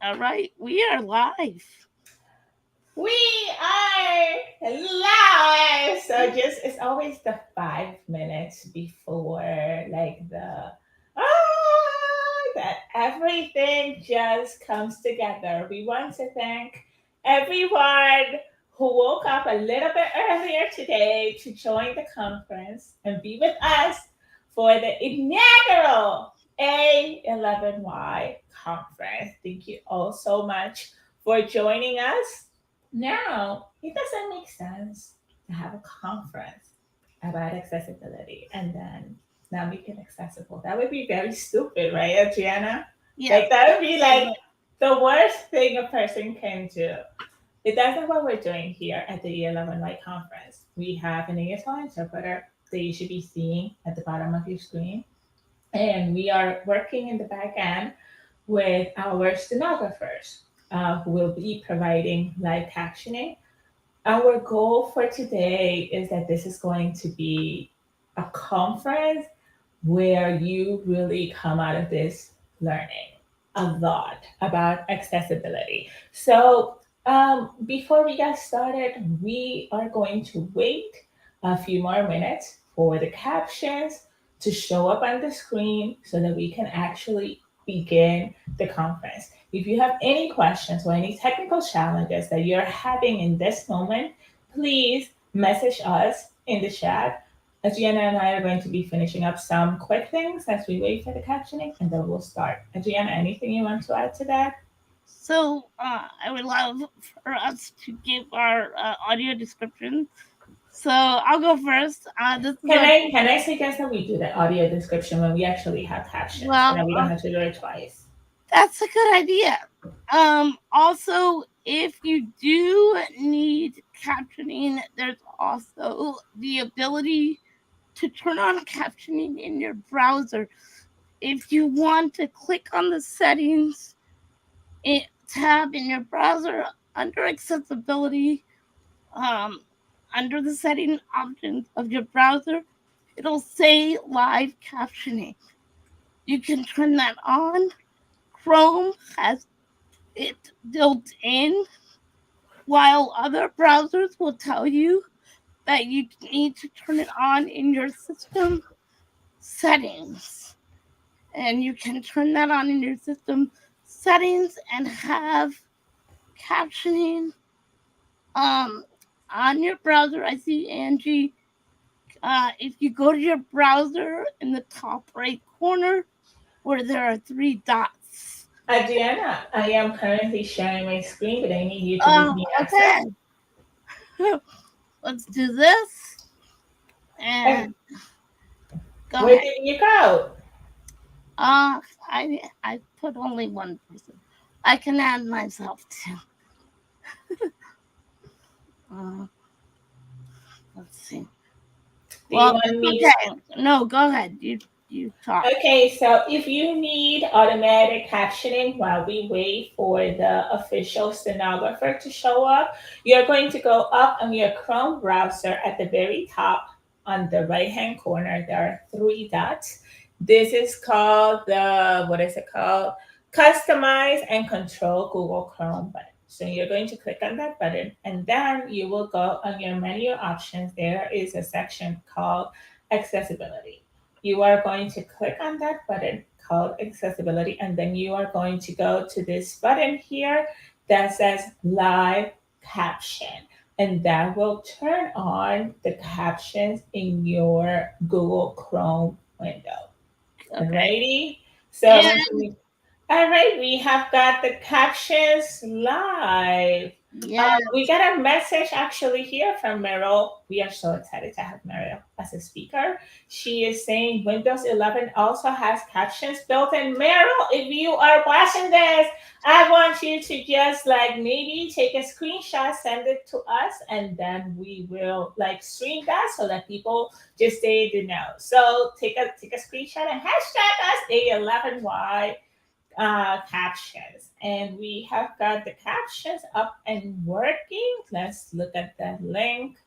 All right, we are live. We are live. So just it's always the 5 minutes before that everything just comes together. We want to thank everyone who woke up a little bit earlier today to join the conference and be with us for the inaugural A11y Conference. Thank you all so much for joining us. Now, it doesn't make sense to have a conference about accessibility and then not make it accessible. That would be very stupid, right, Adriana? Yes. Like, that would be like the worst thing a person can do. But that's not what we're doing here at the E11 Conference. We have an ASL interpreter that you should be seeing at the bottom of your screen. And we are working in the back end with our stenographers who will be providing live captioning. Our goal for today is that this is going to be a conference where you really come out of this learning a lot about accessibility. So, before we get started, we are going to wait a few more minutes for the captions to show up on the screen so that we can actually begin the conference. If you have any questions or any technical challenges that you're having in this moment, please message us in the chat. Adriana and I are going to be finishing up some quick things as we wait for the captioning, and then we'll start. Adriana, anything you want to add to that? So I would love for us to give our audio description. So I'll go first. This is Can I suggest that we do the audio description when we actually have captions, so well. that we don't have to do it twice? That's a good idea. Also, if you do need captioning, there's also the ability to turn on captioning in your browser. If you want to click on the settings tab in your browser under accessibility, um, under the setting options of your browser, it'll say live captioning. You can turn that on. Chrome has it built in, while other browsers will tell you that you need to turn it on in your system settings. And you can turn that on in your system settings and have captioning um on your browser. I see Angie. If you go to your browser in the top right corner where there are three dots. Adriana, I am currently sharing my screen, but I need you to give me access. Okay. Let's do this And and go where ahead. did you go? I put only one person. I can add myself too. Uh, let's see. Do you Well, want me to? okay. No, go ahead. You talk. Okay, so if you need automatic captioning while we wait for the official stenographer to show up, you're going to go up on your Chrome browser at the very top on the right hand corner. There are three dots. This is called what is it called? Customize and control Google Chrome button. So you're going to click on that button and then you will go on your menu options. There is a section called accessibility. You are going to click on that button called accessibility, and then you are going to go to this button here that says live caption, and that will turn on the captions in your Google Chrome window. Okay. Alrighty, so And all right, we have got the captions live. yeah, We got a message actually here from Meryl. We are so excited to have Meryl as a speaker. She is saying Windows 11 also has captions built in. Meryl, if you are watching this, I want you to just like maybe take a screenshot, send it to us, and then we will like stream that so that people just stay to know. So take a screenshot and hashtag us A11y captions. And we have got the captions up and working. Let's look at that link.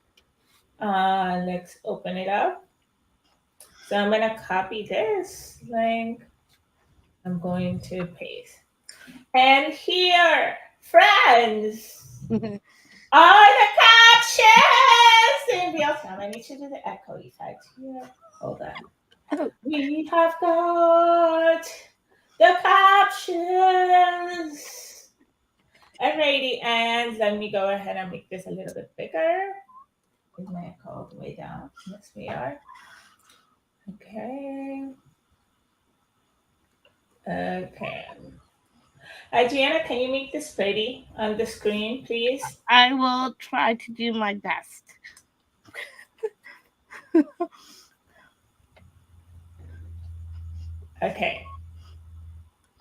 Let's open it up. So I'm going to copy this link. I'm going to paste. And here, friends, are the captions in real time. I need to do the echo effect here. Hold on. We have got the captions. Alrighty, and let me go ahead and make this a little bit bigger. Is my echo all the way down? Yes, we are. Okay. Okay. Gianna, can you make this pretty on the screen, please? I will try to do my best. Okay.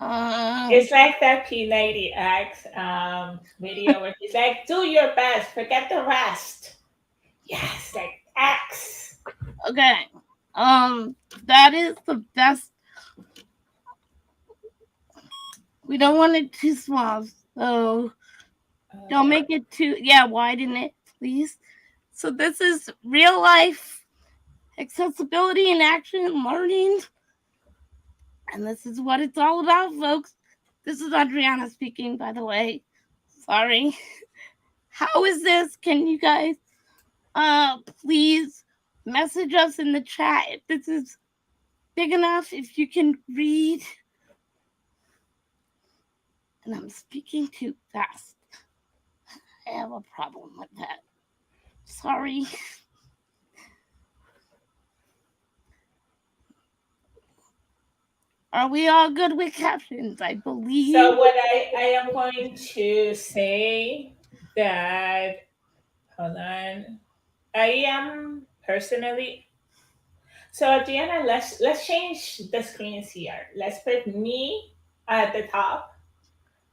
It's like that P90X video where he's like, do your best, forget the rest. Yes, like X. Okay. That is the best. We don't want it too small, so don't make it too. Yeah, widen it, please. So this is real life accessibility in action and learning, and this is what it's all about, folks. This is Adriana speaking, by the way. Sorry. How is this? Can you guys please message us in the chat if this is big enough, if you can read. And I'm speaking too fast. I have a problem with that. Sorry. Are we all good with captions? I believe. So what I am going to say that, hold on, I am personally. So Gianna, let's change the screens here. Let's put me at the top,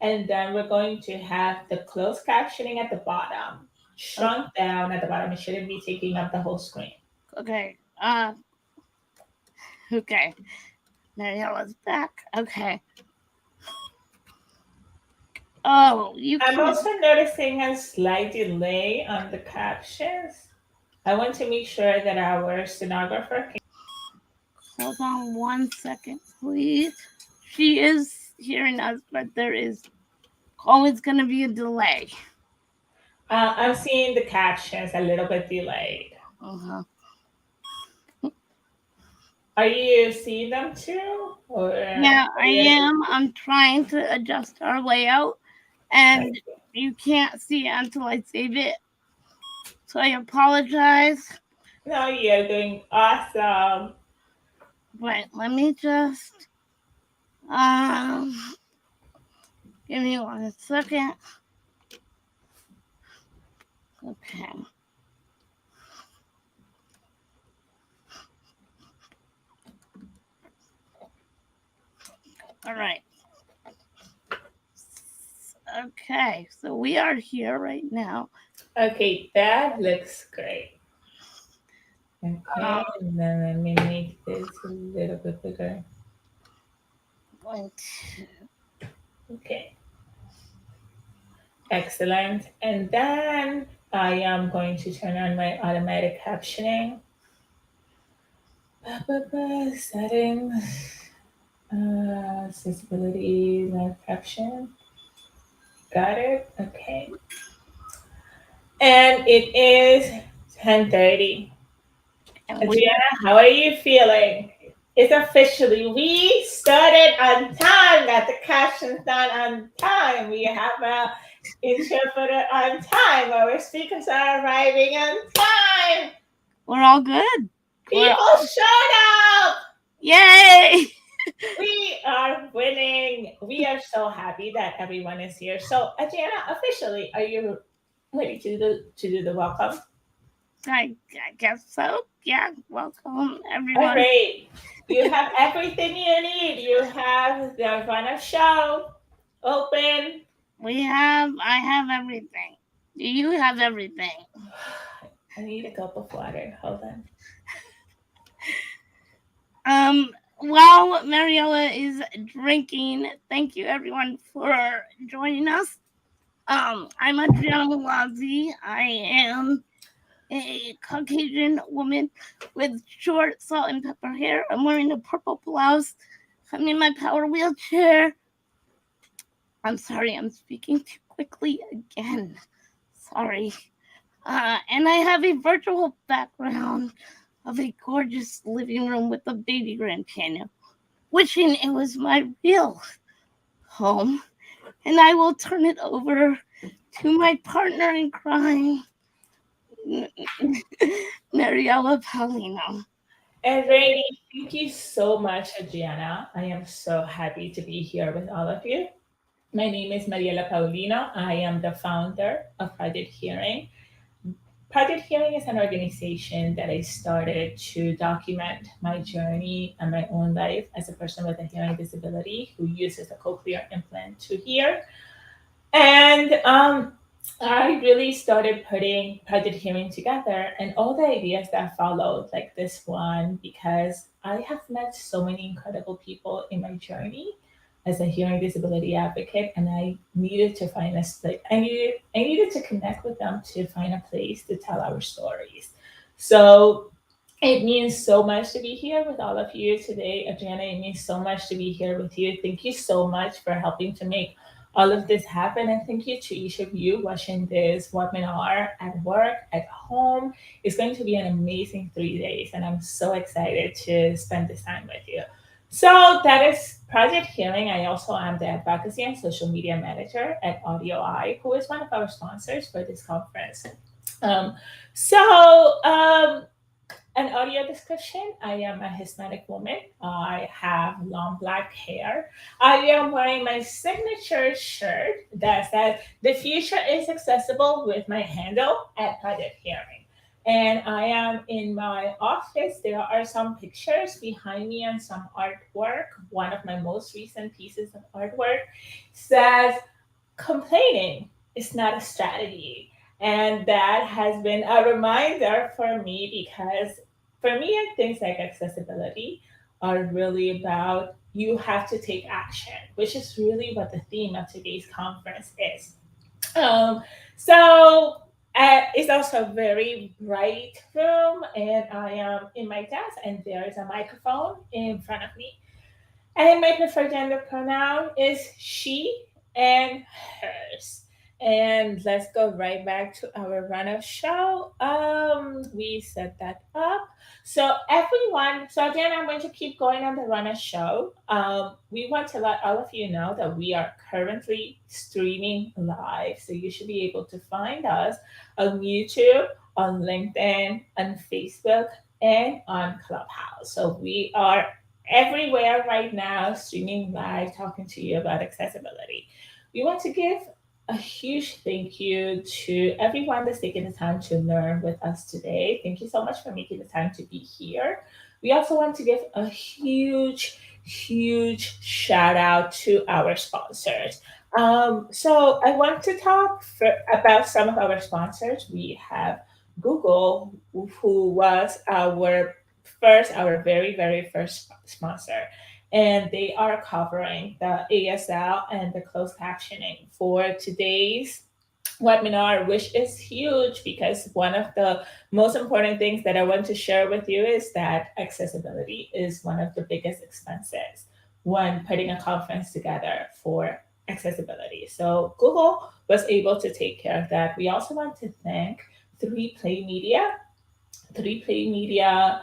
and then we're going to have the closed captioning at the bottom, shrunk down at the bottom. It shouldn't be taking up the whole screen. Okay. Okay. Mariella's back. Okay. Oh, you I'm can. also noticing a slight delay on the captions. I want to make sure that our stenographer can. Hold on 1 second, please. She is hearing us, but there is always going to be a delay. I'm seeing the captions a little bit delayed. Uh-huh. Are you seeing them too? Or Yeah, I am. I'm trying to adjust our layout, and you can't see it until I save it. So I apologize. No, you're doing awesome. But let me just give me 1 second. Okay. All right. Okay, so we are here right now. Okay, that looks great. Okay, and then let me make this a little bit bigger. Okay. Excellent. And then I am going to turn on my automatic captioning. Settings. Accessibility, live caption. Got it. Okay. And it is 10:30. Adriana, how are you feeling? It's officially, we started on time. Got the captions done on time. We have a interpreter on time. Our speakers are arriving on time. We're all good. People showed up. Yay! We are winning. We are so happy that everyone is here. So, Adriana, officially, are you ready to do the welcome? I guess so. Yeah, welcome everyone. All right. You have everything you need. You have the run of show open. I have everything. You have everything. I need a cup of water. Hold on. While Mariella is drinking, thank you everyone for joining us. I'm Adriana Malazzi. I am a Caucasian woman with short salt and pepper hair. I'm wearing a purple blouse. I'm in my power wheelchair. I'm sorry, I'm speaking too quickly again. Sorry. And I have a virtual background of a gorgeous living room with a baby grand piano, wishing it was my real home. And I will turn it over to my partner in crime, Mariella Paulino. Alrighty, thank you so much, Adriana. I am so happy to be here with all of you. My name is Mariela Paulino. I am the founder of Project Hearing. Project Hearing is an organization that I started to document my journey and my own life as a person with a hearing disability who uses a cochlear implant to hear. And I really started putting Project Hearing together and all the ideas that followed, like this one, because I have met so many incredible people in my journey as a hearing disability advocate, and I needed to find a place. I needed to connect with them to find a place to tell our stories. So it means so much to be here with all of you today, Adriana. It means so much to be here with you. Thank you so much for helping to make all of this happen. And thank you to each of you watching this webinar at work, at home. It's going to be an amazing 3 days, and I'm so excited to spend this time with you. So that is Project Healing. I also am the Advocacy and Social Media Manager at AudioEye, who is one of our sponsors for this conference. Um, so, an audio description. I am a Hispanic woman. I have long black hair. I am wearing my signature shirt that says, "The future is accessible," with my handle at Project Hearing. And I am in my office. There are some pictures behind me and some artwork. One of my most recent pieces of artwork says, "Complaining is not a strategy." And that has been a reminder for me because for me, things like accessibility are really about you have to take action, which is really what the theme of today's conference is. Um, so, it's also a very bright room, and I am in my desk, and there is a microphone in front of me. And my preferred gender pronoun is she and hers. And let's go right back to our run of show. We set that up. So everyone, so again, I'm going to keep going on the run of show. We want to let all of you know that we are currently streaming live. So you should be able to find us on YouTube, on LinkedIn, on Facebook, and on Clubhouse. So we are everywhere right now, streaming live, talking to you about accessibility. We want to give a huge thank you to everyone that's taking the time to learn with us today. Thank you so much for making the time to be here. We also want to give a huge, huge shout out to our sponsors. So I want to talk about some of our sponsors. We have Google, who was our very, very first sponsor. And they are covering the ASL and the closed captioning for today's webinar, which is huge because one of the most important things that I want to share with you is that accessibility is one of the biggest expenses when putting a conference together for accessibility. So Google was able to take care of that. We also want to thank 3Play Media. 3Play Media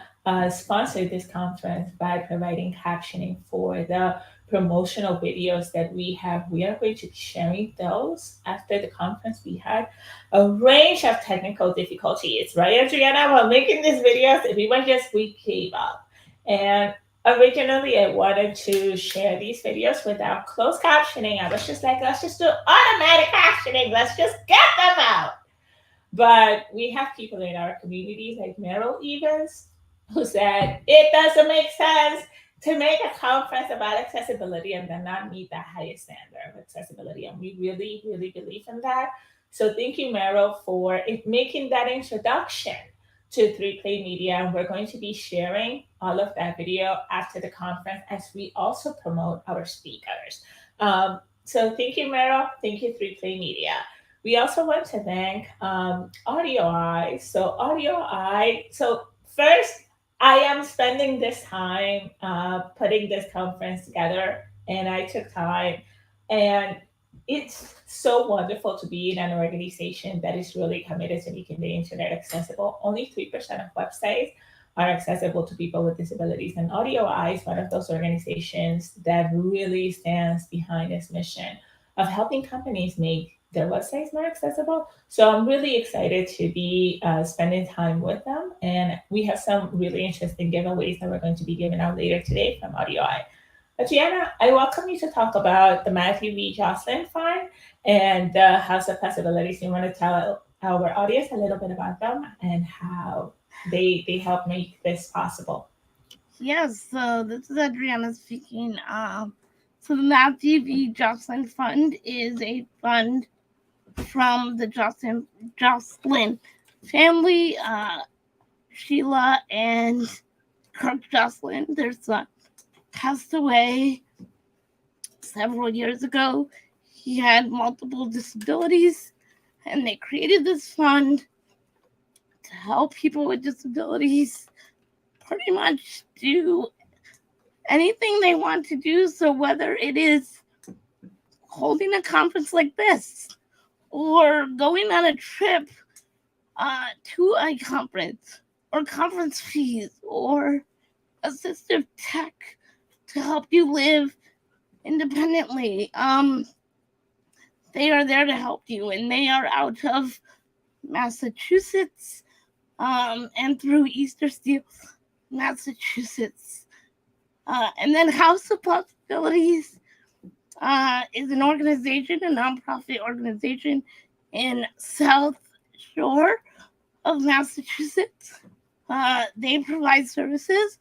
sponsored this conference by providing captioning for the promotional videos that we have. We are going to be sharing those after the conference. We had a range of technical difficulties, right, Adriana? While making these videos, we gave up. And originally, I wanted to share these videos without closed captioning. I was just like, let's just do automatic captioning. Let's just get them out. But we have people in our communities like Meryl Evans, who said it doesn't make sense to make a conference about accessibility and then not meet the highest standard of accessibility. And we really, really believe in that. So thank you, Meryl, for making that introduction to 3Play Media. And we're going to be sharing all of that video after the conference as we also promote our speakers. So thank you, Meryl. Thank you, 3Play Media. We also want to thank AudioEye. So first, I am spending this time putting this conference together, and I took time. And it's so wonderful to be in an organization that is really committed to making the internet accessible. Only 3% of websites are accessible to people with disabilities, and AudioEye is one of those organizations that really stands behind its mission of helping companies make their websites more accessible. So I'm really excited to be spending time with them, and we have some really interesting giveaways that we're going to be giving out later today from AudioEye. Gianna, I welcome you to talk about the Matthew V. Jocelyn Fund and the House of Possibilities. You want to tell our audience a little bit about them and how they help make this possible. Yes, so this is Adriana speaking. So the Matthew V. Jocelyn Fund is a fund from the Jocelyn family. Sheila and Kirk Jocelyn, their son, passed away several years ago. He had multiple disabilities, and they created this fund to help people with disabilities pretty much do anything they want to do. So, whether it is holding a conference like this, or going on a trip to a conference, or conference fees, or assistive tech to help you live independently, they are there to help you, and they are out of Massachusetts, and through Easter Steel, Massachusetts. And then House of Possibilities is an organization, a nonprofit organization in South Shore of Massachusetts. They provide services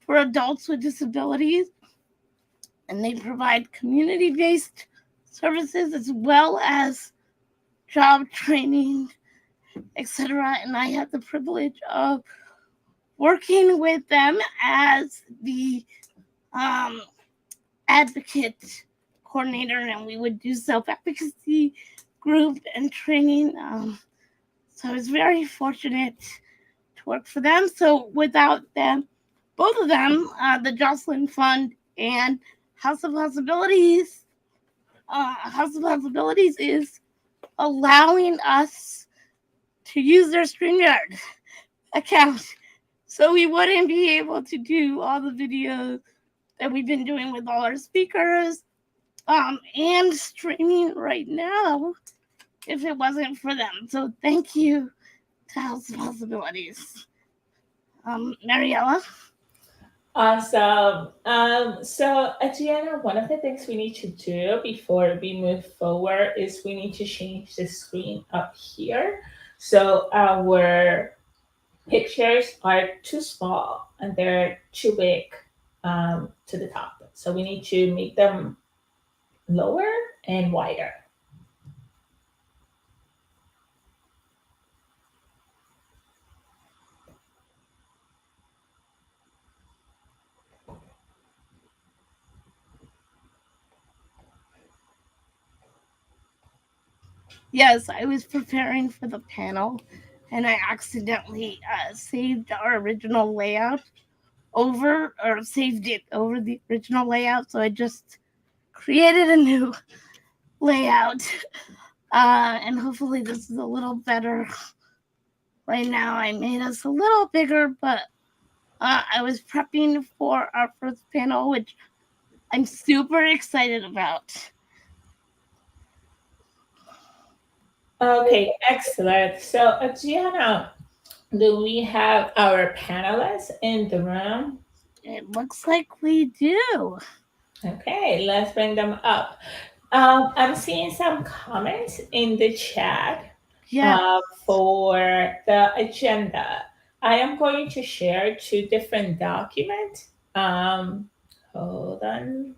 for adults with disabilities, and they provide community-based services as well as job training, etc. And I had the privilege of working with them as the um, advocate coordinator, and we would do self-advocacy group and training. So I was very fortunate to work for them. So without them, both of them, the Jocelyn Fund and House of Possibilities, House of Possibilities is allowing us to use their StreamYard account. So we wouldn't be able to do all the videos that we've been doing with all our speakers, and streaming right now if it wasn't for them. So thank you to House of Possibilities. Mariella? Awesome. So, Adriana, one of the things we need to do before we move forward is we need to change the screen up here. So our pictures are too small and they're too big to the top. So we need to make them lower and wider. Yes, I was preparing for the panel and I accidentally saved our original layout over, or saved it over the original layout. So I just created a new layout. And hopefully this is a little better. Right now I made us a little bigger, but I was prepping for our first panel, which I'm super excited about. Okay, excellent. So, Adriana, do we have our panelists in the room? It looks like we do. Okay, let's bring them up. I'm seeing some comments in the chat Yeah. for the agenda. I am going to share two different documents. Hold on.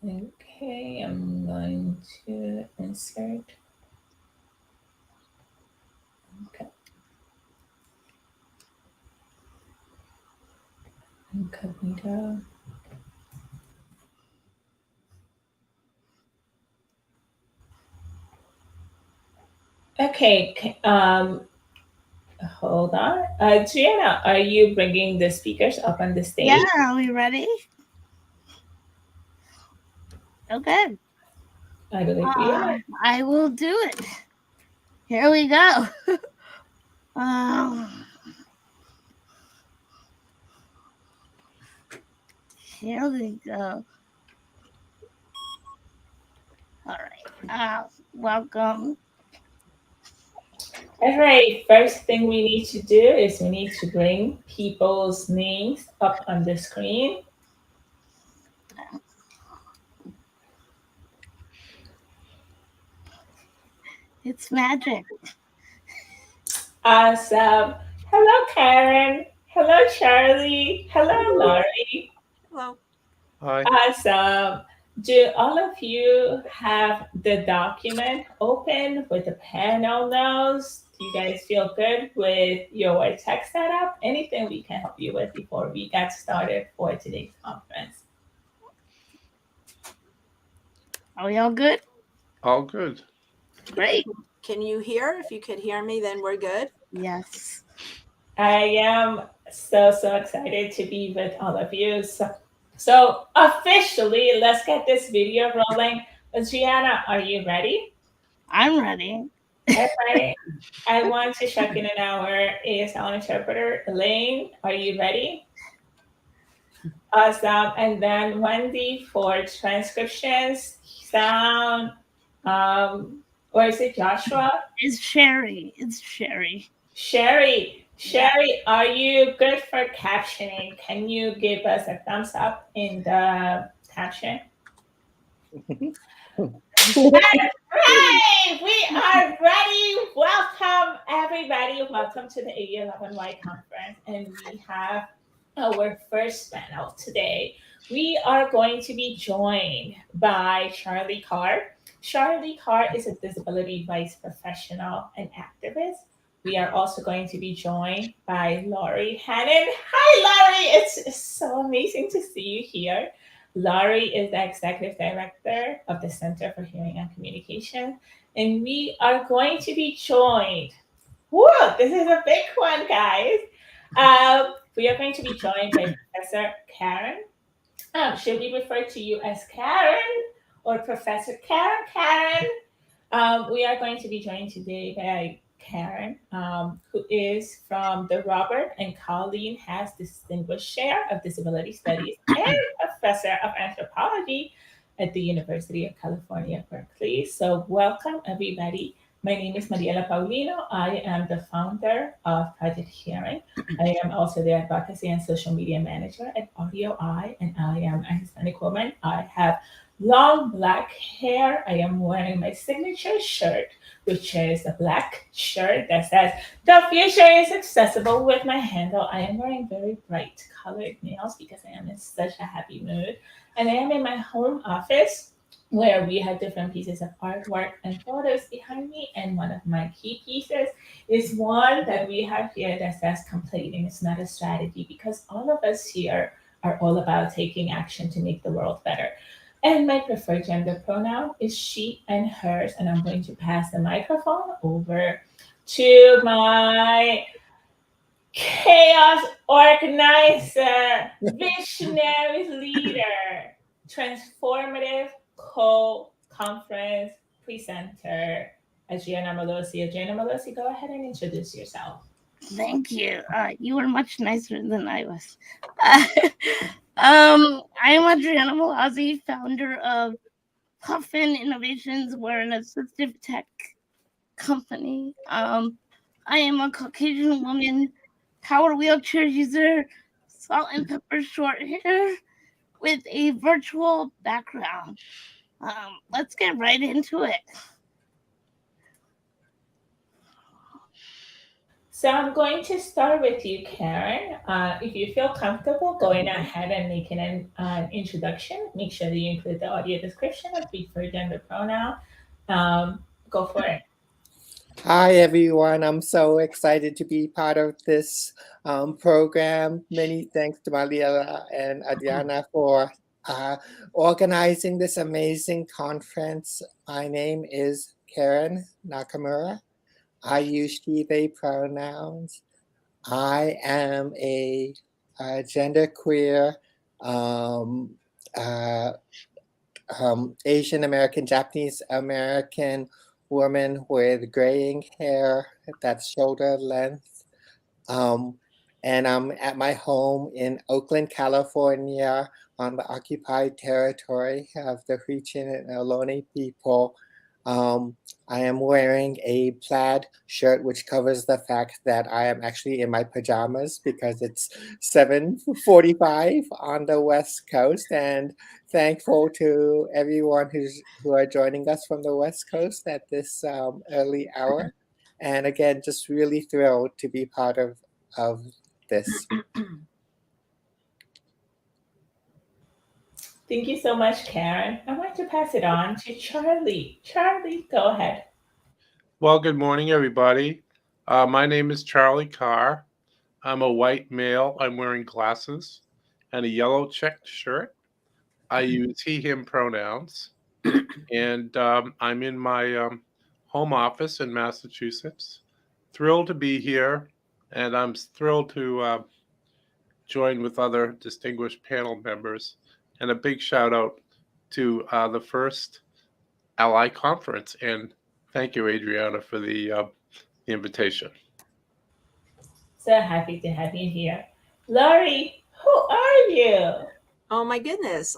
Okay, I'm going to insert. Okay. Incognito. Okay, hold on. Gianna, are you bringing the speakers up on the stage? Yeah, are we ready? Okay. I believe we are. I will do it. Here we go. um, Here we go. All right. Welcome. All right, first thing we need to do is we need to bring people's names up on the screen. It's magic. Awesome. Hello, Karen. Hello, Charlie. Hello, Laurie. Hello. Hi. Awesome. Do all of you have the document open with the panel notes? Do you guys feel good with your tech setup? Anything we can help you with before we get started for today's conference? Are we all good? All good. Great. Can you hear? If you could hear me, then we're good. Yes. I am so excited to be with all of you. So officially, let's get this video rolling. Adriana, are you ready? I'm ready. All right. I want to check in our ASL interpreter. Elaine, are you ready? Awesome. And then Wendy for transcriptions, sound, or is it Joshua? It's Sherry. It's Sherry. Sherry, are you good for captioning? Can you give us a thumbs up in the caption? Right, we are ready. Welcome, everybody. Welcome to the A11y Conference. And we have our first panel today. We are going to be joined by Charlie Carr. Charlie Carr is a disability rights professional and activist. We are also going to be joined by Laurie Hannon. Hi, Laurie. It's so amazing to see you here. Laurie is the executive director of the Center for Hearing and Communication, and we are going to be joined. Whoa, this is a big one, guys. We are going to be joined by Professor Karen. Should we refer to you as Karen or Professor Karen? Karen. We are going to be joined today by Karen, who is from the Robert and Colleen Hess Distinguished Chair of Disability Studies and Professor of Anthropology at the University of California, Berkeley. So, welcome everybody. My name is Mariela Paulino. I am the founder of Project Hearing. I am also the advocacy and social media manager at Audio Eye, and I am a Hispanic woman. I have long black hair. I am wearing my signature shirt, which is a black shirt that says, "The future is accessible" with my handle. I am wearing very bright colored nails because I am in such a happy mood. And I am in my home office where we have different pieces of artwork and photos behind me. And one of my key pieces is one that we have here that says, "Complaining is not a strategy," because all of us here are all about taking action to make the world better. And my preferred gender pronoun is she and hers. And I'm going to pass the microphone over to my chaos organizer, visionary leader, transformative co-conference presenter, Adriana Malosi. Adriana Malosi, go ahead and introduce yourself. Thank you. You were much nicer than I was. I'm Adriana Malazzi, founder of Puffin Innovations. We're an assistive tech company. I am a Caucasian woman, power wheelchair user, salt and pepper short hair with a virtual background. Let's get right into it. So I'm going to start with you, Karen. If you feel comfortable going ahead and making an introduction, make sure that you include the audio description of preferred gender pronoun. Go for it. Hi, everyone. I'm so excited to be part of this program. Many thanks to Mariela and Adriana for organizing this amazing conference. My name is Karen Nakamura. I use she, they pronouns. I am a genderqueer Asian American, Japanese American woman with graying hair that's shoulder length. And I'm at my home in Oakland, California, on the occupied territory of the Hrichin and Ohlone people. I am wearing a plaid shirt, which covers the fact that I am actually in my pajamas because it's 7:45 on the West Coast, and thankful to everyone who are joining us from the West Coast at this early hour. And again, just really thrilled to be part of this. Thank you so much, Karen. I want to pass it on to Charlie. Charlie, go ahead. Well, good morning, everybody. My name is Charlie Carr. I'm a white male. I'm wearing glasses and a yellow checked shirt. I use he, him pronouns. And I'm in my home office in Massachusetts. Thrilled to be here. And I'm thrilled to join with other distinguished panel members. And a big shout out to the first A11y Conference. And thank you, Adriana, for the invitation. So happy to have you here. Laurie, who are you? Oh my goodness.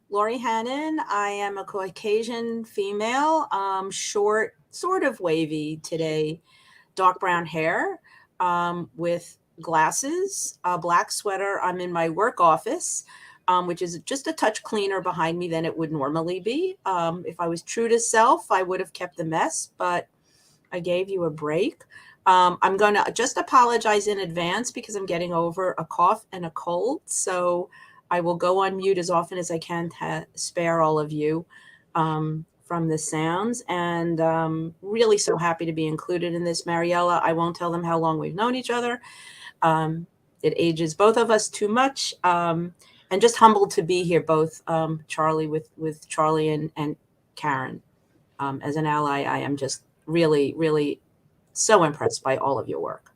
Lori Hannon. I am a Caucasian female, short, sort of wavy today, dark brown hair, with glasses, a black sweater. I'm in my work office, which is just a touch cleaner behind me than it would normally be. If I was true to self, I would have kept the mess, but I gave you a break. I'm going to just apologize in advance because I'm getting over a cough and a cold. So I will go on mute as often as I can to spare all of you from the sounds. And really so happy to be included in this. Mariella, I won't tell them how long we've known each other. It ages both of us too much. And just humbled to be here, both Charlie with Charlie and Karen. As an ally, I am just really, really so impressed by all of your work.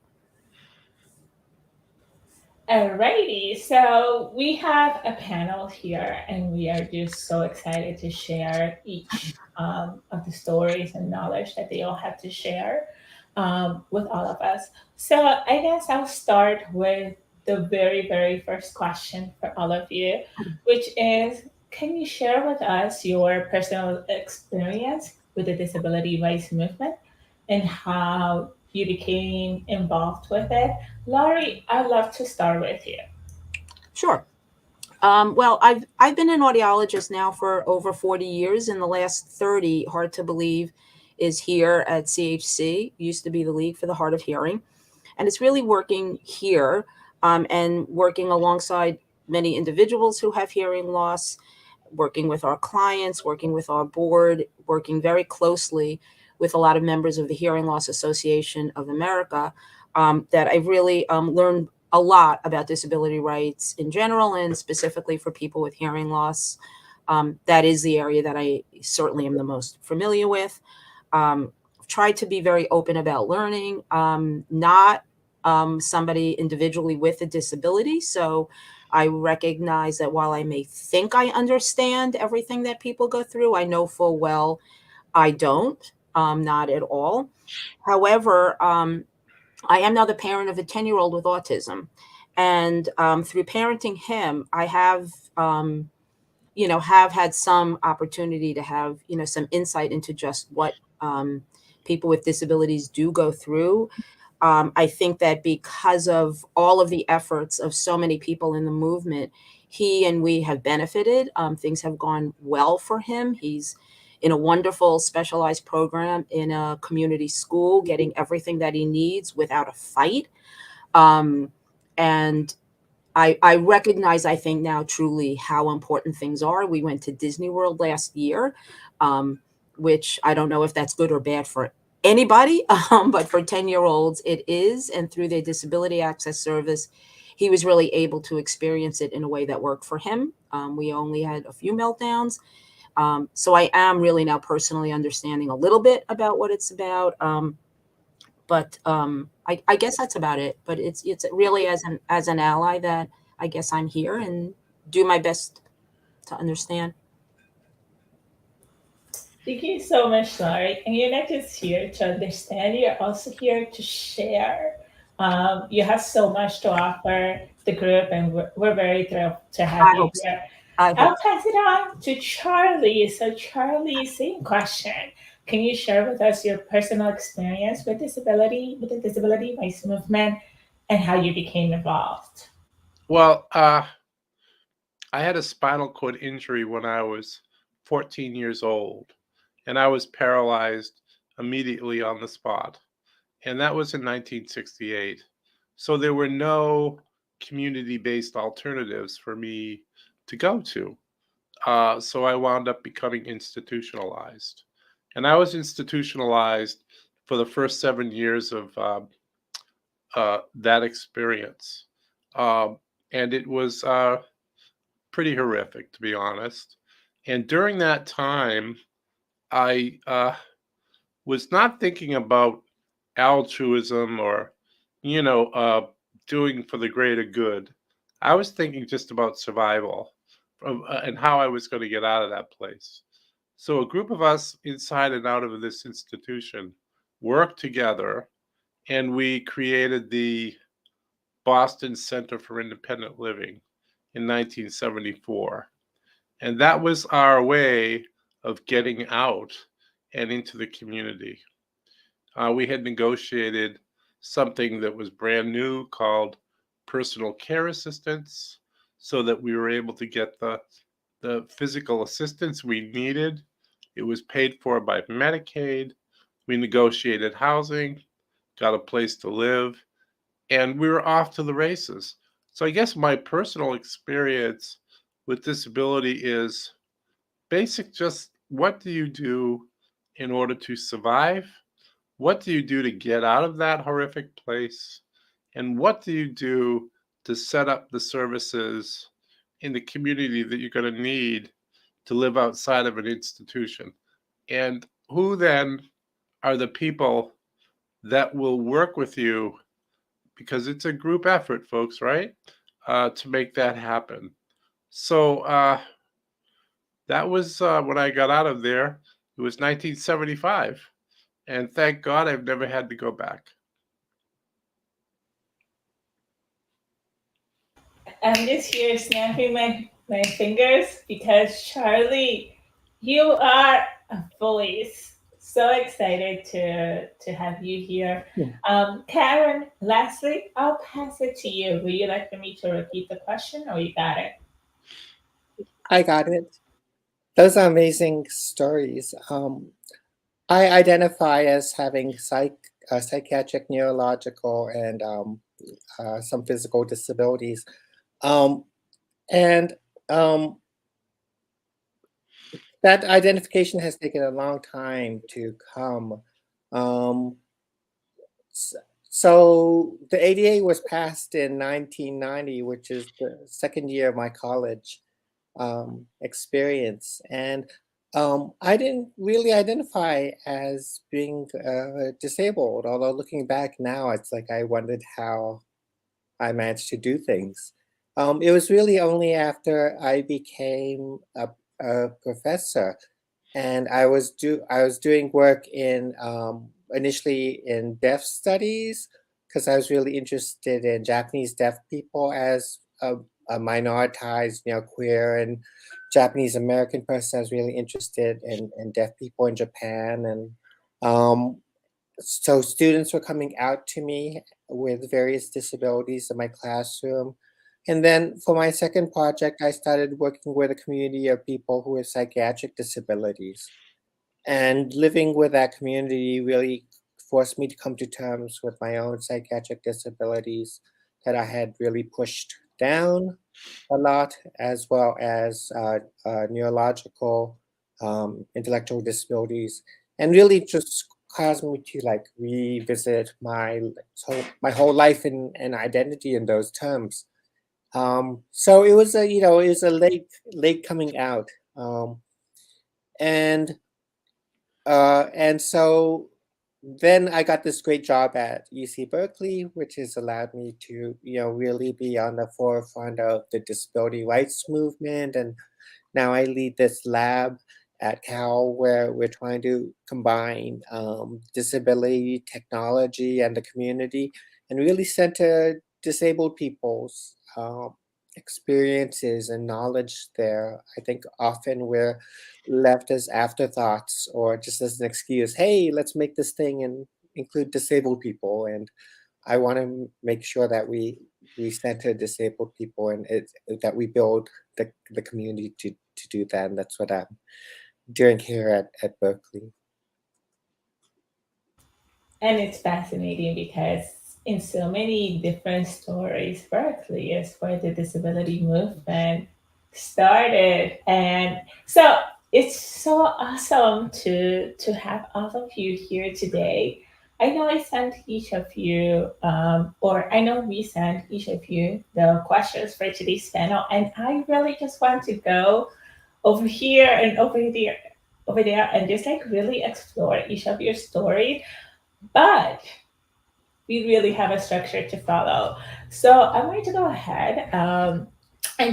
Alrighty, so we have a panel here, and we are just so excited to share each of the stories and knowledge that they all have to share with all of us. So I guess I'll start with the very, very first question for all of you, which is, can you share with us your personal experience with the disability rights movement and how you became involved with it? Laurie, I'd love to start with you. Sure. Well, I've been an audiologist now for over 40 years, and the last 30, hard to believe, is here at CHC. Used to be the League for the Hard of Hearing, and it's really working here and working alongside many individuals who have hearing loss, working with our clients, working with our board, working very closely with a lot of members of the Hearing Loss Association of America, that I really learned a lot about disability rights in general and specifically for people with hearing loss. That is the area that I certainly am the most familiar with. Tried to be very open about learning, not somebody individually with a disability. So I recognize that while I may think I understand everything that people go through, I know full well I don't, not at all. However, I am now the parent of a 10-year-old with autism. And through parenting him, I have, have had some opportunity to have, some insight into just what people with disabilities do go through. I think that because of all of the efforts of so many people in the movement, he and we have benefited. Things have gone well for him. He's in a wonderful specialized program in a community school, getting everything that he needs without a fight. And I recognize, I think now truly how important things are. We went to Disney World last year, which I don't know if that's good or bad for anybody, but for 10-year-olds it is. And through their disability access service, he was really able to experience it in a way that worked for him. We only had a few meltdowns. So I am really now personally understanding a little bit about what it's about. But I guess that's about it. But it's really as an ally that I guess I'm here and do my best to understand. Thank you so much, Laurie. And you're not just here to understand, you're also here to share. You have so much to offer the group, and we're very thrilled to have I you hope so. here. I I'll hope so. pass it on to Charlie. So, Charlie, same question. Can you share with us your personal experience with disability, with the disability rights movement, and how you became involved? Well, I had a spinal cord injury when I was 14 years old, and I was paralyzed immediately on the spot. And that was in 1968. So there were no community based alternatives for me to go to. So I wound up becoming institutionalized. And I was institutionalized for the first 7 years of that experience. Um, and it was pretty horrific, to be honest. And during that time, I was not thinking about altruism or, you know, doing for the greater good. I was thinking just about survival and how I was going to get out of that place. So a group of us inside and out of this institution worked together, and we created the Boston Center for Independent Living in 1974. And that was our way of getting out and into the community. We had negotiated something that was brand new called personal care assistance, so that we were able to get the physical assistance we needed. It was paid for by Medicaid. We negotiated housing, got a place to live, and we were off to the races. So I guess my personal experience with disability is basic, just what do you do in order to survive? What do you do to get out of that horrific place? And what do you do to set up the services in the community that you're going to need to live outside of an institution? And who then are the people that will work with you? Because it's a group effort, folks, right? To make that happen. So that was when I got out of there. It was 1975. And thank God I've never had to go back. I'm just here snapping my fingers because Charlie, you are a voice. So excited to have you here. Karen, lastly, I'll pass it to you. Would you like for me to repeat the question or you got it? I got it. Those are amazing stories. I identify as having psychiatric, neurological, and some physical disabilities. Um, and that identification has taken a long time to come. Um, so the ADA was passed in 1990, which is the second year of my college experience. And I didn't really identify as being disabled, although looking back now, it's like I wondered how I managed to do things. It was really only after I became a professor, and I was doing work in initially in deaf studies, because I was really interested in Japanese deaf people as a minoritized, queer and Japanese American person. I was really interested in deaf people in Japan, and so students were coming out to me with various disabilities in my classroom. And then for my second project, I started working with a community of people who have psychiatric disabilities. And living with that community really forced me to come to terms with my own psychiatric disabilities that I had really pushed down a lot, as well as neurological, intellectual disabilities, and really just caused me to like revisit my whole life and identity in those terms. So it was it was a late coming out, and so then I got this great job at UC Berkeley, which has allowed me to, really be on the forefront of the disability rights movement. And now I lead this lab at Cal, where we're trying to combine disability, technology, and the community, and really center disabled people's experiences and knowledge there. I think often we're left as afterthoughts or just as an excuse. Hey, let's make this thing and include disabled people. And I want to make sure that we center disabled people and that we build the community to do that. And that's what I'm doing here at Berkeley. And it's fascinating because in so many different stories, Berkeley is where the disability movement started. And so it's so awesome to have all of you here today. I know I sent each of you, or I know we sent each of you the questions for today's panel, and I really just want to go over here and over there, and just like really explore each of your stories. But we really have a structure to follow. So I'm going to go ahead and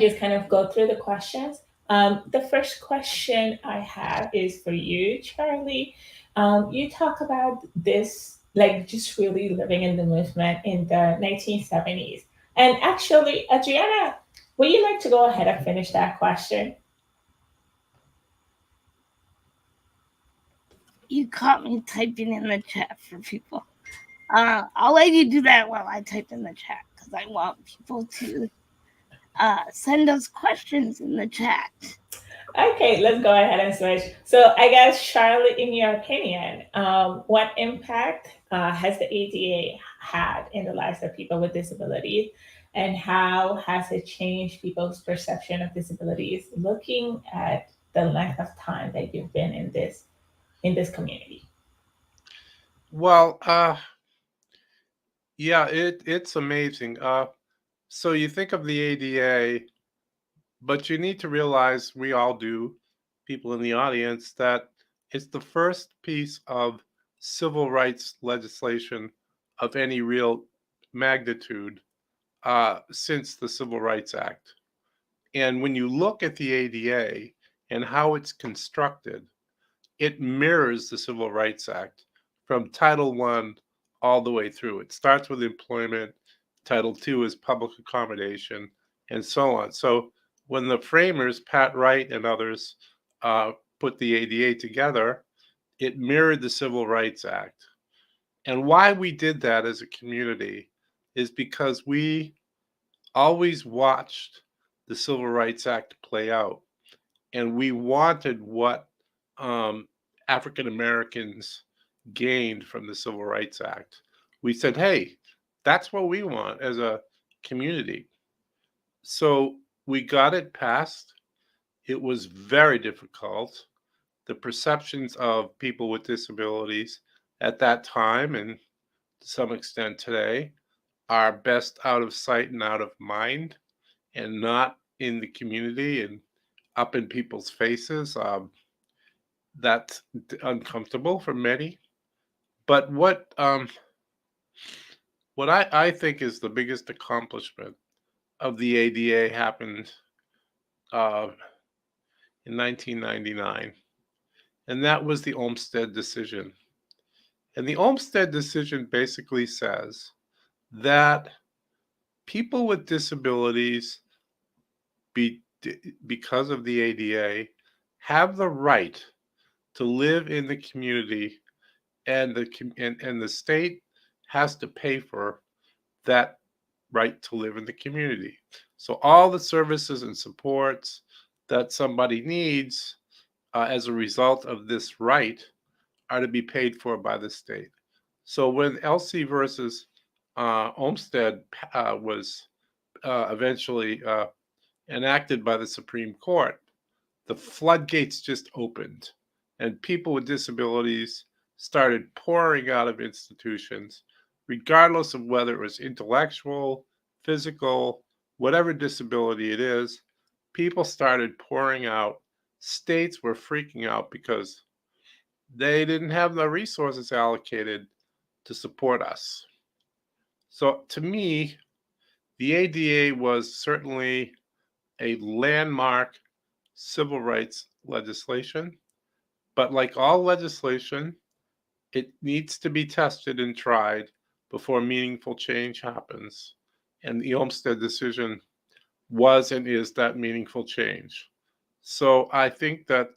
just kind of go through the questions. The first question I have is for you, Charlie. You talk about this, like just really living in the movement in the 1970s. And actually, Adriana, would you like to go ahead and finish that question? You caught me typing in the chat for people. I'll let you do that while I type in the chat because I want people to send us questions in the chat. Okay, let's go ahead and switch. So, I guess, Charlotte, in your opinion, what impact has the ADA had in the lives of people with disabilities, and how has it changed people's perception of disabilities? Looking at the length of time that you've been in this community. Well, yeah, it's amazing. So you think of the ADA, but you need to realize, we all do, people in the audience, that it's the first piece of civil rights legislation of any real magnitude since the Civil Rights Act. And when you look at the ADA and how it's constructed, it mirrors the Civil Rights Act from Title I all the way through. It starts with employment, Title II is public accommodation, and so on. So when the framers, Pat Wright and others, put the ADA together, it mirrored the Civil Rights Act. And why we did that as a community is because we always watched the Civil Rights Act play out, and we wanted what African Americans gained from the Civil Rights Act. We said, hey, that's what we want as a community. So we got it passed. It was very difficult. The perceptions of people with disabilities at that time, and to some extent today, are best out of sight and out of mind, and not in the community and up in people's faces. That's uncomfortable for many. But what I think is the biggest accomplishment of the ADA happened uh, in 1999, and that was the Olmsted decision. And the Olmsted decision basically says that people with disabilities, because of the ADA, have the right to live in the community, and the state has to pay for that right to live in the community. So all the services and supports that somebody needs as a result of this right are to be paid for by the state. So when LC versus Olmsted was eventually enacted by the Supreme Court, the floodgates just opened, and people with disabilities started pouring out of institutions, regardless of whether it was intellectual, physical, whatever disability it is. People started pouring out. States were freaking out because they didn't have the resources allocated to support us. So to me, the ADA was certainly a landmark civil rights legislation. But like all legislation, it needs to be tested and tried before meaningful change happens. And the Olmsted decision was and is that meaningful change. So I think that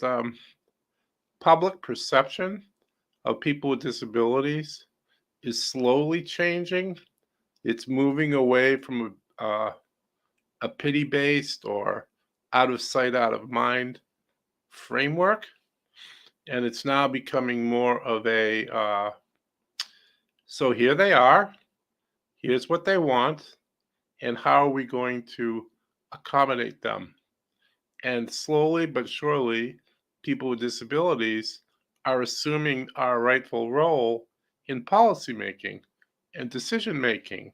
public perception of people with disabilities is slowly changing. It's moving away from a pity based or out of sight, out of mind framework. And it's now becoming more of a so here they are, here's what they want, and how are we going to accommodate them? And slowly but surely, people with disabilities are assuming our rightful role in policymaking and decision making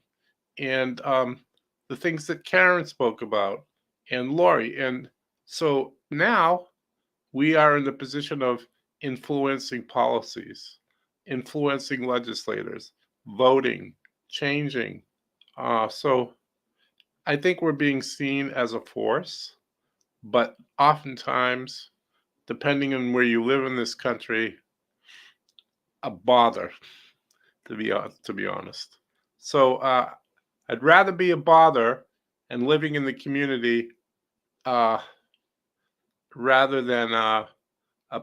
and the things that Karen spoke about and Lori. And so now we are in the position of influencing policies, influencing legislators, voting, changing. So I think we're being seen as a force, but oftentimes, depending on where you live in this country, a bother, to be honest. So I'd rather be a bother and living in the community rather than a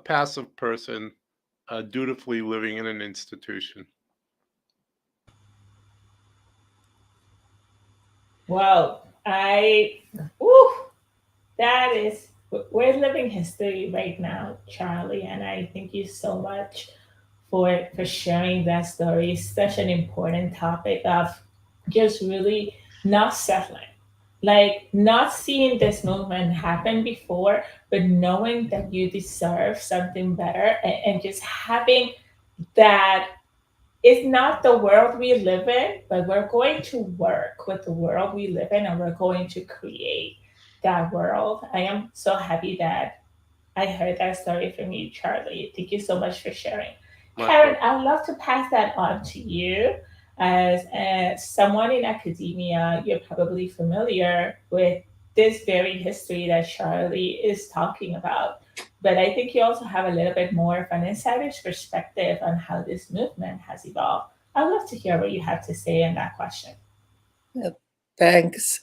passive person dutifully living in an institution. Well, that is, we're living history right now, Charlie, and I thank you so much for sharing that story. It's such an important topic of just really not settling, like not seeing this movement happen before, but knowing that you deserve something better, and just having that it's not the world we live in, but we're going to work with the world we live in and we're going to create that world. I am so happy that I heard that story from you, Charlie. Thank you so much for sharing. My Karen, pleasure. I would love to pass that on to you. As someone in academia, you're probably familiar with this very history that Charlie is talking about. But I think you also have a little bit more of an insider's perspective on how this movement has evolved. I'd love to hear what you have to say on that question. Thanks.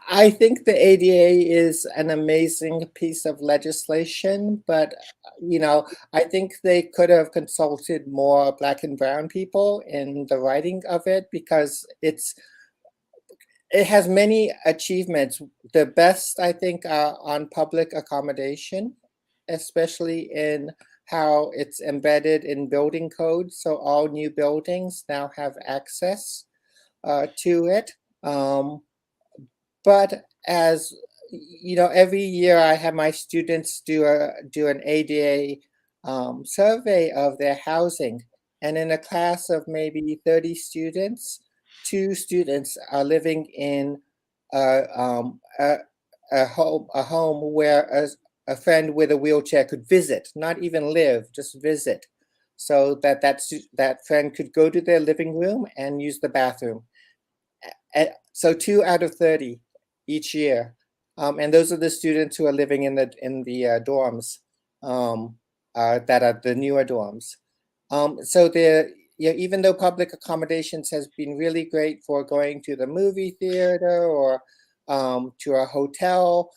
I think the ADA is an amazing piece of legislation, but I think they could have consulted more Black and Brown people in the writing of it because it has many achievements. The best, I think, are on public accommodation, especially in how it's embedded in building codes. So all new buildings now have access to it. But as every year I have my students do an ADA survey of their housing, and in a class of maybe 30 students, 2 students are living in a, um, a, a home where a friend with a wheelchair could visit, not even live, just visit, so that friend could go to their living room and use the bathroom. So 2 out of 30 each year, and those are the students who are living in the dorms that are the newer dorms. So even though public accommodations has been really great for going to the movie theater or to a hotel,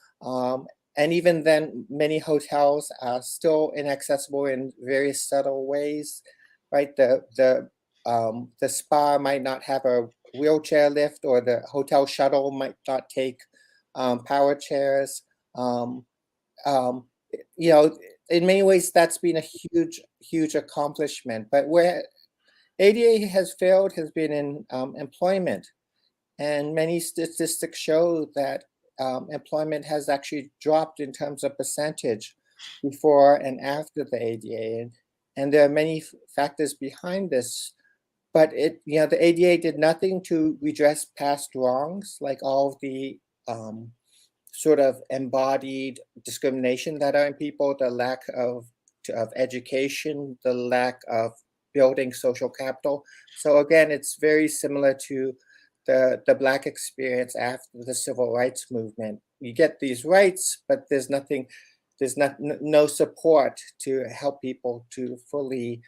and even then many hotels are still inaccessible in various subtle ways, right? The spa might not have a wheelchair lift, or the hotel shuttle might not take power chairs. Um, in many ways, that's been a huge accomplishment. But where ADA has failed has been in employment. And many statistics show that employment has actually dropped in terms of percentage before and after the ADA. And there are many factors behind this. But the ADA did nothing to redress past wrongs, like all of the sort of embodied discrimination that are in people, the lack of education, the lack of building social capital. So again, it's very similar to the Black experience after the civil rights movement. You get these rights, but there's nothing there's no support to help people to fully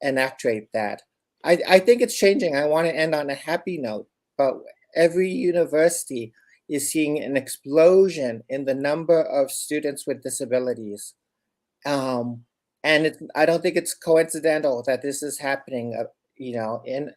enactate that. I think it's changing. I want to end on a happy note, but every university is seeing an explosion in the number of students with disabilities. And I don't think it's coincidental that this is happening, in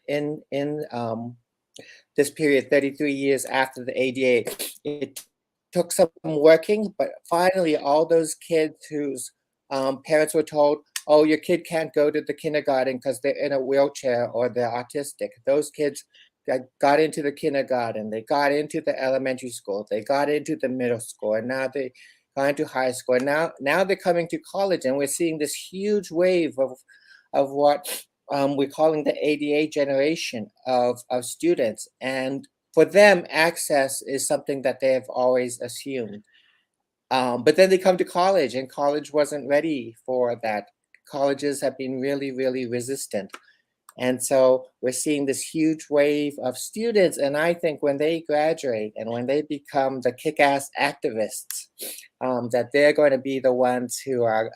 this period, 33 years after the ADA. It took some working, but finally all those kids whose parents were told, oh, your kid can't go to the kindergarten because they're in a wheelchair or they're autistic. Those kids got into the kindergarten, they got into the elementary school, they got into the middle school, and now they got into high school. And now they're coming to college, and we're seeing this huge wave of what we're calling the ADA generation of students. And for them, access is something that they have always assumed. But then they come to college, and college wasn't ready for that. Colleges have been really, really resistant. And so we're seeing this huge wave of students. And I think when they graduate and when they become the kick-ass activists, that they're going to be the ones who are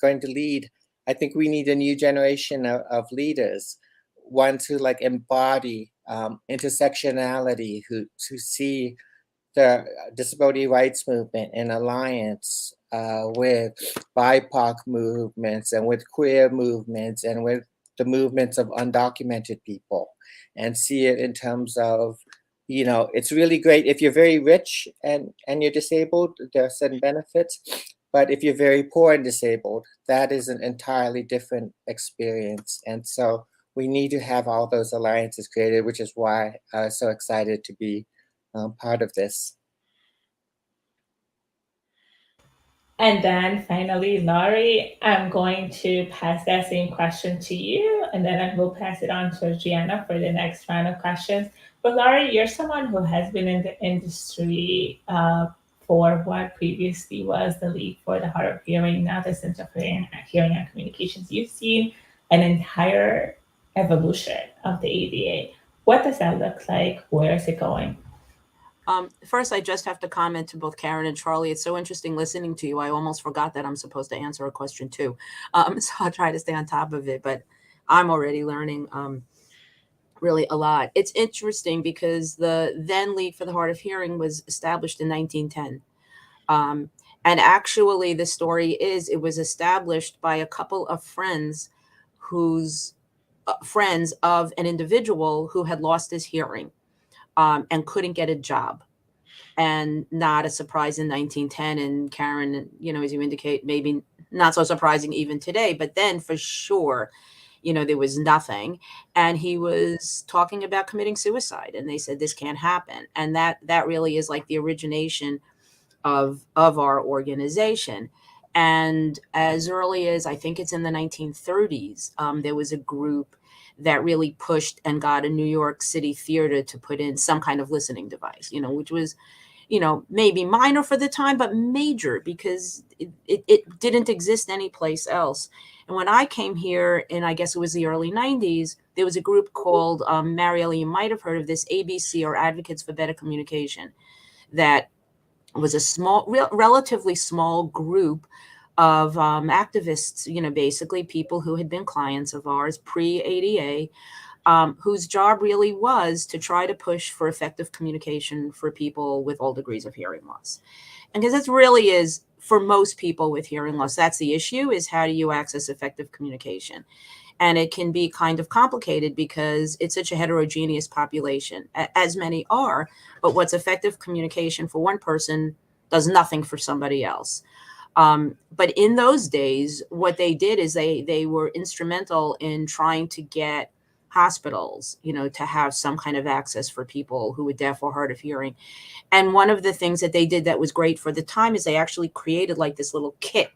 going to lead. I think we need a new generation of leaders, ones who like embody intersectionality, who see the disability rights movement in alliance with BIPOC movements and with queer movements and with the movements of undocumented people, and see it in terms of, it's really great if you're very rich and you're disabled, there are certain benefits. But if you're very poor and disabled, that is an entirely different experience. And so we need to have all those alliances created, which is why I'm so excited to be part of this. And then finally, Laurie, I'm going to pass that same question to you, and then I will pass it on to Gianna for the next round of questions. But Laurie, you're someone who has been in the industry for what previously was the League for the Hard of Hearing, now the Center for Hearing and Communications. You've seen an entire evolution of the ADA. What does that look like? Where is it going? First, I just have to comment to both Karen and Charlie. It's so interesting listening to you. I almost forgot that I'm supposed to answer a question too. So I'll try to stay on top of it, but I'm already learning really a lot. It's interesting because the then League for the Hard of Hearing was established in 1910. And actually the story is it was established by a couple of friends whose friends of an individual who had lost his hearing. And couldn't get a job. And not a surprise in 1910. And Karen, as you indicate, maybe not so surprising even today, but then for sure, there was nothing. And he was talking about committing suicide. And they said, this can't happen. And that really is like the origination of our organization. And as early as, I think it's in the 1930s, there was a group that really pushed and got a New York City theater to put in some kind of listening device, which was, maybe minor for the time, but major because it didn't exist anyplace else. And when I came here, and I guess it was the early 90s, there was a group called, Mariella, you might have heard of this, ABC, or Advocates for Better Communication, that was a small, relatively small group of activists, basically people who had been clients of ours pre-ADA, whose job really was to try to push for effective communication for people with all degrees of hearing loss. And because that really is, for most people with hearing loss, that's the issue, is how do you access effective communication? And it can be kind of complicated because it's such a heterogeneous population, as many are. But what's effective communication for one person does nothing for somebody else. But in those days, what they did is they were instrumental in trying to get hospitals, to have some kind of access for people who were deaf or hard of hearing. And one of the things that they did that was great for the time is they actually created like this little kit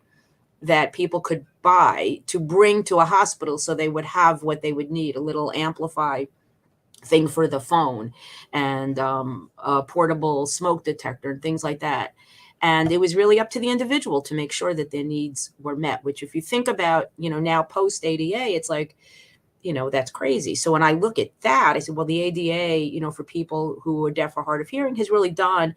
that people could buy to bring to a hospital so they would have what they would need, a little amplified thing for the phone and a portable smoke detector and things like that. And it was really up to the individual to make sure that their needs were met, which if you think about, now post ADA, it's like, that's crazy. So when I look at that, I said, well, the ADA, for people who are deaf or hard of hearing has really done,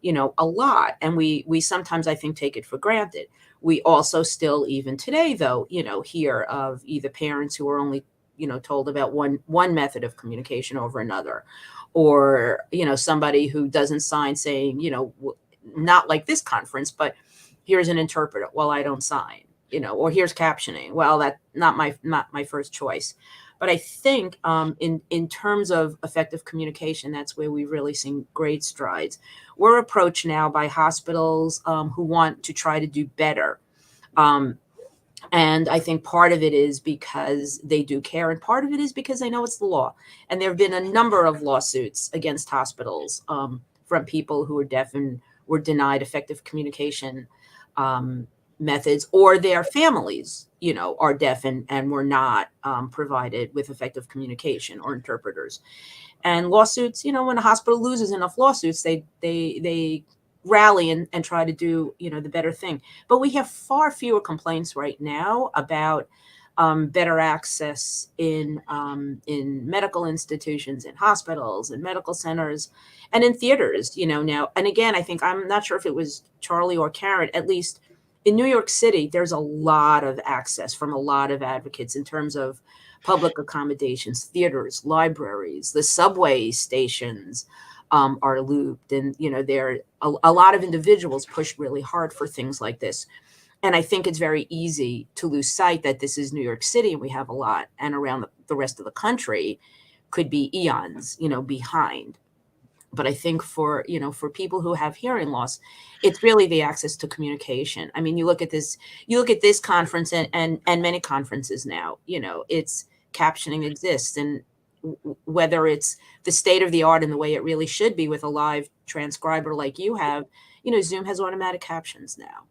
a lot. And we sometimes, I think, take it for granted. We also still, even today, though, hear of either parents who are only, told about one method of communication over another, or, somebody who doesn't sign saying, not like this conference, but here's an interpreter. Well, I don't sign, or here's captioning. Well, that's not my first choice. But I think in terms of effective communication, that's where we've really seen great strides. We're approached now by hospitals who want to try to do better. And I think part of it is because they do care, and part of it is because they know it's the law. And there have been a number of lawsuits against hospitals from people who are deaf and were denied effective communication methods, or their families, are deaf and were not provided with effective communication or interpreters. And lawsuits, when a hospital loses enough lawsuits, they rally and try to do, the better thing. But we have far fewer complaints right now about better access in medical institutions, in hospitals, in medical centers, and in theaters, now. And again, I think, I'm not sure if it was Charlie or Karen, at least in New York City, there's a lot of access from a lot of advocates in terms of public accommodations, theaters, libraries, the subway stations are looped. And, there are a lot of individuals push really hard for things like this. And I think it's very easy to lose sight that this is New York City and we have a lot, and around the rest of the country could be eons, behind. But I think for people who have hearing loss, it's really the access to communication. I mean, you look at this conference and many conferences now, it's captioning exists. And whether it's the state of the art and the way it really should be with a live transcriber like you have, Zoom has automatic captions now.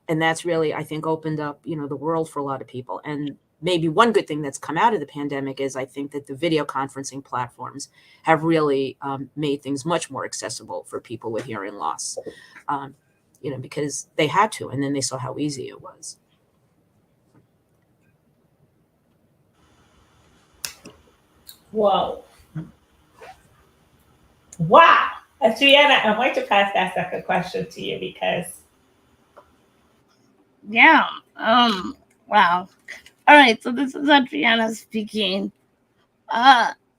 And that's really, I think, opened up, the world for a lot of people. And maybe one good thing that's come out of the pandemic is, I think, that the video conferencing platforms have really made things much more accessible for people with hearing loss, because they had to, and then they saw how easy it was. Whoa. Wow. Adriana, I'm going to pass that second question to you because. Yeah. Wow. All right. So this is Adriana speaking.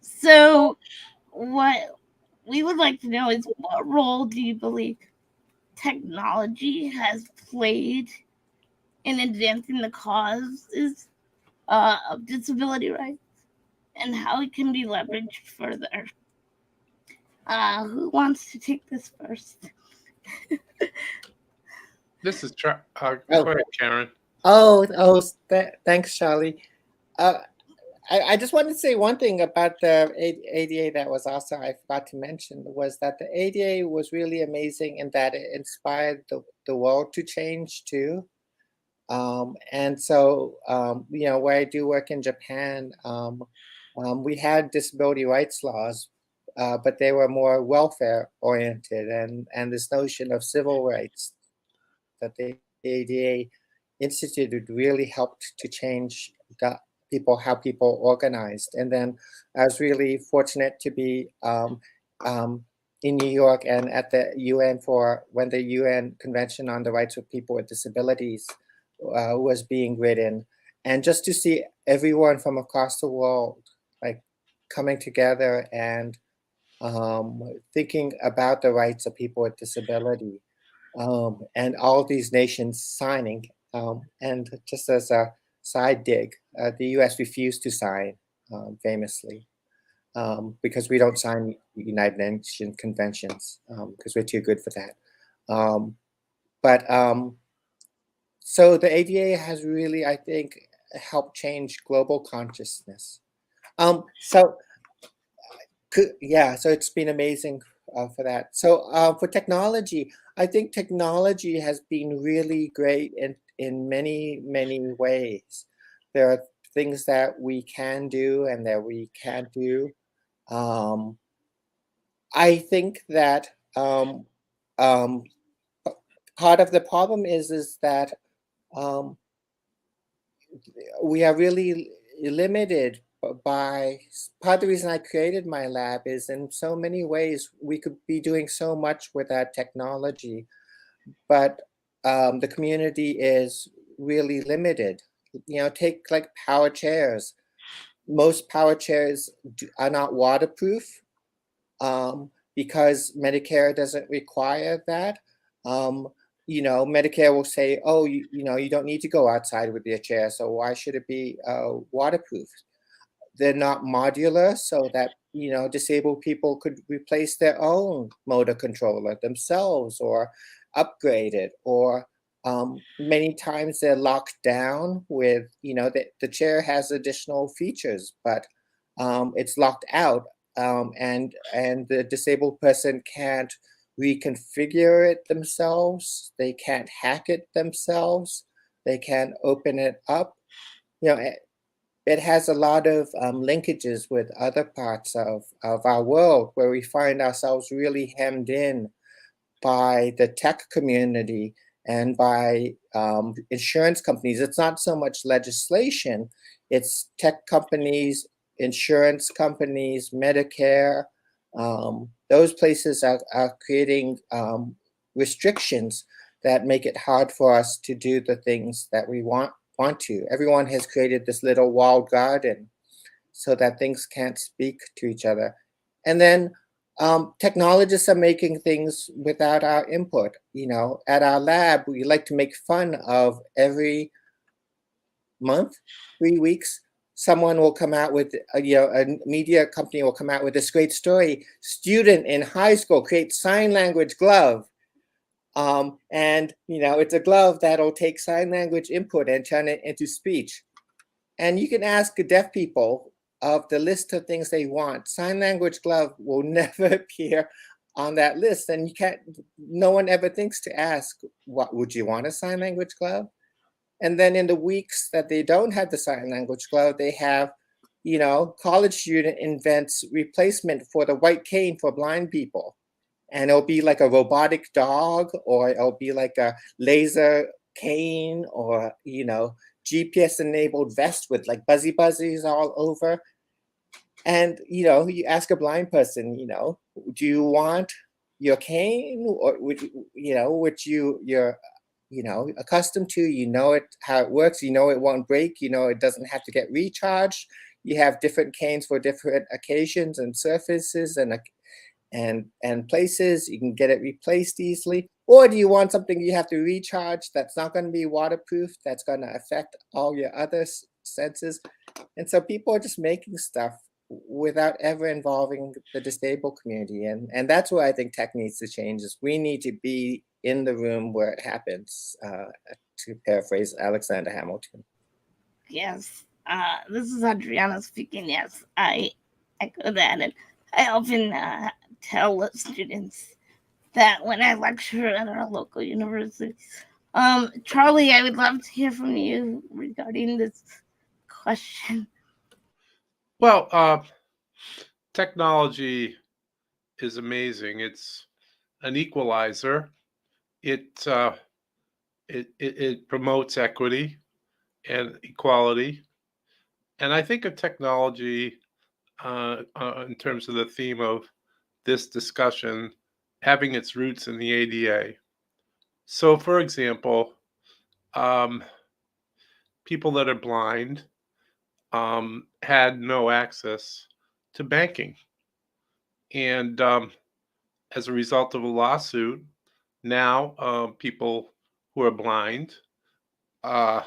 So what we would like to know is, what role do you believe technology has played in advancing the causes of disability rights, and how it can be leveraged further? Who wants to take this first? This is go ahead, Karen. Thanks, Charlie. I just wanted to say one thing about the ADA that was also, I forgot to mention, was that the ADA was really amazing in that it inspired the world to change too. And so, where I do work in Japan, we had disability rights laws, but they were more welfare oriented, and this notion of civil rights that the ADA instituted really helped to change how people organized. And then I was really fortunate to be in New York and at the UN when the UN Convention on the Rights of People with Disabilities was being written, and just to see everyone from across the world like coming together and thinking about the rights of people with disability, and all these nations signing. And just as a side dig, the US refused to sign, famously, because we don't sign United Nations conventions, because we're too good for that. So the ADA has really, I think, helped change global consciousness. So it's been amazing for that. So for technology, I think technology has been really great in many, many ways. There are things that we can do and that we can't do. I think that part of the problem is that we are really limited by part of the reason I created my lab is in so many ways we could be doing so much with that technology, but the community is really limited. Take like power chairs. Most power chairs are not waterproof because Medicare doesn't require that. Um, Medicare will say, oh, you don't need to go outside with your chair, so why should it be waterproof? They're not modular, so that disabled people could replace their own motor controller themselves or upgrade it, or many times they're locked down with the chair has additional features, but it's locked out, and the disabled person can't reconfigure it themselves, they can't hack it themselves, they can't open it up. It has a lot of linkages with other parts of our world where we find ourselves really hemmed in by the tech community and by insurance companies. It's not so much legislation, it's tech companies, insurance companies, Medicare. Those places are creating restrictions that make it hard for us to do the things that we want to. Everyone has created this little walled garden so that things can't speak to each other. And then technologists are making things without our input. At our lab, we like to make fun of every month, 3 weeks, someone will come out with, a media company will come out with this great story. Student in high school creates sign language glove. And it's a glove that'll take sign language input and turn it into speech. And you can ask deaf people of the list of things they want. Sign language glove will never appear on that list. And no one ever thinks to ask, what would you want, a sign language glove? And then in the weeks that they don't have the sign language glove, they have, college student invents replacement for the white cane for blind people. And it'll be like a robotic dog, or it'll be like a laser cane, or GPS enabled vest with like buzzies all over. And you ask a blind person, do you want your cane, or which you're accustomed to, it, how it works, it won't break, it doesn't have to get recharged. You have different canes for different occasions and surfaces and places. You can get it replaced easily. Or do you want something you have to recharge that's not going to be waterproof, that's going to affect all your other senses? And so people are just making stuff without ever involving the disabled community. And that's where I think tech needs to change, is we need to be in the room where it happens, to paraphrase Alexander Hamilton. Yes, this is Adriana speaking. Yes, I echo that, and I often tell students that when I lecture at our local university. Charlie, I would love to hear from you regarding this question. Well, technology is amazing. It's an equalizer. It promotes equity and equality. And I think of technology in terms of the theme of this discussion having its roots in the ADA. So, for example, people that are blind had no access to banking. And as a result of a lawsuit, now people who are blind have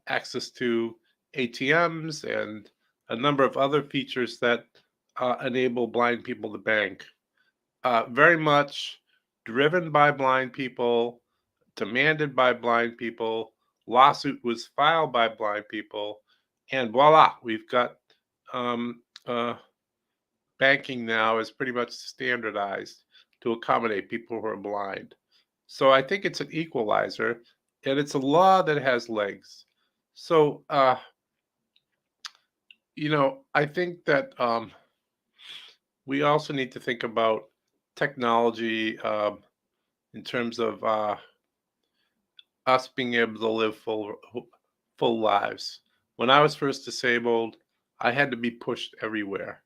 access to ATMs and a number of other features that enable blind people to bank. Very much driven by blind people, demanded by blind people, lawsuit was filed by blind people, and voila, we've got banking now is pretty much standardized to accommodate people who are blind. So I think it's an equalizer, and it's a law that has legs. So, I think that we also need to think about technology in terms of us being able to live full lives. When I was first disabled, I had to be pushed everywhere.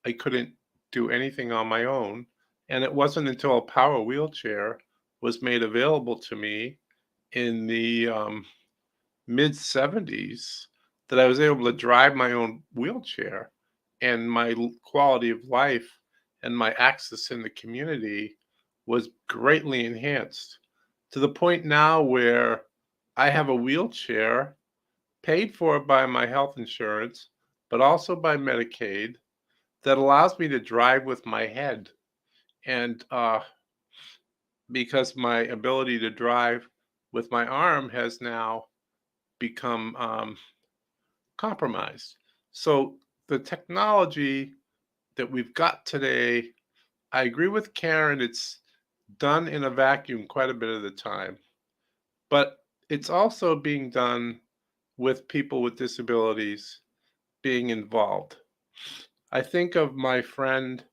I couldn't do anything on my own. And it wasn't until a power wheelchair was made available to me in the mid 70s that I was able to drive my own wheelchair, and my quality of life and my access in the community was greatly enhanced to the point now where I have a wheelchair paid for by my health insurance, but also by Medicaid, that allows me to drive with my head. And because my ability to drive with my arm has now become compromised. So the technology that we've got today, I agree with Karen, it's done in a vacuum quite a bit of the time, but it's also being done with people with disabilities being involved. I think of my friend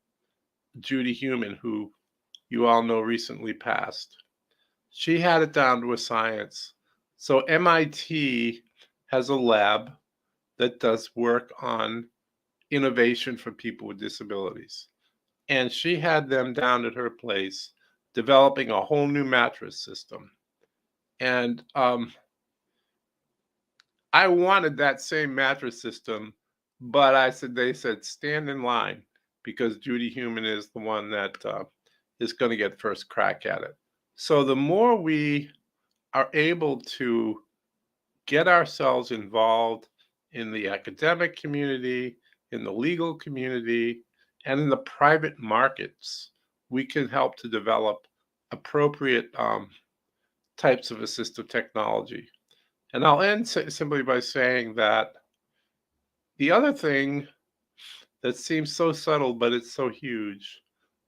Judy Human, who you all know recently passed. She had it down to a science. So MIT has a lab that does work on innovation for people with disabilities. And she had them down at her place developing a whole new mattress system. And I wanted that same mattress system, but they said, stand in line because Judy Human is the one that is going to get first crack at it. So the more we are able to get ourselves involved in the academic community, in the legal community, and in the private markets, we can help to develop appropriate types of assistive technology. And I'll end simply by saying that the other thing that seems so subtle, but it's so huge,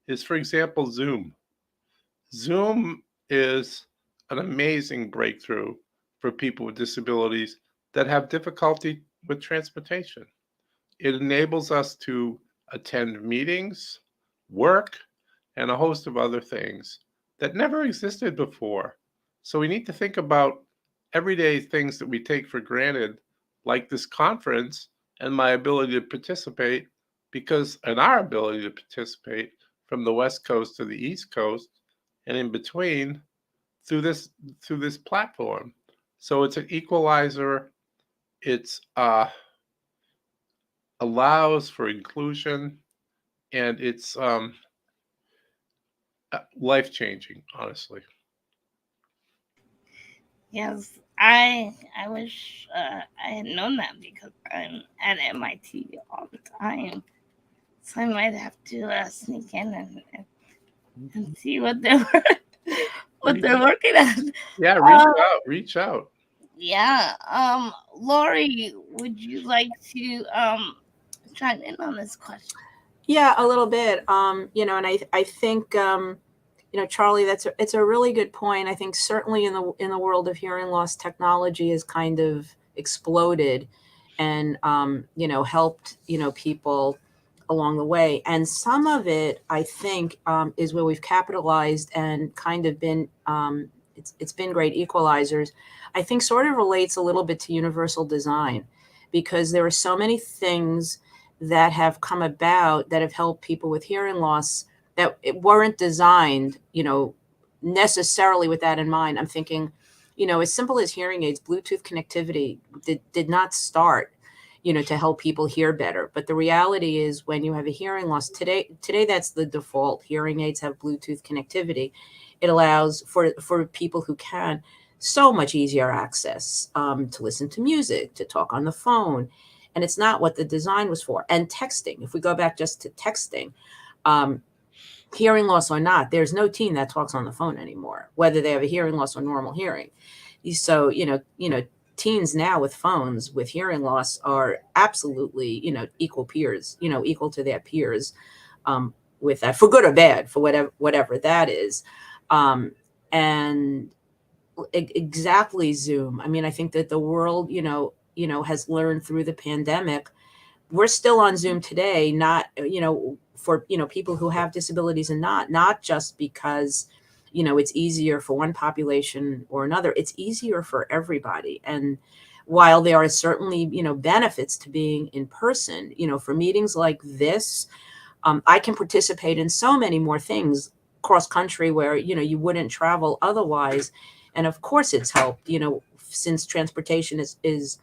is, for example, Zoom. Zoom is an amazing breakthrough for people with disabilities that have difficulty with transportation. It enables us to attend meetings, work, and a host of other things that never existed before. So we need to think about everyday things that we take for granted, like this conference and my ability to participate, and our ability to participate from the West Coast to the East Coast and in between through this platform. So it's an equalizer. It's allows for inclusion, and it's life changing, honestly. Yes, I wish I had known that because I'm at MIT all the time, so I might have to sneak in and see what they're working on. Yeah, Uh, reach out. yeah. Lori, would you like to chime in on this question? Yeah, a little bit. And I think Charlie, it's a really good point. I think certainly in the world of hearing loss, technology has kind of exploded and helped people along the way. And some of it, I think, is where we've capitalized and kind of been it's been great equalizers. I think sort of relates a little bit to universal design, because there are so many things that have come about that have helped people with hearing loss that it weren't designed, necessarily with that in mind. I'm thinking, as simple as hearing aids, Bluetooth connectivity did not start, to help people hear better. But the reality is, when you have a hearing loss today, that's the default. Hearing aids have Bluetooth connectivity. It allows for people who can so much easier access to listen to music, to talk on the phone. And it's not what the design was for. And texting, if we go back just to texting, hearing loss or not, there's no teen that talks on the phone anymore, whether they have a hearing loss or normal hearing. So, teens now with phones with hearing loss are absolutely, equal peers, equal to their peers with that, for good or bad, for whatever that is. And exactly, Zoom. I mean, I think that the world, has learned through the pandemic. We're still on Zoom today, not, for, people who have disabilities and not just because, it's easier for one population or another. It's easier for everybody. And while there are certainly, benefits to being in person, for meetings like this, I can participate in so many more things cross country where, you wouldn't travel otherwise. And of course it's helped, since transportation is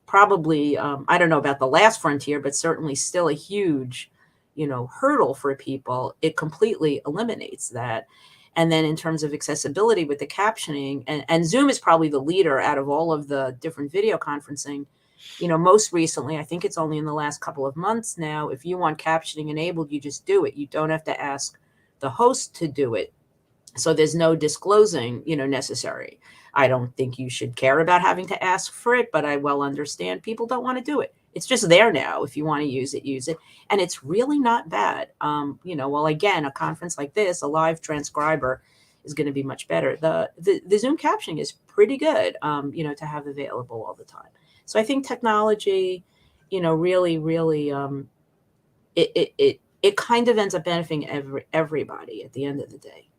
probably, I don't know about the last frontier, but certainly still a huge, hurdle for people. It completely eliminates that. And then in terms of accessibility with the captioning, and Zoom is probably the leader out of all of the different video conferencing. Most recently, I think it's only in the last couple of months now, if you want captioning enabled, you just do it. You don't have to ask the host to do it. So there's no disclosing, necessary. I don't think you should care about having to ask for it, but I well understand people don't want to do it. It's just there now. If you want to use it, use it. And it's really not bad. Well, again, a conference like this, a live transcriber is going to be much better. The Zoom captioning is pretty good, to have available all the time. So I think technology, really, really, it kind of ends up benefiting everybody at the end of the day.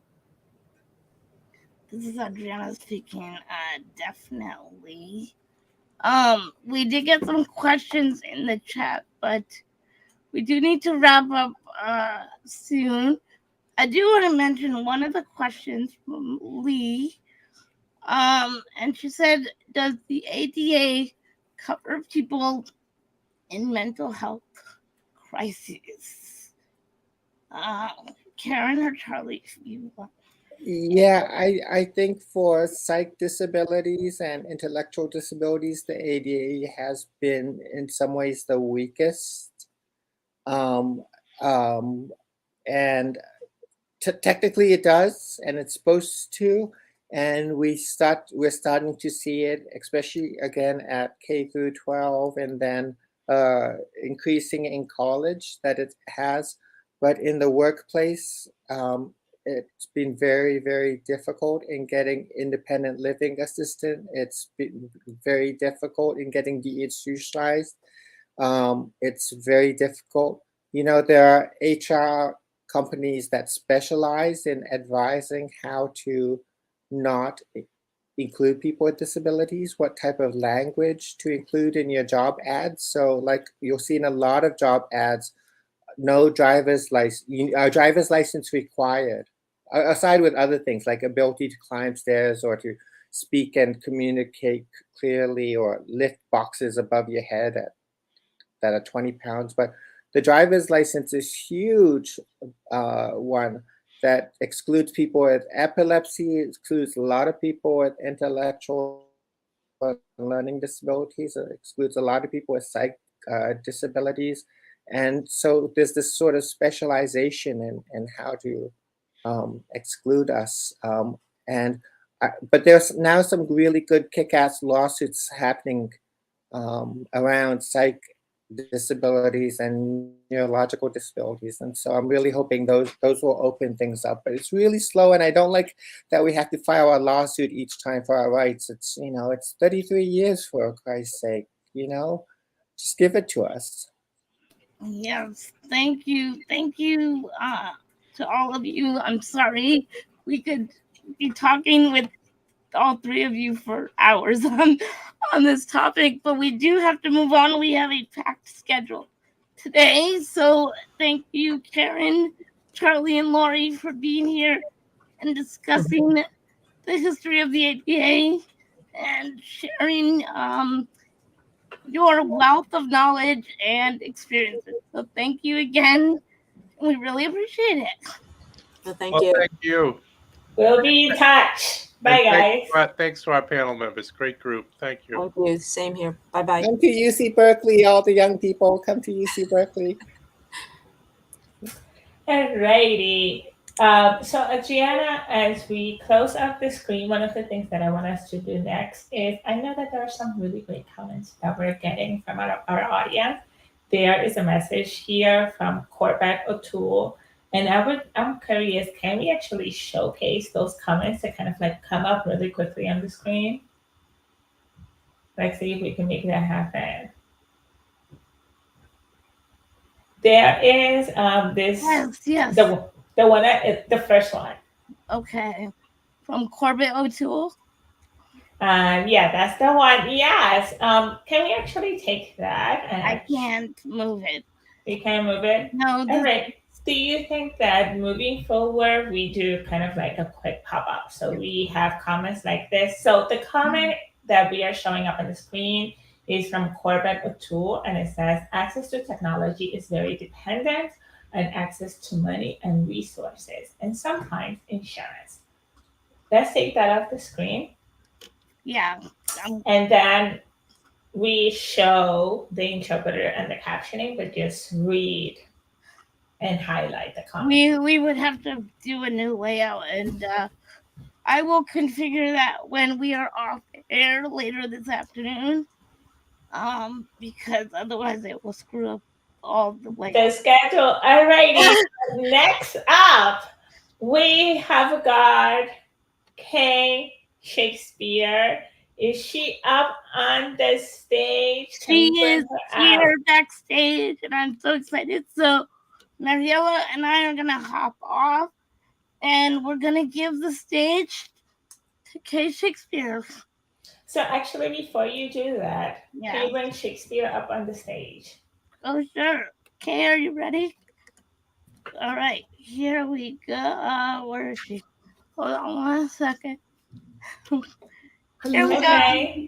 This is Adriana speaking. Definitely. We did get some questions in the chat, but we do need to wrap up soon. I do want to mention one of the questions from Lee. And she said, does the ADA cover people in mental health crises? Karen or Charlie, if you want. Yeah, I think for psych disabilities and intellectual disabilities, the ADA has been in some ways the weakest. And technically it does, and it's supposed to. And we're starting to see it, especially again at K through 12, and then increasing in college that it has. But in the workplace, it's been very, very difficult in getting independent living assistant. It's been very difficult in getting deinstitutionalized. It's very difficult. There are HR companies that specialize in advising how to not include people with disabilities, what type of language to include in your job ads. So like you'll see in a lot of job ads, no driver's license required, aside with other things like ability to climb stairs or to speak and communicate clearly or lift boxes above your head that are 20 pounds. But the driver's license is huge one that excludes people with epilepsy, excludes a lot of people with intellectual and learning disabilities, it excludes a lot of people with psych disabilities. And so there's this sort of specialization in how to exclude us. But there's now some really good kick-ass lawsuits happening around psych disabilities and neurological disabilities, and so I'm really hoping those will open things up. But it's really slow, and I don't like that we have to file a lawsuit each time for our rights. It's it's 33 years, for Christ's sake. Just give it to us. Yes, thank you to all of you. I'm sorry we could be talking with all three of you for hours on this topic, but we do have to move on. We have a packed schedule today, so thank you, Karen, Charlie, and Lori, for being here and discussing the history of the APA and sharing your wealth of knowledge and experiences. So thank you again. We really appreciate it. Well, thank you. Thank you. We'll be in touch. Bye, guys. Thanks to our panel members. Great group. Thank you. Thank you. Same here. Bye-bye. Come to UC Berkeley, all the young people. Come to UC Berkeley. Alrighty. So Adriana, as we close up the screen, one of the things that I want us to do next is, I know that there are some really great comments that we're getting from our audience. There is a message here from Corbett O'Toole. And I'm curious, can we actually showcase those comments that kind of like come up really quickly on the screen? Let's see if we can make that happen. There is this. Yes. The one the first one. Okay. From Corbett O'Toole. Yeah, that's the one. Yes. Can we actually take that? I can't move it. We can move it. No, All right. Do you think that moving forward, we do kind of like a quick pop up? So we have comments like this. So the comment that we are showing up on the screen is from Corbett O'Toole, and it says access to technology is very dependent on access to money and resources, and sometimes insurance. Let's take that off the screen. Yeah. And then we show the interpreter and the captioning, but just read and highlight the comment. We would have to do a new layout, and I will configure that when we are off air later this afternoon. Because otherwise it will screw up all the way. The schedule. Alrighty. Next up, we have got Kay Shakespeare. Is she up on the stage? She is here backstage, and I'm so excited. So Mariela and I are gonna hop off, and we're gonna give the stage to Kay Shakespeare. So actually, before you do that, can you bring Shakespeare up on the stage? Oh, sure. Kay, are you ready? All right, here we go. Where is she? Hold on 1 second. Here we go.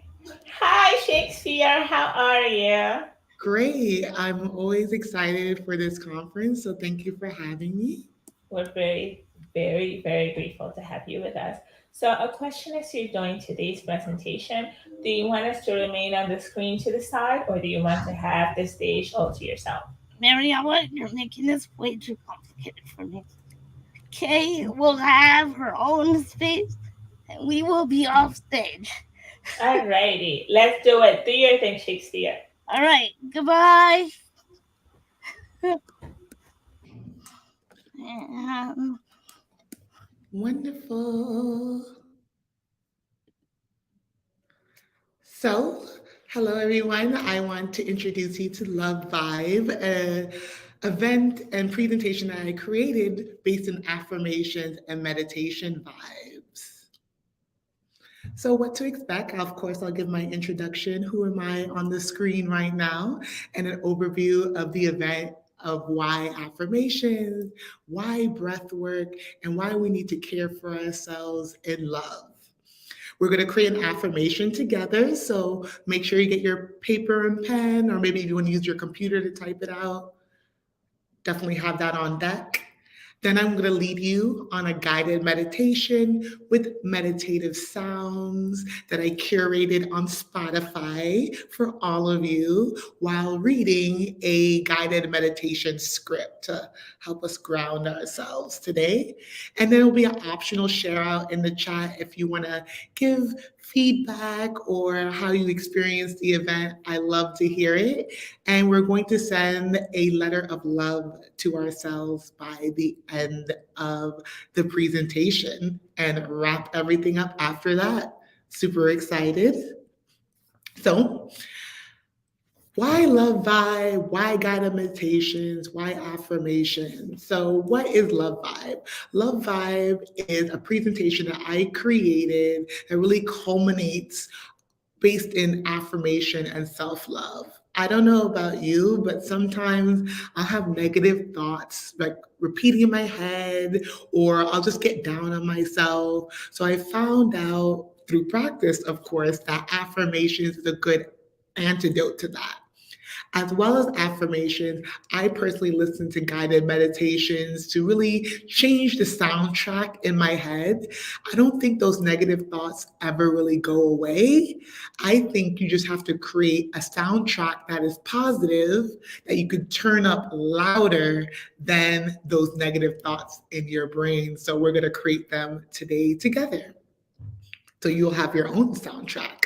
Hi, Shakespeare. How are you? Great. I'm always excited for this conference, so thank you for having me. We're very, very, very grateful to have you with us. So a question as you're doing today's presentation, do you want us to remain on the screen to the side, or do you want to have the stage all to yourself? Mariela, you're making this way too complicated for me. Kay will have her own space, and we will be off stage. Alrighty, let's do it. Do your thing, Shakespeare. All right, goodbye. Wonderful. So, hello everyone. I want to introduce you to Love Vibe, an event and presentation that I created based on affirmations and meditation vibes. So what to expect? Of course, I'll give my introduction. Who am I on the screen right now? And an overview of the event, of why affirmations, why breath work, and why we need to care for ourselves in love. We're going to create an affirmation together. So make sure you get your paper and pen, or maybe if you want to use your computer to type it out, definitely have that on deck. Then I'm going to lead you on a guided meditation with meditative sounds that I curated on Spotify for all of you while reading a guided meditation script to help us ground ourselves today. And then there'll be an optional share out in the chat if you want to give feedback or how you experienced the event. I love to hear it. And we're going to send a letter of love to ourselves by the end of the presentation and wrap everything up after that. Super excited. So, why Love Vibe? Why guided meditations? Why affirmations? So, what is Love Vibe? Love Vibe is a presentation that I created that really culminates based in affirmation and self-love. I don't know about you, but sometimes I'll have negative thoughts like repeating in my head, or I'll just get down on myself. So I found out through practice, of course, that affirmations is a good antidote to that. As well as affirmations, I personally listen to guided meditations to really change the soundtrack in my head. I don't think those negative thoughts ever really go away. I think you just have to create a soundtrack that is positive, that you could turn up louder than those negative thoughts in your brain. So we're going to create them today together. So you'll have your own soundtrack.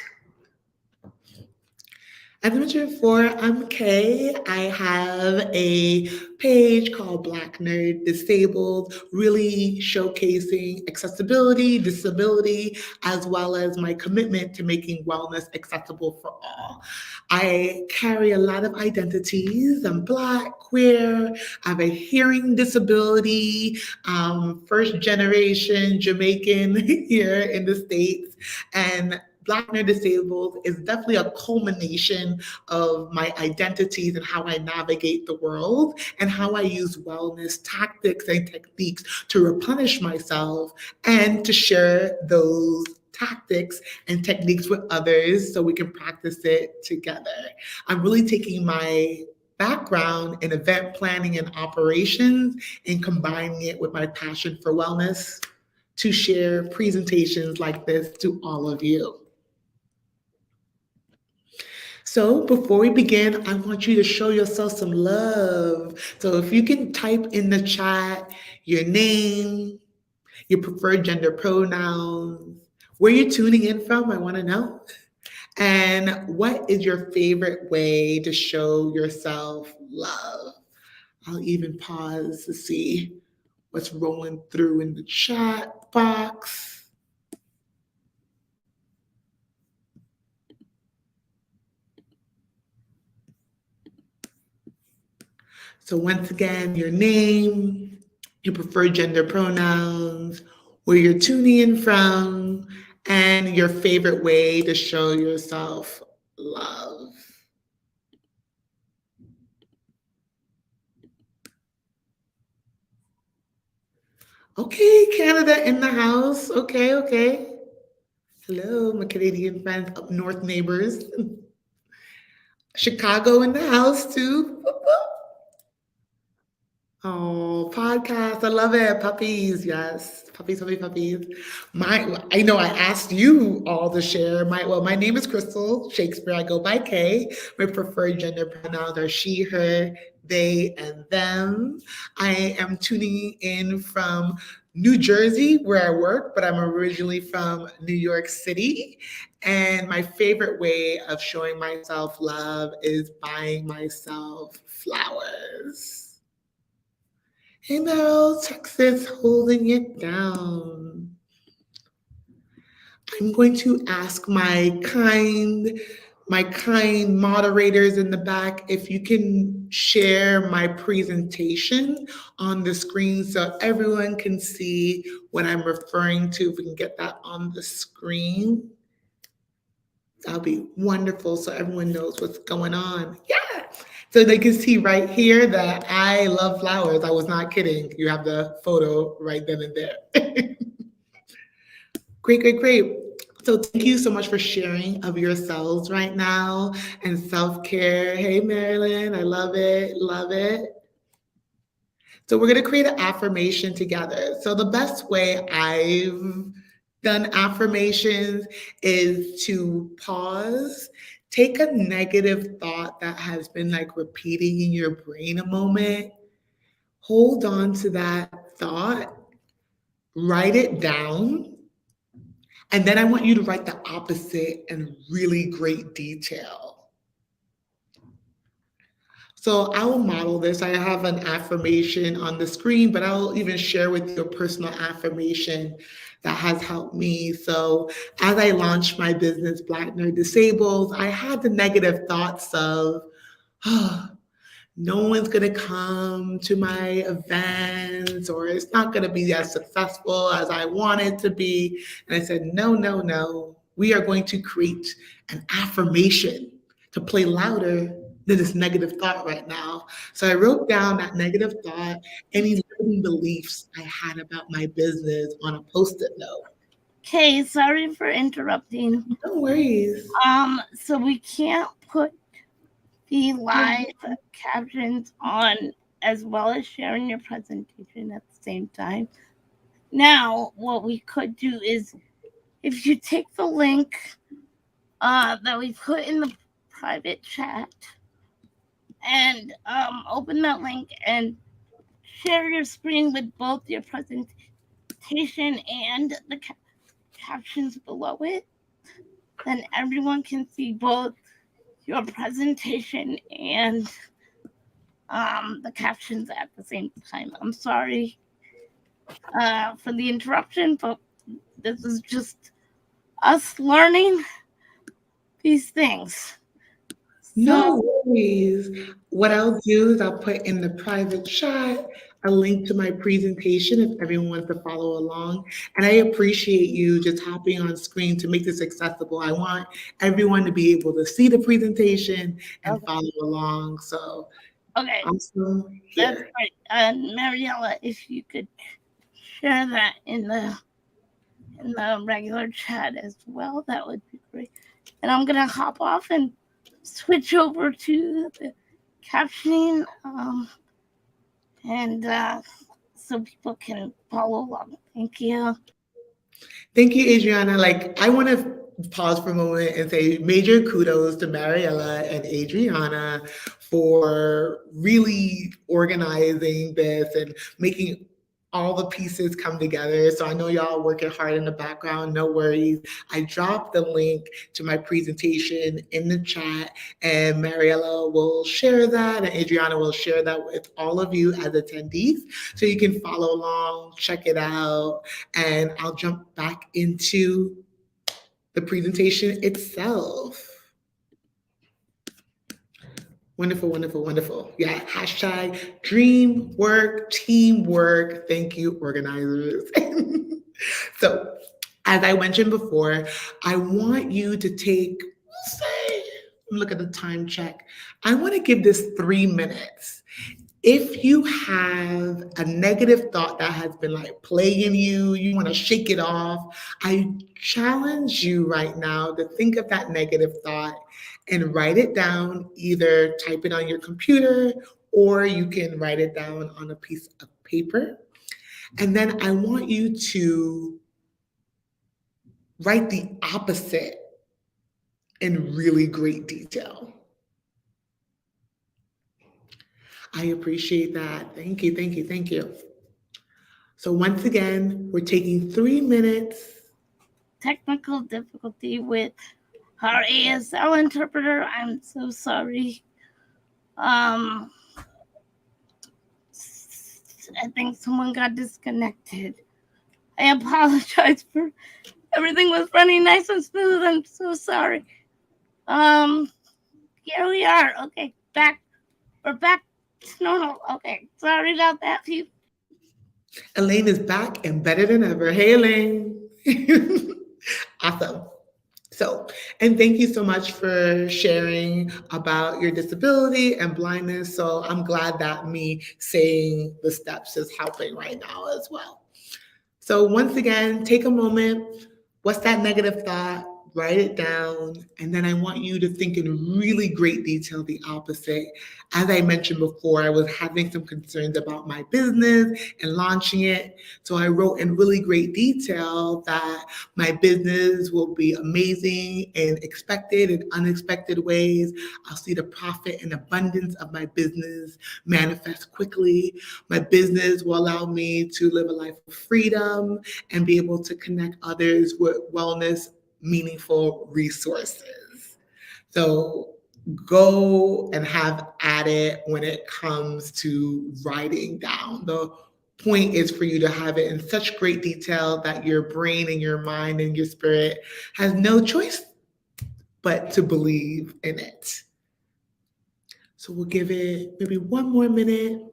As I mentioned before, I'm Kay. I have a page called Black Nerd Disabled, really showcasing accessibility, disability, as well as my commitment to making wellness accessible for all. I carry a lot of identities. I'm Black, queer, I have a hearing disability, first generation Jamaican here in the States, and Black Nerd Disabled is definitely a culmination of my identities and how I navigate the world and how I use wellness tactics and techniques to replenish myself and to share those tactics and techniques with others so we can practice it together. I'm really taking my background in event planning and operations and combining it with my passion for wellness to share presentations like this to all of you. So before we begin, I want you to show yourself some love. So if you can type in the chat your name, your preferred gender pronouns, where you're tuning in from, I want to know. And what is your favorite way to show yourself love? I'll even pause to see what's rolling through in the chat box. So once again, your name, your preferred gender pronouns, where you're tuning in from, and your favorite way to show yourself love. Okay, Canada in the house. Okay. Hello, my Canadian friends, up north neighbors. Chicago in the house too. Oh, podcast. I love it. Puppies. Yes. Puppies. I know I asked you all to share. My name is Crystal Shakespeare. I go by Kay. My preferred gender pronouns are she, her, they, and them. I am tuning in from New Jersey, where I work, but I'm originally from New York City. And my favorite way of showing myself love is buying myself flowers. Hey Meryl, Texas, holding it down. I'm going to ask my kind moderators in the back if you can share my presentation on the screen so everyone can see what I'm referring to. If we can get that on the screen, that'll be wonderful so everyone knows what's going on. Yeah. So they can see right here that I love flowers. I was not kidding. You have the photo right then and there. Great. So thank you so much for sharing of yourselves right now and self-care. Hey, Marilyn, I love it. So we're going to create an affirmation together. So the best way I've done affirmations is to pause, take a negative thought that has been like repeating in your brain a moment, hold on to that thought, write it down, and then I want you to write the opposite in really great detail. So I will model this. I have an affirmation on the screen, but I'll even share with you a personal affirmation that has helped me. So as I launched my business, Black Nerd Disabled, I had the negative thoughts of, oh, no one's going to come to my events, or it's not going to be as successful as I want it to be. And I said, no. We are going to create an affirmation to play louder than this negative thought right now. So I wrote down that negative thought, any limiting beliefs I had about my business on a Post-it note. Okay, sorry for interrupting. No worries. So we can't put the live captions on as well as sharing your presentation at the same time. Now, what we could do is if you take the link that we put in the private chat and open that link and share your screen with both your presentation and the captions below it, then everyone can see both your presentation and the captions at the same time. I'm sorry for the interruption, but this is just us learning these things. No worries. What I'll do is I'll put in the private chat a link to my presentation if everyone wants to follow along. And I appreciate you just hopping on screen to make this accessible. I want everyone to be able to see the presentation and follow along. So Okay, awesome. that's Here. great. Mariella, if you could share that in the regular chat as well, that would be great. And I'm gonna hop off and switch over to the captioning, and so people can follow along. Thank you. Thank you, Adriana. Like, I want to pause for a moment and say major kudos to Mariella and Adriana for really organizing this and making all the pieces come together. So I know y'all are working hard in the background. No worries. I dropped the link to my presentation in the chat, and Mariella will share that, and Adriana will share that with all of you as attendees, so you can follow along, check it out, and I'll jump back into the presentation itself. Wonderful, wonderful, wonderful. Yeah, hashtag dream work, teamwork. Thank you, organizers. So, as I mentioned before, I want you to take, say, look at the time check. I want to give this 3 minutes. If you have a negative thought that has been like plaguing you, you want to shake it off, I challenge you right now to think of that negative thought and write it down, either type it on your computer or you can write it down on a piece of paper. And then I want you to write the opposite in really great detail. I appreciate that. Thank you, thank you, thank you. So once again, we're taking 3 minutes. Technical difficulty with our ASL interpreter. I'm so sorry. I think someone got disconnected. I apologize for everything was running nice and smooth. I'm so sorry. Here we are. Okay, back. We're back to normal. Okay, sorry about that, people. Elaine is back and better than ever. Hey, Elaine. Awesome. So, and thank you so much for sharing about your disability and blindness. So I'm glad that me saying the steps is helping right now as well. So once again, take a moment. What's that negative thought? Write it down. And then I want you to think in really great detail the opposite. As I mentioned before, I was having some concerns about my business and launching it. So I wrote in really great detail that my business will be amazing in expected and unexpected ways. I'll see the profit and abundance of my business manifest quickly. My business will allow me to live a life of freedom and be able to connect others with wellness, meaningful resources. So go and have at it when it comes to writing down. The point is for you to have it in such great detail that your brain and your mind and your spirit has no choice but to believe in it. So we'll give it maybe 1 more minute.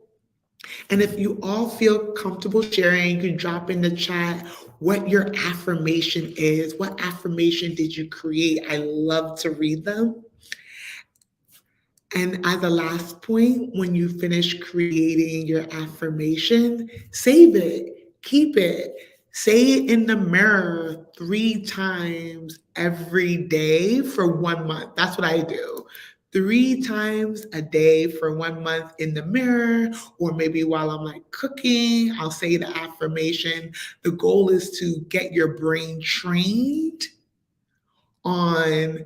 And if you all feel comfortable sharing, you can drop in the chat what your affirmation is. What affirmation did you create? I love to read them. And as a last point, when you finish creating your affirmation, save it, keep it, say it in the mirror 3 times every day for 1 month. That's what I do. 3 times a day for 1 month in the mirror, or maybe while I'm like cooking, I'll say the affirmation. The goal is to get your brain trained on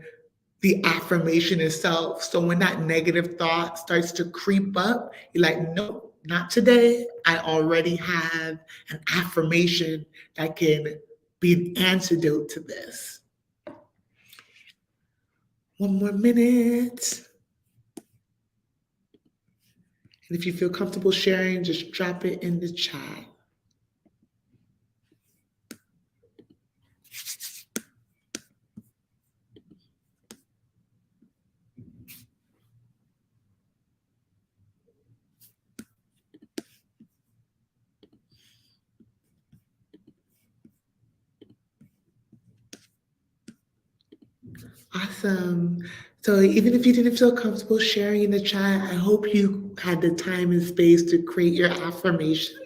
the affirmation itself. So when that negative thought starts to creep up, you're like, nope, not today. I already have an affirmation that can be an antidote to this. 1 more minute. And if you feel comfortable sharing, just drop it in the chat. Awesome. So even if you didn't feel comfortable sharing in the chat, I hope you had the time and space to create your affirmation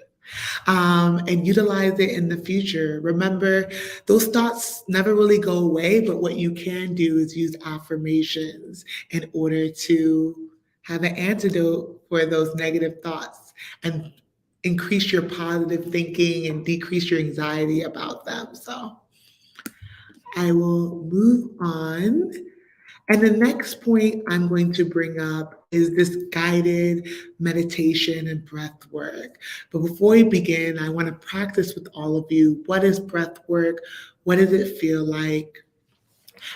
and utilize it in the future. Remember, those thoughts never really go away, but what you can do is use affirmations in order to have an antidote for those negative thoughts and increase your positive thinking and decrease your anxiety about them. So I will move on. And the next point I'm going to bring up is this guided meditation and breath work. But before we begin, I want to practice with all of you. What is breath work? What does it feel like?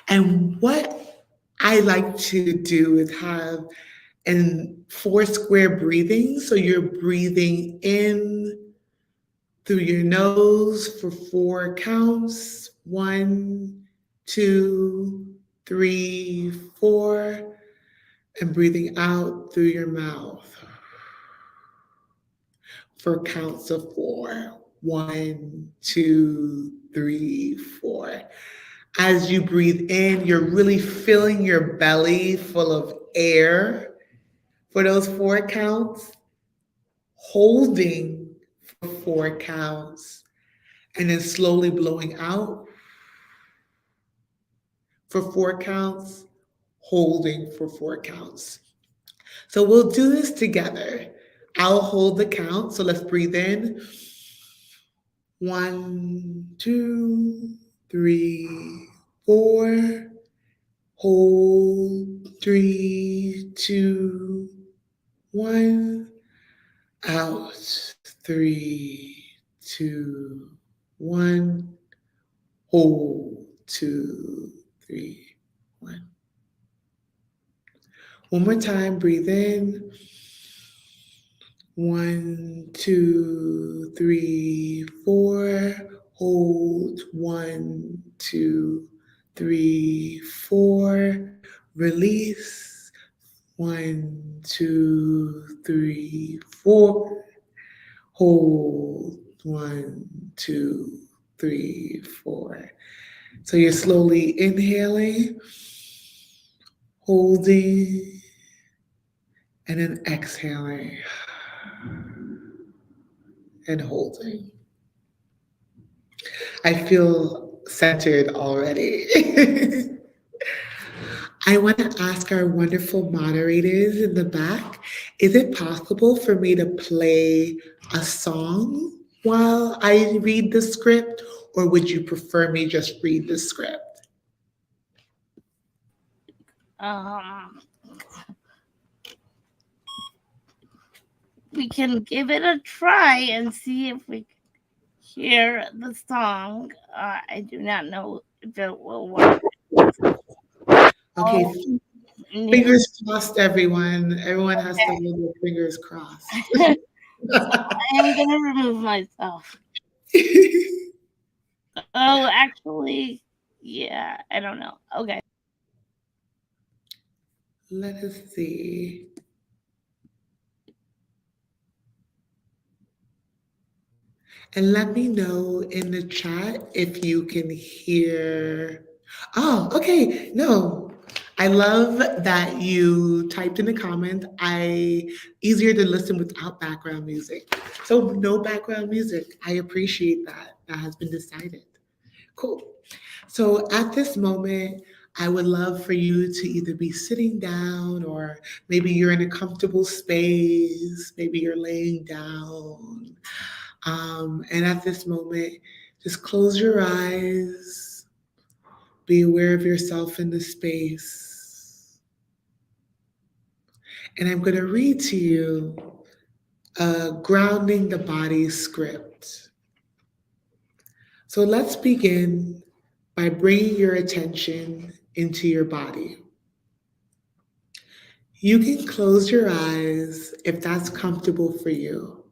And what I like to do is have an four square breathing. So you're breathing in through your nose for 4 counts. 1, 2, 3, 4. And breathing out through your mouth for counts of 4. 1, 2, 3, 4. As you breathe in, you're really filling your belly full of air for those 4 counts, holding for 4 counts, and then slowly blowing out for 4 counts, holding for 4 counts. So we'll do this together. I'll hold the count. So let's breathe in. 1, 2, 3, 4. Hold. 3, 2, 1. Out. 3, 2, 1. Hold. 2, 3, 1. One more time. Breathe in. 1, 2, 3, 4. Hold. 1, 2, 3, 4. Release. 1, 2, 3, 4. Hold. 1, 2, 3, 4. So you're slowly inhaling, holding, and then exhaling and holding. I feel centered already. I want to ask our wonderful moderators in the back, is it possible for me to play a song while I read the script, or would you prefer me just read the script? We can give it a try and see if we can hear the song. I do not know if it will work. Okay, fingers crossed, everyone. Everyone has to hold their fingers crossed. So I am going to remove myself. Oh, actually, yeah, I don't know. Okay. Let us see. And let me know in the chat if you can hear. Oh, okay. No, I love that you typed in the comment. Easier to listen without background music. So no background music. I appreciate that. That has been decided. Cool. So at this moment, I would love for you to either be sitting down or maybe you're in a comfortable space, maybe you're laying down. And at this moment, just close your eyes, be aware of yourself in the space. And I'm going to read to you a grounding the body script. So let's begin by bringing your attention into your body. You can close your eyes if that's comfortable for you.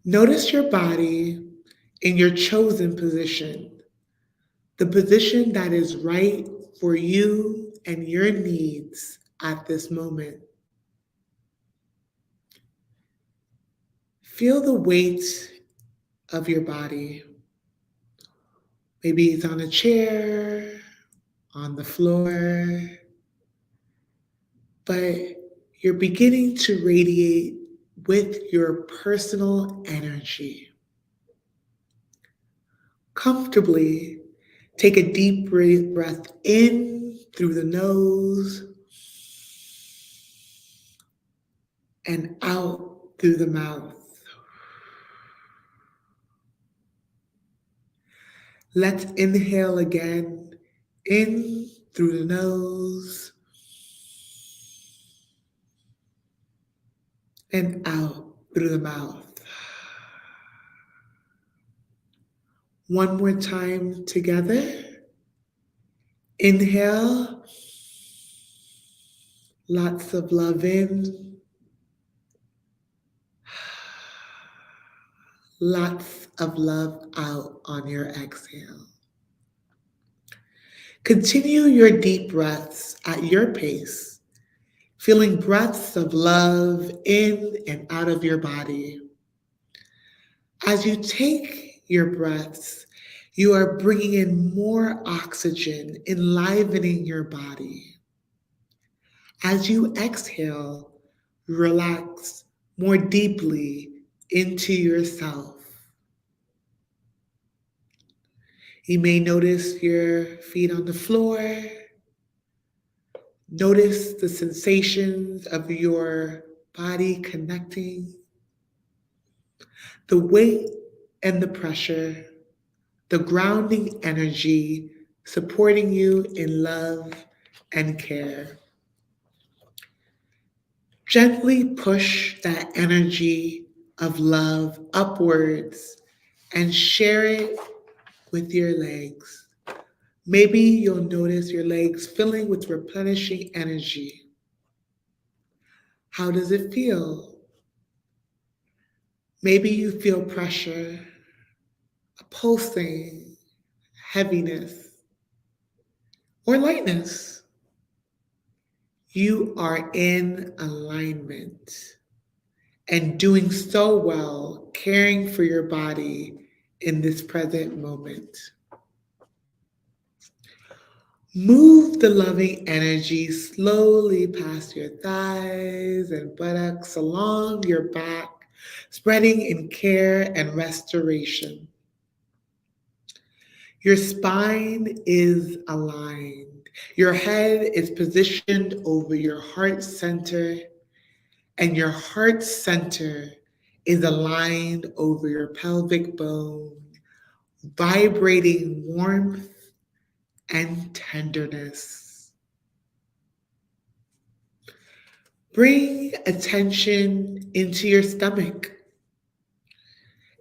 Notice your body in your chosen position, the position that is right for you and your needs at this moment. Feel the weight of your body. Maybe it's on a chair, on the floor, but you're beginning to radiate with your personal energy. Comfortably take a deep breath in through the nose and out through the mouth. Let's inhale again, in through the nose and out through the mouth. One more time together. Inhale, lots of love in, lots of love out on your exhale. Continue your deep breaths at your pace, feeling breaths of love in and out of your body. As you take your breaths, you are bringing in more oxygen, enlivening your body. As you exhale, relax more deeply into yourself. You may notice your feet on the floor. Notice the sensations of your body connecting, the weight and the pressure, the grounding energy supporting you in love and care. Gently push that energy of love upwards and share it with your legs. Maybe you'll notice your legs filling with replenishing energy. How does it feel? Maybe you feel pressure, a pulsing, heaviness, or lightness. You are in alignment and doing so well, caring for your body in this present moment. Move the loving energy slowly past your thighs and buttocks along your back, spreading in care and restoration. Your spine is aligned. Your head is positioned over your heart center, and your heart center is aligned over your pelvic bone, vibrating warmth and tenderness. Bring attention into your stomach.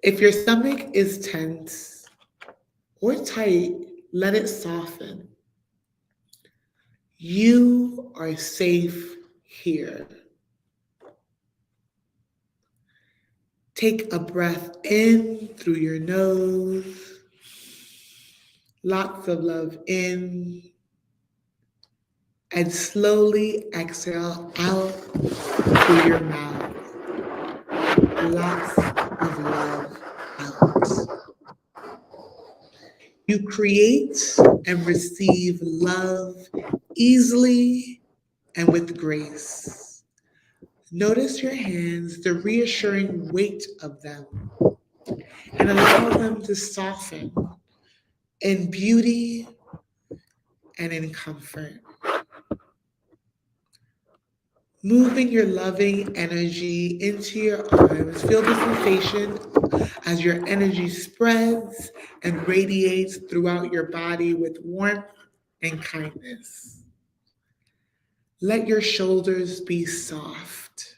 If your stomach is tense or tight, let it soften. You are safe here. Take a breath in through your nose. Lots of love in. And slowly exhale out through your mouth. Lots of love out. You create and receive love easily and with grace. Notice your hands, the reassuring weight of them, and allow them to soften in beauty and in comfort. Moving your loving energy into your arms. Feel the sensation as your energy spreads and radiates throughout your body with warmth and kindness. Let your shoulders be soft.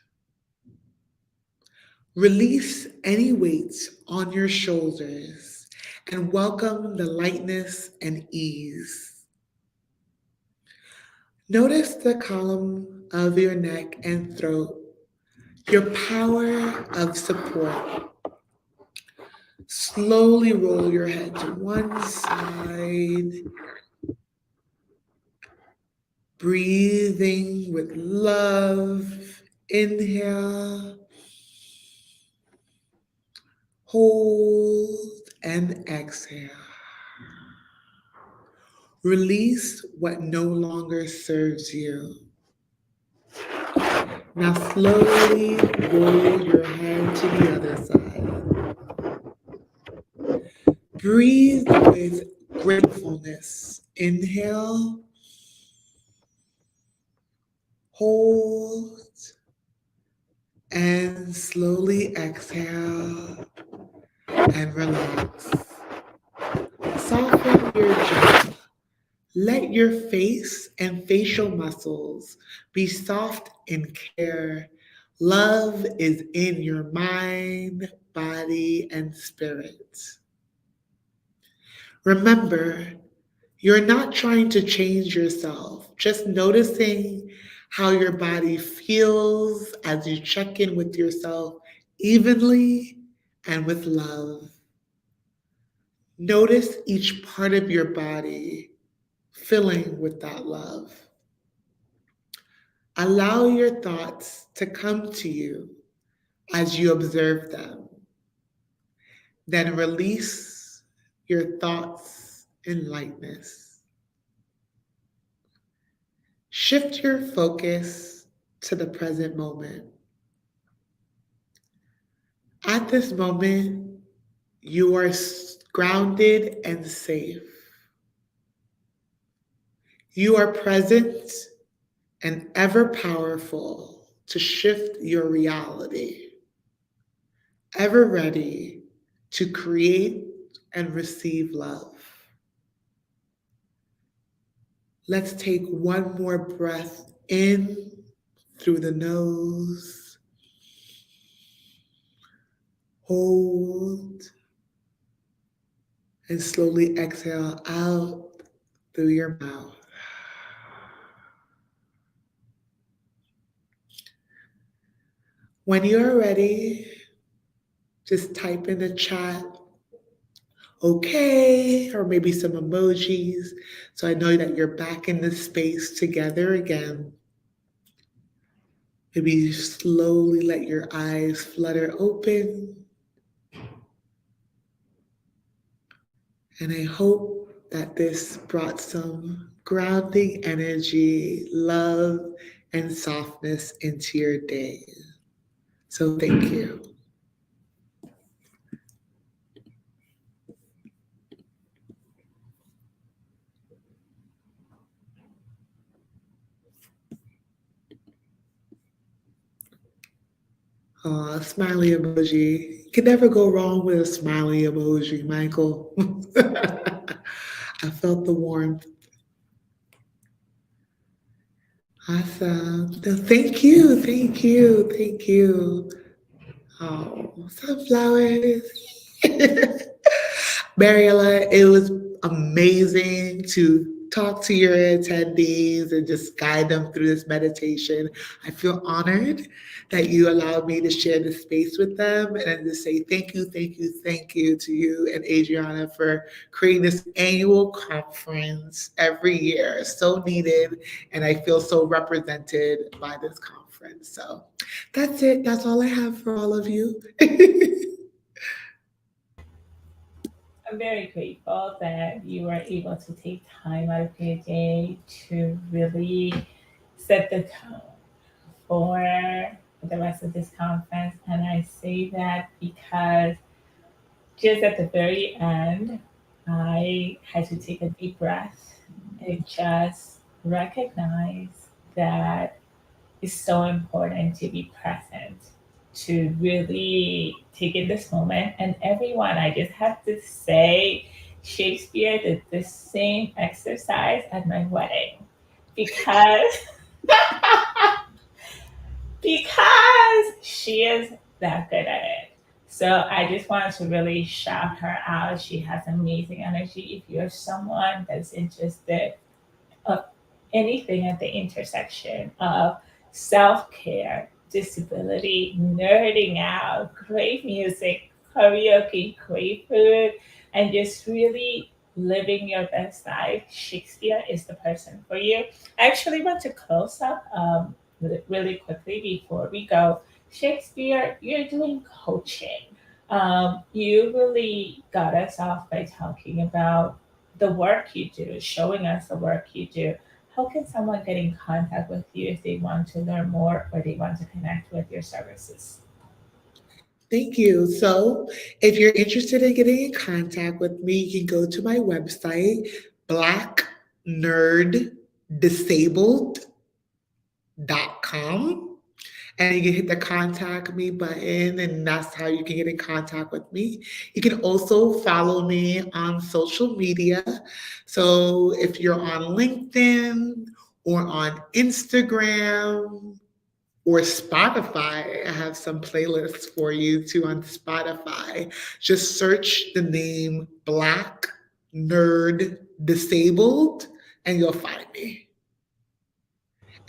Release any weights on your shoulders and welcome the lightness and ease. Notice the column of your neck and throat, your power of support. Slowly roll your head to one side, breathing with love. Inhale, hold, and exhale. Release what no longer serves you. Now slowly roll your head to the other side. Breathe with gratefulness. Inhale, hold, and slowly exhale and relax. Soften your jaw. Let your face and facial muscles be soft in care. Love is in your mind, body, and spirit. Remember, you're not trying to change yourself, just noticing how your body feels as you check in with yourself evenly and with love. Notice each part of your body filling with that love. Allow your thoughts to come to you as you observe them. Then release your thoughts in lightness. Shift your focus to the present moment. At this moment, you are grounded and safe. You are present and ever powerful to shift your reality, ever ready to create and receive love. Let's take one more breath in through the nose, hold, and slowly exhale out through your mouth. When you're ready, just type in the chat, okay, or maybe some emojis, so I know that you're back in the space together again. Maybe slowly let your eyes flutter open. And I hope that this brought some grounding energy, love, and softness into your day. So thank you. Smiley emoji. You can never go wrong with a smiley emoji, Michael. I felt the warmth. Awesome. No, thank you, thank you, thank you. Oh, sunflowers. Mariela, it was amazing to talk to your attendees and just guide them through this meditation. I feel honored that you allowed me to share this space with them and to say thank you, thank you, thank you to you and Adriana for creating this annual conference every year. So needed, and I feel so represented by this conference. So that's it. That's all I have for all of you. I'm very grateful that you were able to take time out of your day to really set the tone for the rest of this conference. And I say that because just at the very end, I had to take a deep breath and just recognize that it's so important to be present, to really take in this moment. And everyone, I just have to say, Shakespeare did the same exercise at my wedding because because she is that good at it. So I just wanted to really shout her out. She has amazing energy. If you're someone that's interested of anything at the intersection of self care, disability, nerding out, great music, karaoke, great food, and just really living your best life, Shakespeare is the person for you. I actually want to close up really quickly before we go. Shakespeare, you're doing coaching. You really got us off by talking about the work you do, showing us the work you do. How can someone get in contact with you if they want to learn more or they want to connect with your services? Thank you. So, if you're interested in getting in contact with me, you can go to my website, blacknerddisabled.com. And you can hit the contact me button, and that's how you can get in contact with me. You can also follow me on social media. So if you're on LinkedIn or on Instagram or Spotify, I have some playlists for you too on Spotify. Just search the name Black Nerd Disabled and you'll find me.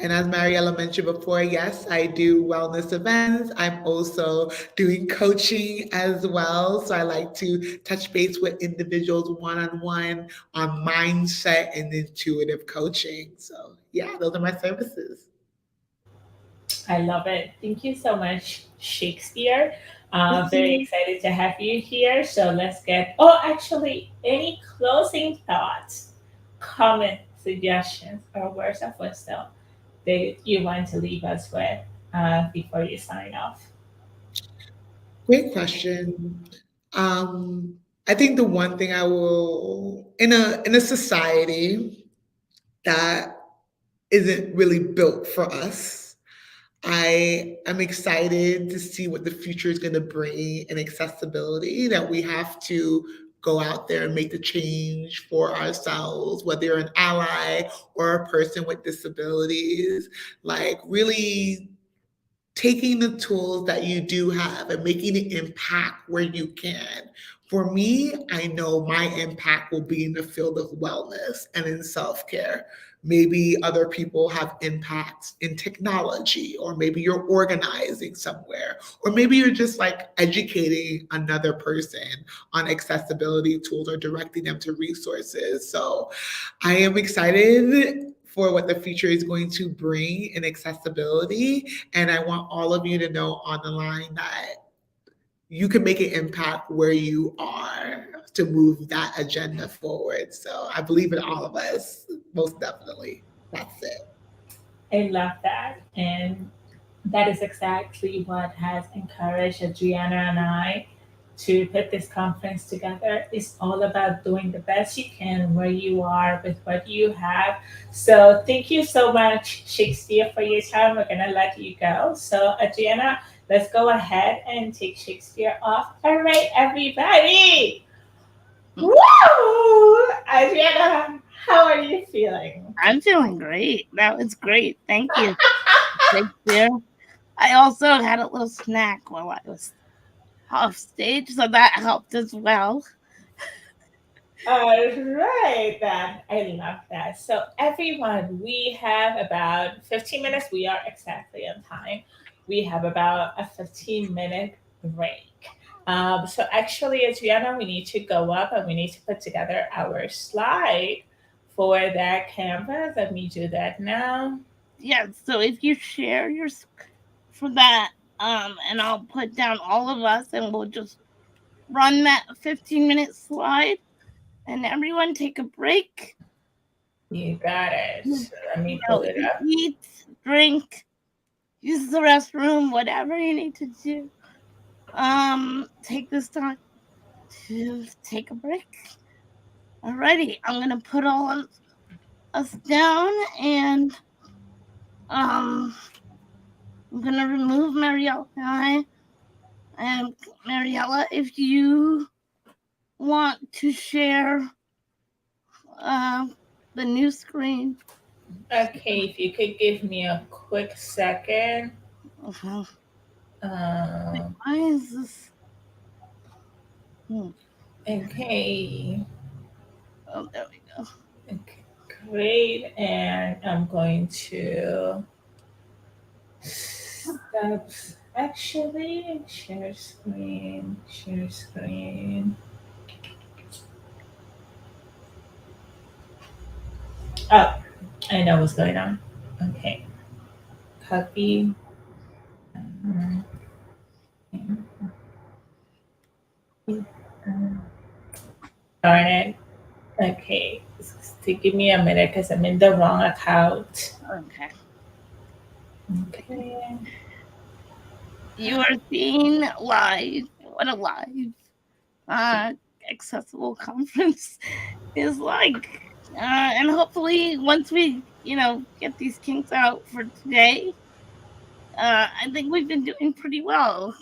And as Mariella mentioned before, yes, I do wellness events. I'm also doing coaching as well. So I like to touch base with individuals one on one on mindset and intuitive coaching. So, yeah, those are my services. I love it. Thank you so much, Shakespeare. Very excited to have you here. So let's get, oh, actually, any closing thoughts, comments, suggestions, or words of wisdom that you want to leave us with before you sign off? Great question. Um, I think the one thing I will in a society that isn't really built for us, I am excited to see what the future is going to bring in accessibility, that we have to go out there and make the change for ourselves, whether you're an ally or a person with disabilities, like really taking the tools that you do have and making an impact where you can. For me, I know my impact will be in the field of wellness and in self care. Maybe other people have impacts in technology, or maybe you're organizing somewhere, or maybe you're just like educating another person on accessibility tools or directing them to resources. So I am excited for what the future is going to bring in accessibility. And I want all of you to know on the line that you can make an impact where you are to move that agenda forward. So I believe in all of us, most definitely. That's it. I love that. And that is exactly what has encouraged Adriana and I to put this conference together. It's all about doing the best you can where you are with what you have. So thank you so much, Shakespeare, for your time. We're gonna let you go. So Adriana, let's go ahead and take Shakespeare off. All right, everybody. Woo! Adriana, how are you feeling? I'm feeling great. That was great. Thank you. Shakespeare. I also had a little snack while I was off stage, so that helped as well. All right, then. I love that. So, everyone, we have about 15 minutes. We are exactly on time. We have about a 15-minute break. So, actually, Adriana, we need to go up and we need to put together our slide for that canvas. Let me do that now. Yeah, so if you share your for that, and I'll put down all of us and we'll just run that 15-minute slide and everyone take a break. You got it. So let me pull it up. Eat, drink, use the restroom, whatever you need to do. Take this time to take a break. Alrighty, I'm gonna put all of us down and I'm gonna remove Mariella. And Mariella, if you want to share the new screen. Okay, if you could give me a quick second. Uh-huh. Um, Why is this? okay. Oh, there we go. Okay, great. And I'm going to stop. Actually, share screen, share screen. Oh, I know what's going on. Okay, copy. Um, Darn it. Okay, give me a minute because I'm in the wrong account. Okay. Okay. You are seeing live. What a live accessible conference is like. And hopefully once we, get these kinks out for today, I think we've been doing pretty well.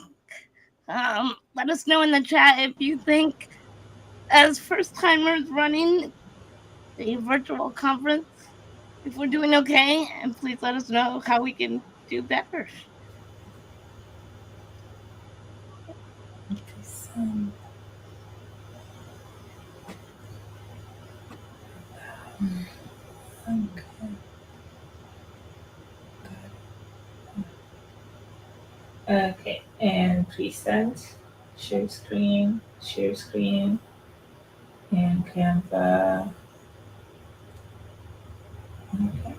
Let us know in the chat if you think, as first timers running a virtual conference, if we're doing okay, and please let us know how we can do better. Okay, and present, share screen, and Canva. Okay.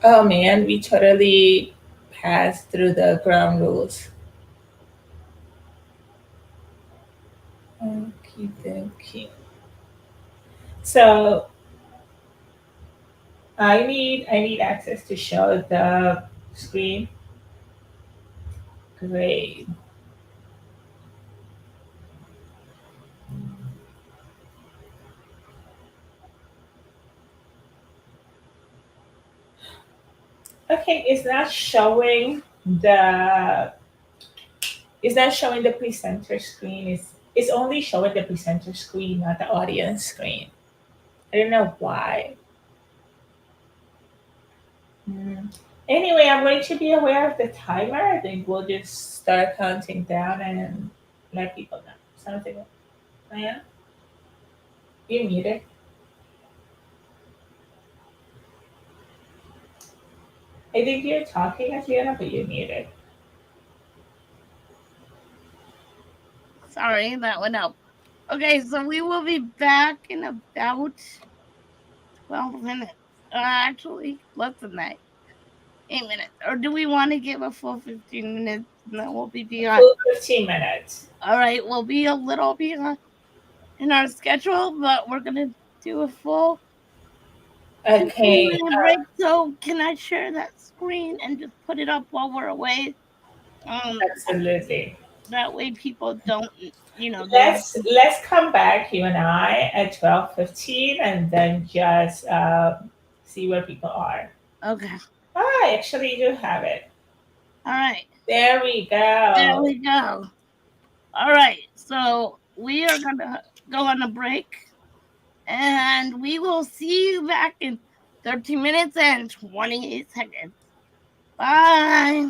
Oh man, we totally passed through the ground rules. Okie dokie. So I need access to show the screen. Great. Okay, it's not showing the presenter screen. It's only showing the presenter screen, not the audience screen. I don't know why. Hmm. Anyway, I'm going to be aware of the timer. I think we'll just start counting down and let people know. Something like that. You muted. I think you're talking, Adriana, but you're muted. Sorry, that went out. Okay, so we will be back in about 12 minutes. Actually, less than that. 8 minutes. Or do we want to give a full 15 minutes and then we'll be beyond? Full 15 minutes. All right, we'll be a little beyond in our schedule, but we're going to do a full Okay. 15-minute break. So can I share that screen and just put it up while we're away? Absolutely. That way people don't, Let's come back, you and I, at 12:15, and then just see where people are. Okay. I actually do have it. All right. There we There go. we go. All right. So we are going to go on a break and we will see you back in 13 minutes and 28 seconds. Bye.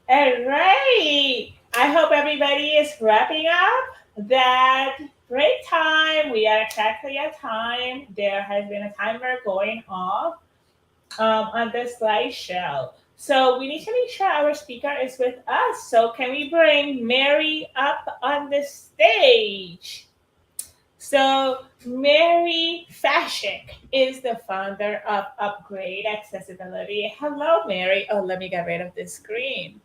All right. I hope everybody is wrapping up that break time. We are exactly at time. There has been a timer going off on the slideshow. So we need to make sure our speaker is with us. So can we bring Mary up on the stage? So Mary Fashik is the founder of Upgrade Accessibility. Hello, Mary. Oh, let me get rid of this screen.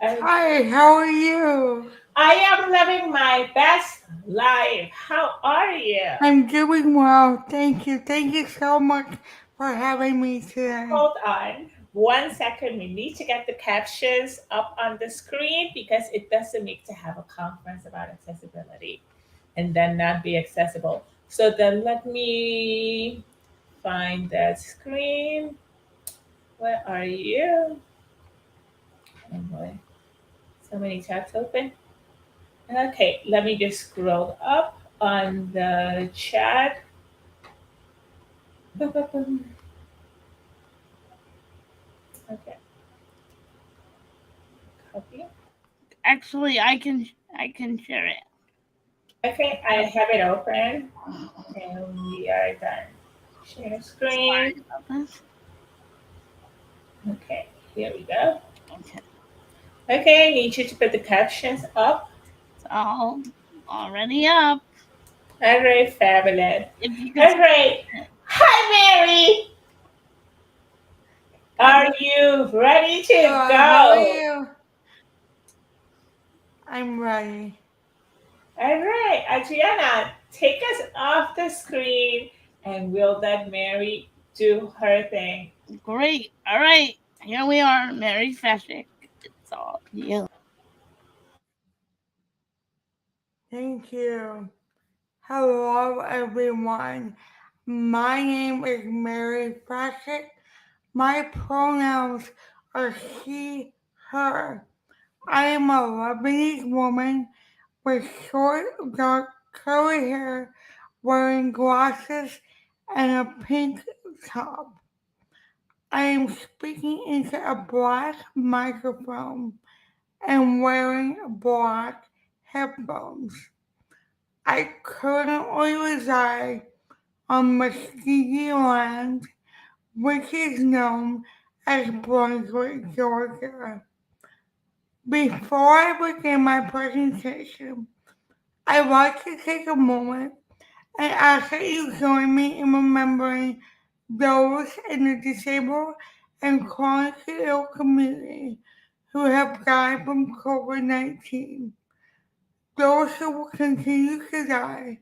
Hi, how are you? I am living my best life. How are you? I'm doing well. Thank you. Thank you so much for having me today. Hold on 1 second. We need to get the captions up on the screen because it doesn't make to have a conference about accessibility and then not be accessible. So then let me find that screen. Where are you? Oh boy, so many tabs open. Okay, let me just scroll up on the chat. Okay, copy. Actually, I can share it. Okay, I have it open and we are done. Share screen. Sorry about this. Okay, here we go. Okay, Okay, I need you to put the captions up. it's all already up. All right, fabulous. If you can. All right. Hi, Mary. Are you ready to How are go? you? I'm ready. All right, Adriana, take us off the screen and we'll let Mary do her thing. Great. All right. Here we are, Mary Fashik. It's all you. Thank you. Hello, everyone. My name is Mary Pratchett. My pronouns are she, her. I am a Lebanese woman with short, dark, curly hair, wearing glasses and a pink top. I am speaking into a black microphone and wearing black headphones. I currently reside on Muskegon Land, which is known as Brunswick, Georgia. Before I begin my presentation, I'd like to take a moment and ask that you join me in remembering those in the disabled and chronically ill community who have died from COVID-19. Those who will continue to die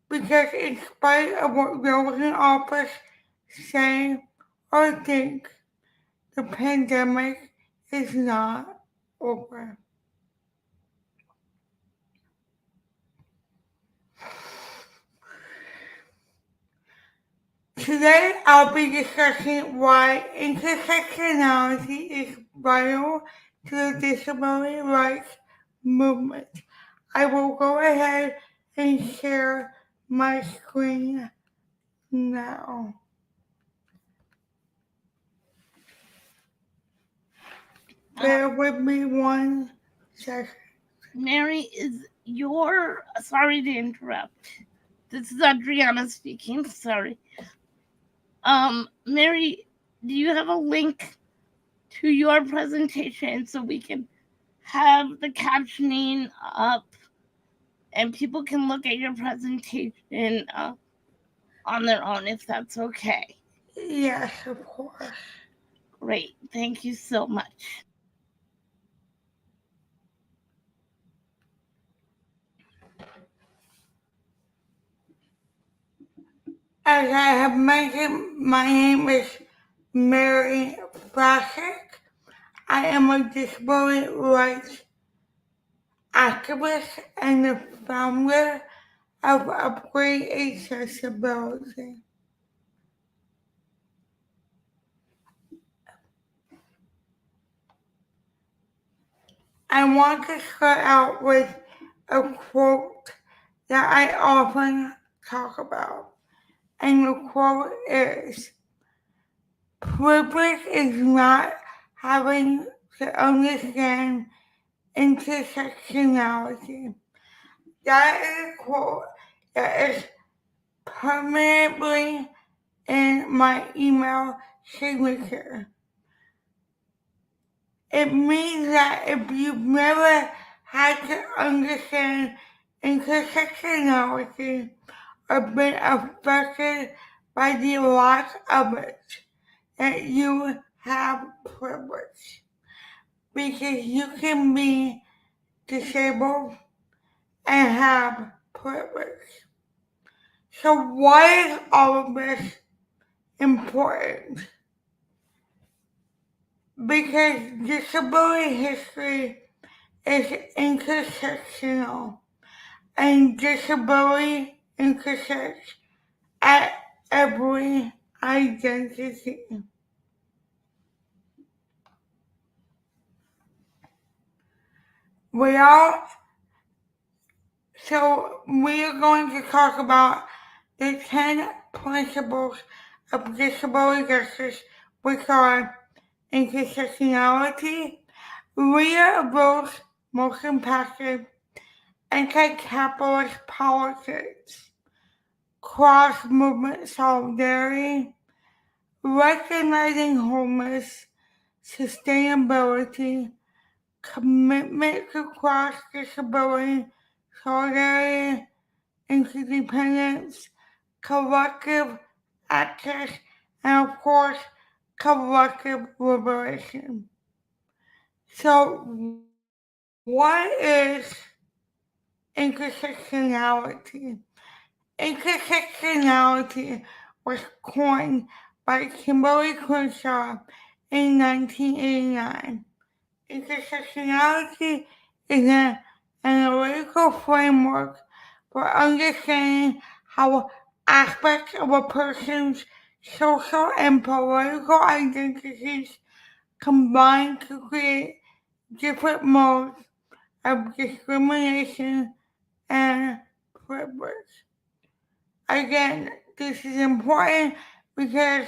because, in spite of what those in office say or think, the pandemic is not over. Today, I'll be discussing why intersectionality is vital to the disability rights movement. I will go ahead and share my screen now. Bear with me 1 second. Mary, is your. Sorry to interrupt. This is Adriana speaking. Sorry. Mary, do you have a link to your presentation so we can have the captioning up and people can look at your presentation on their own if that's okay? Yes, of course. Great. Thank you so much. As I have mentioned, my name is Mary Fashik. I am a disability rights activist and the founder of Upgrade Accessibility. I want to start out with a quote that I often talk about, and the quote is, "Privilege is not having to understand intersectionality. That is a quote that is permanently in my email signature. It means that if you've never had to understand intersectionality or been affected by the lack of it, that you have privilege. Because you can be disabled and have privilege. So why is all of this important? Because disability history is intersectional, and disability intersects at every identity. We are going to talk about the 10 principles of disability justice, which are intersectionality, real most impacted, anti-capitalist politics, cross-movement solidarity, recognizing homeless, sustainability, commitment to cross-disability, solidarity, interdependence, collective access, and of course, collective liberation. So, what is intersectionality? Intersectionality was coined by Kimberly Crenshaw in 1989. Intersectionality is an analytical framework for understanding how aspects of a person's social and political identities combine to create different modes of discrimination and privilege. Again, this is important because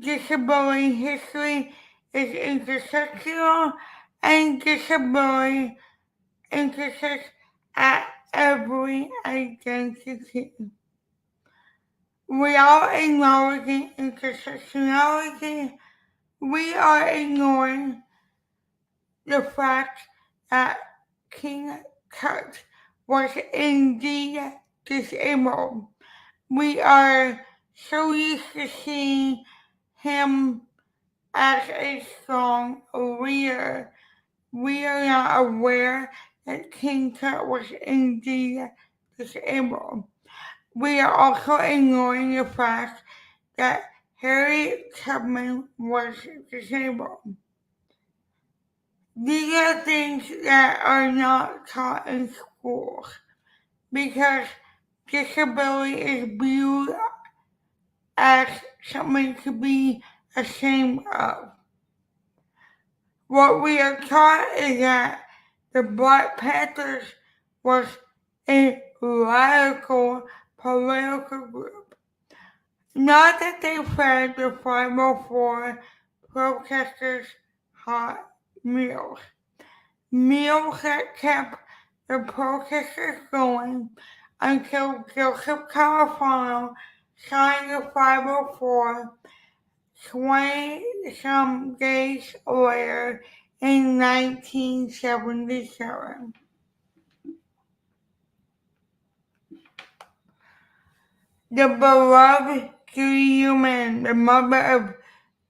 disability history is intersectional and disability intersects at every identity. Without acknowledging intersectionality, we are ignoring the fact that King Tut was indeed disabled. We are so used to seeing him as a strong leader. We are not aware that King Tut was indeed disabled. We are also ignoring the fact that Harriet Tubman was disabled. These are things that are not taught in schools because disability is viewed as something to be ashamed of. What we are taught is that the Black Panthers was a radical political group. Not that they fed the 504 protesters hot meals. Meals that kept the protesters going until Joseph Califano signed the 504 20-some days later in 1977. The beloved Judy Newman, the mother of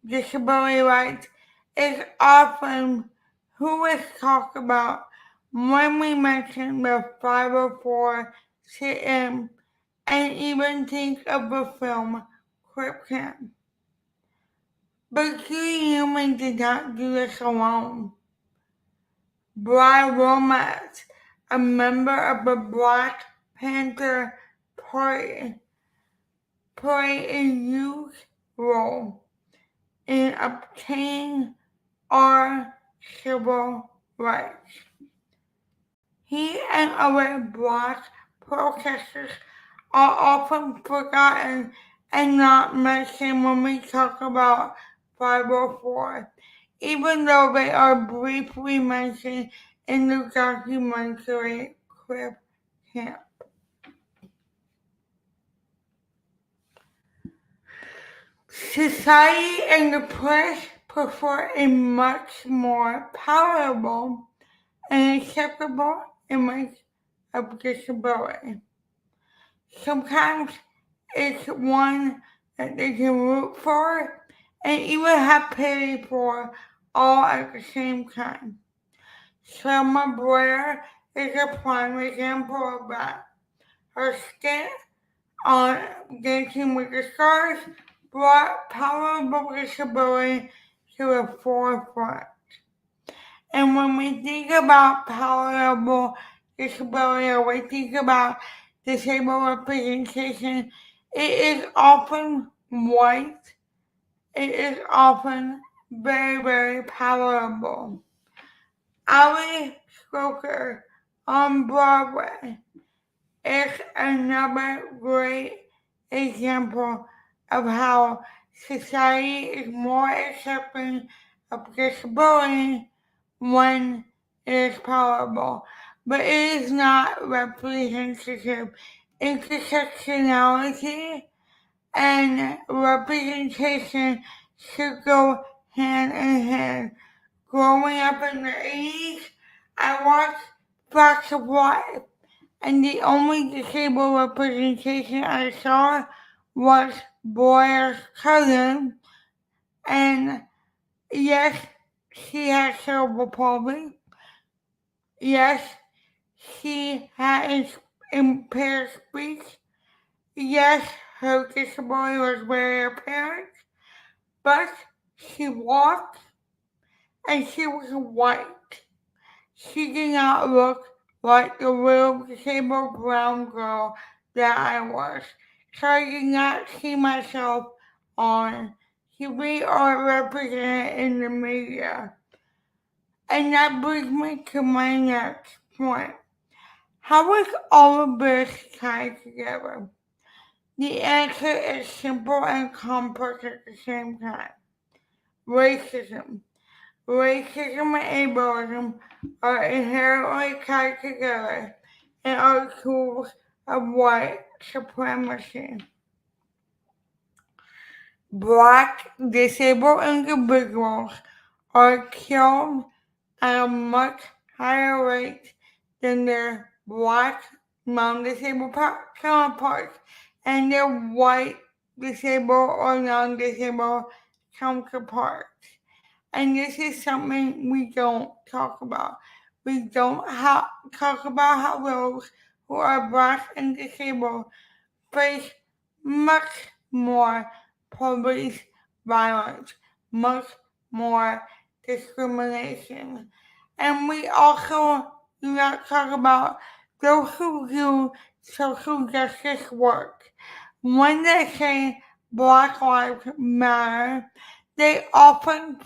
disability rights, is often who is talked about when we mention the 504 sit-in and even think of the film Crip Camp. But Judy Newman did not do this alone. Brad Womack, a member of the Black Panther Party, played a huge role in obtaining our civil rights. He and other Black protesters are often forgotten and not mentioned when we talk about 504, even though they are briefly mentioned in the documentary Crib Camp. Society and the press prefer a much more palatable and acceptable image of disability. Sometimes it's one that they can root for and even have pity for all at the same time. Selma Blair is a prime example of that. Her stint on Dancing with the Stars brought palatable disability to the forefront. And when we think about palatable disability or we think about disabled representation, it is often white. It is often very, very palatable. Ali Stoker on Broadway is another great example of how society is more accepting of disability when it is palatable, but it is not representative. Intersectionality and representation should go hand in hand. Growing up in the 80s, I watched Facts of Life, and the only disabled representation I saw was Blair's cousin, and yes, she had cerebral palsy. Yes, she had impaired speech. Yes, her disability was very apparent, but she walked and she was white. She did not look like the little disabled brown girl that I was. So I did not see myself on TV or represented in the media. And that brings me to my next point. How is all of this tied together? The answer is simple and complex at the same time. Racism. Racism and ableism are inherently tied together and are tools of white supremacy. Black disabled individuals are killed at a much higher rate than their black non-disabled counterparts and their white disabled or non-disabled counterparts. And this is something we don't talk about. We don't talk about how those who are black and disabled face much more police violence, much more discrimination. And we also do not talk about those who do social justice work. When they say Black Lives Matter, they often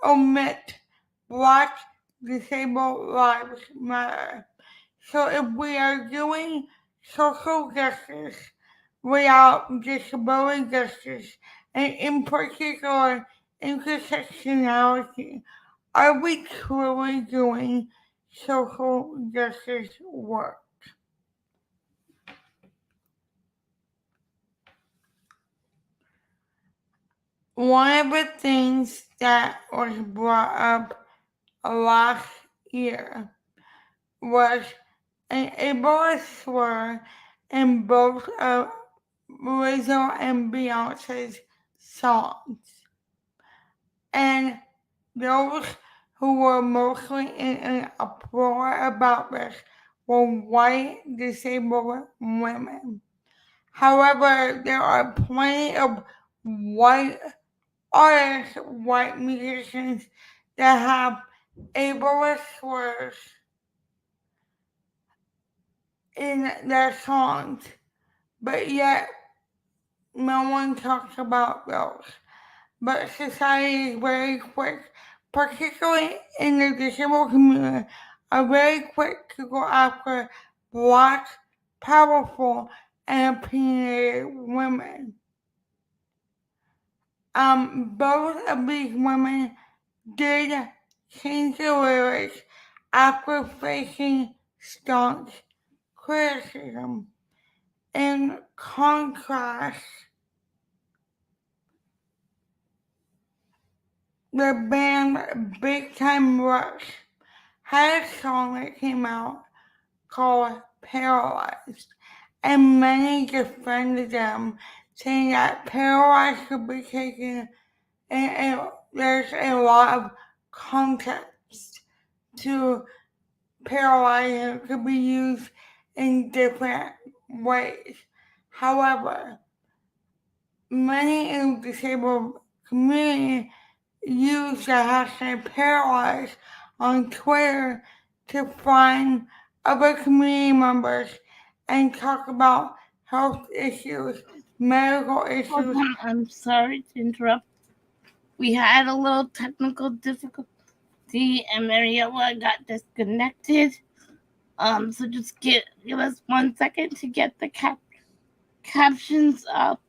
omit Black disabled lives matter. So if we are doing social justice without disability justice, and in particular intersectionality, are we truly doing social justice work? One of the things that was brought up last year was an ableist slur in both of Lizzo and Beyonce's songs. And those who were mostly in an uproar about this were white disabled women. However, there are plenty of white artists, white musicians that have ableist slurs in their songs, but yet no one talks about those. But society is very quick, particularly in the disabled community, are very quick to go after Black, powerful, and opinionated women. Both of these women did change the lyrics after facing staunch criticism. In contrast, the band Big Time Rush had a song that came out called Paralyzed, and many defended them, saying that Paralyzed could be taken and there's a lot of context to Paralyzed and it could be used in different ways. However, many in the disabled community use the hashtag paralyzed on Twitter to find other community members and talk about health issues, medical Hold issues. on, I'm sorry to interrupt. We had a little technical difficulty and Mariella got disconnected. So just give us 1 second to get the captions up.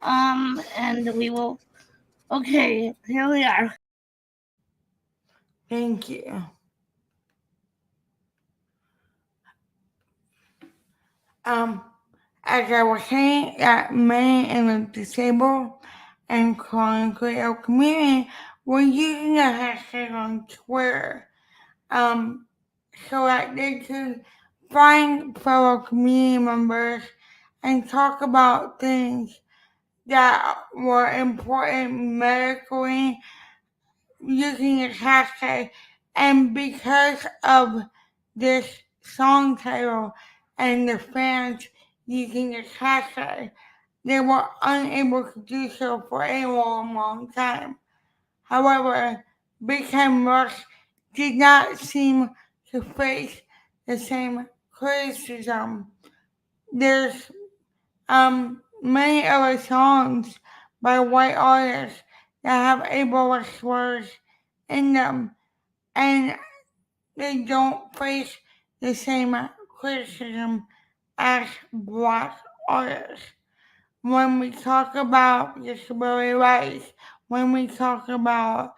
And we will. Okay, here we are. Thank you. As I was saying, that many in the disabled and chronically ill community were using the hashtag on Twitter, so that they could find fellow community members and talk about things that were important medically using this hashtag. And because of this song title and the fans using this hashtag, they were unable to do so for a long time. However, Big Time Rush did not seem to face the same criticism. There's many other songs by white artists that have ableist slurs in them, and they don't face the same criticism as black artists. When we talk about disability rights, when we talk about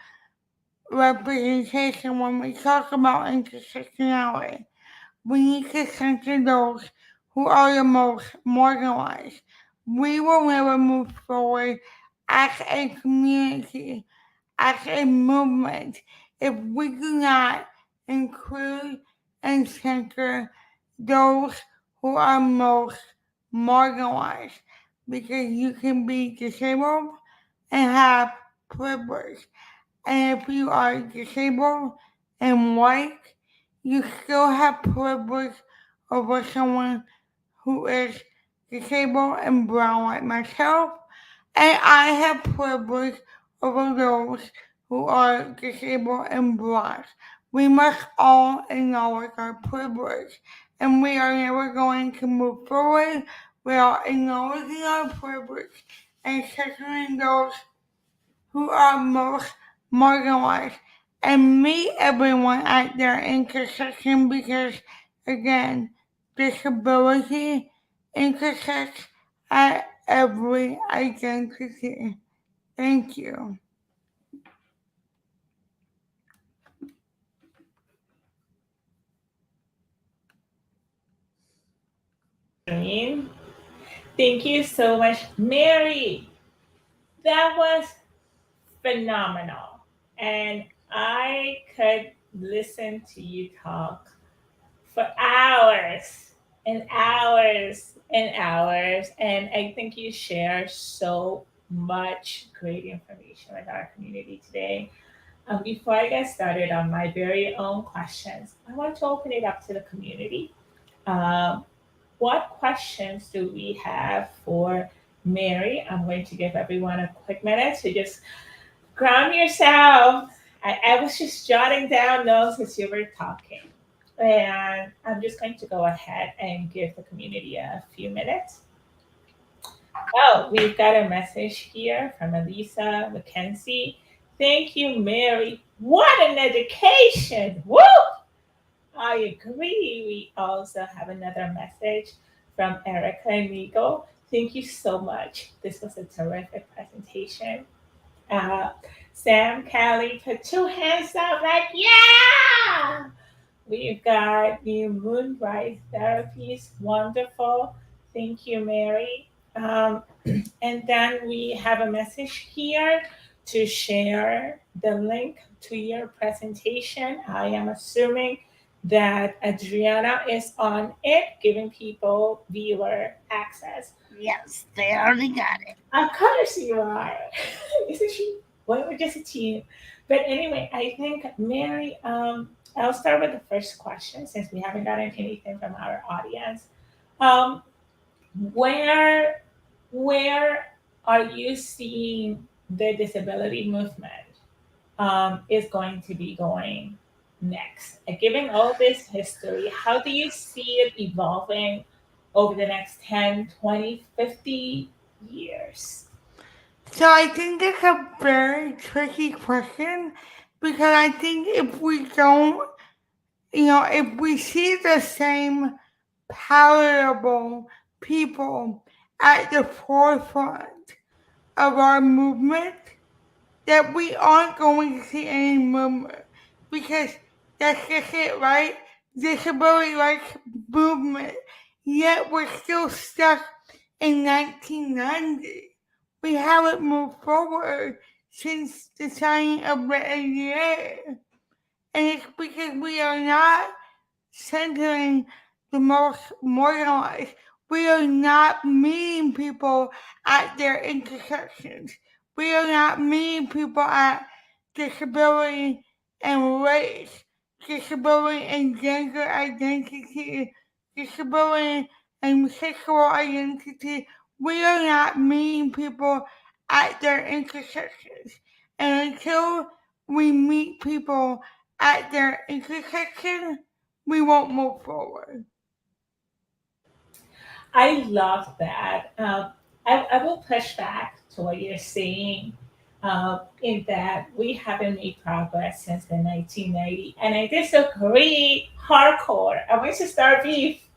representation, when we talk about intersectionality, we need to center those who are the most marginalized. We will never move forward as a community, as a movement, if we do not include and center those who are most marginalized. Because you can be disabled and have privilege. And if you are disabled and white, you still have privilege over someone who is disabled and brown like myself. And I have privilege over those who are disabled and black. We must all acknowledge our privilege, and we are never going to move forward without acknowledging our privilege and centering those who are most marginalized and meet everyone at their intersection because, again, disability intersects at every identity. Thank you. Thank you so much, Mary. That was phenomenal. And I could listen to you talk for hours and hours and hours. And I think you share so much great information with our community today. Before I get started on my very own questions, I want to open it up to the community. Um, what questions do we have for Mary? I'm going to give everyone a quick minute to just ground yourself. I was just jotting down notes as you were talking. And I'm just going to go ahead and give the community a few minutes. Oh, we've got a message here from Elisa McKenzie. Thank you, Mary. What an education! Woo! I agree. We also have another message from Erica Amigo. Thank you so much. This was a terrific presentation. Uh, Sam, Callie, put two hands up like, yeah! We've got new Moonrise therapies. Wonderful. Thank you, Mary. And then we have a message here to share the link to your presentation. I am assuming that Adriana is on it, giving people viewer access. Yes, they already got it. Of course you are. Isn't she? Well, we're just a team. But anyway, I think Mary, I'll start with the first question since we haven't gotten anything from our audience. Um, where where are you seeing the disability movement is going to be going next? Given all this history, how do you see it evolving over the next 10, 20, 50 years? So I think it's a very tricky question because I think if we don't, if we see the same palatable people at the forefront of our movement, that we aren't going to see any movement because that's just it, right? Disability rights movement. Yet we're still stuck in 1990. We haven't moved forward since the signing of the ADA. And it's because we are not centering the most marginalized. We are not meeting people at their intersections. We are not meeting people at disability and race, disability and gender identity, disability and sexual identity. We are not meeting people at their intersections. And until we meet people at their intersection, we won't move forward. I love that. I will push back to what you're saying in that we haven't made progress since the 1990s, and I disagree hardcore. I want to start beef.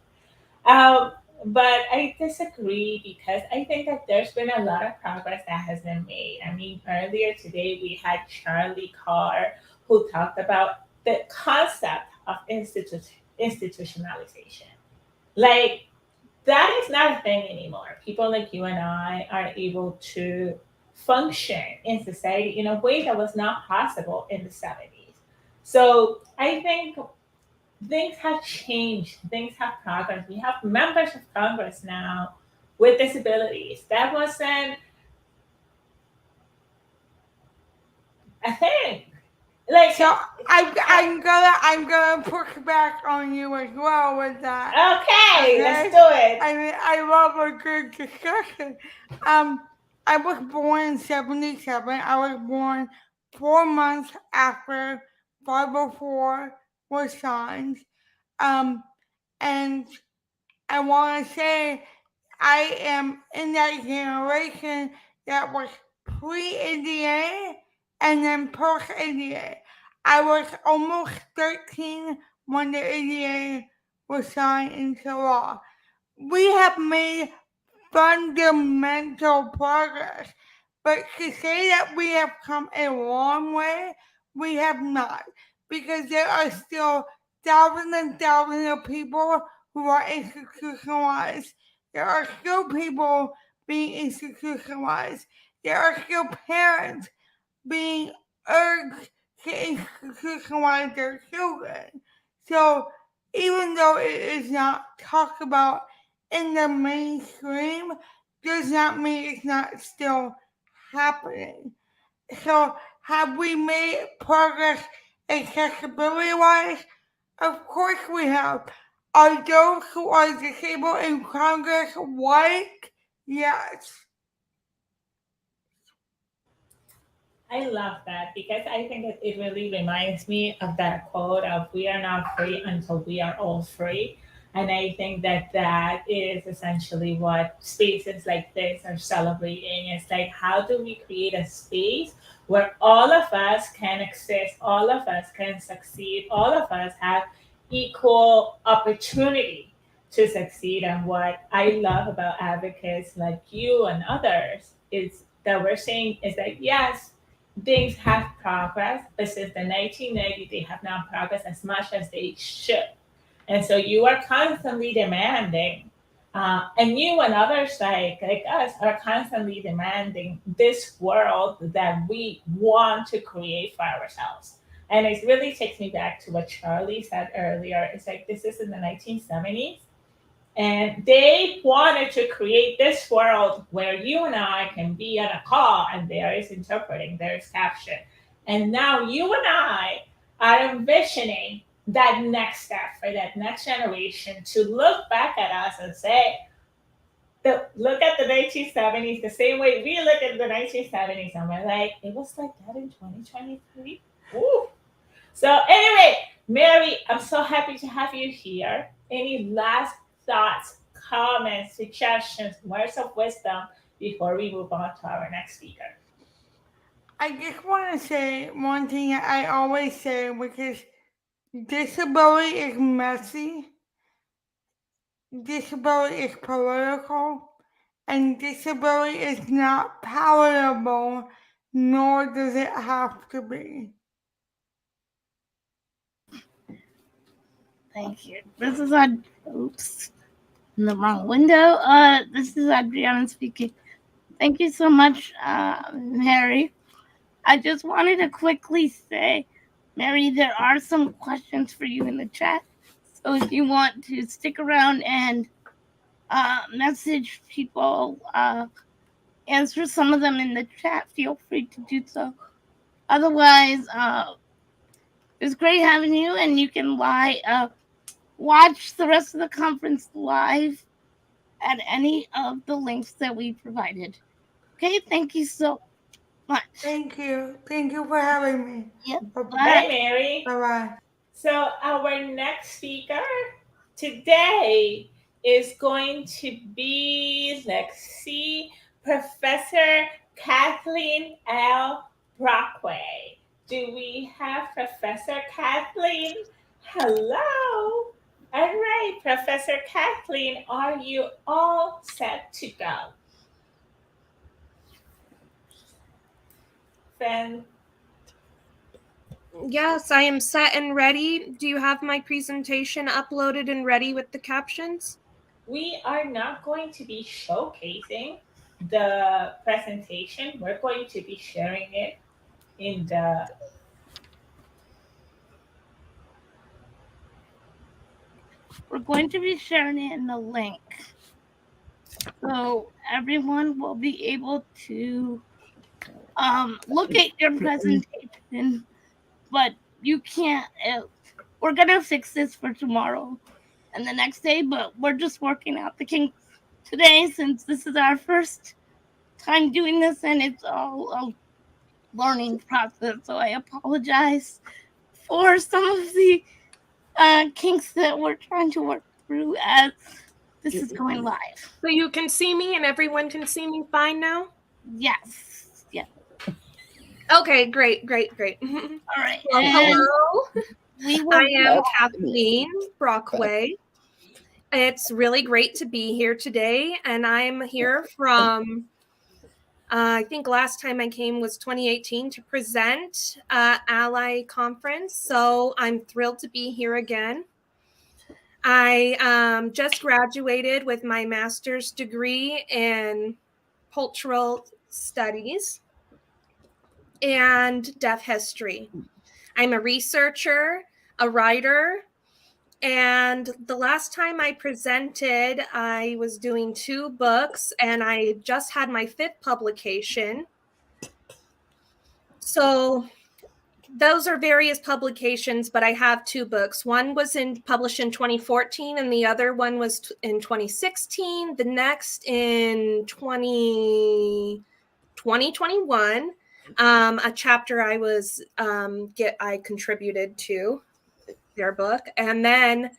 Um, but I disagree because I think that there's been a lot of progress that has been made. I mean, earlier today we had Charlie Carr who talked about the concept of institutionalization. Like, that is not a thing anymore. People like you and I are able to function in society in a way that was not possible in the 70s. So I think things have changed, things have progressed. We have members of Congress now with disabilities. That wasn't a thing. Like, So I'm gonna push back on you as well with that. okay, let's Okay? do it. I mean, I love a good discussion. I was born in '77. I was born 4 months after 504 was signed. Um, and I want to say I am in that generation that was pre-ADA and then post-ADA. I was almost 13 when the ADA was signed into law. We have made fundamental progress, but to say that we have come a long way, we have not, because there are still thousands and thousands of people who are institutionalized. There are still people being institutionalized. There are still parents being urged to institutionalize their children. So even though it is not talked about in the mainstream, does not mean it's not still happening. So have we made progress accessibility wise? Of course we have. Are those who are disabled in Congress white? Yes. I love that because I think it really reminds me of that quote of "We are not free until we are all free," and I think that that is essentially what spaces like this are celebrating. It's like, how do we create a space where all of us can exist, all of us can succeed, all of us have equal opportunity to succeed? And what I love about advocates like you and others is that we're saying is that yes, things have progressed, but since the 1990s, they have not progressed as much as they should. And so you are constantly demanding, and you and others like us are constantly demanding this world that we want to create for ourselves. And it really takes me back to what Charlie said earlier. It's like this is in the 1970s, and they wanted to create this world where you and I can be on a call and there is interpreting, there is caption. And now you and I are envisioning that next step for that next generation to look back at us and say, look at the 1970s the same way we look at the 1970s. And we're like, it was like that in 2023. Ooh. So anyway, Mary, I'm so happy to have you here. Any last thoughts, comments, suggestions, words of wisdom before we move on to our next speaker? I just want to say one thing that I always say, which is disability is messy, disability is political, and disability is not palatable, nor does it have to be. Thank you. This is oops, in the wrong window. This is Adriana speaking. Thank you so much, Mary. I just wanted to quickly say, Mary, there are some questions for you in the chat. So if you want to stick around and message people, answer some of them in the chat, feel free to do so. Otherwise, it was great having you, and you can watch the rest of the conference live at any of the links that we provided. Okay, thank you so much. Thank you. Thank you for having me. Yep. Bye, Mary. Bye-bye. So our next speaker today is going to be, let's see, Professor Kathleen L. Brockway. Do we have Professor Kathleen? Hello. All right, Professor Kathleen, are you all set to go? Then Yes, I am set and ready. Do you have my presentation uploaded and ready with the captions? we are not going to be showcasing the presentation. We're going to be sharing it in the We're going to be sharing it in the link. So everyone will be able to look at your presentation, but you can't. We're gonna fix this for tomorrow and the next day, but we're just working out the kinks today since this is our first time doing this and it's all a learning process. So I apologize for some of the kinks that we're trying to work through as this is going live. So you can see me and everyone can see me fine now? Yes. Yeah. Okay, great. All right. Well, hello. I am Kathleen Brockway. It's really great to be here today, and I'm here from, I think last time I came was 2018 to present A11y Conference, so I'm thrilled to be here again. I just graduated with my master's degree in cultural studies and deaf history. I'm a researcher, a writer, and the last time I presented, I was doing 2 books, and I just had my 5th publication. So those are various publications, but I have 2 books. One was published in 2014, and the other one was in 2016. The next in 2021, a chapter I contributed to their book. And then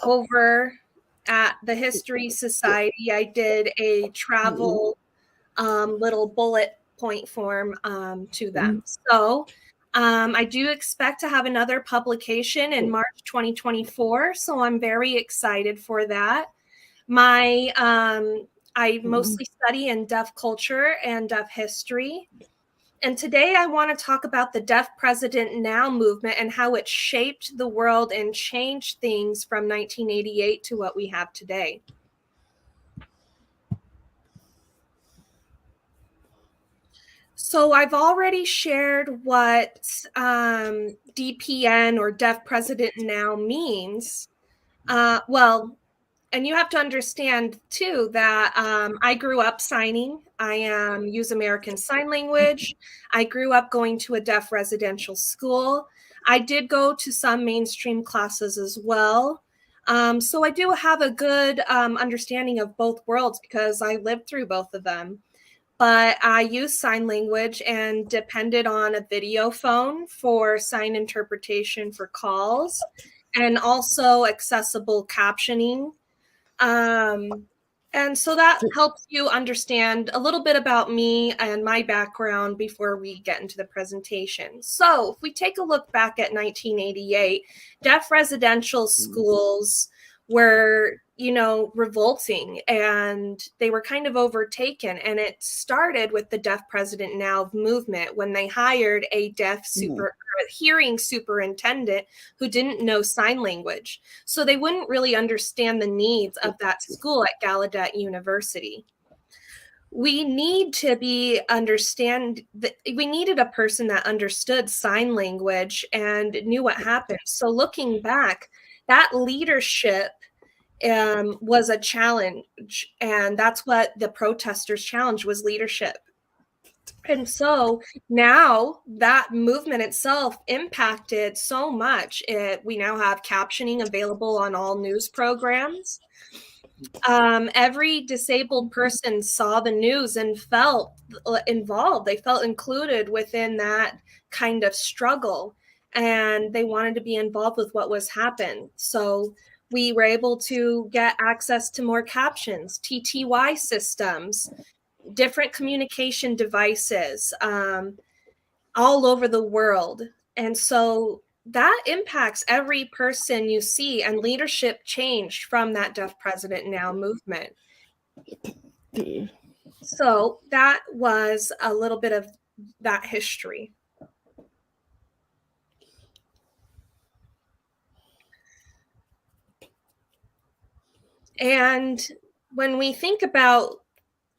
over at the History Society, I did a travel little bullet point form to them. So I do expect to have another publication in March 2024. So I'm very excited for that. I mostly study in deaf culture and deaf history. And today I want to talk about the Deaf President Now movement and how it shaped the world and changed things from 1988 to what we have today. So I've already shared what DPN or Deaf President Now means. Well, and you have to understand too that I grew up signing. I use American Sign Language. I grew up going to a deaf residential school. I did go to some mainstream classes as well. So I do have a good understanding of both worlds because I lived through both of them. But I use sign language and depended on a video phone for sign interpretation for calls and also accessible captioning. And so that helps you understand a little bit about me and my background before we get into the presentation. So if we take a look back at 1988, deaf residential schools were, revolting, and they were kind of overtaken. And it started with the Deaf President Now movement when they hired a hearing superintendent who didn't know sign language. So they wouldn't really understand the needs of that school at Gallaudet University. We need to we needed a person that understood sign language and knew what happened. So looking back, that leadership was a challenge, and that's what the protesters' challenge was, leadership. And so now that movement itself impacted so much. We now have captioning available on all news programs. Every disabled person saw the news and felt involved. They felt included within that kind of struggle, and they wanted to be involved with what was happening. So we were able to get access to more captions, TTY systems, different communication devices all over the world. And so that impacts every person you see, and leadership changed from that Deaf President Now movement. So that was a little bit of that history. And when we think about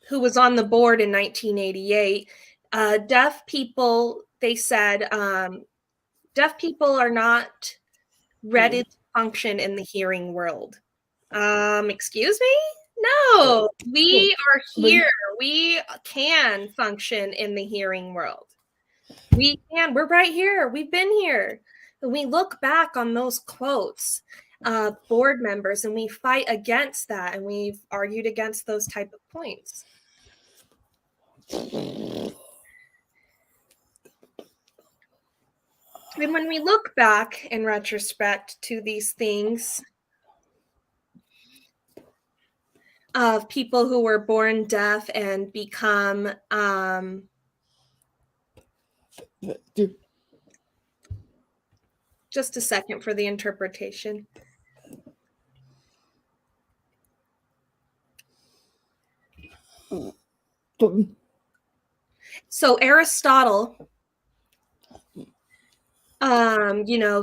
who was on the board in 1988, deaf people, they said, deaf people are not ready to function in the hearing world. Excuse me? No, we are here. We can function in the hearing world. We can. We're right here. We've been here. And we look back on those quotes of board members and we fight against that, and we've argued against those type of points. And when we look back in retrospect to these things of people who were born deaf and become just a second for the interpretation. So Aristotle,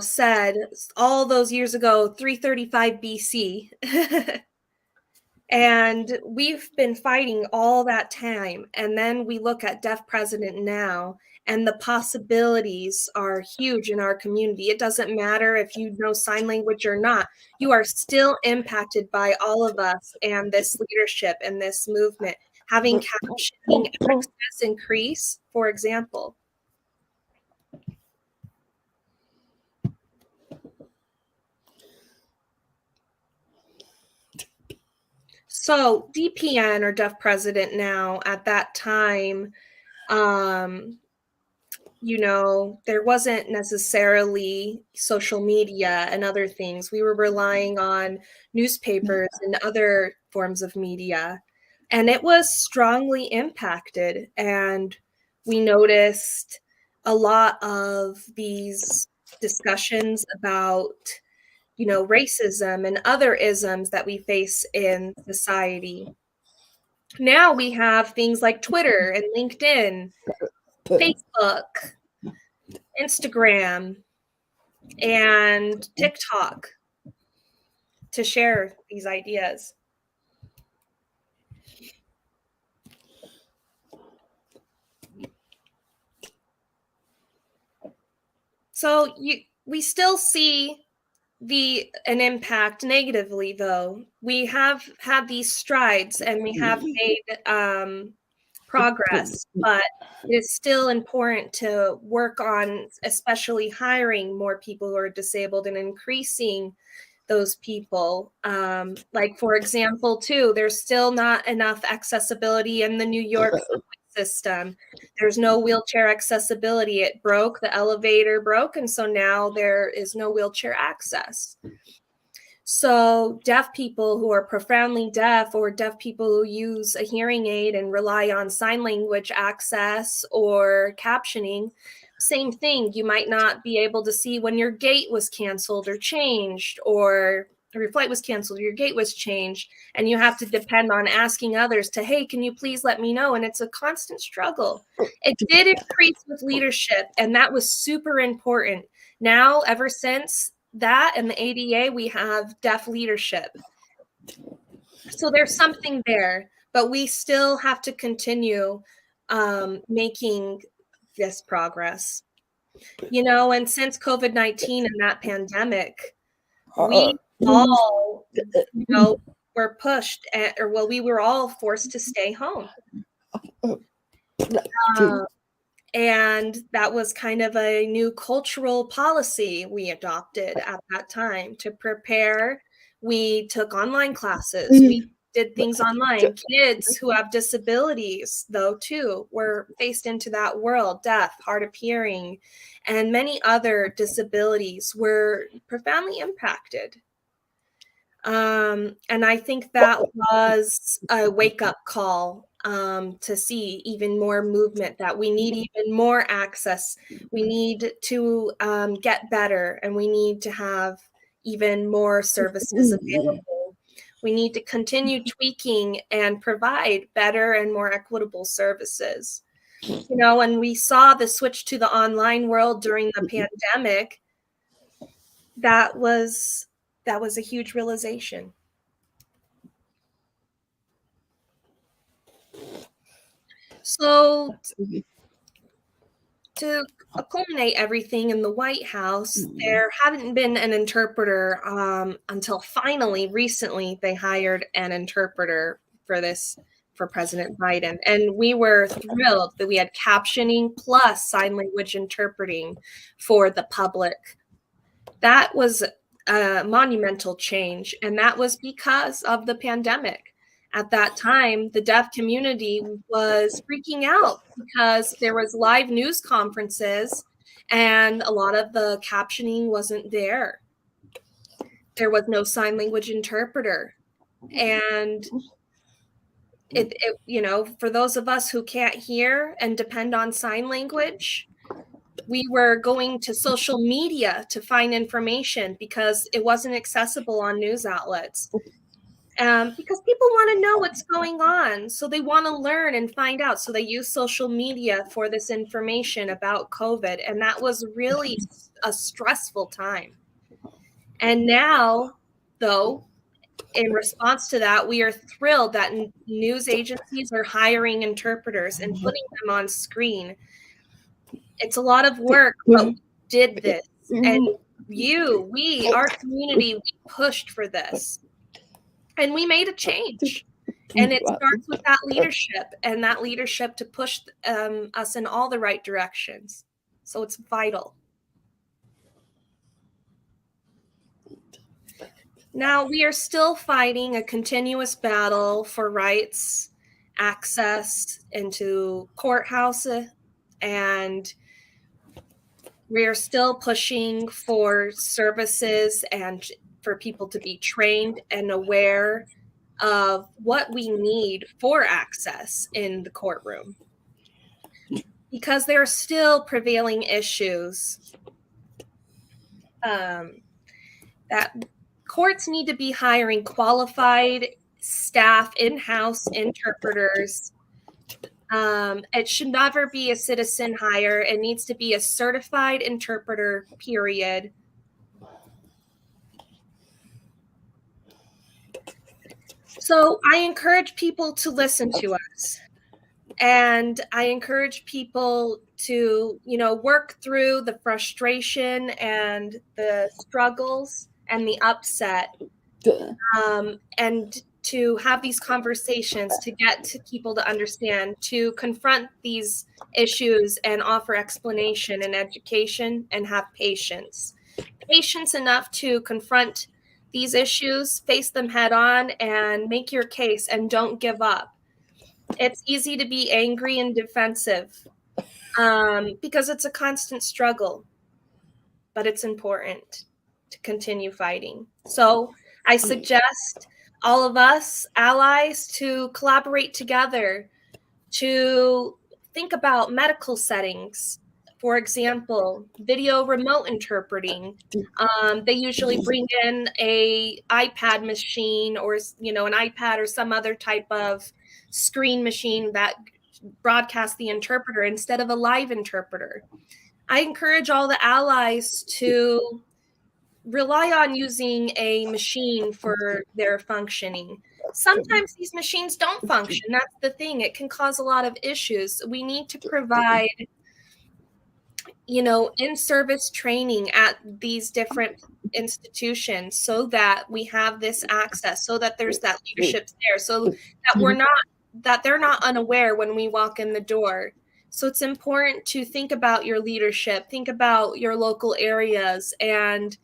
said all those years ago, 335 BC, and we've been fighting all that time. And then we look at Deaf President Now, and the possibilities are huge in our community. It doesn't matter if you know sign language or not. You are still impacted by all of us and this leadership and this movement. Having captioning access increase, for example. So DPN, or Deaf President Now, at that time, there wasn't necessarily social media and other things. We were relying on newspapers and other forms of media, and it was strongly impacted. And we noticed a lot of these discussions about racism and other isms that we face in society. Now we have things like Twitter and LinkedIn Facebook, Instagram, and TikTok to share these ideas. So we still see an impact negatively, though. We have had these strides and we have made progress, but it's still important to work on especially hiring more people who are disabled and increasing those people. Like, for example, too, there's still not enough accessibility in the New York subway system. There's no wheelchair accessibility. It broke, the elevator broke, and so now there is no wheelchair access. So deaf people who are profoundly deaf, or deaf people who use a hearing aid and rely on sign language access or captioning, same thing. You might not be able to see when your gate was canceled or changed, or your flight was canceled, or your gate was changed, and you have to depend on asking others to, hey, can you please let me know? And it's a constant struggle. It did increase with leadership, and that was super important. Now, ever since that and the ADA, we have deaf leadership. So there's something there, but we still have to continue making this progress. You know, and since COVID-19 and that pandemic, we all, you know, were pushed we were all forced to stay home. And that was kind of a new cultural policy we adopted at that time to prepare. We took online classes. We did things online. Kids who have disabilities, though, too, were faced into that world. Deaf, hard of hearing, and many other disabilities were profoundly impacted. And I think that was a wake-up call to see even more movement, that we need even more access. We need to get better, and we need to have even more services available. We need to continue tweaking and provide better and more equitable services. You know, when we saw the switch to the online world during the pandemic, that was a huge realization. So to culminate everything in the White House, there hadn't been an interpreter until finally recently they hired an interpreter for President Biden. And we were thrilled that we had captioning plus sign language interpreting for the public. That was a monumental change, and that was because of the pandemic. At that time, the deaf community was freaking out because there was live news conferences and a lot of the captioning wasn't there. There was no sign language interpreter. And it you know, for those of us who can't hear and depend on sign language, we were going to social media to find information because it wasn't accessible on news outlets. Because people want to know what's going on. So they want to learn and find out. So they use social media for this information about COVID. And that was really a stressful time. And now, though, in response to that, we are thrilled that news agencies are hiring interpreters and putting them on screen. It's a lot of work, but we did this. And our community, we pushed for this. And we made a change. And it starts with that leadership, and that leadership to push us in all the right directions. So it's vital. Now, we are still fighting a continuous battle for rights, access into courthouses, and we are still pushing for services and for people to be trained and aware of what we need for access in the courtroom. Because there are still prevailing issues that courts need to be hiring qualified staff, in-house interpreters It should never be a citizen hire. It needs to be a certified interpreter, period. So I encourage people to listen to us. And I encourage people to, work through the frustration and the struggles and the upset, and to have these conversations, to get to people to understand, to confront these issues and offer explanation and education, and have patience. Patience enough to confront these issues, face them head on, and make your case, and don't give up. It's easy to be angry and defensive because it's a constant struggle, but it's important to continue fighting. So I suggest all of us allies to collaborate together to think about medical settings. For example, video remote interpreting. They usually bring in a iPad machine, or an iPad or some other type of screen machine that broadcasts the interpreter instead of a live interpreter. I encourage all the allies to rely on using a machine for their functioning. Sometimes these machines don't function. That's the thing. It can cause a lot of issues. We need to provide, in-service training at these different institutions so that we have this access, so that there's that leadership there, so that they're not unaware when we walk in the door. So it's important to think about your leadership, think about your local areas, and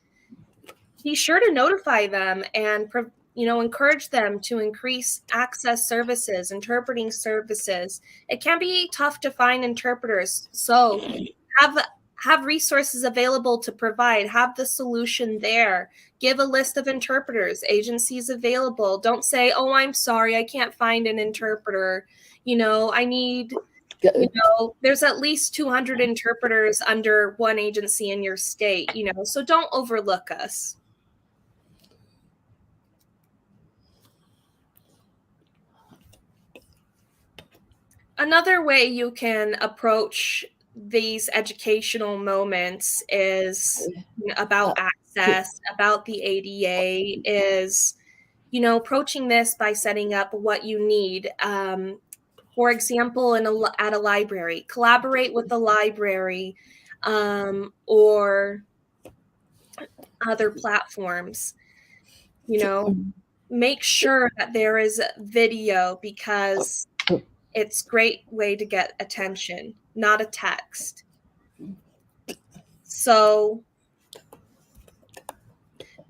be sure to notify them and encourage them to increase access services, interpreting services. It can be tough to find interpreters, so have resources available to provide, have the solution there. Give a list of interpreters, agencies available. Don't say, oh, I'm sorry, I can't find an interpreter. I need, there's at least 200 interpreters under one agency in your state, so don't overlook us. Another way you can approach these educational moments is about access, about the ADA, is, approaching this by setting up what you need. For example, at a library, collaborate with the library or other platforms. Make sure that there is video, because it's a great way to get attention, not a text. So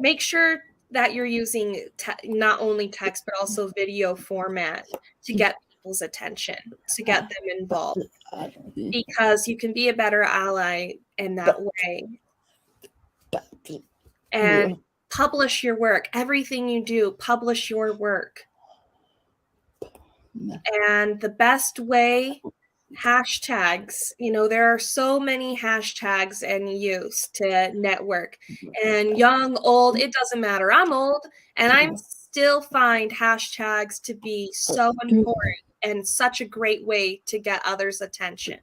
make sure that you're using not only text, but also video format to get people's attention, to get them involved, because you can be a better ally in that way. And publish your work. Everything you do, publish your work. And the best way, hashtags. There are so many hashtags in use to network. And young, old, it doesn't matter. I'm old, and I still find hashtags to be so important and such a great way to get others' attention.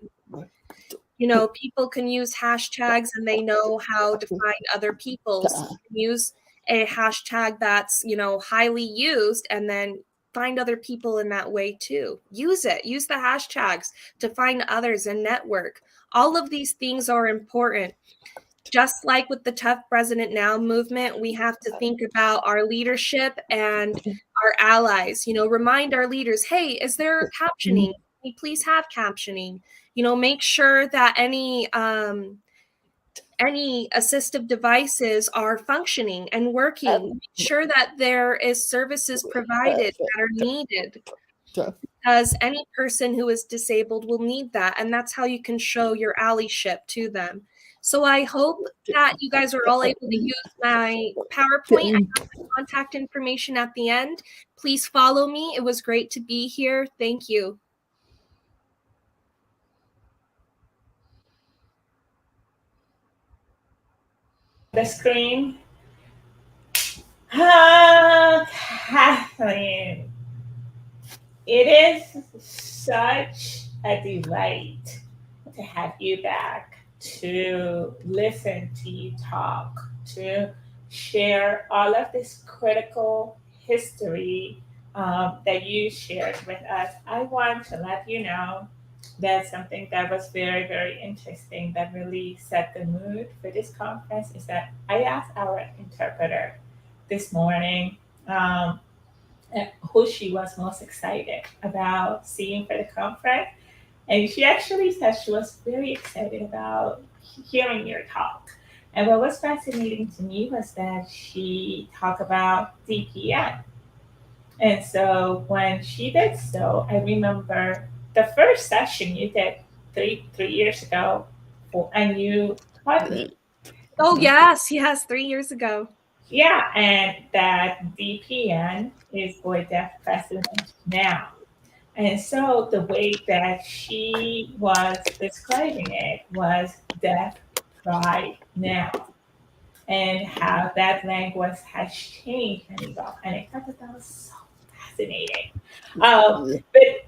People can use hashtags, and they know how to find other people. So you can use a hashtag that's, highly used, and then find other people in that way too. Use it. Use the hashtags to find others and network. All of these things are important. Just like with the Tough President Now movement, we have to think about our leadership and our allies. Remind our leaders, hey, is there captioning? Can we please have captioning? Make sure that any assistive devices are functioning and working. Make sure that there is services provided that are needed, because any person who is disabled will need that, and that's how you can show your allyship to them. So I hope that you guys are all able to use my PowerPoint. I have my contact information at the end. Please follow me. It was great to be here. Thank you. The screen. Kathleen, it is such a delight to have you back, to listen to you talk, to share all of this critical history that you shared with us. I want to let you know that something that was very, very interesting that really set the mood for this conference is that I asked our interpreter this morning who she was most excited about seeing for the conference. And she actually said she was very excited about hearing your talk. And what was fascinating to me was that she talked about DPN. And so when she did so, I remember the first session you did three years ago, and you taught me. Oh, yes, 3 years ago. Yeah, and that DPN is for deaf president now. And so the way that she was describing it was deaf pride now, and how that language has changed and evolved. And I thought that was so fascinating. But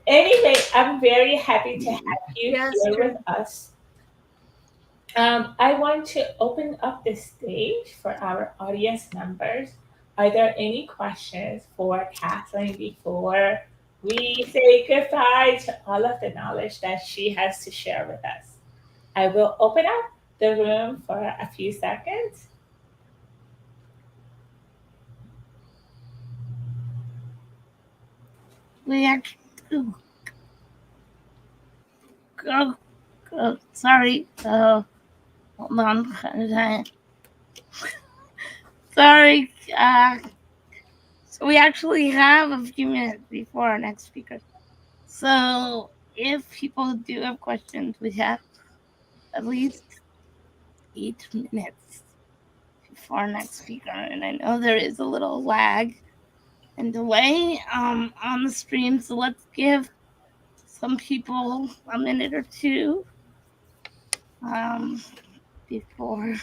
anyway, I'm very happy to have you Yes, here true. with us. I want to open up the stage for our audience members. Are there any questions for Kathleen before we say goodbye to all of the knowledge that she has to share with us? I will open up the room for a few seconds. We actually sorry. Hold on. Sorry. So we actually have a few minutes before our next speaker. So if people do have questions, we have at least 8 minutes before our next speaker. And I know there is a little lag and delay on the stream. So let's give some people a minute or two before.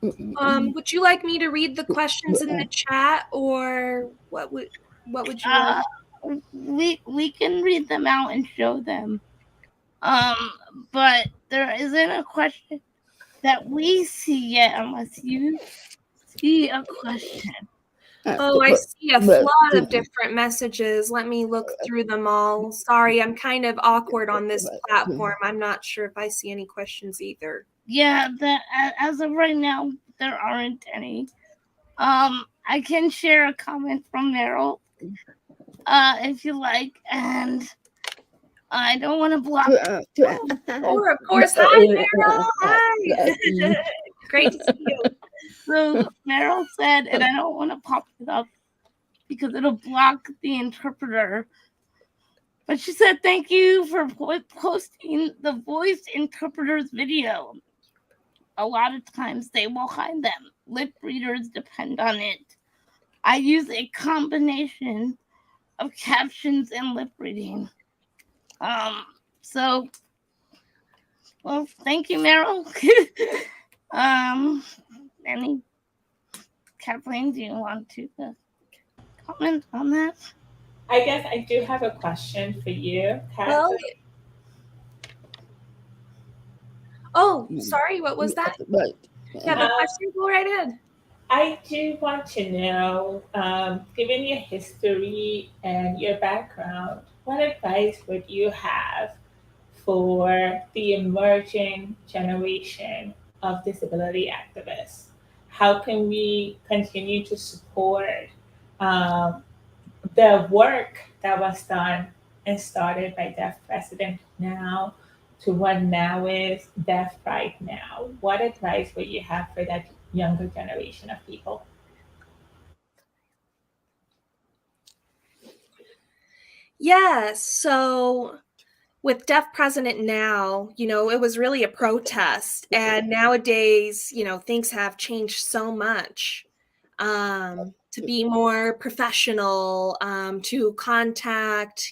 Would you like me to read the questions in the chat, or what would you like? We can read them out and show them. But there isn't a question that we see yet unless you see a question. Oh, I see a flood of different messages. Let me look through them all. Sorry, I'm kind of awkward on this platform. I'm not sure if I see any questions either. Yeah, that as of right now, there aren't any. I can share a comment from Meryl, if you like, and I don't want to block. Oh, of course. Hi, Meryl. Hi. Great to see you. So Meryl said, and I don't want to pop it up because it'll block the interpreter. But she said, thank you for posting the voice interpreter's video. A lot of times they will hide them. Lip readers depend on it. I use a combination of captions and lip reading. So, well, thank you, Meryl. Any Kathleen, do you want to comment on that? I guess I do have a question for you, Kathleen. Oh, sorry. What was that? Yeah, the question, go right in. I do want to know, given your history and your background, what advice would you have for the emerging generation of disability activists? How can we continue to support the work that was done and started by Deaf President Now to what now is Deaf Right Now? What advice would you have for that younger generation of people? Yes. So with Deaf President Now, it was really a protest. And nowadays, things have changed so much. To be more professional, to contact,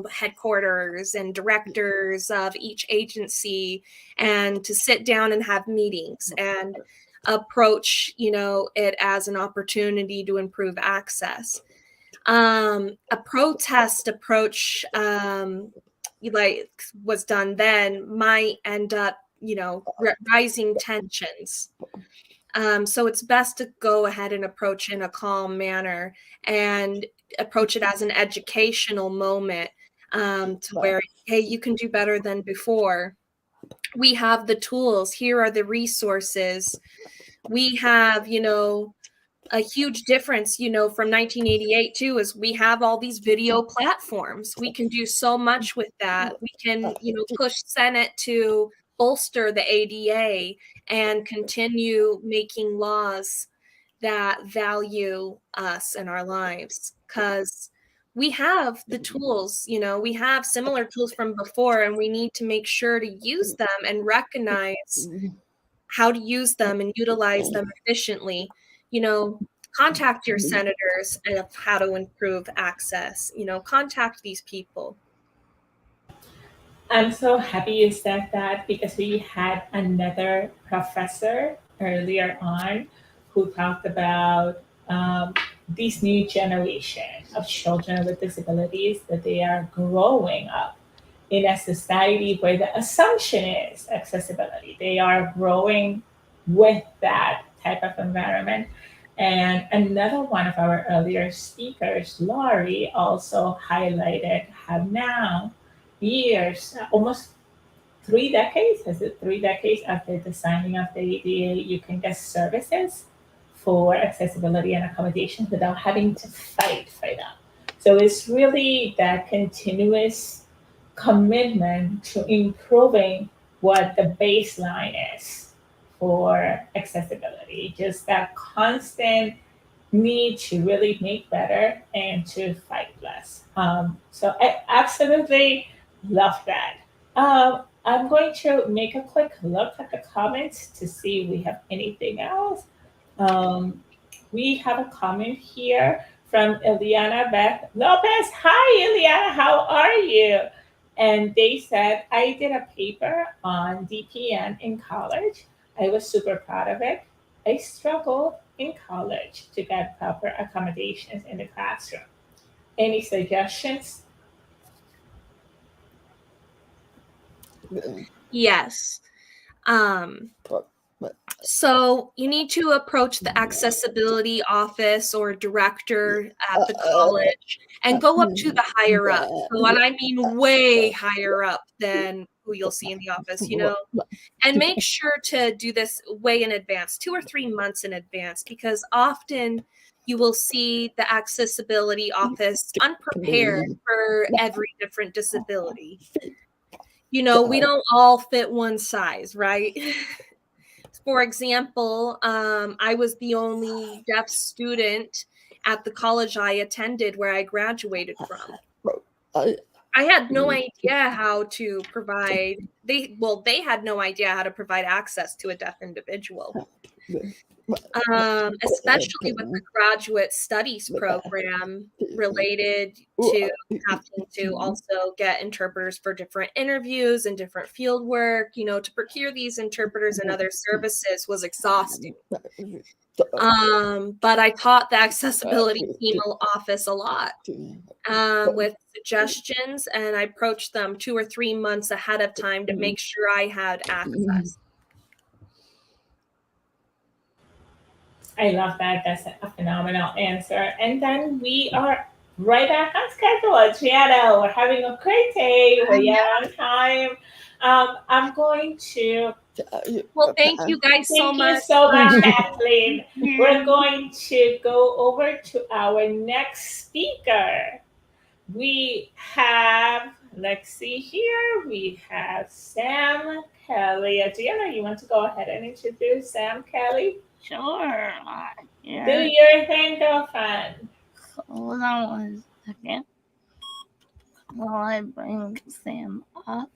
headquarters and directors of each agency, and to sit down and have meetings and approach, it as an opportunity to improve access. A protest approach like was done then might end up, rising tensions. So it's best to go ahead and approach in a calm manner and approach it as an educational moment, to where, hey, you can do better than before. We have the tools. Here are the resources. We have, a huge difference, from 1988 too, is we have all these video platforms. We can do so much with that. We can, push Senate to bolster the ADA and continue making laws that value us and our lives, because we have the tools, we have similar tools from before, and we need to make sure to use them and recognize how to use them and utilize them efficiently. Contact your senators of how to improve access. Contact these people. I'm so happy you said that, because we had another professor earlier on who talked about this new generation of children with disabilities, that they are growing up in a society where the assumption is accessibility. They are growing with that type of environment. And another one of our earlier speakers, Laurie, also highlighted how now, years, almost 3 decades, is it 3 decades after the signing of the ADA, you can get services for accessibility and accommodation without having to fight for them. So it's really that continuous commitment to improving what the baseline is for accessibility, just that constant need to really make better and to fight less. So I absolutely love that. I'm going to make a quick look at the comments to see if we have anything else. Um, we have a comment here from Eliana Beth Lopez. Hi, Eliana, how are you? And they said, I did a paper on DPN in college. I was super proud of it. I struggled in college to get proper accommodations in the classroom. Any suggestions? Yes. So you need to approach the accessibility office or director at the college and go up to the higher up. So, and I mean way higher up than who you'll see in the office, and make sure to do this way in advance, 2 or 3 months in advance, because often you will see the accessibility office unprepared for every different disability. We don't all fit one size, right? For example, I was the only deaf student at the college I attended where I graduated from. I had no idea how to provide, they had no idea how to provide access to a deaf individual. Especially with the graduate studies program related to having to also get interpreters for different interviews and different field work, to procure these interpreters and other services was exhausting. But I taught the accessibility team office a lot with suggestions, and I approached them 2 or 3 months ahead of time to make sure I had access. I love that. That's a phenomenal answer. And then we are right back on schedule. Gianna, we're having a great day. We're on time. I'm going to. Well, thank you guys so much. Thank you so much, Kathleen. We're going to go over to our next speaker. We have, let's see here, we have Sam Kelly. Gianna, you want to go ahead and introduce Sam Kelly? Sure. Do your thing, girlfriend. Hold on one second while I bring Sam up.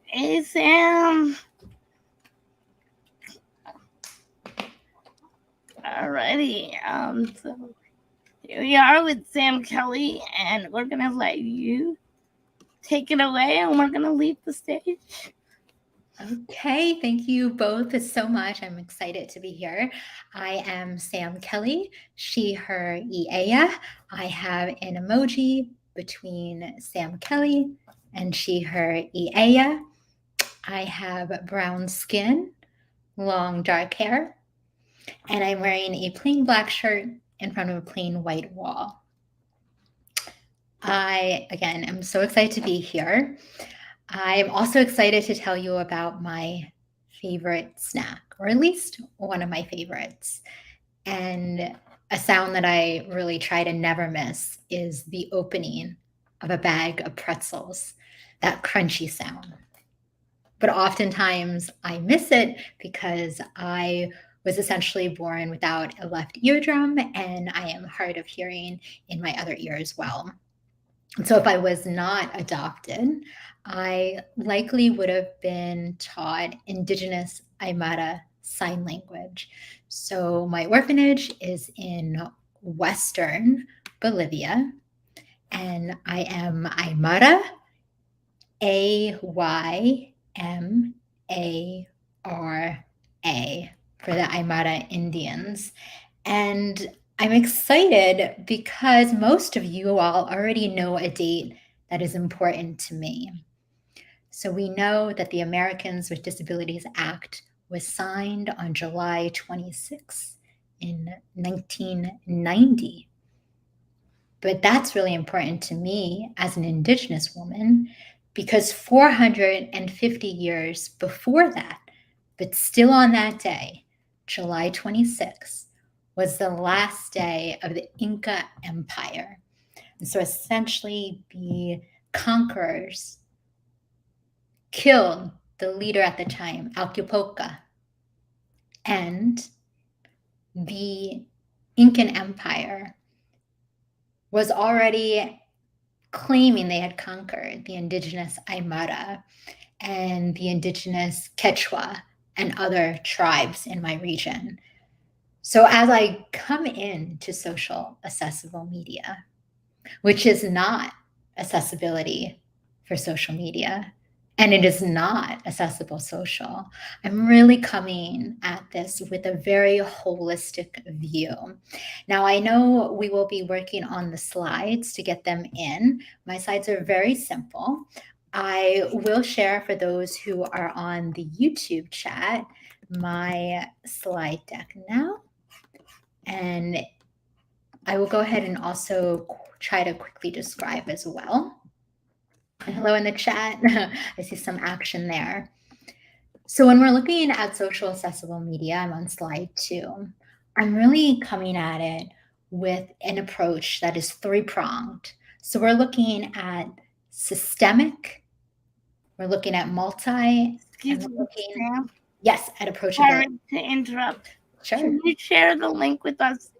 Hey, Sam. Alrighty. So here we are with Sam Kelly, and we're gonna let you take it away, and we're gonna leave the stage. Okay, thank you both so much. I'm excited to be here. I am Sam Kelly, she, her, Ea. I have an emoji between Sam Kelly and she, her, Ea. I have brown skin, long dark hair, and I'm wearing a plain black shirt in front of a plain white wall. I, again, am so excited to be here. I'm also excited to tell you about my favorite snack, or at least one of my favorites. And a sound that I really try to never miss is the opening of a bag of pretzels, that crunchy sound. But oftentimes I miss it because I was essentially born without a left eardrum and I am hard of hearing in my other ear as well. So if I was not adopted, I likely would have been taught Indigenous Aymara Sign Language. So my orphanage is in Western Bolivia, and I am Aymara, Aymara, for the Aymara Indians. And I'm excited because most of you all already know a date that is important to me. So we know that the Americans with Disabilities Act was signed on July 26 in 1990. But that's really important to me as an Indigenous woman because 450 years before that, but still on that day, July 26, was the last day of the Inca Empire. And so essentially the conquerors killed the leader at the time, Alquipoca, and the Incan Empire was already claiming they had conquered the indigenous Aymara and the indigenous Quechua and other tribes in my region. So as I come into social accessible media, which is not accessibility for social media, and it is not accessible social, I'm really coming at this with a very holistic view. Now, I know we will be working on the slides to get them in. My slides are very simple. I will share for those who are on the YouTube chat my slide deck now. And I will go ahead and also try to quickly describe as well. Hello in the chat. I see some action there. So when we're looking at social accessible media, I'm on slide 2. I'm really coming at it with an approach that is 3-pronged. So we're looking at systemic, we're looking at multi, Excuse me, Sam. Yes, at approachability. Sorry to interrupt. Sure. Can you share the link with us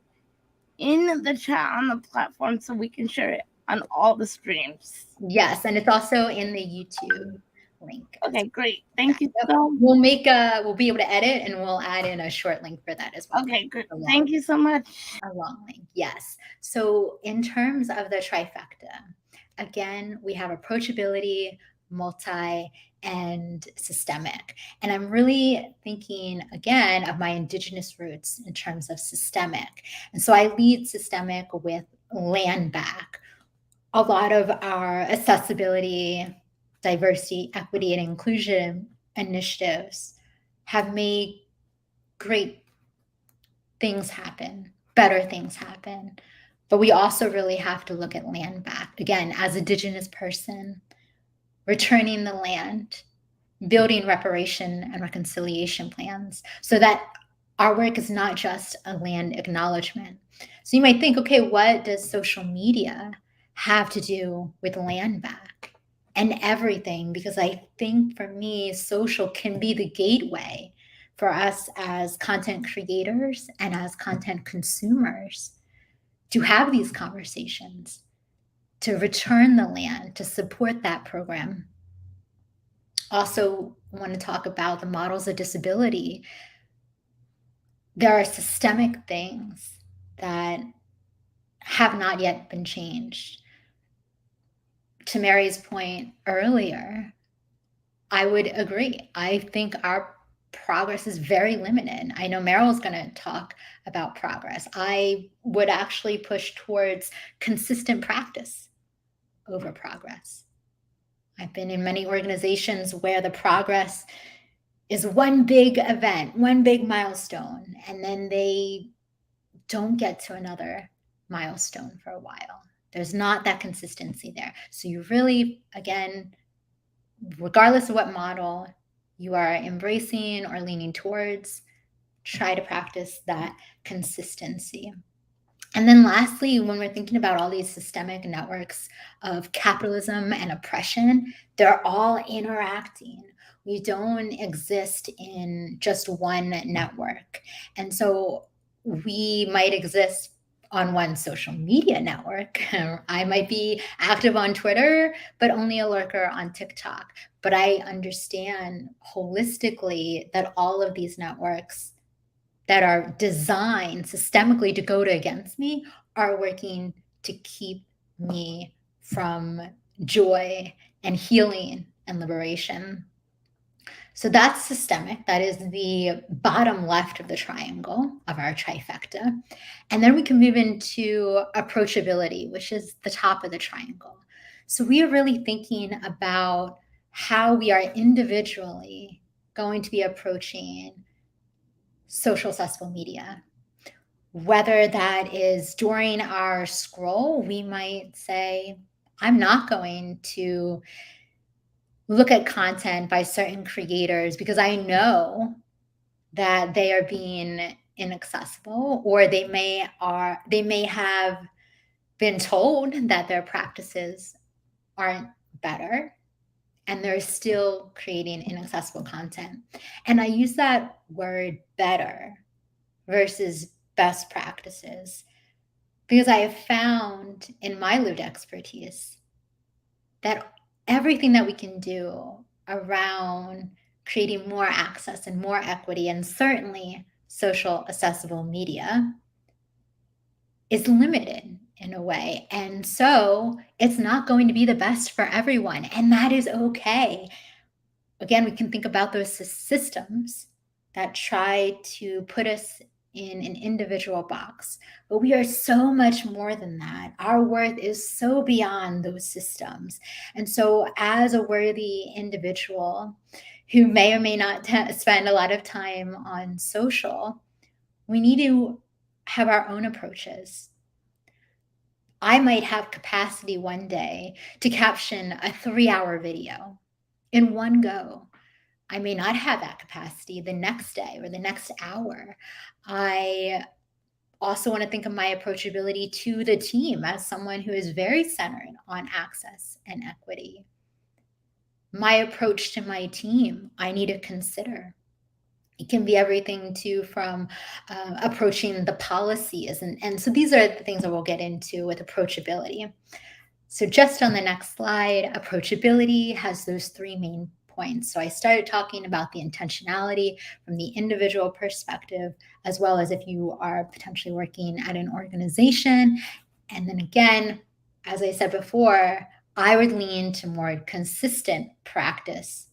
in the chat on the platform so we can share it on all the streams? Yes, and it's also in the YouTube link. Okay, great. Thank you so much. We'll be able to edit and we'll add in a short link for that as well. Okay, good. Thank you so much. A long link, yes. So in terms of the trifecta, again, we have approachability, multi, and systemic. And I'm really thinking, again, of my Indigenous roots in terms of systemic. And so I lead systemic with land back. A lot of our accessibility, diversity, equity, and inclusion initiatives have made great things happen, better things happen. But we also really have to look at land back. Again, as Indigenous person, returning the land, building reparation and reconciliation plans so that our work is not just a land acknowledgement. So you might think, okay, what does social media have to do with land back? And everything, because I think for me, social can be the gateway for us as content creators and as content consumers to have these conversations, to return the land, to support that program. Also want to talk about the models of disability. There are systemic things that have not yet been changed. To Mary's point earlier, I would agree. I think our progress is very limited. I know Meryl's going to talk about progress. I would actually push towards consistent practice over progress. I've been in many organizations where the progress is one big event, one big milestone, and then they don't get to another milestone for a while. There's not that consistency there. So you really, again, regardless of what model you are embracing or leaning towards, try to practice that consistency. And then lastly, when we're thinking about all these systemic networks of capitalism and oppression, they're all interacting. We don't exist in just one network. And so we might exist on one social media network. I might be active on Twitter, but only a lurker on TikTok. But I understand holistically that all of these networks that are designed systemically to go against me are working to keep me from joy and healing and liberation. So that's systemic. That is the bottom left of the triangle of our trifecta. And then we can move into approachability, which is the top of the triangle. So we are really thinking about how we are individually going to be approaching social accessible media. Whether that is during our scroll, we might say, I'm not going to look at content by certain creators because I know that they are being inaccessible, or they may have been told that their practices aren't better and they're still creating inaccessible content. And I use that word better versus best practices because I have found in my lived expertise that everything that we can do around creating more access and more equity, and certainly social accessible media, is limited in a way. And so it's not going to be the best for everyone, and that is okay. Again, we can think about those systems that try to put us in an individual box, but we are so much more than that. Our worth is so beyond those systems. And so as a worthy individual who may or may not spend a lot of time on social, we need to have our own approaches. I might have capacity one day to caption a 3-hour video in one go. I may not have that capacity the next day or the next hour. I also want to think of my approachability to the team as someone who is very centered on access and equity. My approach to my team, I need to consider. It can be everything from approaching the policies. And so these are the things that we'll get into with approachability. So just on the next slide, approachability has those 3 main points. So I started talking about the intentionality from the individual perspective, as well as if you are potentially working at an organization. And then again, as I said before, I would lean to more consistent practice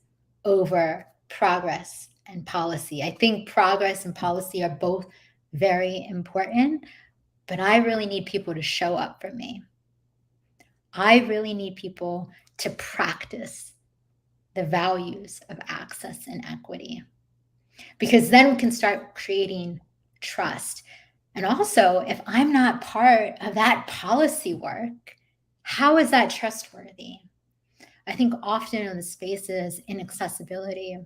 over progress and policy. I think progress and policy are both very important, but I really need people to show up for me. I really need people to practice the values of access and equity, because then we can start creating trust. And also, if I'm not part of that policy work, how is that trustworthy? I think often in the spaces in accessibility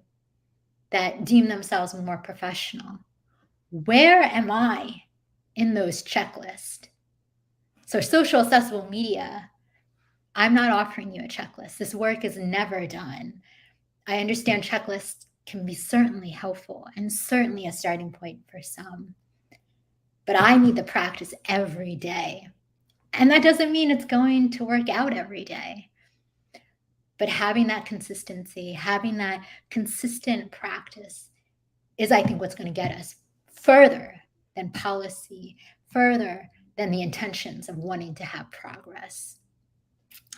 that deem themselves more professional, where am I in those checklists? So social accessible media, I'm not offering you a checklist. This work is never done. I understand checklists can be certainly helpful and certainly a starting point for some, but I need the practice every day. And that doesn't mean it's going to work out every day. But having that consistency, having that consistent practice is, I think, what's going to get us further than policy, further than the intentions of wanting to have progress.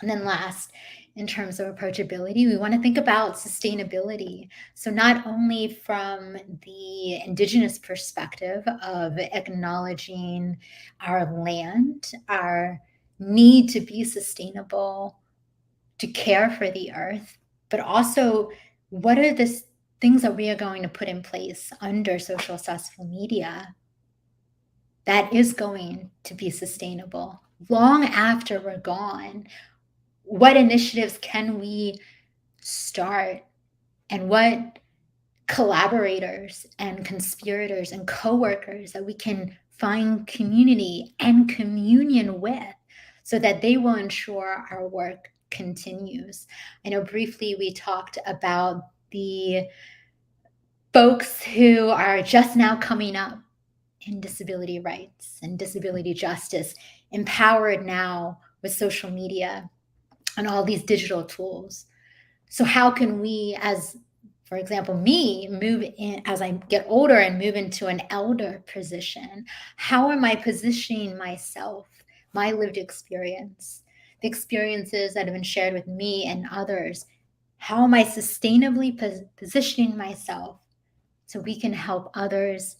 And then last, in terms of approachability, we want to think about sustainability. So not only from the indigenous perspective of acknowledging our land, our need to be sustainable, to care for the earth, but also what are the things that we are going to put in place under social successful media that is going to be sustainable long after we're gone? What initiatives can we start, and what collaborators and conspirators and co-workers that we can find community and communion with so that they will ensure our work continues? I know briefly we talked about the folks who are just now coming up in disability rights and disability justice, empowered now with social media and all these digital tools. So how can we, as for example, me, move in as I get older and move into an elder position? How am I positioning myself, my lived experience, the experiences that have been shared with me and others? How am I sustainably positioning myself so we can help others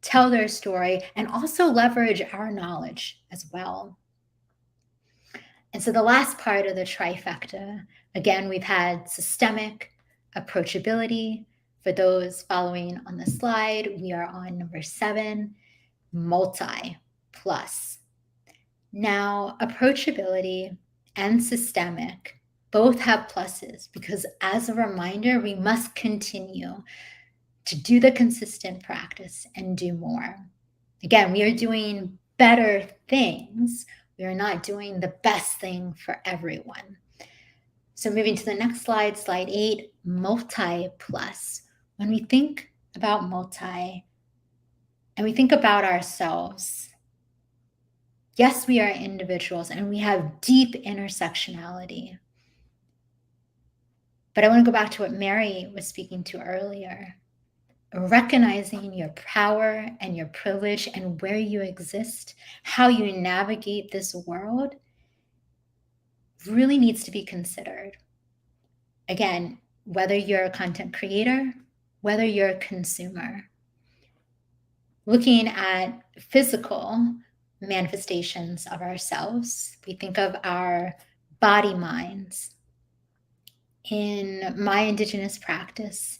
tell their story and also leverage our knowledge as well? And so the last part of the trifecta, again, we've had systemic approachability. For those following on the slide, we are on number 7, multi plus. Now, approachability and systemic both have pluses because, as a reminder, we must continue to do the consistent practice and do more. Again, we are doing better things. We are not doing the best thing for everyone. So moving to the next slide, slide 8, multi plus. When we think about multi and we think about ourselves, yes, we are individuals and we have deep intersectionality. But I want to go back to what Mary was speaking to earlier. Recognizing your power and your privilege and where you exist, how you navigate this world, really needs to be considered. Again, whether you're a content creator, whether you're a consumer, looking at physical manifestations of ourselves, we think of our body minds. In my indigenous practice,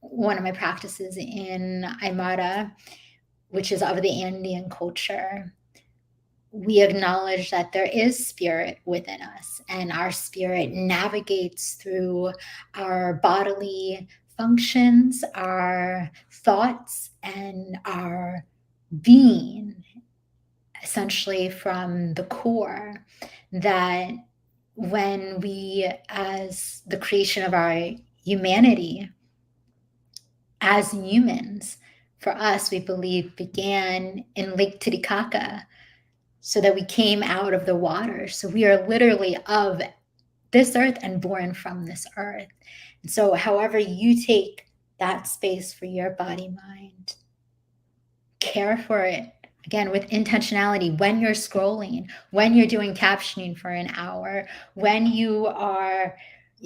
one of my practices in Aymara, which is of the Andean culture, we acknowledge that there is spirit within us, and our spirit navigates through our bodily functions, our thoughts, and our being, essentially from the core. That when we, as the creation of our humanity, as humans, for us, we believe began in Lake Titicaca, so that we came out of the water. So we are literally of this earth and born from this earth. And so however you take that space for your body, mind, care for it, again, with intentionality. When you're scrolling, when you're doing captioning for an hour, when you are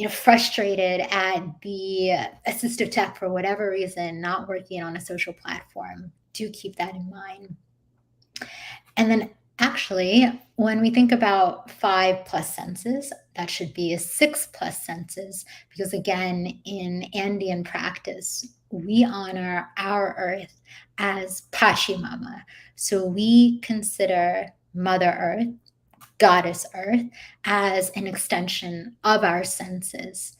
frustrated at the assistive tech for whatever reason, not working on a social platform, do keep that in mind. And then actually, when we think about 5+ senses, that should be 6+ senses, because again, in Andean practice, we honor our earth as Pachamama. So we consider Mother Earth, Goddess Earth, as an extension of our senses.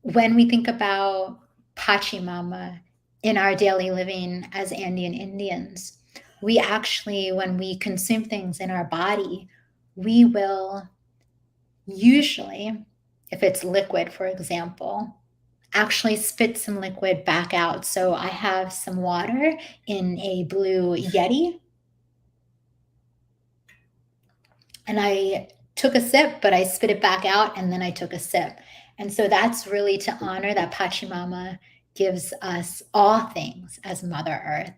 When we think about Pachamama in our daily living as Andean Indians, we actually, when we consume things in our body, we will usually, if it's liquid, for example, actually spit some liquid back out. So I have some water in a blue Yeti, and I took a sip, but I spit it back out, and then I took a sip. And so that's really to honor that Pachamama gives us all things as Mother Earth.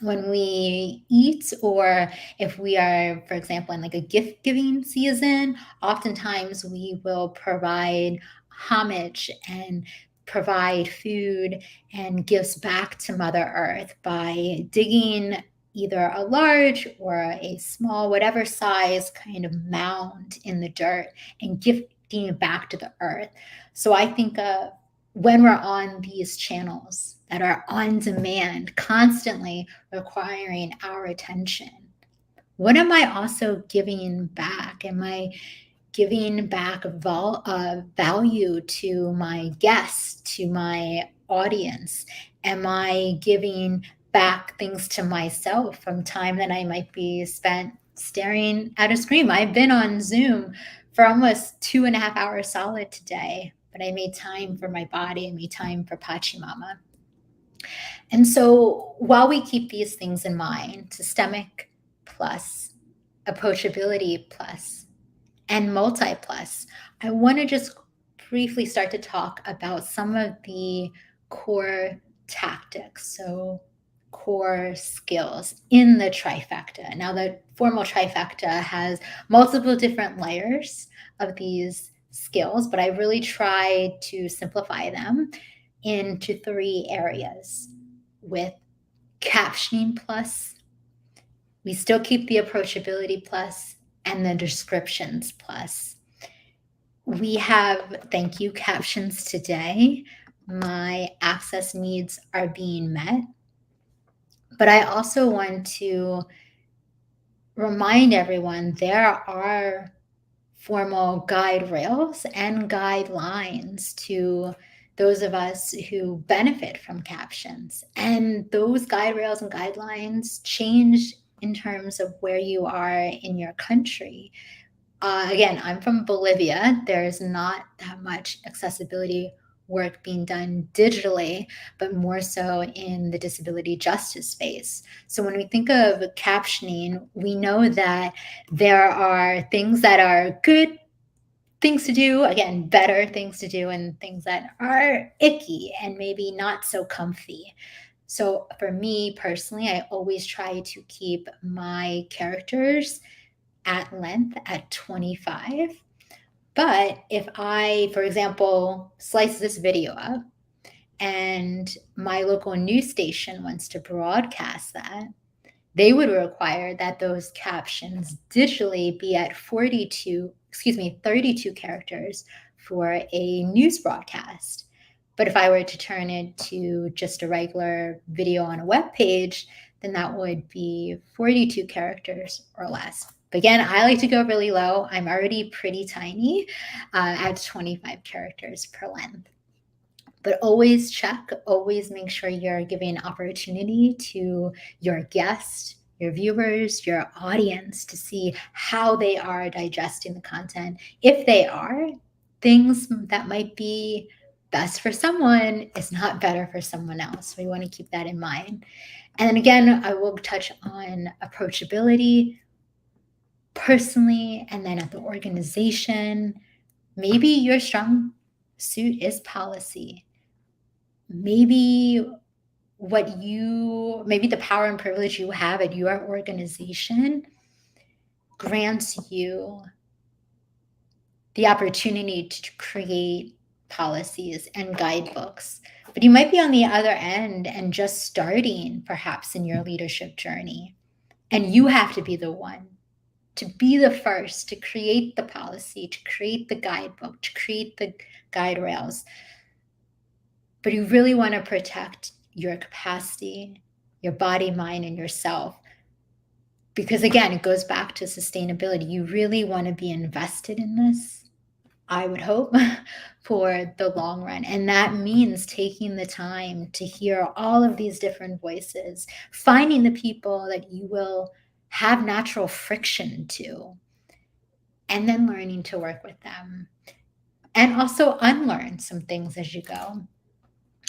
when we eat, or if we are, for example, in like a gift giving season, oftentimes we will provide homage and provide food and gifts back to Mother Earth by digging either a large or a small, whatever size kind of mound in the dirt and gifting it back to the earth. So I think when we're on these channels that are on demand, constantly requiring our attention, what am I also giving back? Am I giving back value to my guests, to my audience? Am I giving back things to myself from time that I might be spent staring at a screen? I've been on Zoom for almost 2.5 hours solid today, but I made time for my body. I made time for Pachamama. And so while we keep these things in mind, systemic plus, approachability plus, and multi plus, I want to just briefly start to talk about some of the core tactics, so core skills in the trifecta. Now, the formal trifecta has multiple different layers of these skills, but I really try to simplify them into 3 areas. With captioning plus, we still keep the approachability plus, and the descriptions plus. We have thank you captions today. My access needs are being met. But I also want to remind everyone there are formal guide rails and guidelines to those of us who benefit from captions. And those guide rails and guidelines change in terms of where you are in your country. Again, I'm from Bolivia. There's not that much accessibility work being done digitally, but more so in the disability justice space. So when we think of captioning, we know that there are things that are good things to do, again, better things to do, and things that are icky and maybe not so comfy. So for me personally, I always try to keep my characters at length at 25. But if I, for example, slice this video up and my local news station wants to broadcast that, they would require that those captions digitally be at 32 characters for a news broadcast. But if I were to turn it to just a regular video on a web page, then that would be 42 characters or less. But again, I like to go really low. I'm already pretty tiny at 25 characters per length. But always check, always make sure you're giving opportunity to your guests, your viewers, your audience to see how they are digesting the content. If they are, things that might be best for someone is not better for someone else. We want to keep that in mind. And then again, I will touch on approachability personally, and then at the organization. Maybe your strong suit is policy. Maybe the power and privilege you have at your organization grants you the opportunity to create policies and guidebooks. But you might be on the other end and just starting perhaps in your leadership journey. And you have to be the one to be the first to create the policy, to create the guidebook, to create the guide rails. But you really want to protect your capacity, your body, mind, and yourself. Because again, it goes back to sustainability. You really want to be invested in this, I would hope, for the long run. And that means taking the time to hear all of these different voices, finding the people that you will have natural friction to, and then learning to work with them. And also unlearn some things as you go.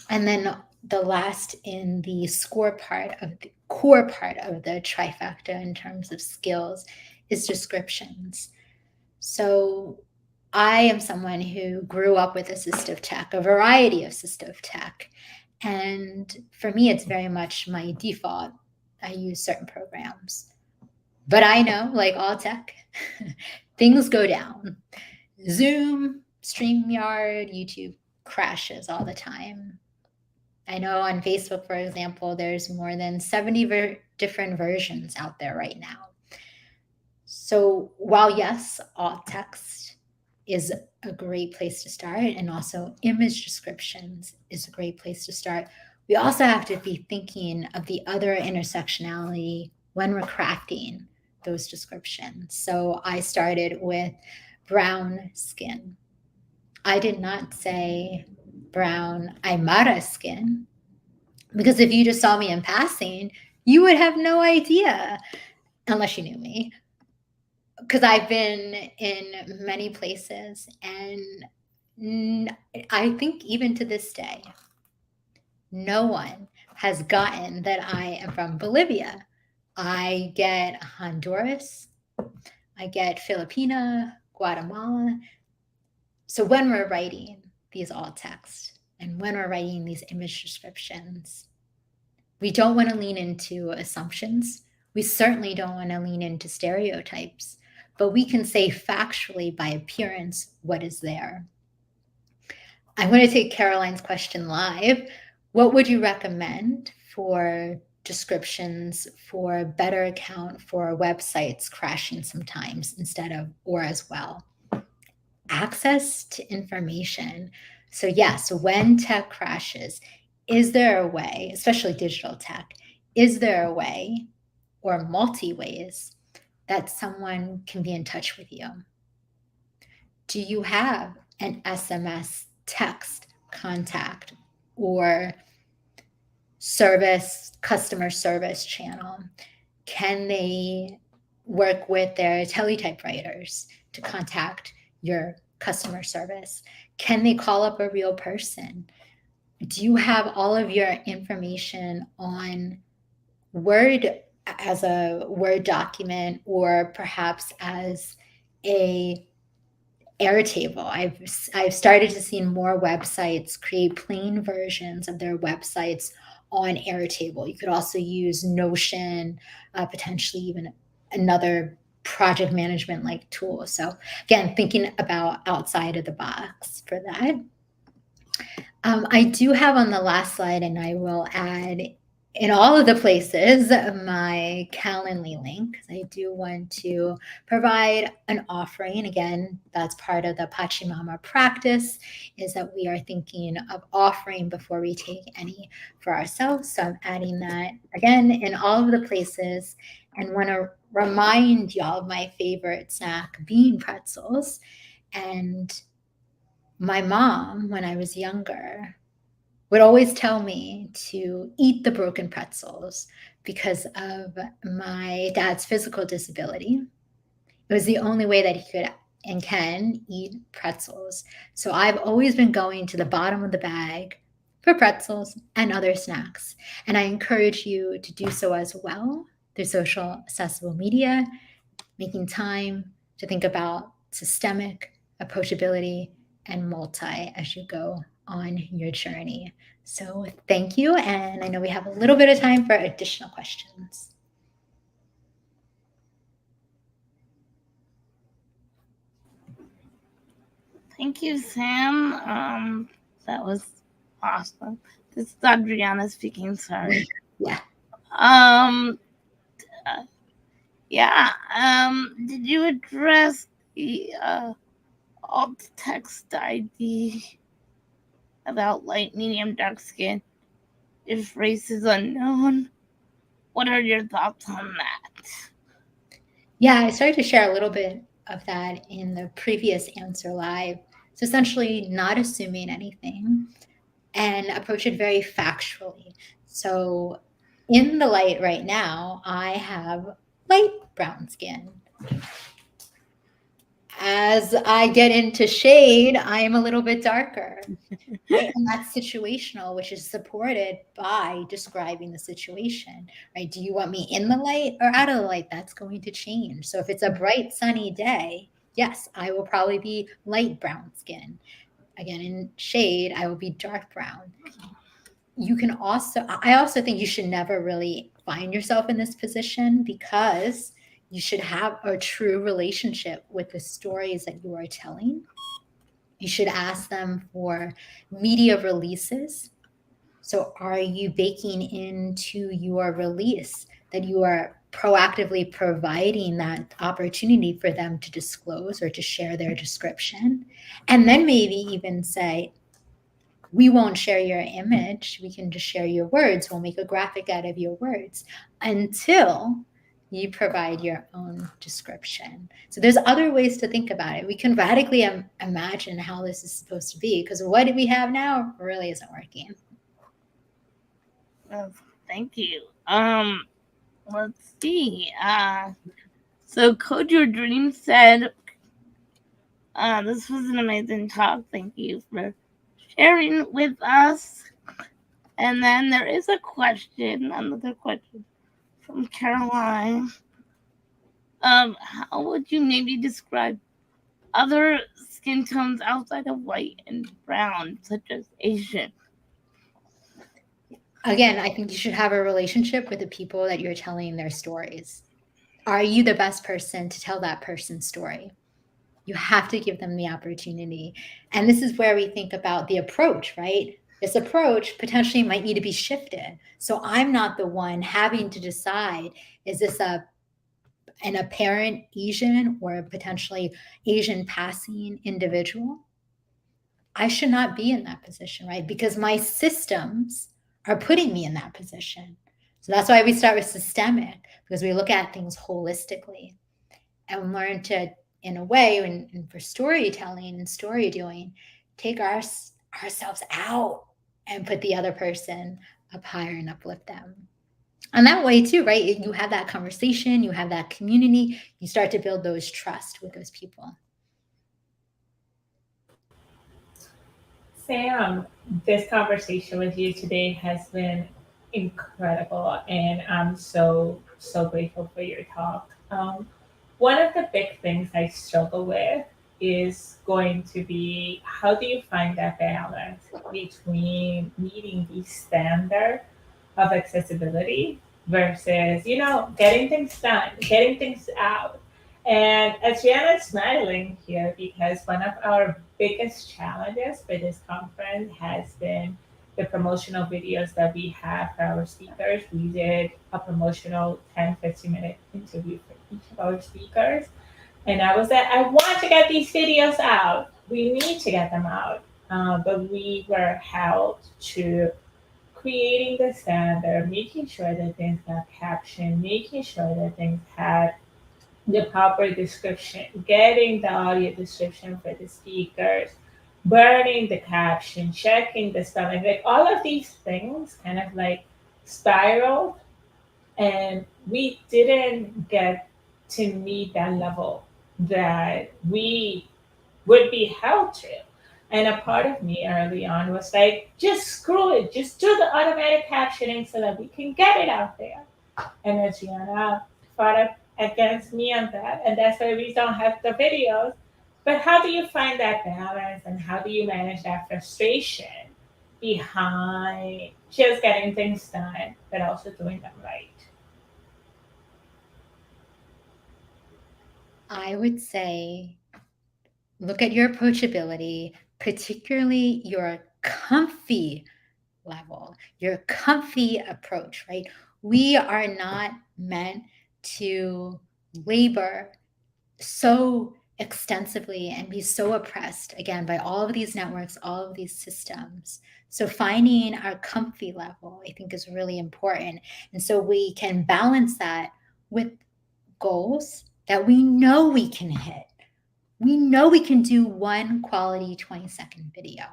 And then the last in the core part of the trifecta in terms of skills is descriptions. So I am someone who grew up with assistive tech, a variety of assistive tech. And for me, it's very much my default I use certain programs. But I know, like all tech, things go down. Zoom, StreamYard, YouTube crashes all the time. I know on Facebook, for example, there's more than 70 different versions out there right now. So while yes, alt text is a great place to start, and also image descriptions is a great place to start, we also have to be thinking of the other intersectionality when we're crafting those descriptions. So I started with brown skin. I did not say brown Aymara skin, because if you just saw me in passing, you would have no idea, unless you knew me. Because I've been in many places, and I think even to this day, no one has gotten that I am from Bolivia. I get Honduras, I get Filipina, Guatemala. So when we're writing these alt text and when we're writing these image descriptions, we don't want to lean into assumptions. We certainly don't want to lean into stereotypes, but we can say factually by appearance what is there. I'm going to take Caroline's question live. What would you recommend for descriptions for better account for websites crashing sometimes instead of or as well? Access to information. So yes, when tech crashes, is there a way, especially digital tech, is there a way or multi ways that someone can be in touch with you? Do you have an SMS text contact or customer service channel? Can they work with their teletypewriters to contact your customer service? Can they call up a real person? Do you have all of your information on Word as a Word document, or perhaps as a Airtable? I've started to see more websites create plain versions of their websites on Airtable. You could also use Notion, potentially even another project management like tool. So again, thinking about outside of the box for that. I do have on the last slide, and I will add in all of the places my Calendly link, because I do want to provide an offering. Again, that's part of the Pachamama practice, is that we are thinking of offering before we take any for ourselves. So I'm adding that again in all of the places, and want to remind y'all of my favorite snack, bean pretzels. And my mom, when I was younger, would always tell me to eat the broken pretzels because of my dad's physical disability. It was the only way that he could and can eat pretzels. So I've always been going to the bottom of the bag for pretzels and other snacks. And I encourage you to do so as well through social accessible media, making time to think about systemic approachability and multi as you go on your journey. So thank you. And I know we have a little bit of time for additional questions. Thank you, Sam. That was awesome. This is Adriana speaking. Sorry. Yeah. Did you address the alt text ID about light, medium, dark skin if race is unknown? What are your thoughts on that? Yeah, I started to share a little bit of that in the previous answer live. So essentially not assuming anything and approach it very factually. So in the light right now, I have light brown skin. As I get into shade, I am a little bit darker. And that's situational, which is supported by describing the situation, right? Do you want me in the light or out of the light? That's going to change. So if it's a bright, sunny day, yes, I will probably be light brown skin. Again, in shade, I will be dark brown. you can also, I also think you should never really find yourself in this position, because you should have a true relationship with the stories that you are telling. You should ask them for media releases. So are you baking into your release that you are proactively providing that opportunity for them to disclose or to share their description? And then maybe even say, we won't share your image. We can just share your words. We'll make a graphic out of your words until you provide your own description. So there's other ways to think about it. We can radically imagine how this is supposed to be, because what we have now really isn't working. Well, thank you. Let's see. So Code Your Dream said, this was an amazing talk. Thank you for sharing with us. And then there is another question from Caroline. How would you maybe describe other skin tones outside of white and brown, such as Asian? Again, I think you should have a relationship with the people that you're telling their stories. Are you the best person to tell that person's story? You have to give them the opportunity. And this is where we think about the approach, right? This approach potentially might need to be shifted. So I'm not the one having to decide, is this an apparent Asian or a potentially Asian passing individual? I should not be in that position, right? Because my systems are putting me in that position. So that's why we start with systemic, because we look at things holistically and learn to, in a way, and for storytelling and story doing, take ourselves out and put the other person up higher and uplift them. And that way too, right? You have that conversation, you have that community, you start to build those trust with those people. Sam, this conversation with you today has been incredible, and I'm so grateful for your talk. One of the big things I struggle with is going to be, how do you find that balance between meeting the standard of accessibility versus, getting things done, getting things out. And Adriana's smiling here because one of our biggest challenges for this conference has been the promotional videos that we have for our speakers. We did a promotional 10-15 minute interview for each of our speakers. And I was like, I want to get these videos out. We need to get them out. But we were held to creating the standard, making sure that things got captioned, making sure that things had the proper description, getting the audio description for the speakers, burning the caption, checking the spelling, like all of these things kind of like spiraled, and we didn't get to meet that level that we would be held to. And a part of me early on was like, just screw it, just do the automatic captioning so that we can get it out there. And Adriana fought up against me on that, and that's why we don't have the videos. But how do you find that balance, and how do you manage that frustration behind just getting things done, but also doing them right? I would say, look at your approachability, particularly your comfy level, your comfy approach, right? We are not meant to labor so extensively and be so oppressed, again, by all of these networks, all of these systems. So finding our comfy level, I think, is really important. And so we can balance that with goals that we know we can hit. We know we can do one quality 20-second video.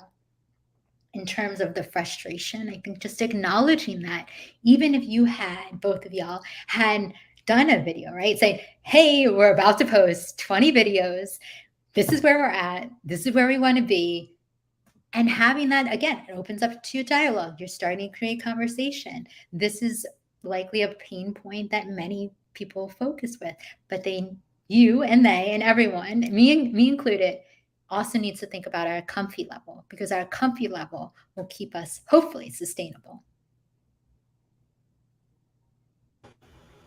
In terms of the frustration, I think just acknowledging that, even if you had, both of y'all had done a video, right? Say, hey, we're about to post 20 videos. This is where we're at. This is where we want to be. And having that, again, it opens up to dialogue. You're starting to create conversation. This is likely a pain point that many people focus with, but you and they and everyone, me included, also needs to think about our comfy level, because our comfy level will keep us hopefully sustainable.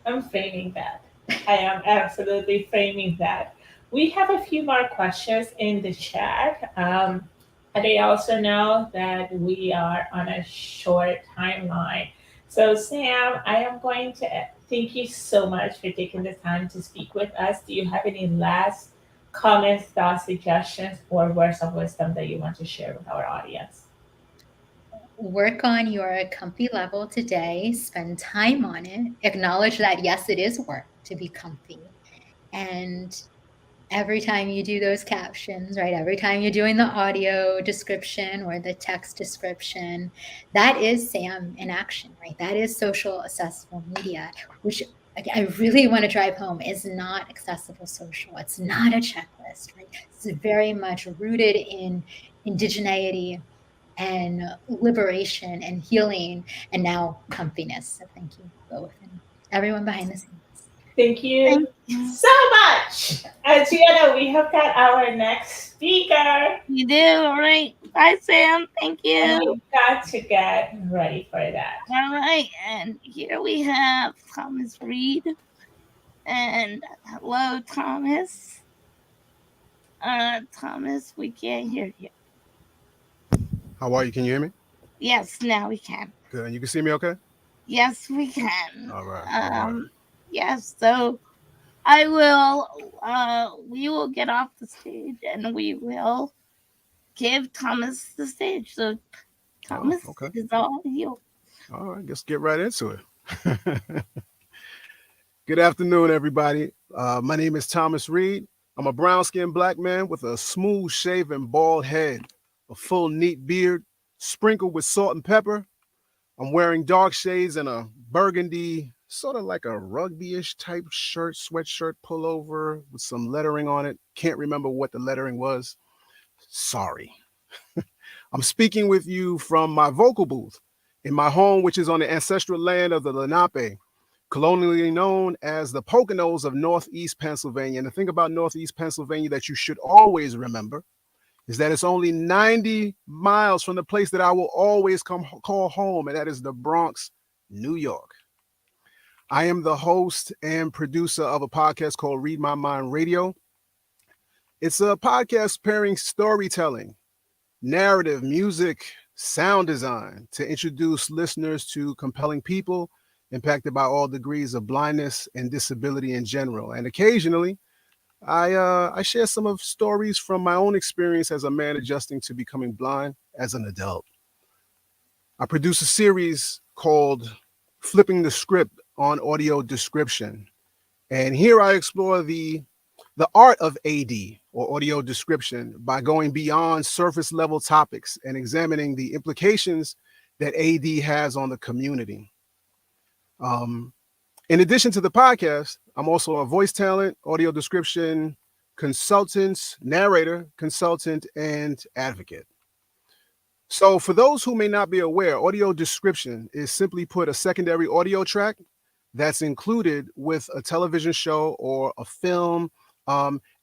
I'm framing that. I am absolutely framing that. We have a few more questions in the chat. And I also know that we are on a short timeline. So, Sam, I am going to thank you so much for taking the time to speak with us. Do you have any last comments, thoughts, suggestions, or words of wisdom that you want to share with our audience? Work on your comfy level today, spend time on it, acknowledge that yes, it is work to be comfy. And every time you do those captions, right, every time you're doing the audio description or the text description, that is Sam in action, right? That is social accessible media, which I really want to drive home is not accessible social. It's not a checklist, right? It's very much rooted in indigeneity and liberation and healing, and now comfiness. So thank you both and everyone behind the scenes. Thank you Thank you. so much. Gianna, we have got our next speaker. You do, all right. Bye, Sam. Thank And you. we've got to get ready for that. All right, and here we have Thomas Reed. And hello, Thomas. Thomas, we can't hear you. How are you? Can you hear me? Yes, now we can. Good. And you can see me okay? Yes, we can. All right. All right. Yes, so I will, we will get off the stage and we will give Thomas the stage. So, Thomas, okay. it's all you. All right. Let's get right into it. Good afternoon, everybody. My name is Thomas Reed. I'm a brown-skinned black man with a smooth-shaven bald head, a full, neat beard, sprinkled with salt and pepper. I'm wearing dark shades and a burgundy, sort of like a rugby-ish type shirt, sweatshirt pullover with some lettering on it. Can't remember what the lettering was. Sorry. I'm speaking with you from my vocal booth in my home, which is on the ancestral land of the Lenape, colonially known as the Poconos of Northeast Pennsylvania. And the thing about Northeast Pennsylvania that you should always remember is that it's only 90 miles from the place that I will always call home, and that is the Bronx, New York. I am the host and producer of a podcast called Read My Mind Radio. It's a podcast pairing storytelling, narrative, music, sound design to introduce listeners to compelling people impacted by all degrees of blindness and disability in general. And occasionally, I share some of stories from my own experience as a man adjusting to becoming blind as an adult. I produce a series called Flipping the Script on audio description. And here I explore the art of AD or audio description by going beyond surface level topics and examining the implications that AD has on the community. In addition to the podcast, I'm also a voice talent, audio description consultant, narrator, consultant, and advocate. So for those who may not be aware, audio description is simply put a secondary audio track that's included with a television show or a film,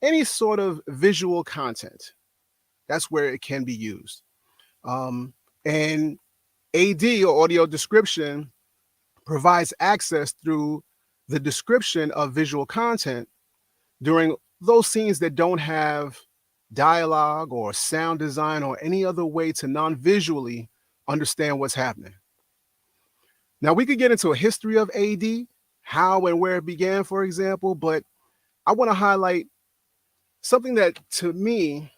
any sort of visual content. That's where it can be used. And AD or audio description provides access through the description of visual content during those scenes that don't have dialogue or sound design or any other way to non-visually understand what's happening. Now, we could get into a history of AD, how and where it began, for example, but I want to highlight something that to me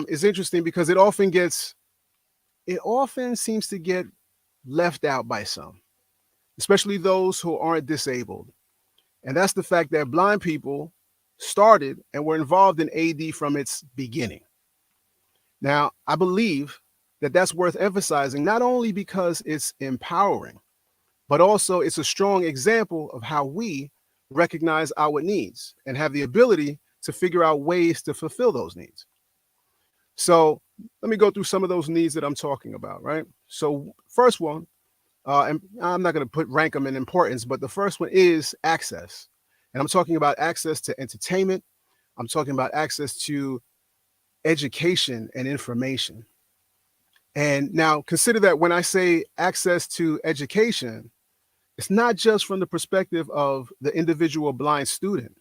is interesting because it often seems to get left out by some, especially those who aren't disabled. And that's the fact that blind people started and were involved in AD from its beginning. Now, I believe that that's worth emphasizing, not only because it's empowering, but also it's a strong example of how we recognize our needs and have the ability to figure out ways to fulfill those needs. So let me go through some of those needs that I'm talking about, right? So first one, and I'm not going to rank them in importance, but the first one is access. And I'm talking about access to entertainment. I'm talking about access to education and information. And now consider that when I say access to education, it's not just from the perspective of the individual blind student.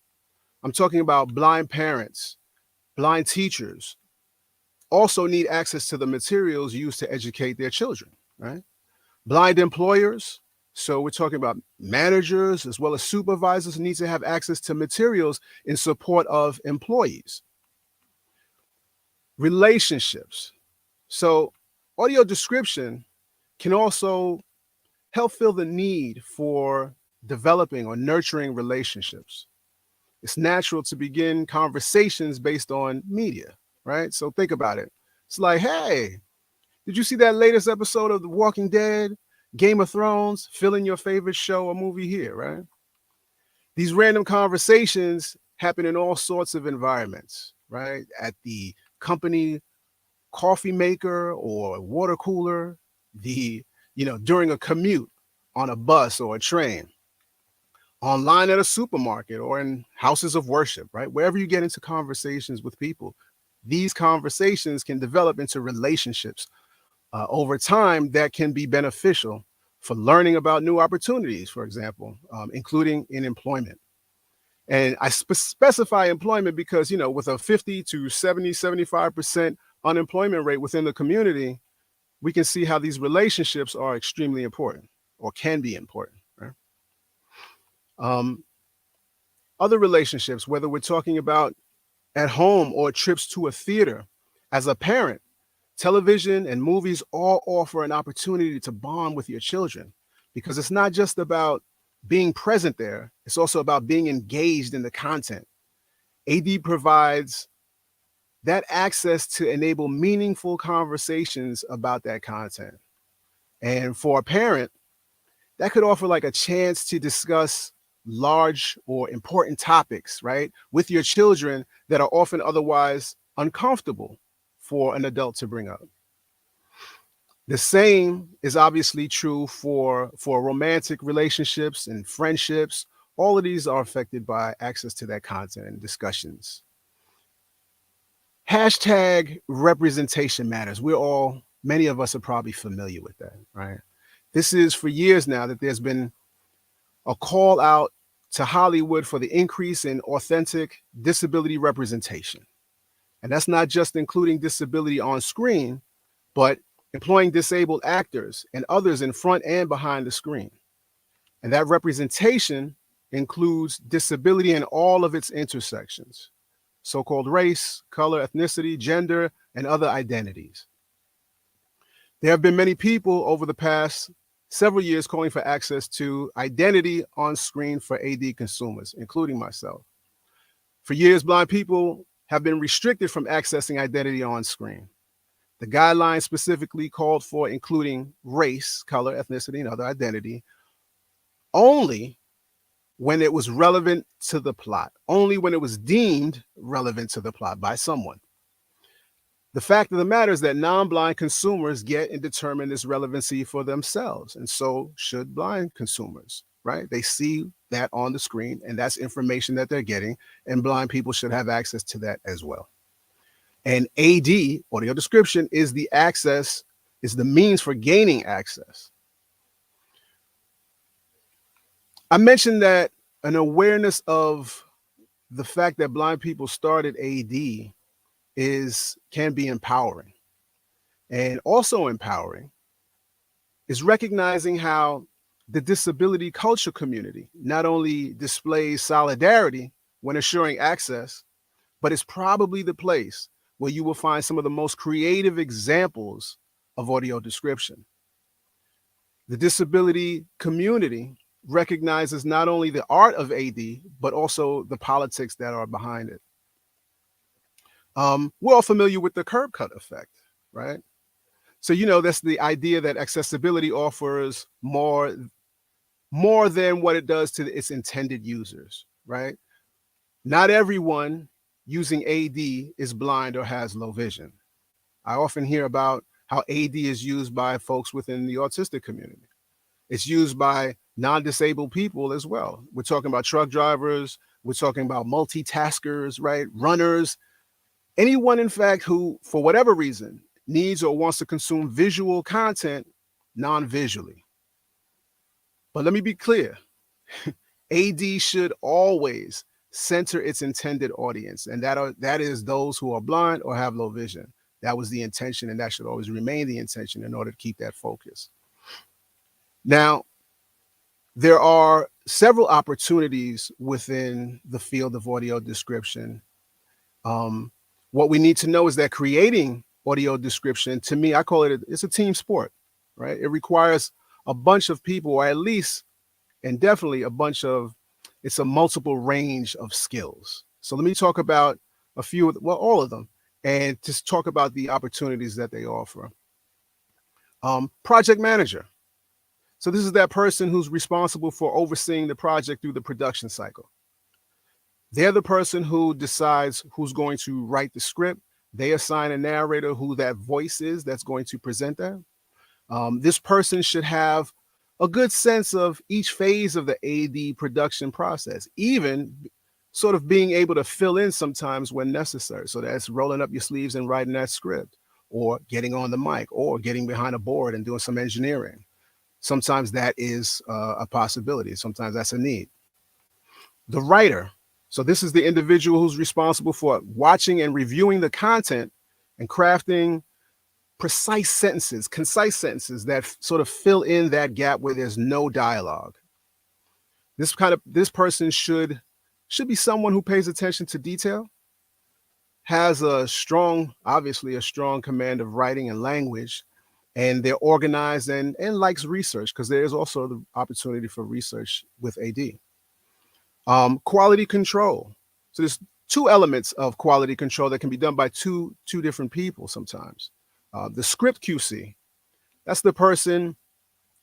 I'm talking about blind parents, blind teachers also need access to the materials used to educate their children, right? Blind employers, so we're talking about managers as well as supervisors need to have access to materials in support of employees. Relationships. So audio description can also help fill the need for developing or nurturing relationships. It's natural to begin conversations based on media, right? So think about it. It's like, hey, did you see that latest episode of The Walking Dead, Game of Thrones? Fill in your favorite show or movie here, right? These random conversations happen in all sorts of environments, right? At the company coffee maker or water cooler, during a commute on a bus or a train, online at a supermarket or in houses of worship, right? Wherever you get into conversations with people, these conversations can develop into relationships over time that can be beneficial for learning about new opportunities, for example, including in employment. And I specify employment because, with a 50 to 70, 75% unemployment rate within the community, we can see how these relationships are extremely important or can be important, right? Other relationships, whether we're talking about at home or trips to a theater, as a parent, television and movies all offer an opportunity to bond with your children because it's not just about being present there, it's also about being engaged in the content. AD provides that access to enable meaningful conversations about that content. And for a parent, that could offer like a chance to discuss large or important topics, right, with your children that are often otherwise uncomfortable for an adult to bring up. The same is obviously true for romantic relationships and friendships. All of these are affected by access to that content and discussions. Hashtag representation matters. Many of us are probably familiar with that, right? This is for years now that there's been a call out to Hollywood for the increase in authentic disability representation. And that's not just including disability on screen, but employing disabled actors and others in front and behind the screen. And that representation includes disability in all of its intersections, so-called race, color, ethnicity, gender, and other identities. There have been many people over the past several years calling for access to identity on screen for AD consumers, including myself. For years, blind people have been restricted from accessing identity on screen. The guidelines specifically called for including race, color, ethnicity, and other identity only when it was relevant to the plot, only when it was deemed relevant to the plot by someone. The fact of the matter is that non-blind consumers get and determine this relevancy for themselves, and so should blind consumers, right? They see that on the screen, and that's information that they're getting, and blind people should have access to that as well. And AD, audio description, is the means for gaining access. I mentioned that an awareness of the fact that blind people started AD can be empowering. And also empowering is recognizing how the disability culture community not only displays solidarity when assuring access, but it's probably the place where you will find some of the most creative examples of audio description. The disability community recognizes not only the art of AD, but also the politics that are behind it. We're all familiar with the curb cut effect, right? So, that's the idea that accessibility offers more than what it does to its intended users, right? Not everyone using AD is blind or has low vision. I often hear about how AD is used by folks within the autistic community. It's used by non-disabled people as well. We're talking about truck drivers. We're talking about multitaskers, right? Runners. Anyone, in fact, who, for whatever reason, needs or wants to consume visual content non-visually. But let me be clear. AD should always center its intended audience, and that is those who are blind or have low vision. That was the intention, and that should always remain the intention in order to keep that focus. Now, there are several opportunities within the field of audio description. What we need to know is that creating audio description, to me, I call it's a team sport, right? It requires a bunch of people, or at least, and definitely it's a multiple range of skills. So let me talk about a few, all of them, and just talk about the opportunities that they offer. Project manager. So this is that person who's responsible for overseeing the project through the production cycle. They're the person who decides who's going to write the script. They assign a narrator who that voice is that's going to present that. This person should have a good sense of each phase of the AD production process, even sort of being able to fill in sometimes when necessary. So that's rolling up your sleeves and writing that script, or getting on the mic, or getting behind a board and doing some engineering. Sometimes that is a possibility. Sometimes that's a need. The writer. So this is the individual who's responsible for watching and reviewing the content and crafting precise sentences, concise sentences that sort of fill in that gap where there's no dialogue. This person should be someone who pays attention to detail, has obviously a strong command of writing and language, and they're organized and likes research, because there is also the opportunity for research with AD. Quality control. So there's two elements of quality control that can be done by two different people sometimes. The script QC, that's the person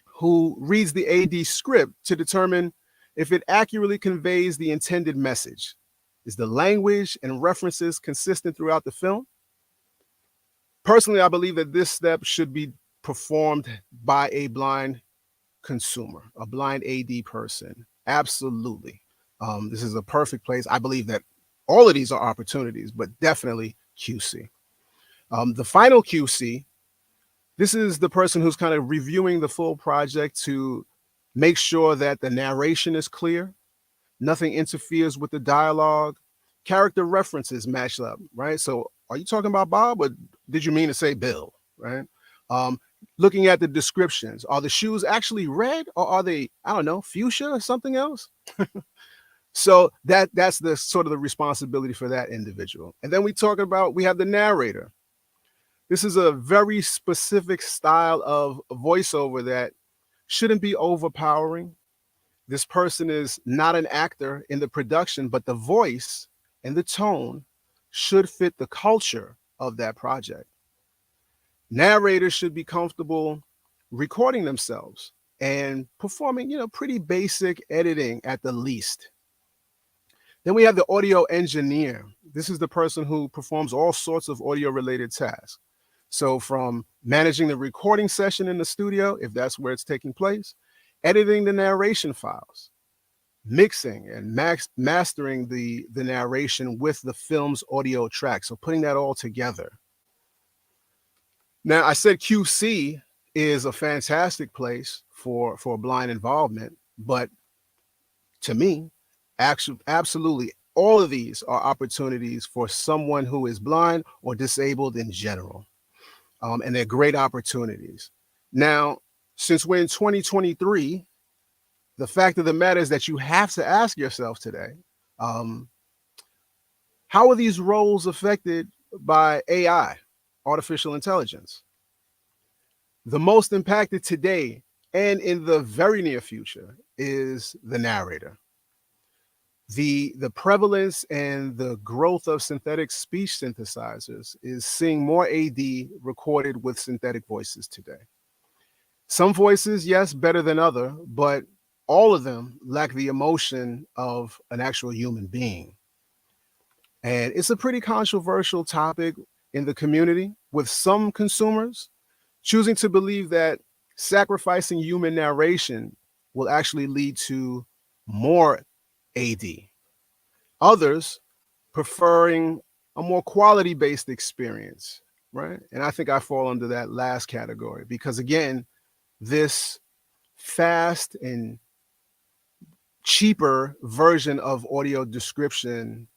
who reads the AD script to determine if it accurately conveys the intended message. Is the language and references consistent throughout the film? Personally, I believe that this step should be performed by a blind consumer, a blind AD person. Absolutely. This is a perfect place. I believe that all of these are opportunities, but definitely QC. The final QC, this is the person who's kind of reviewing the full project to make sure that the narration is clear, nothing interferes with the dialogue, character references match up, right? So are you talking about Bob, or did you mean to say Bill, right? Looking at the descriptions, are the shoes actually red, or are they, I don't know, fuchsia or something else? So that's the sort of the responsibility for that individual. And then we have the narrator. This is a very specific style of voiceover that shouldn't be overpowering. This person is not an actor in the production, but the voice and the tone should fit the culture of that project. Narrators should be comfortable recording themselves and performing, pretty basic editing at the least. Then we have the audio engineer. This is the person who performs all sorts of audio related tasks. So from managing the recording session in the studio, if that's where it's taking place, editing the narration files, mixing and mastering the narration with the film's audio track. So putting that all together. Now, I said QC is a fantastic place for blind involvement, but to me, absolutely all of these are opportunities for someone who is blind or disabled in general. And they're great opportunities. Now, since we're in 2023, the fact of the matter is that you have to ask yourself today, how are these roles affected by AI, artificial intelligence? The most impacted today and in the very near future is the narrator. The prevalence and the growth of synthetic speech synthesizers is seeing more AD recorded with synthetic voices today. Some voices, yes, better than other, but all of them lack the emotion of an actual human being. And it's a pretty controversial topic in the community, with some consumers choosing to believe that sacrificing human narration will actually lead to more AD. Others preferring a more quality-based experience, right? And I think I fall under that last category because, again, this fast and cheaper version of audio description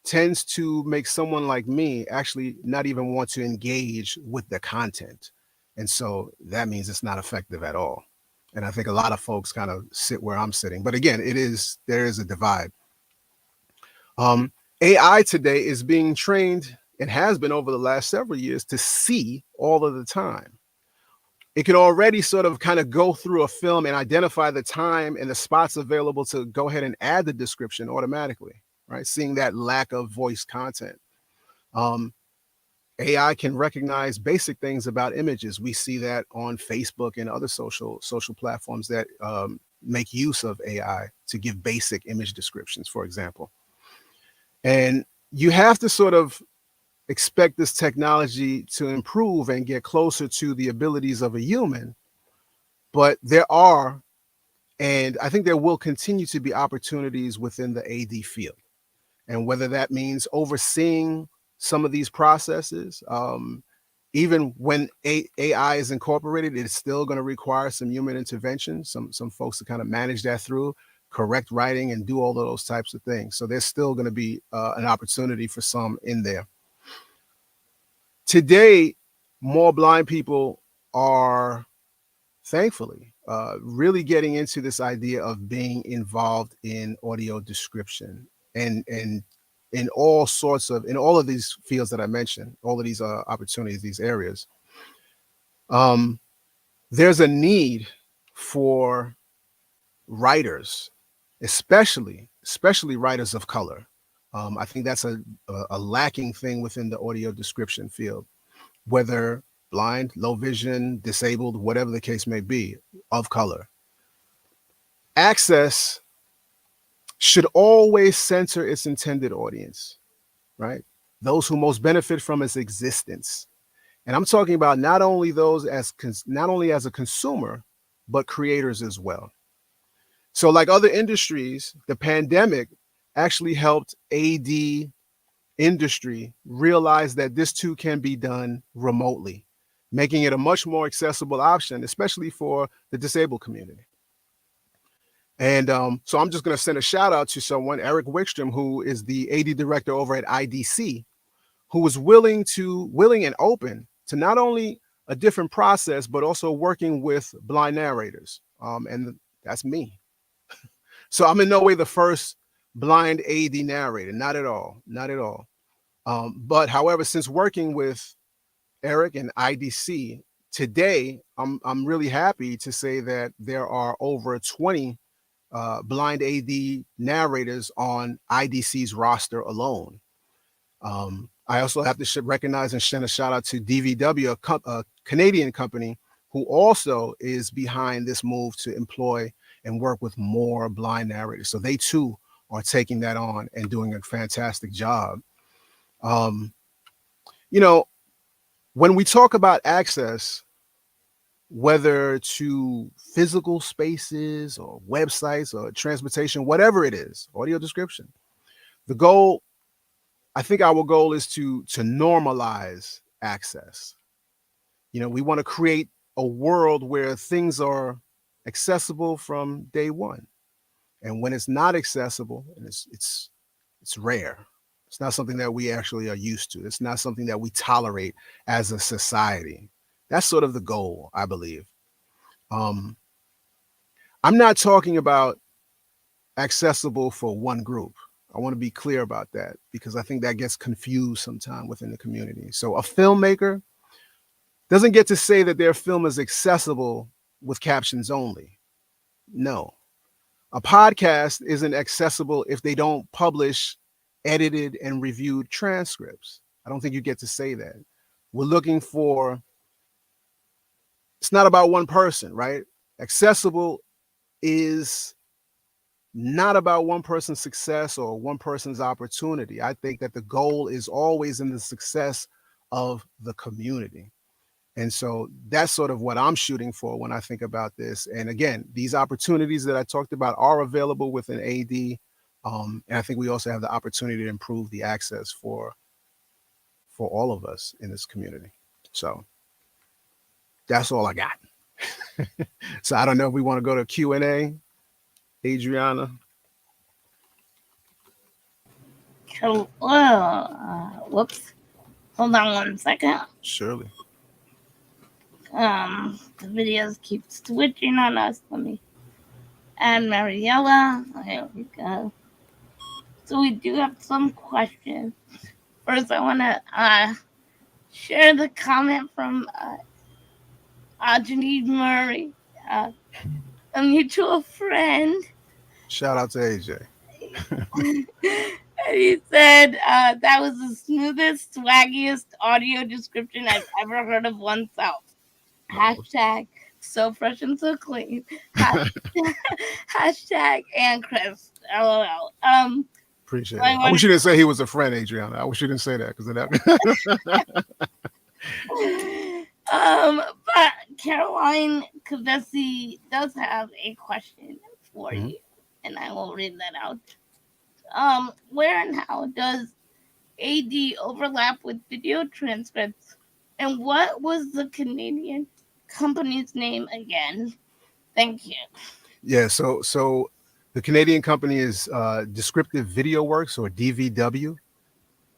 tends to make someone like me actually not even want to engage with the content. And so that means it's not effective at all. And I think a lot of folks kind of sit where I'm sitting. But again, there is a divide. AI today is being trained and has been over the last several years to see all of the time. It can already sort of kind of go through a film and identify the time and the spots available to go ahead and add the description automatically, right? Seeing that lack of voice content. AI can recognize basic things about images. We see that on Facebook and other social platforms that make use of AI to give basic image descriptions, for example. And you have to sort of expect this technology to improve and get closer to the abilities of a human. But there are, and I think there will continue to be opportunities within the AD field. And whether that means overseeing some of these processes, even when AI is incorporated, it's still going to require some human intervention, some folks to kind of manage that through, correct writing, and do all of those types of things. So there's still going to be an opportunity for some in there. Today, more blind people are, thankfully, really getting into this idea of being involved in audio description and in all of these fields that I mentioned, all of these opportunities, these areas. There's a need for writers, especially writers of color. I think that's a lacking thing within the audio description field, whether blind, low vision, disabled, whatever the case may be, of color. Access should always center its intended audience, right? Those who most benefit from its existence. And I'm talking about not only those not only as a consumer, but creators as well. So like other industries, the pandemic actually helped AD industry realize that this too can be done remotely, making it a much more accessible option, especially for the disabled community. And so I'm just going to send a shout out to someone, Eric Wickstrom, who is the AD director over at IDC, who was willing and open to not only a different process, but also working with blind narrators. And that's me. So I'm in no way the first blind AD narrator, not at all, not at all. But however, since working with Eric and IDC today, I'm really happy to say that there are over 20 blind AD narrators on IDC's roster alone. I also have to recognize and send a shout out to DVW, a Canadian company who also is behind this move to employ and work with more blind narrators. So they too are taking that on and doing a fantastic job. You know, when we talk about access, whether to physical spaces or websites or transportation, whatever it is, audio description, the goal, I think our goal is to normalize access. You know, we want to create a world where things are accessible from day one. And when it's not accessible, and it's rare. It's not something that we actually are used to. It's not something that we tolerate as a society. That's sort of the goal, I believe. I'm not talking about accessible for one group. I want to be clear about that because I think that gets confused sometimes within the community. So a filmmaker doesn't get to say that their film is accessible with captions only. No. A podcast isn't accessible if they don't publish edited and reviewed transcripts. I don't think you get to say that. We're looking for, it's not about one person, right? Accessible is not about one person's success or one person's opportunity. I think that the goal is always in the success of the community. And so that's sort of what I'm shooting for when I think about this. And again, these opportunities that I talked about are available within AD. And I think we also have the opportunity to improve the access for all of us in this community. So that's all I got. So I don't know if we want to go to Q&A, Adriana. Cool. Whoops. Hold on one second. Surely. The videos keep switching on us. Let me add Mariella. There we go. So we do have some questions. First, I want to share the comment from Ajani Murray, a mutual friend. Shout out to AJ. And he said that was the smoothest, swaggiest audio description I've ever heard of oneself. Hashtag so fresh and so clean. Hashtag and Chris. LOL. Appreciate it. I wish you didn't say he was a friend, Adriana. I wish you didn't say that because of that. But Caroline Kavesi does have a question for you, and I will read that out. Where and how does AD overlap with video transcripts? And what was the Canadian company's name again? Thank you. Yeah, so the Canadian company is Descriptive Video Works, or DVW,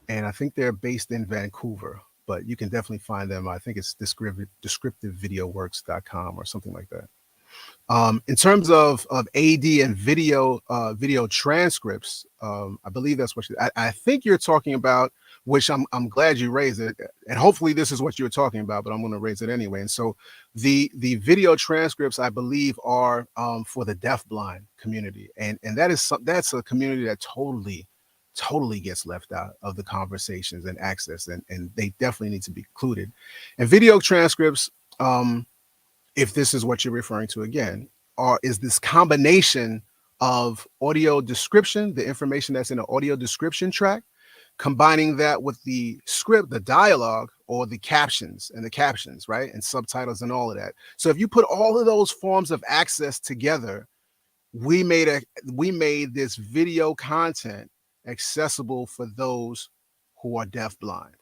and I think they're based in Vancouver, but you can definitely find them. I think it's descriptivevideoworks.com or something like that. In terms of AD and video transcripts, I believe that's what I think you're talking about, which I'm glad you raised it, and hopefully this is what you're talking about, but I'm going to raise it anyway. And so the video transcripts, I believe, are for the deafblind community, and that's a community that totally gets left out of the conversations and access, and they definitely need to be included. And video transcripts, if this is what you're referring to again, is this combination of audio description, the information that's in an audio description track, combining that with the script, the dialogue, or the captions, right? And subtitles and all of that. So if you put all of those forms of access together, we made this video content accessible for those who are deafblind.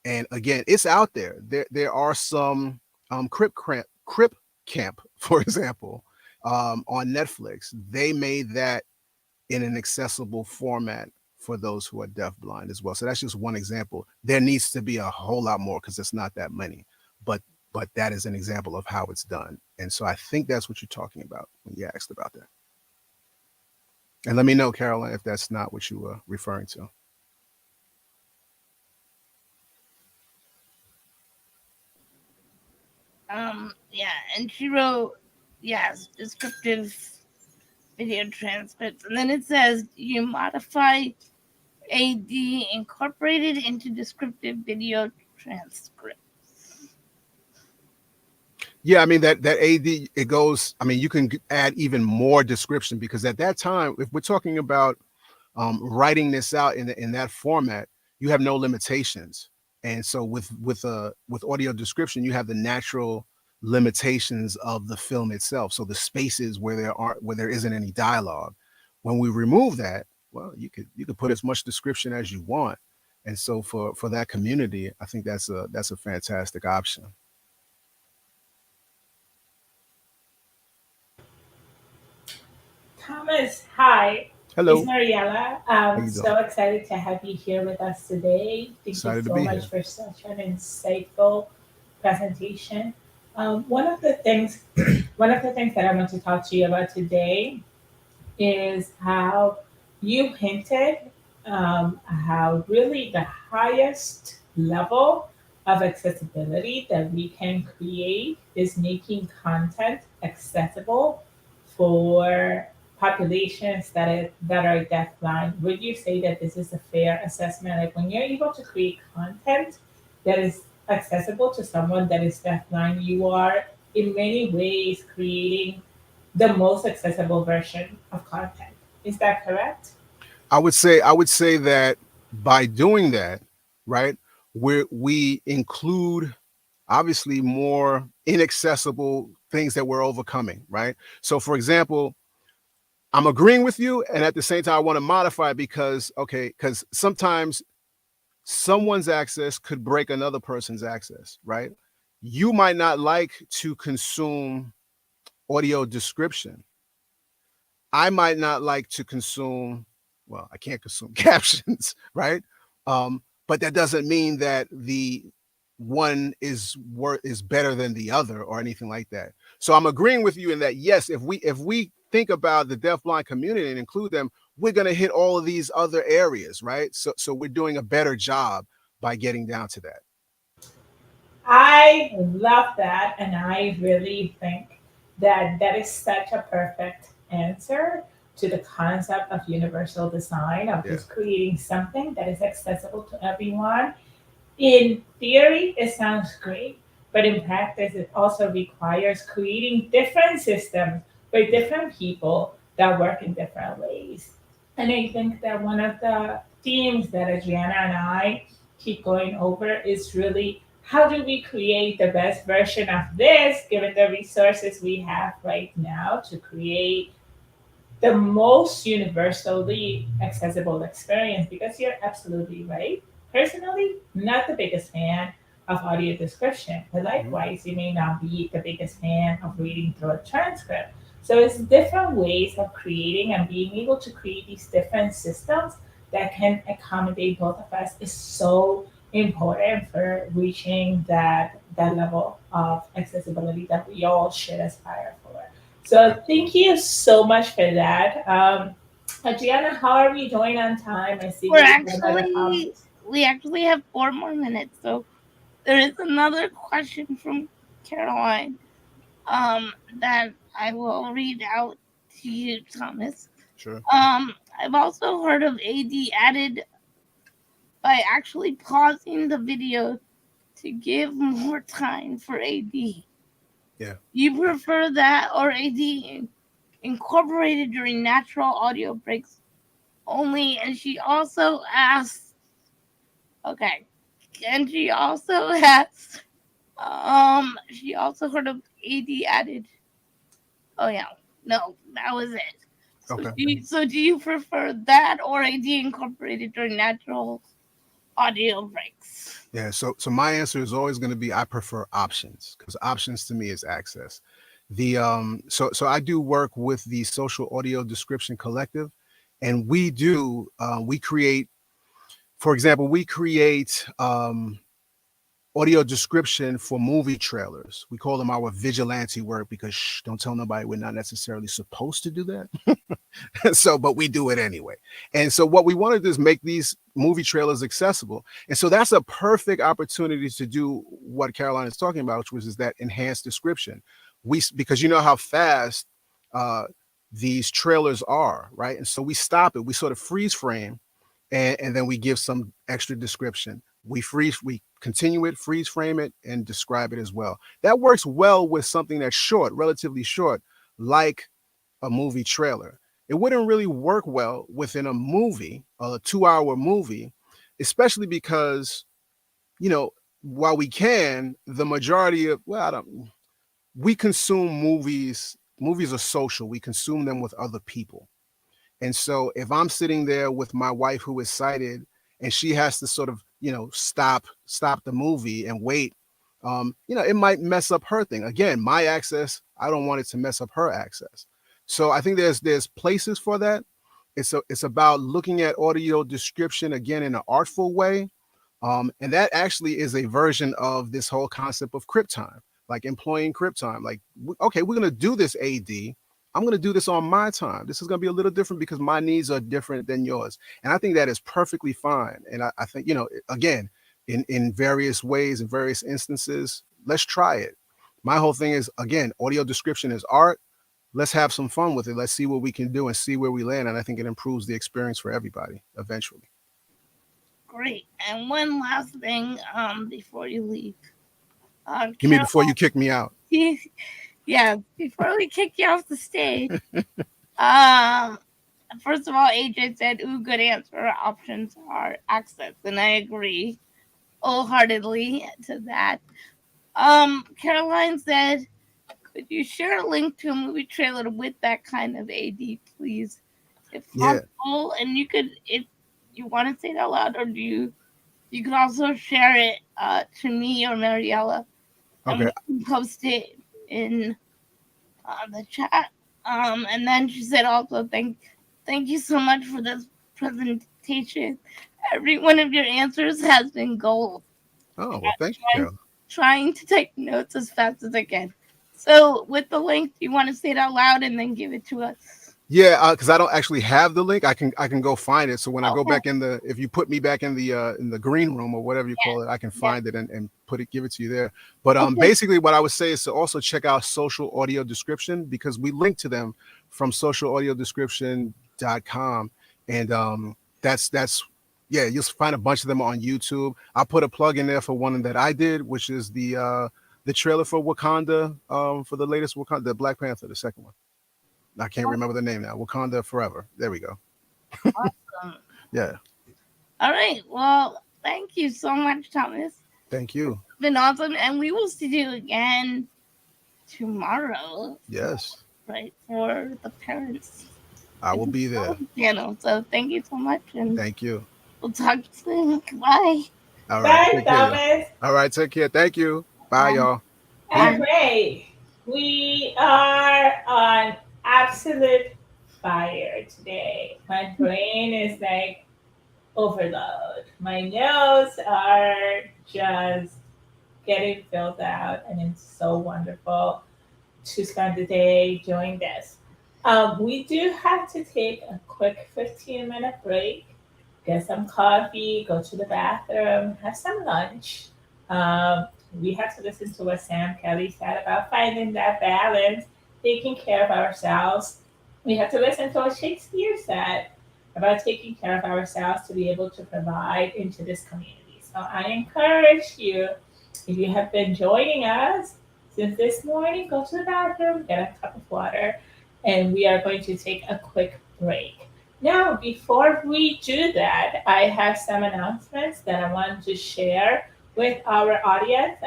And again, it's out there. There are some Crip Camp, for example, on Netflix. They made that in an accessible format for those who are deafblind as well. So that's just one example. There needs to be a whole lot more because it's not that many, but that is an example of how it's done. And so I think that's what you're talking about when you asked about that. And let me know, Caroline, if that's not what you were referring to. Yeah, and she wrote, yes, descriptive video transcripts. And then it says, you modify AD incorporated into descriptive video transcripts. Yeah, I mean that AD, it goes, I mean, you can add even more description, because at that time, if we're talking about writing this out in that format, you have no limitations. And so with audio description, you have the natural limitations of the film itself. So the spaces where there isn't any dialogue. When we remove that, well, you could put as much description as you want. And so for that community, I think that's a fantastic option. Thomas, hi. Hello. It's Mariella. I'm so excited to have you here with us today. Thank you so much for such an insightful presentation. One of the things that I want to talk to you about today is how you hinted how really the highest level of accessibility that we can create is making content accessible for populations that are deafblind. Would you say that this is a fair assessment? Like, when you're able to create content that is accessible to someone that is deafblind, you are in many ways creating the most accessible version of content. Is that correct? I would say that by doing that, right, we include obviously more inaccessible things that we're overcoming, right? So for example, I'm agreeing with you, and at the same time, I want to modify because sometimes someone's access could break another person's access, right? You might not like to consume audio description. I might not like to consume, well, I can't consume captions, right? But that doesn't mean that the one is better than the other or anything like that. So I'm agreeing with you in that yes, if we think about the deafblind community and include them, we're going to hit all of these other areas, right? So we're doing a better job by getting down to that. I love that, and I really think that that is such a perfect answer to the concept of universal design, of Yeah. just creating something that is accessible to everyone. In theory, it sounds great, but in practice, it also requires creating different systems for different people that work in different ways. And I think that one of the themes that Adriana and I keep going over is really how do we create the best version of this given the resources we have right now to create the most universally accessible experience, because you're absolutely right. Personally, not the biggest fan of audio description, but likewise, you may not be the biggest fan of reading through a transcript. So it's different ways of creating, and being able to create these different systems that can accommodate both of us is so important for reaching that level of accessibility that we all should aspire for. So thank you so much for that. Adriana, how are we doing on time? I see We're we have another actually we actually have 4 more minutes, so there is another question from Caroline that I will read out to you, Thomas. Sure. I've also heard of AD added by actually pausing the video to give more time for AD. Yeah. You prefer that or AD incorporated during natural audio breaks only? And she also asks, okay, and she also asks, she also heard of AD added. Oh yeah, no, that was it. So, Okay. do you prefer that or AD incorporated during natural audio breaks? Yeah, so my answer is always going to be I prefer options, because options to me is access. The so I do work with the Social Audio Description Collective, and we create, for example, we create audio description for movie trailers. We call them our vigilante work because don't tell nobody, we're not necessarily supposed to do that. So, but we do it anyway. And so what we want to do is make these movie trailers accessible. And so that's a perfect opportunity to do what Caroline is talking about, which is that enhanced description. Because you know how fast these trailers are, right? And so we stop it, we sort of freeze frame, and then we give some extra description. We continue it, freeze frame it, and describe it as well. That works well with something that's short, relatively short, like a movie trailer. It wouldn't really work well within a movie, a 2-hour movie, especially because, while we can, the majority of, we consume movies. Movies are social. We consume them with other people. And so if I'm sitting there with my wife who is sighted and she has to sort of, stop the movie and wait, it might mess up her thing. Again, my access, I don't want it to mess up her access. So I think there's places for that. It's about looking at audio description again in an artful way. And that actually is a version of this whole concept of crip time, like employing crip time. Like, okay, we're going to do this AD. I'm going to do this on my time. This is going to be a little different because my needs are different than yours. And I think that is perfectly fine. And I think, again, in various ways, in various instances, let's try it. My whole thing is, again, audio description is art. Let's have some fun with it. Let's see what we can do and see where we land. And I think it improves the experience for everybody eventually. Great. And one last thing, before you leave. You mean before you kick me out? Yeah, before we kick you off the stage. First of all, AJ said, "Ooh, good answer. Options are access," and I agree wholeheartedly to that. Caroline said, could you share a link to a movie trailer with that kind of AD, please, if Yeah. possible? And you could, if you want to say it out loud, or you could also share it to me or Mariella, and Okay. we can post it in the chat. And then she said also, thank you so much for this presentation. Every one of your answers has been gold. Oh, well, thank you, Carol. Trying to take notes as fast as I can. So with the link, do you want to say it out loud and then give it to us? Yeah, because I don't actually have the link. I can go find it. So when I go Okay. back if you put me back in the green room or whatever you call it, I can find it and give it to you there. But Okay. basically what I would say is to also check out Social Audio Description, because we link to them from socialaudioDescription.com. And that's yeah, you'll find a bunch of them on YouTube. I'll put a plug in there for one that I did, which is the trailer for Wakanda, for the latest Wakanda, the Black Panther, the second one. I can't remember the name now. Wakanda Forever. There we go. Awesome. Yeah. All right. Well, thank you so much, Thomas. Thank you. It's been awesome. And we will see you again tomorrow. Yes. Right. For the parents. I will be there. Channel. So thank you so much. And thank you. We'll talk soon. Bye. All right. Bye, Thomas. All right. Take care. Thank you. Bye, y'all. Okay. We are on absolute fire today. My brain is like overload. My notes are just getting filled out, and it's so wonderful to spend the day doing this. We do have to take a quick 15-minute break, get some coffee, go to the bathroom, have some lunch. We have to listen to what Sam Kelly said about finding that balance, taking care of ourselves. We have to listen to what Shakespeare said about taking care of ourselves to be able to provide into this community. So I encourage you, if you have been joining us since this morning, go to the bathroom, get a cup of water, and we are going to take a quick break. Now, before we do that, I have some announcements that I want to share with our audience.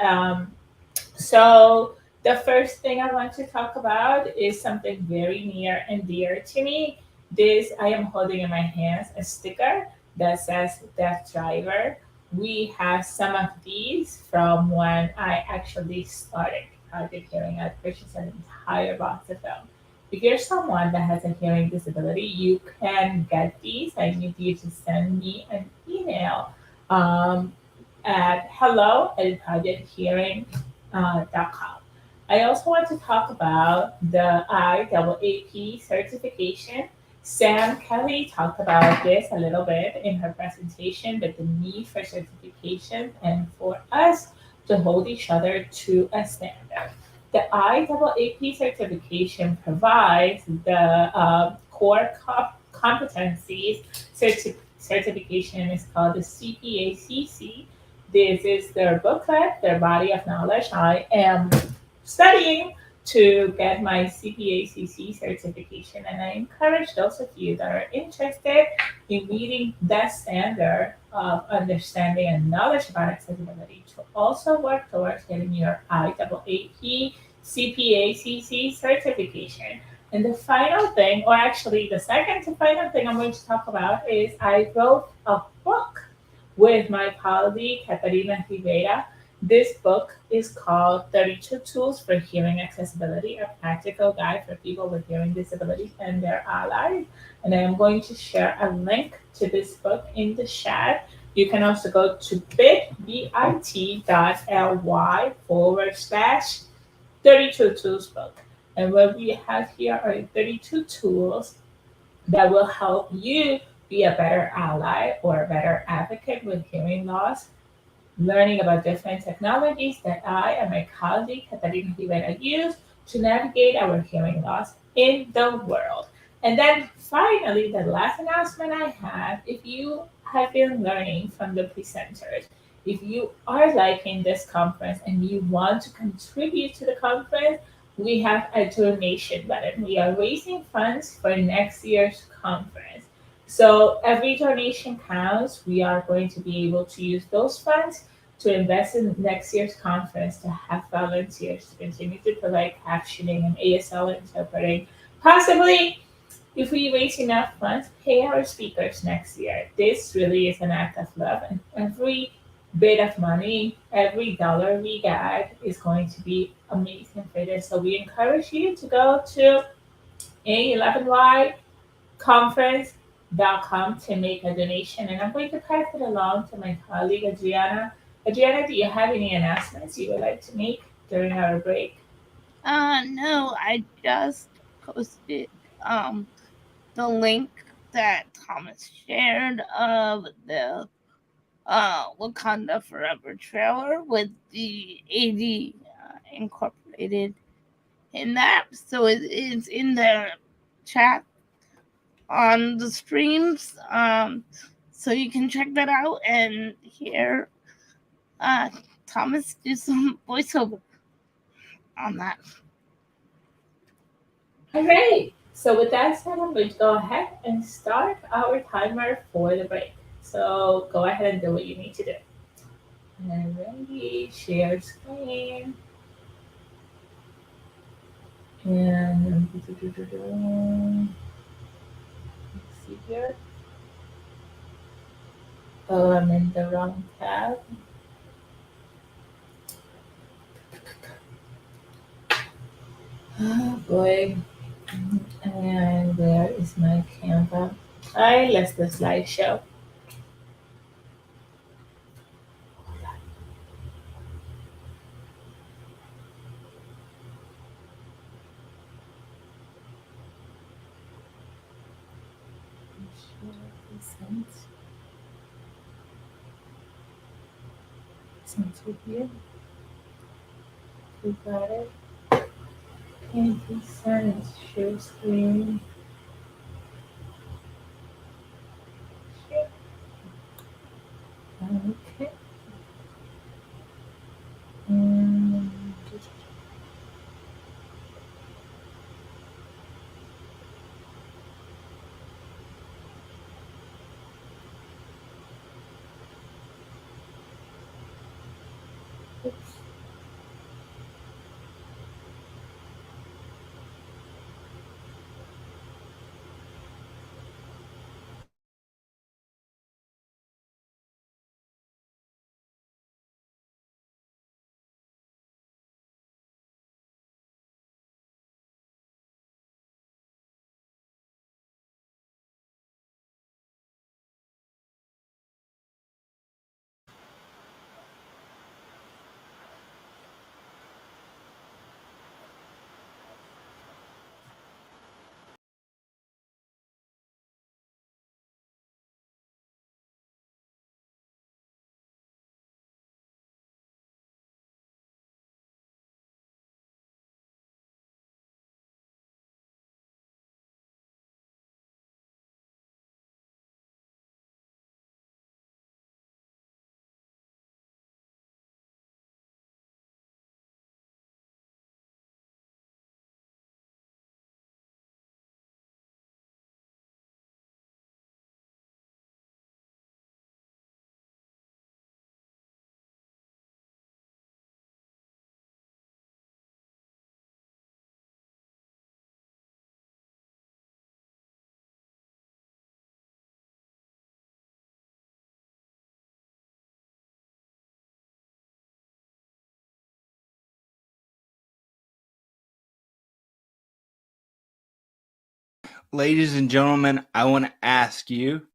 So the first thing I want to talk about is something very near and dear to me. This, I am holding in my hands a sticker that says Deaf Driver. We have some of these from when I actually started Project Hearing. I purchased an entire box of them. If you're someone that has a hearing disability, you can get these. I need you to send me an email at hello@projecthearing.com. I also want to talk about the IAAP certification. Sam Kelly talked about this a little bit in her presentation, but the need for certification and for us to hold each other to a standard. The IAAP certification provides the core competencies certification is called the CPACC. This is their booklet, their body of knowledge. I am studying to get my CPACC certification, and I encourage those of you that are interested in meeting that standard of understanding and knowledge about accessibility to also work towards getting your IAAP CPACC certification. And the final thing, or actually the second to final thing I'm going to talk about is I wrote a book with my colleague, Catarina Rivera. This book is called 32 Tools for Hearing Accessibility, a practical guide for people with hearing disabilities and their allies. And I am going to share a link to this book in the chat. You can also go to bit.ly/32 tools book. And what we have here are 32 tools that will help you be a better ally or a better advocate with hearing loss, learning about different technologies that I and my colleague Catarina Rivera use to navigate our hearing loss in the world. And then finally, the last announcement I have, if you have been learning from the presenters, if you are liking this conference and you want to contribute to the conference, we have a donation button. We are raising funds for next year's conference. So every donation counts. We are going to be able to use those funds to invest in next year's conference to have volunteers to continue to provide captioning and ASL interpreting. Possibly, if we raise enough funds, pay our speakers next year. This really is an act of love, and every bit of money, every dollar we get is going to be amazing for this. So we encourage you to go to A11y Conference.com to make a donation. And I'm going to pass it along to my colleague Adriana. Adriana, do you have any announcements you would like to make during our break? No, I just posted the link that Thomas shared of the Wakanda Forever trailer with the AD incorporated in that. So it's in the chat on the streams. So you can check that out and hear Thomas do some voiceover on that. All right. So with that said, I'm going to go ahead and start our timer for the break. So go ahead and do what you need to do. And ready, share screen. And let's see here. Oh, I'm in the wrong tab. Oh boy. And where is my Canva? I left the slideshow. Sent to here. We got it. And we sent share screen. Share. Okay. And oops. Ladies and gentlemen, I want to ask you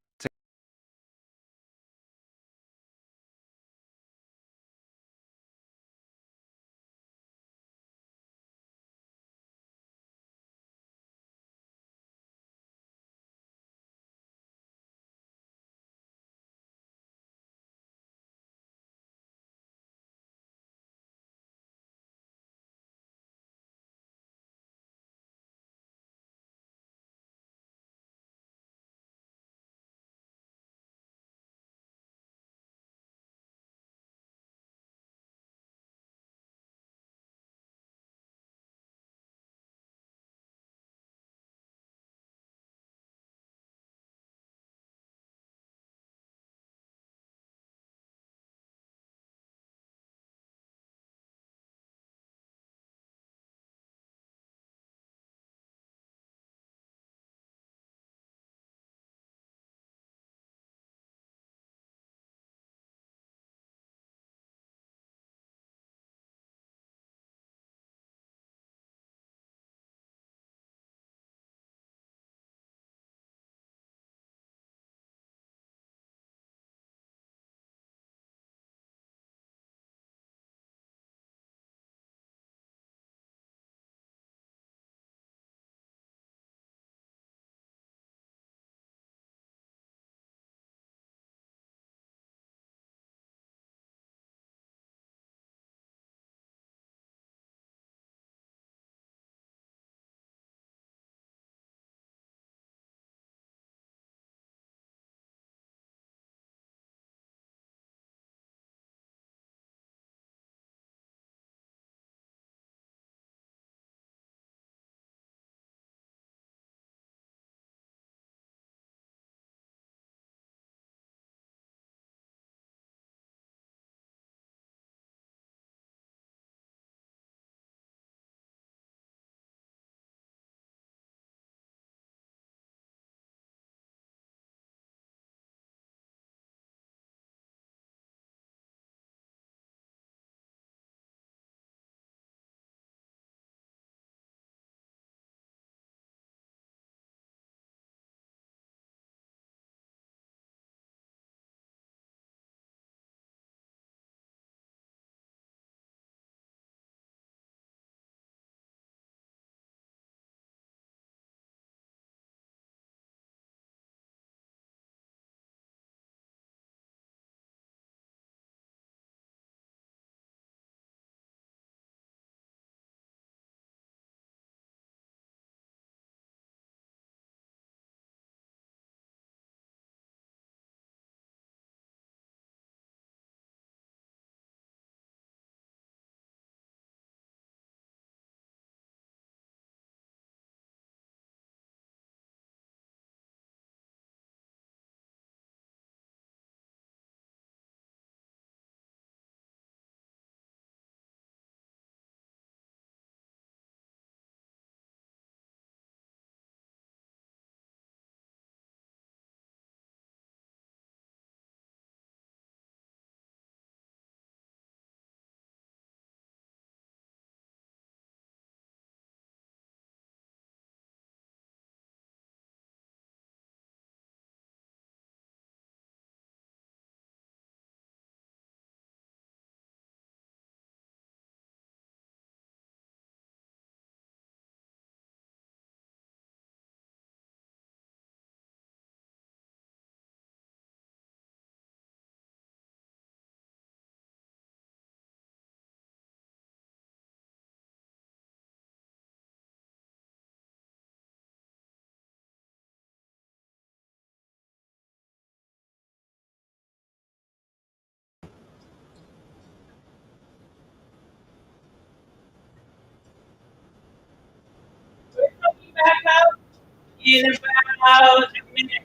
in about a minute.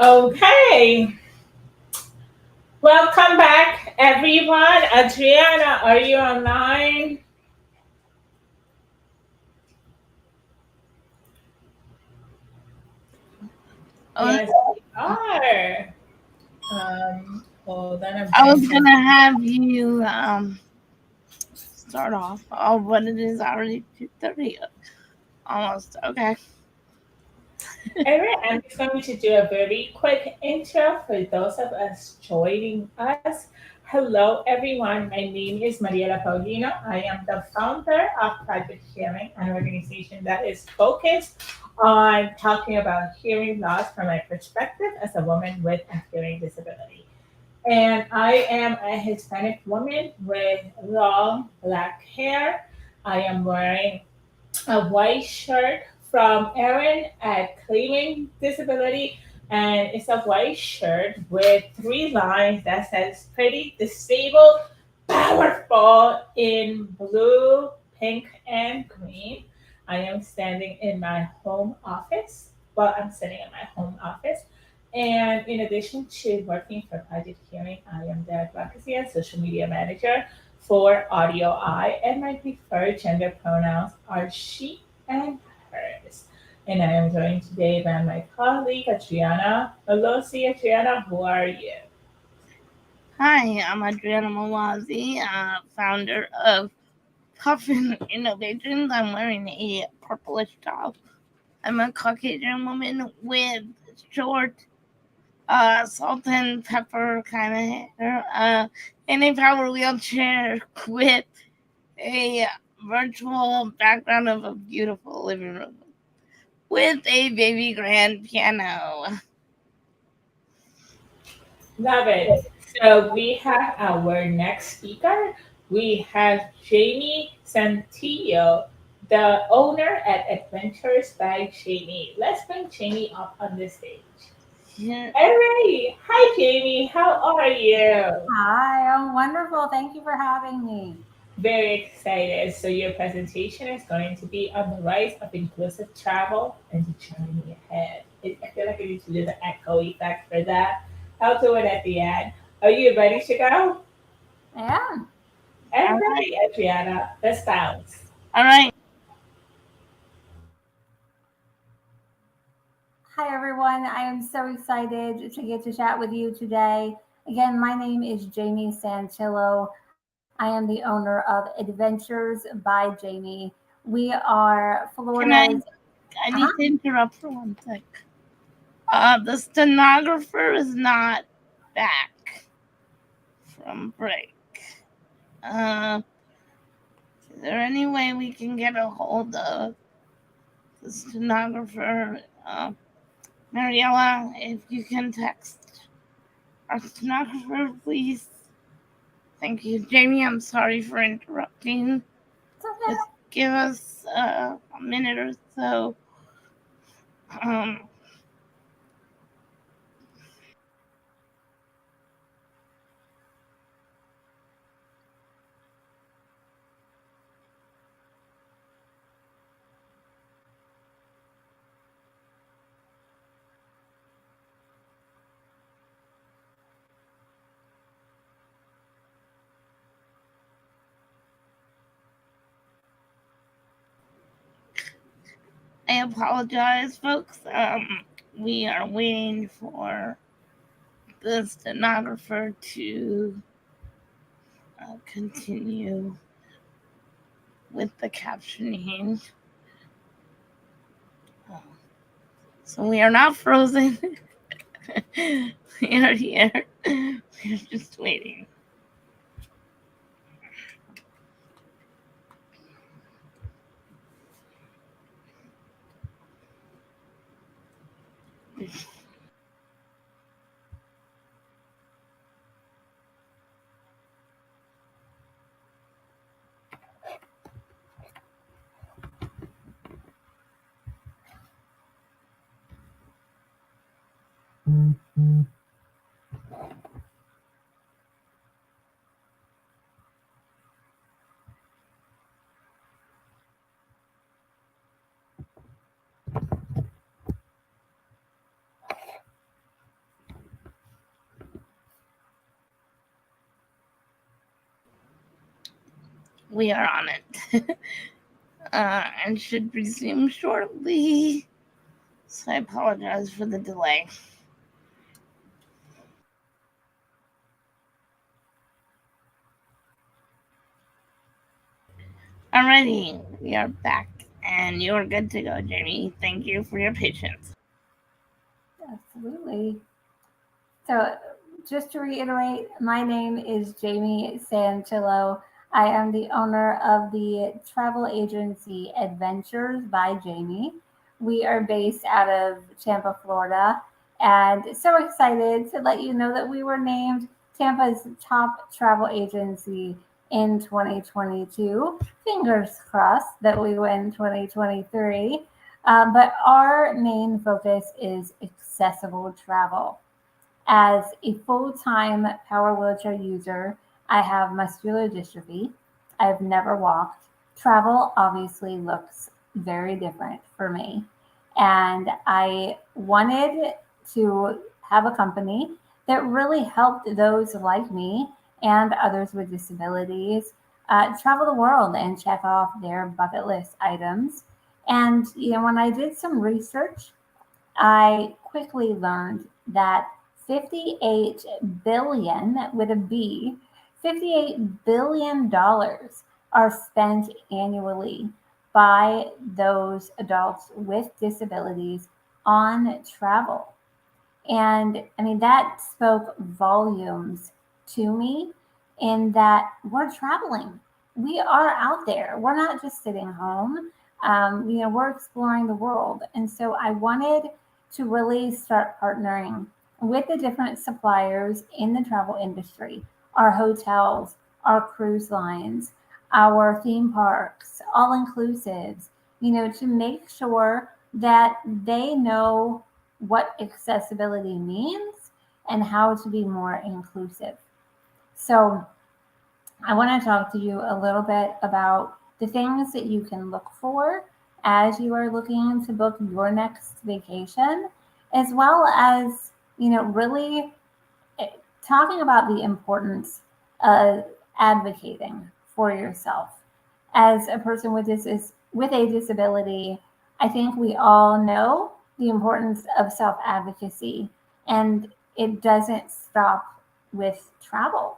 Okay. Welcome back, everyone. Adriana, are you online? Yes, we are. Hold on, I was gonna have you start off. Oh, but it is already 2:30. Almost. Okay. Alright, I'm just going to do a very quick intro for those of us joining us. Hello, everyone. My name is Mariela Paulino. I am the founder of Private Hearing, an organization that is focused on talking about hearing loss from my perspective as a woman with a hearing disability. And I am a Hispanic woman with long black hair. I am wearing a white shirt from Erin at Claiming Disability, and it's a white shirt with three lines that says pretty disabled, powerful in blue, pink, and green. I am standing in my home office. Well, I'm sitting in my home office. And in addition to working for Project Hearing, I am the advocacy and social media manager for Audio I, and my preferred gender pronouns are she and hers. And I am joined today by my colleague Adriana. Hello, Adriana, who are you? Hi, I'm Adriana Mawazi, founder of Puffin Innovations. I'm wearing a purplish top. I'm a Caucasian woman with short, salt and pepper kind of hair, in a power wheelchair with a virtual background of a beautiful living room with a baby grand piano. Love it. So we have our next speaker. We have Jamie Santillo, the owner at Adventures by Jamie. Let's bring Jamie up on the stage. Yeah. All right. Hi, Jamie. How are you? Hi, I'm wonderful. Thank you for having me. Very excited. So your presentation is going to be on the rise of inclusive travel and the journey ahead. I feel like I need to do the echo effect for that. I'll do it at the end. Are you ready to go? Yeah. All right, Adriana, let's bounce. All right. Hi, everyone. I am so excited to get to chat with you today. Again, my name is Jamie Santillo. I am the owner of Adventures by Jamie. We are Florida's. I need to interrupt for one sec. The stenographer is not back from break. Is there any way we can get a hold of the stenographer? Mariella, if you can text our stenographer, please. Thank you. Jamie, I'm sorry for interrupting. Just give us a minute or so. I apologize, folks. We are waiting for the stenographer to continue with the captioning. So we are not frozen. We are here. We're just waiting. We are on it. And should resume shortly. So I apologize for the delay. Alrighty, we are back, and you are good to go, Jamie. Thank you for your patience. Absolutely. So, just to reiterate, my name is Jamie Santillo. I am the owner of the travel agency Adventures by Jamie. We are based out of Tampa, Florida, and so excited to let you know that we were named Tampa's top travel agency in 2022. Fingers crossed that we win 2023. But our main focus is accessible travel. As a full-time power wheelchair user, I have muscular dystrophy. I've never walked. Travel obviously looks very different for me. And I wanted to have a company that really helped those like me and others with disabilities travel the world and check off their bucket list items. And when I did some research, I quickly learned that 58 billion with a B, $58 billion are spent annually by those adults with disabilities on travel. And I mean, that spoke volumes to me in that we're traveling. We are out there. We're not just sitting home. We're exploring the world. And so I wanted to really start partnering with the different suppliers in the travel industry, our hotels, our cruise lines, our theme parks, all inclusives, to make sure that they know what accessibility means and how to be more inclusive. So, I want to talk to you a little bit about the things that you can look for as you are looking to book your next vacation, as well as, really talking about the importance of advocating for yourself. As a person with a disability, I think we all know the importance of self-advocacy, and it doesn't stop with travel.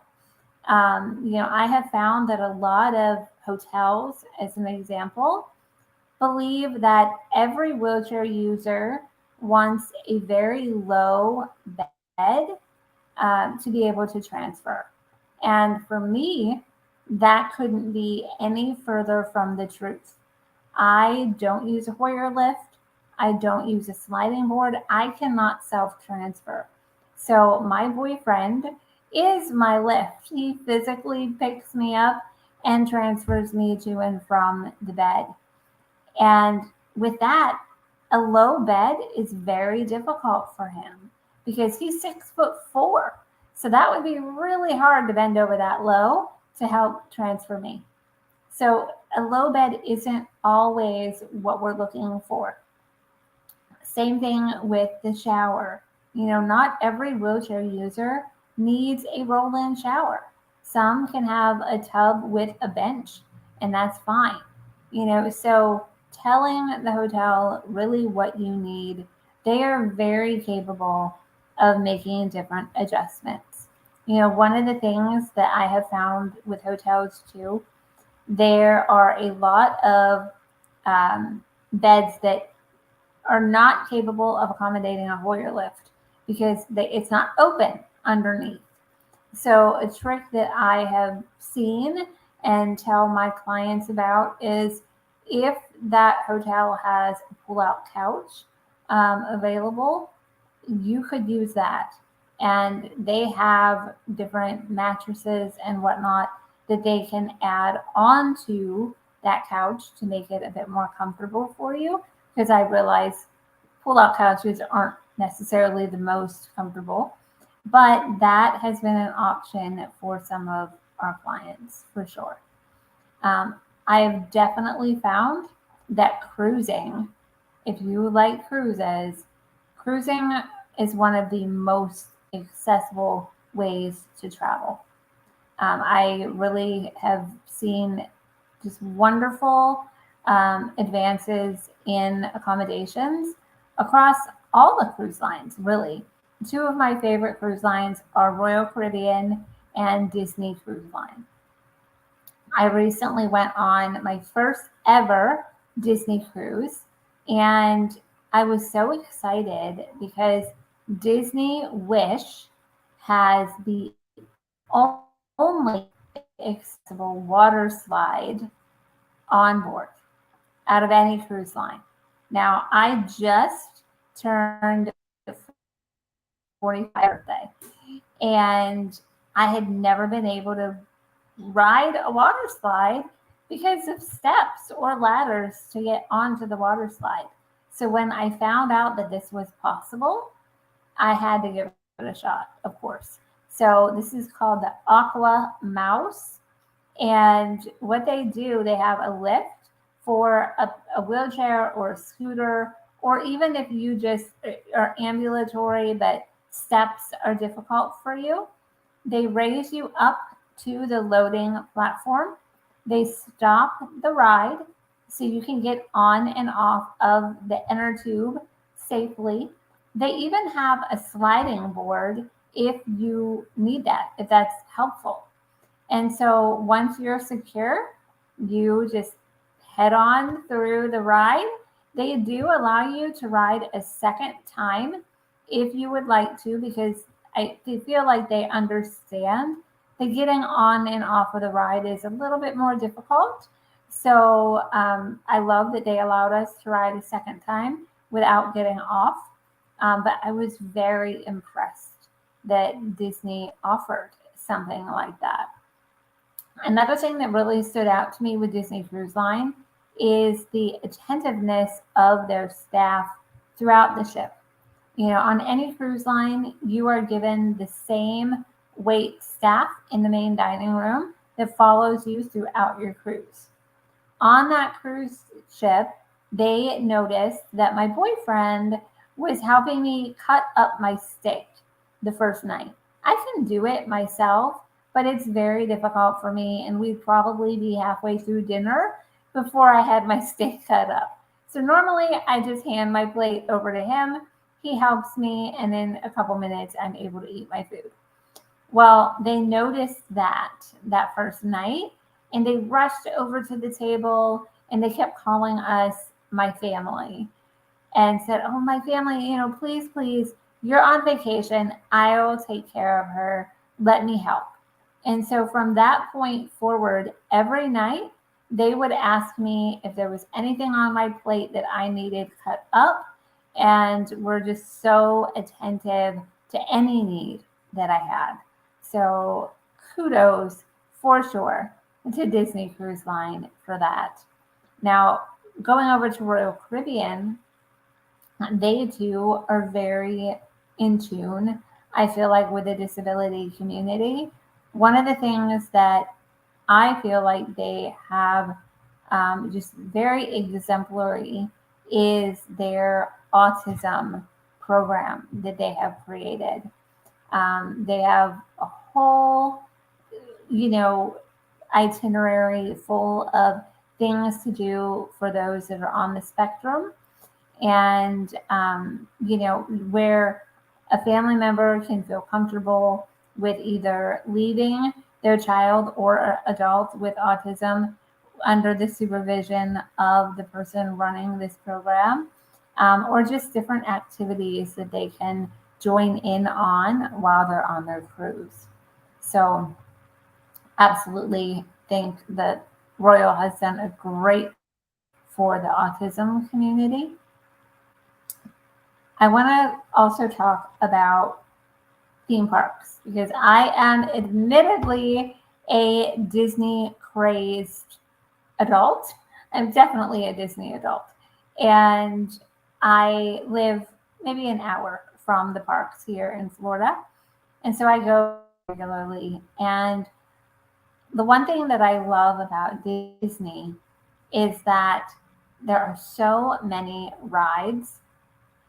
I have found that a lot of hotels, as an example, believe that every wheelchair user wants a very low bed to be able to transfer. And for me, that couldn't be any further from the truth. I don't use a Hoyer lift. I don't use a sliding board. I cannot self transfer. So my boyfriend is my lift. He physically picks me up and transfers me to and from the bed. And with that, a low bed is very difficult for him because he's 6'4". So that would be really hard to bend over that low to help transfer me. So a low bed isn't always what we're looking for. Same thing with the shower. Not every wheelchair user needs a roll-in shower. Some can have a tub with a bench, and that's fine. So telling the hotel really what you need, they are very capable of making different adjustments. One of the things that I have found with hotels too, there are a lot of beds that are not capable of accommodating a Hoyer lift because it's not open underneath. So a trick that I have seen and tell my clients about is if that hotel has a pull-out couch available, you could use that. And they have different mattresses and whatnot that they can add onto that couch to make it a bit more comfortable for you. Because I realize pull-out couches aren't necessarily the most comfortable, but that has been an option for some of our clients for sure. I have definitely found that cruising, if you like cruises, cruising is one of the most accessible ways to travel. I really have seen just wonderful advances in accommodations across all the cruise lines, really. Two of my favorite cruise lines are Royal Caribbean and Disney Cruise Line. I recently went on my first ever Disney cruise, and I was so excited because Disney Wish has the only accessible water slide on board out of any cruise line. Now, I just turned 45th birthday, and I had never been able to ride a water slide because of steps or ladders to get onto the water slide. So when I found out that this was possible, I had to give it a shot, of course. So this is called the Aqua Mouse. And what they do, they have a lift for a wheelchair or a scooter, or even if you just are ambulatory but steps are difficult for you, they raise you up to the loading platform. They stop the ride so you can get on and off of the inner tube safely. They even have a sliding board if you need that, if that's helpful. And so once you're secure, you just head on through the ride. They do allow you to ride a second time if you would like to, because they feel like they understand that getting on and off of the ride is a little bit more difficult. So I love that they allowed us to ride a second time without getting off. But I was very impressed that Disney offered something like that. Another thing that really stood out to me with Disney Cruise Line is the attentiveness of their staff throughout the ship. You know, on any cruise line, you are given the same wait staff in the main dining room that follows you throughout your cruise. On that cruise ship, they noticed that my boyfriend was helping me cut up my steak the first night. I can do it myself, but it's very difficult for me, and we'd probably be halfway through dinner before I had my steak cut up. So normally I just hand my plate over to him. He helps me, and in a couple minutes I'm able to eat my food. Well, they noticed that first night, and they rushed over to the table, and they kept calling us my family and said, "Oh, my family, you know, please, please, you're on vacation. I will take care of her. Let me help." And so from that point forward, every night they would ask me if there was anything on my plate that I needed cut up, and were just so attentive to any need that I had. So kudos for sure to Disney Cruise Line for that. Now, going over to Royal Caribbean, they too are very in tune, I feel like, with the disability community. One of the things that I feel like they have just very exemplary is their autism program that they have created. They have a whole, itinerary full of things to do for those that are on the spectrum. And, where a family member can feel comfortable with either leaving their child or adult with autism under the supervision of the person running this program. or just different activities that they can join in on while they're on their cruise. So absolutely think that Royal has done a great for the autism community. I want to also talk about theme parks because I am admittedly a Disney crazed adult. I'm definitely a Disney adult. And I live maybe an hour from the parks here in Florida. And so I go regularly. And the one thing that I love about Disney is that there are so many rides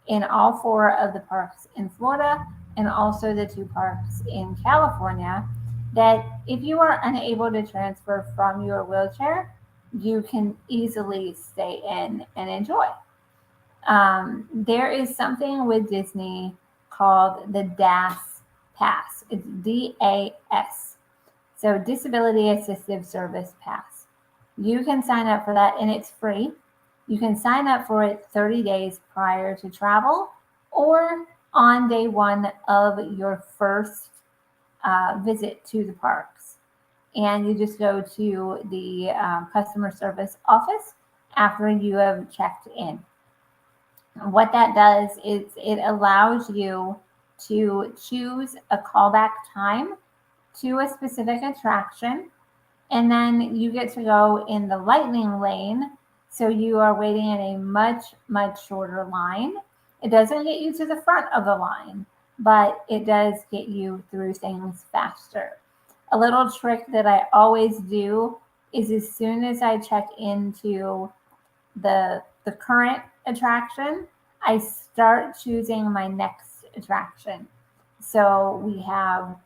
in all four of the parks in Florida and also the two parks in California that if you are unable to transfer from your wheelchair, you can easily stay in and enjoy. There is something with Disney called the DAS Pass. It's DAS. So Disability Assistive Service Pass. You can sign up for that and it's free. You can sign up for it 30 days prior to travel or on day one of your first visit to the parks. And you just go to the customer service office after you have checked in. What that does is it allows you to choose a callback time to a specific attraction, and then you get to go in the lightning lane. So you are waiting in a much, much shorter line. It doesn't get you to the front of the line, but it does get you through things faster. A little trick that I always do is as soon as I check into the current attraction, I start choosing my next attraction. So we have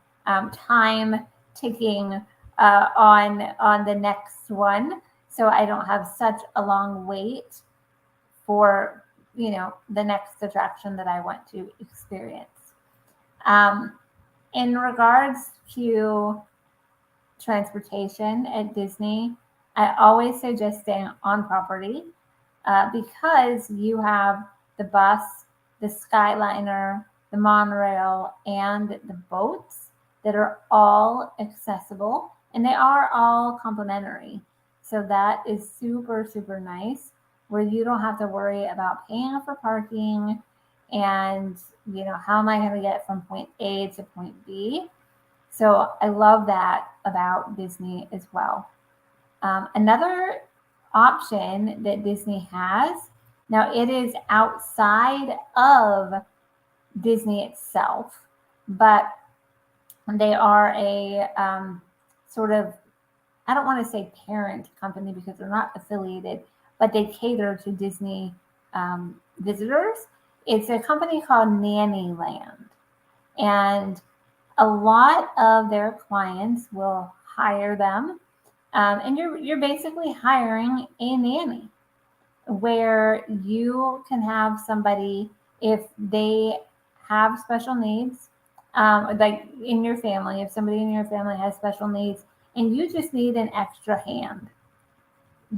time ticking on the next one, so I don't have such a long wait for the next attraction that I want to experience. In regards to transportation at Disney, I always suggest staying on property because you have the bus, the Skyliner, the monorail, and the boats that are all accessible and they are all complimentary. So that is super, super nice where you don't have to worry about paying for parking and, how am I going to get from point A to point B? So I love that about Disney as well. Another option that Disney has, now it is outside of Disney itself, but they are a sort of, I don't want to say parent company because they're not affiliated, but they cater to Disney visitors. It's a company called Nannyland. And a lot of their clients will hire them. And you're basically hiring a nanny where you can have somebody, if they have special needs, like in your family, if somebody in your family has special needs and you just need an extra hand,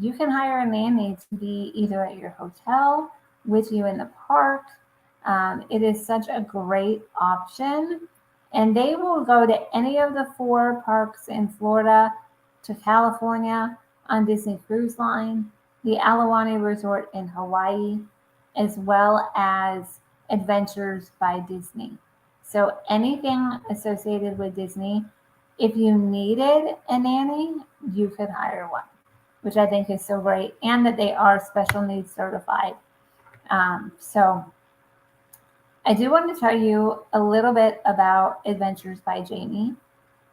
you can hire a nanny to be either at your hotel, with you in the park. It is such a great option. And they will go to any of the 4 parks in Florida, to California on Disney Cruise Line, the A11y Resort in Hawaii, as well as Adventures by Disney. So anything associated with Disney, if you needed a nanny, you could hire one, which I think is so great, and that they are special needs certified. So I do want to tell you a little bit about Adventures by Jamie.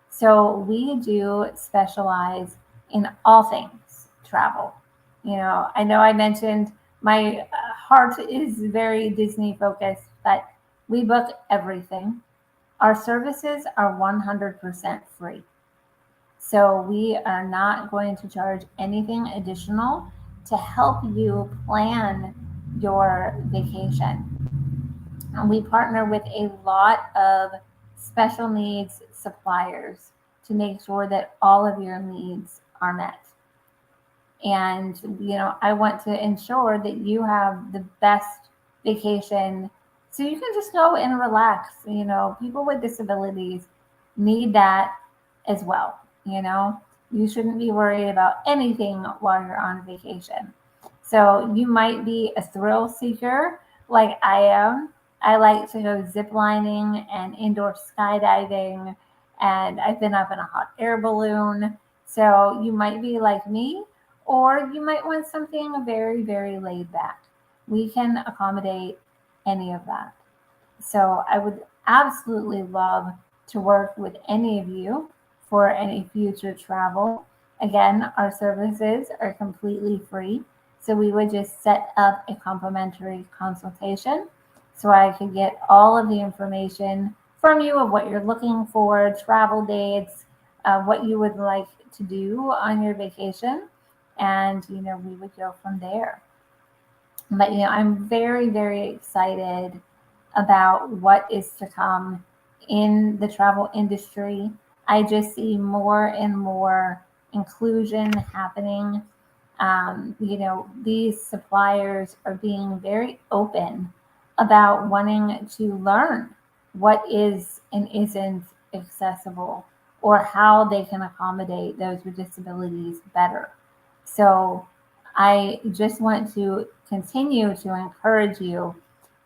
So we do specialize in all things travel. I know I mentioned my heart is very Disney focused, but we book everything. Our services are 100% free. So we are not going to charge anything additional to help you plan your vacation. And we partner with a lot of special needs suppliers to make sure that all of your needs are met. And, I want to ensure that you have the best vacation so you can just go and relax. People with disabilities need that as well. You shouldn't be worried about anything while you're on vacation. So you might be a thrill seeker like I am. I like to go zip lining and indoor skydiving, and I've been up in a hot air balloon. So you might be like me, or you might want something very, very laid back. We can accommodate any of that. So I would absolutely love to work with any of you for any future travel. Again, our services are completely free. So we would just set up a complimentary consultation so I could get all of the information from you of what you're looking for, travel dates, what you would like to do on your vacation. And, we would go from there. But, I'm very, very excited about what is to come in the travel industry. I just see more and more inclusion happening. These suppliers are being very open about wanting to learn what is and isn't accessible or how they can accommodate those with disabilities better. So I just want to continue to encourage you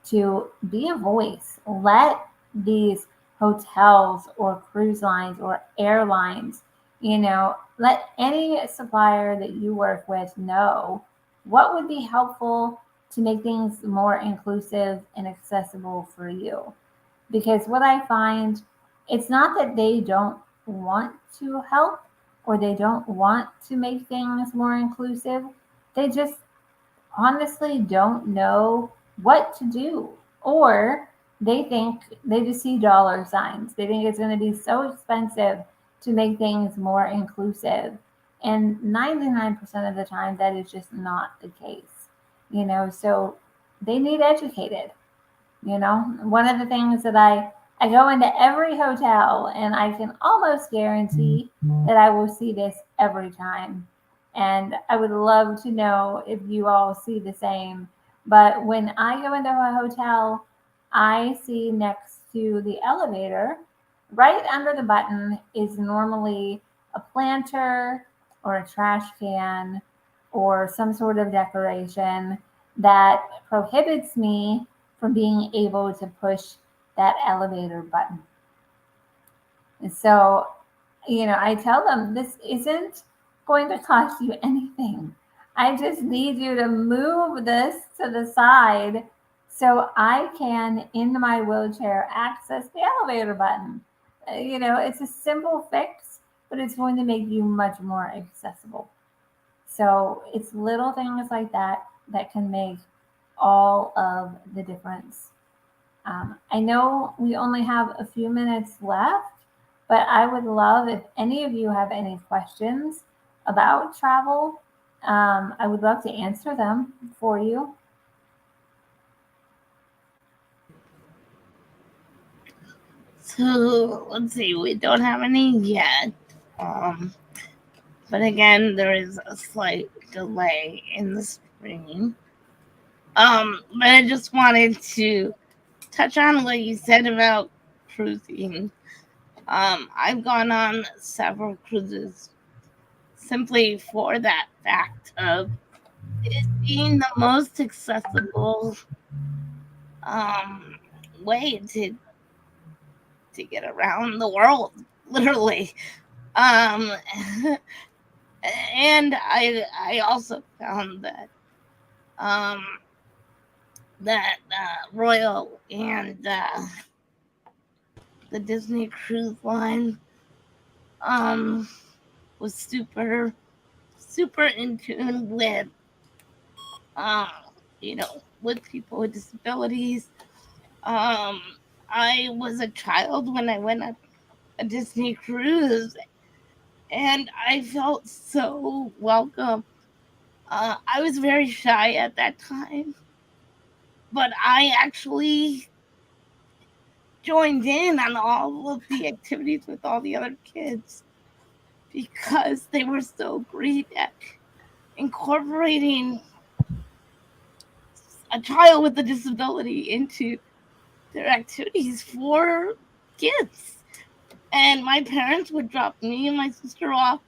to be a voice. Let these hotels or cruise lines or airlines, let any supplier that you work with know what would be helpful to make things more inclusive and accessible for you. Because what I find, it's not that they don't want to help or they don't want to make things more inclusive. They just honestly don't know what to do. Or they think they just see dollar signs. They think it's going to be so expensive to make things more inclusive. And 99% of the time, that is just not the case. So they need educated. One of the things that I go into every hotel and I can almost guarantee that I will see this every time. And I would love to know if you all see the same. But when I go into a hotel, I see next to the elevator, right under the button, is normally a planter or a trash can or some sort of decoration that prohibits me from being able to push that elevator button. And so, I tell them this isn't going to cost you anything. I just need you to move this to the side so I can, in my wheelchair, access the elevator button. It's a simple fix, but it's going to make you much more accessible. So it's little things like that that can make all of the difference. I know we only have a few minutes left, but I would love if any of you have any questions about travel. I would love to answer them for you. So let's see, we don't have any yet. But again, there is a slight delay in the screen. But I just wanted to touch on what you said about cruising. I've gone on several cruises simply for that fact of it being the most accessible way to get around the world, literally. And I also found that Royal and the Disney Cruise Line was super in tune with with people with disabilities. I was a child when I went on a Disney cruise, and I felt so welcome. I was very shy at that time, but I actually joined in on all of the activities with all the other kids because they were so great at incorporating a child with a disability into their activities for kids. And my parents would drop me and my sister off.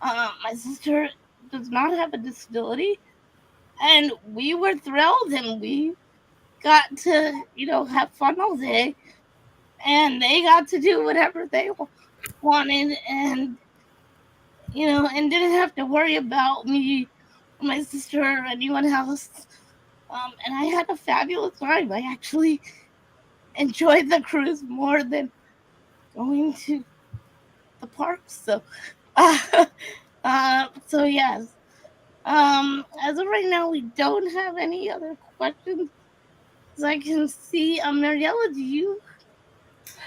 My sister does not have a disability, and we were thrilled, and we got to, have fun all day, and they got to do whatever they wanted, and and didn't have to worry about me, or my sister, or anyone else. And I had a fabulous time. I actually enjoyed the cruise more than going to the parks. So, so yes. As of right now, we don't have any other questions. As I can see, Mariella, do you?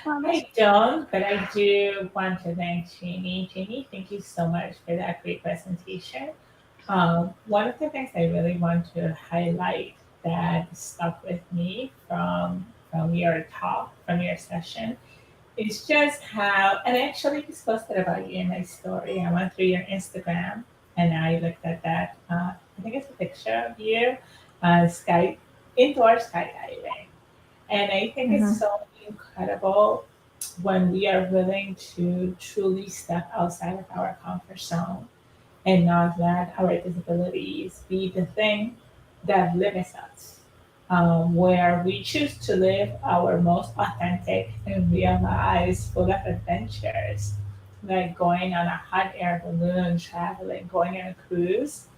I don't, but I do want to thank Jamie. Jamie, thank you so much for that great presentation. One of the things I really want to highlight that stuck with me from your talk, from your session, is just how, and I actually just posted about you in my story. I went through your Instagram and I looked at that. I think it's a picture of you, indoor skydiving. And I think it's so incredible when we are willing to truly step outside of our comfort zone and not let our disabilities be the thing that limits us. Where we choose to live our most authentic and real lives full of adventures, like going on a hot air balloon, traveling, going on a cruise.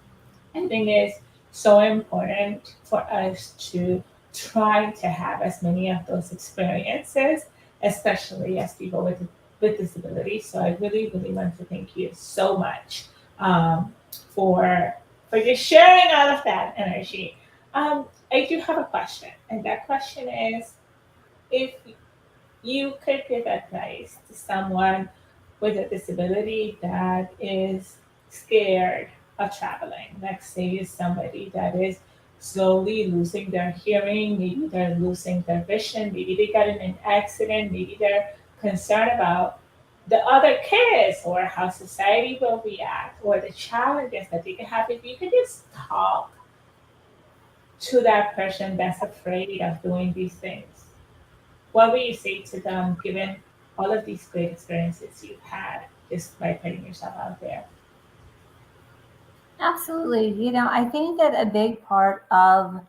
I think it's so important for us to try to have as many of those experiences, especially as people with disabilities. So I really, really want to thank you so much for just sharing all of that energy. I do have a question, and that question is, if you could give advice to someone with a disability that is scared of traveling. Let's say somebody that is slowly losing their hearing, maybe they're losing their vision, maybe they got in an accident, maybe they're concerned about the other kids or how society will react or the challenges that they can have. If you could just talk to that person that's afraid of doing these things, what would you say to them given all of these great experiences you've had just by putting yourself out there? Absolutely. I think that a big part of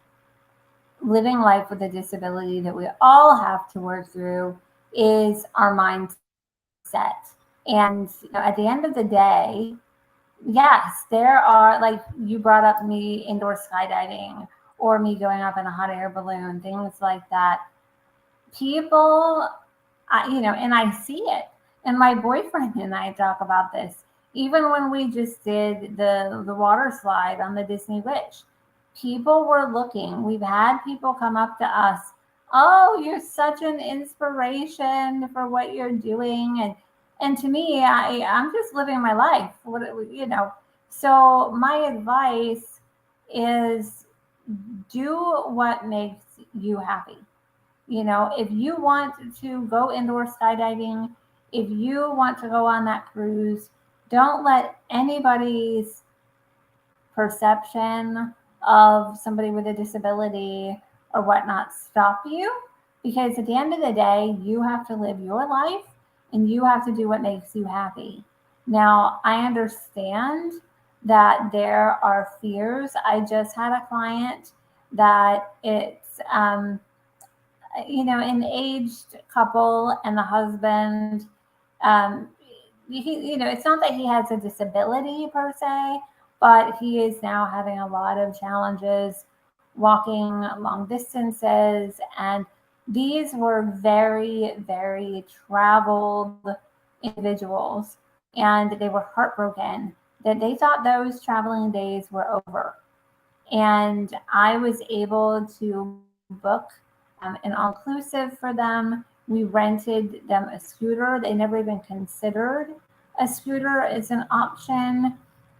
living life with a disability that we all have to work through is our mindset. And at the end of the day, yes, there are, like you brought up me indoor skydiving or me going up in a hot air balloon, things like that. People, and I see it. And my boyfriend and I talk about this. Even when we just did the water slide on the Disney Wish, people were looking. We've had people come up to us. Oh, you're such an inspiration for what you're doing, and to me, I'm just living my life. So my advice is do what makes you happy. If you want to go indoor skydiving, if you want to go on that cruise, don't let anybody's perception of somebody with a disability or whatnot stop you. Because at the end of the day, you have to live your life and you have to do what makes you happy. Now, I understand that there are fears. I just had a client that it's, an aged couple and the husband, um, it's not that he has a disability per se, but he is now having a lot of challenges walking long distances. And these were very, very traveled individuals. And they were heartbroken that they thought those traveling days were over. And I was able to book an all inclusive for them. We rented them a scooter. They never even considered a scooter as an option.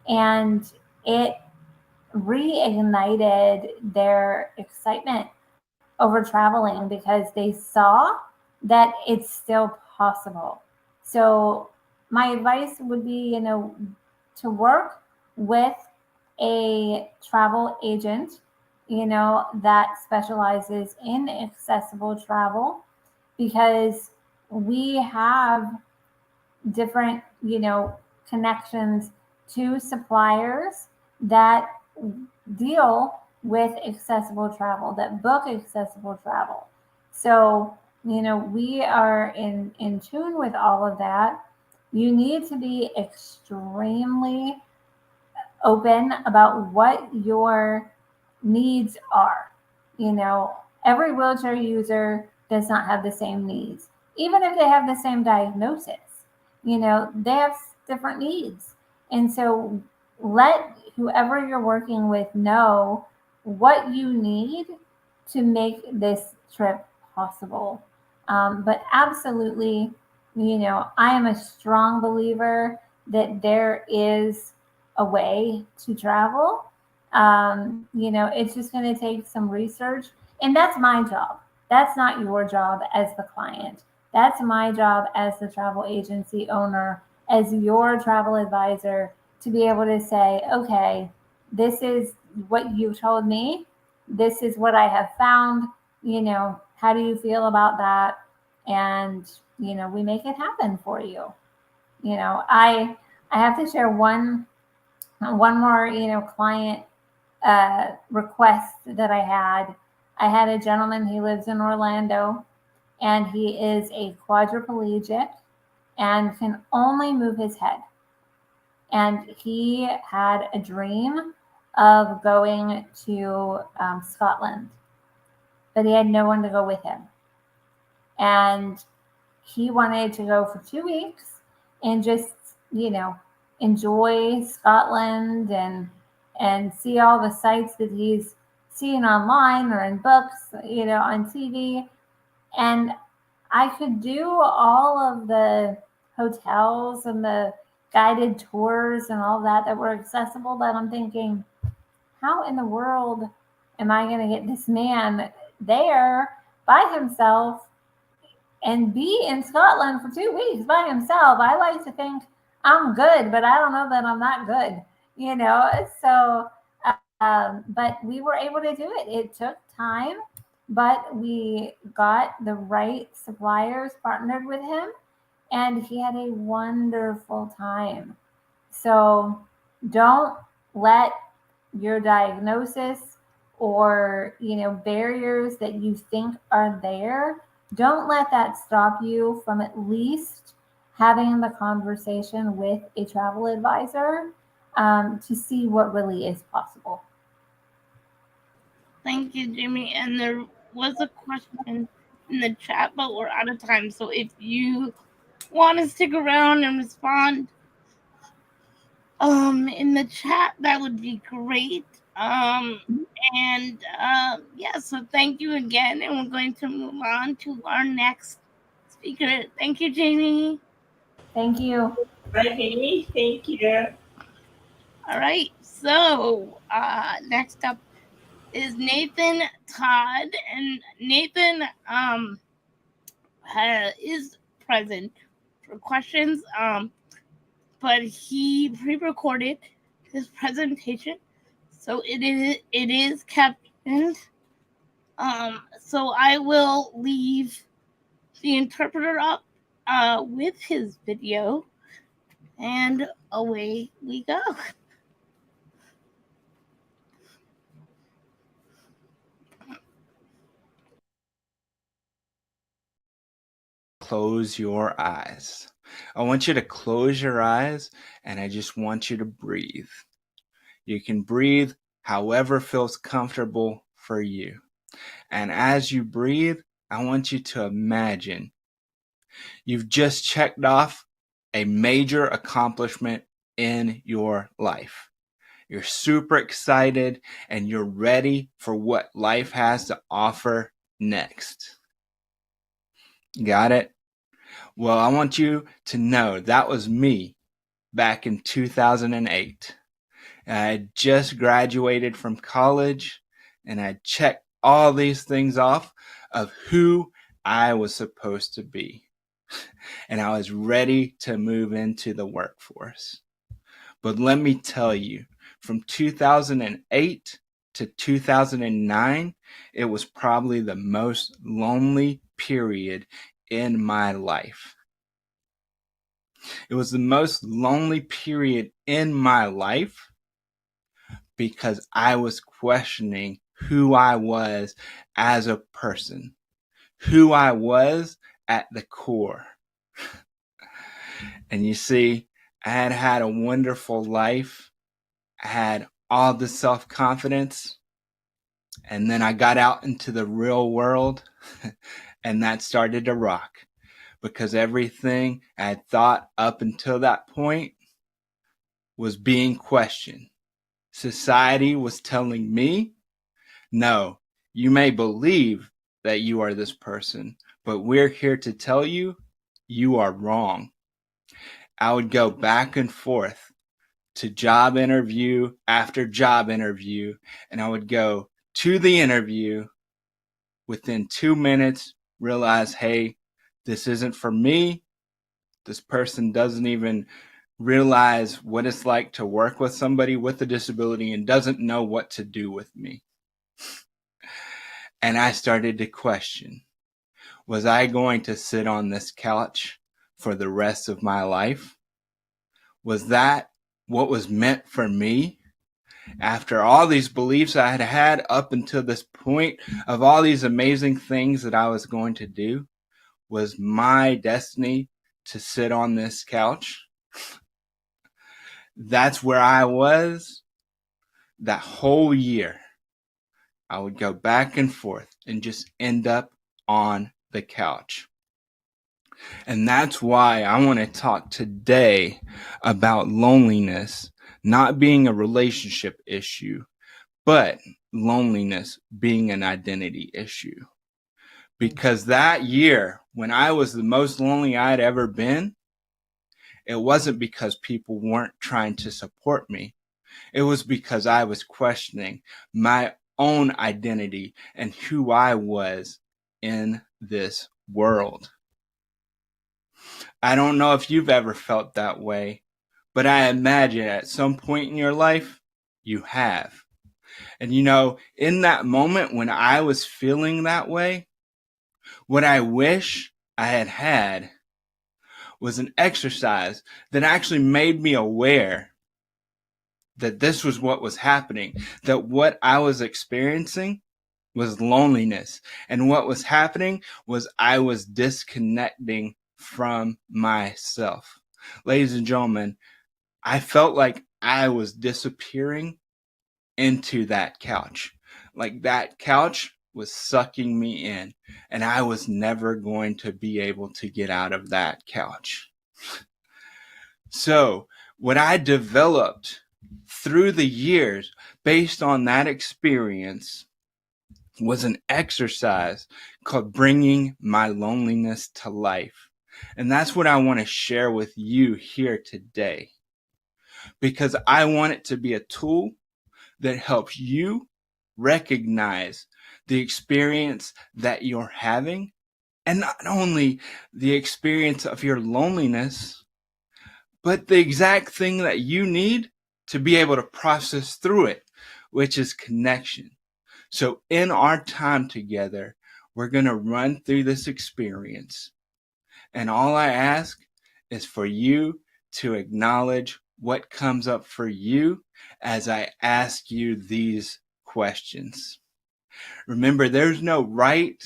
And it reignited their excitement over traveling because they saw that it's still possible. So, my advice would be, to work with a travel agent that specializes in accessible travel, because we have different, connections to suppliers that deal with accessible travel, that book accessible travel. So, we are in tune with all of that. You need to be extremely open about what your needs are. Every wheelchair user does not have the same needs, even if they have the same diagnosis. They have different needs. And so let whoever you're working with know what you need to make this trip possible. But absolutely, I am a strong believer that there is a way to travel. It's just going to take some research. And that's my job. That's not your job as the client. That's my job as the travel agency owner, as your travel advisor, to be able to say, okay, this is what you've told me. This is what I have found. How do you feel about that? And, we make it happen for you. I have to share one more, client request that I had. I had a gentleman, he lives in Orlando, and he is a quadriplegic and can only move his head. And he had a dream of going to Scotland, but he had no one to go with him. And he wanted to go for 2 weeks and just, enjoy Scotland and see all the sights that he's seen online or in books, on TV. And I could do all of the hotels and the guided tours and all that were accessible, but I'm thinking, how in the world am I going to get this man there by himself and be in Scotland for 2 weeks by himself? I like to think I'm good, but I don't know that I'm not good, So, but we were able to do it. It took time, but we got the right suppliers, partnered with him, and he had a wonderful time. So don't let your diagnosis or barriers that you think are there, don't let that stop you from at least having the conversation with a travel advisor, to see what really is possible. Thank you, Jamie. And there was a question in the chat, but we're out of time. So if you want to stick around and respond in the chat, that would be great. So thank you again, and we're going to move on to our next speaker. Thank you, Jamie. Thank you. Bye, Amy. Thank you. All right, so next up is Nathan Todd, and Nathan is present for questions, but he pre-recorded his presentation, so it is captioned. So I will leave the interpreter up with his video, and away we go. Close your eyes. I want you to close your eyes, and I just want you to breathe. You can breathe however feels comfortable for you. And as you breathe, I want you to imagine you've just checked off a major accomplishment in your life. You're super excited and you're ready for what life has to offer next. Got it? Well, I want you to know that was me back in 2008. I had just graduated from college and I checked all these things off of who I was supposed to be. And I was ready to move into the workforce. But let me tell you, from 2008 to 2009, it was probably the most lonely period in my life. It was the most lonely period in my life because I was questioning who I was as a person, who I was at the core. And you see, I had had a wonderful life. I had all the self-confidence. And then I got out into the real world and that started to rock because everything I had thought up until that point was being questioned. Society was telling me, no, you may believe that you are this person, but we're here to tell you, you are wrong. I would go back and forth to job interview after job interview, and I would go to the interview within 2 minutes, realize, hey, this isn't for me. This person doesn't even realize what it's like to work with somebody with a disability and doesn't know what to do with me. And I started to question, was I going to sit on this couch for the rest of my life? Was that what was meant for me? After all these beliefs I had had up until this point of all these amazing things that I was going to do, was my destiny to sit on this couch? That's where I was that whole year. I would go back and forth and just end up on the couch. And that's why I want to talk today about loneliness not being a relationship issue, but loneliness being an identity issue. Because that year, when I was the most lonely I'd ever been, it wasn't because people weren't trying to support me. It was because I was questioning my own identity and who I was in this world. I don't know if you've ever felt that way, but I imagine at some point in your life, you have. And you know, in that moment when I was feeling that way, what I wish I had had was an exercise that actually made me aware that this was what was happening, that what I was experiencing was loneliness. And what was happening was I was disconnecting from myself. Ladies and gentlemen, I felt like I was disappearing into that couch. Like that couch was sucking me in, and I was never going to be able to get out of that couch. So, what I developed through the years based on that experience was an exercise called bringing my loneliness to life. And that's what I want to share with you here today, because I want it to be a tool that helps you recognize the experience that you're having, and not only the experience of your loneliness, but the exact thing that you need to be able to process through it, which is connection. So in our time together, we're going to run through this experience. And all I ask is for you to acknowledge what comes up for you as I ask you these questions. Remember, there's no right,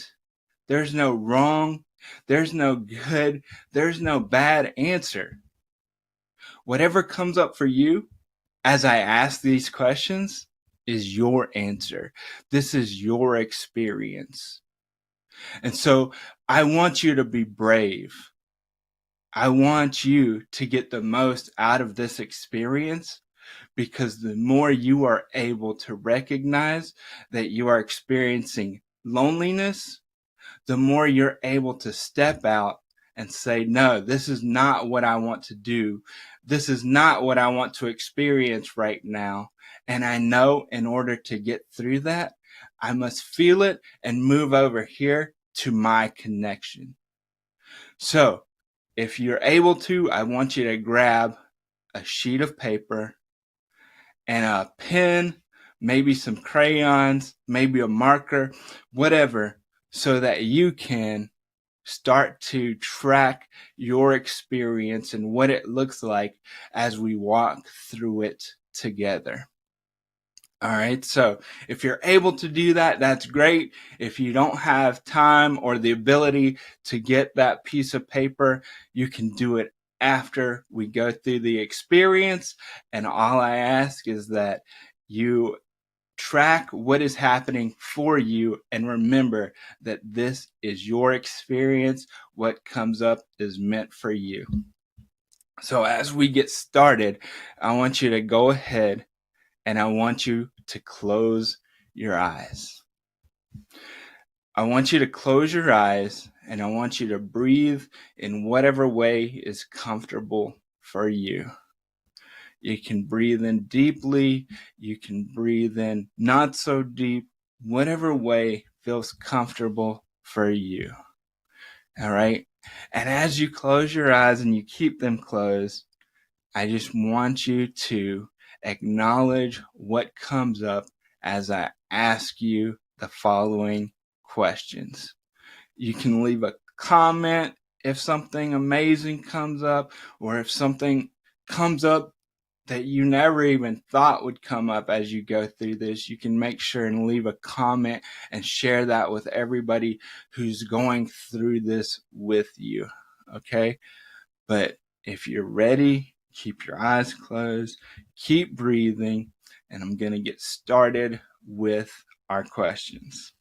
there's no wrong, there's no good, there's no bad answer. Whatever comes up for you as I ask these questions is your answer. This is your experience. And so I want you to be brave. I want you to get the most out of this experience, because the more you are able to recognize that you are experiencing loneliness, the more you're able to step out and say, no, this is not what I want to do. This is not what I want to experience right now. And I know in order to get through that, I must feel it and move over here to my connection. So if you're able to, I want you to grab a sheet of paper and a pen, maybe some crayons, maybe a marker, whatever, so that you can start to track your experience and what it looks like as we walk through it together. All right, so if you're able to do that, that's great. If you don't have time or the ability to get that piece of paper, you can do it after we go through the experience. And all I ask is that you track what is happening for you and remember that this is your experience. What comes up is meant for you. So as we get started, I want you to go ahead and I want you to close your eyes. I want you to close your eyes and I want you to breathe in whatever way is comfortable for you. You can breathe in deeply. You can breathe in not so deep, whatever way feels comfortable for you. All right. And as you close your eyes and you keep them closed, I just want you to acknowledge what comes up as I ask you the following questions. You can leave a comment if something amazing comes up, or if something comes up that you never even thought would come up as you go through this. You can make sure and leave a comment and share that with everybody who's going through this with you. Okay? But if you're ready, keep your eyes closed, keep breathing, and I'm going to get started with our questions.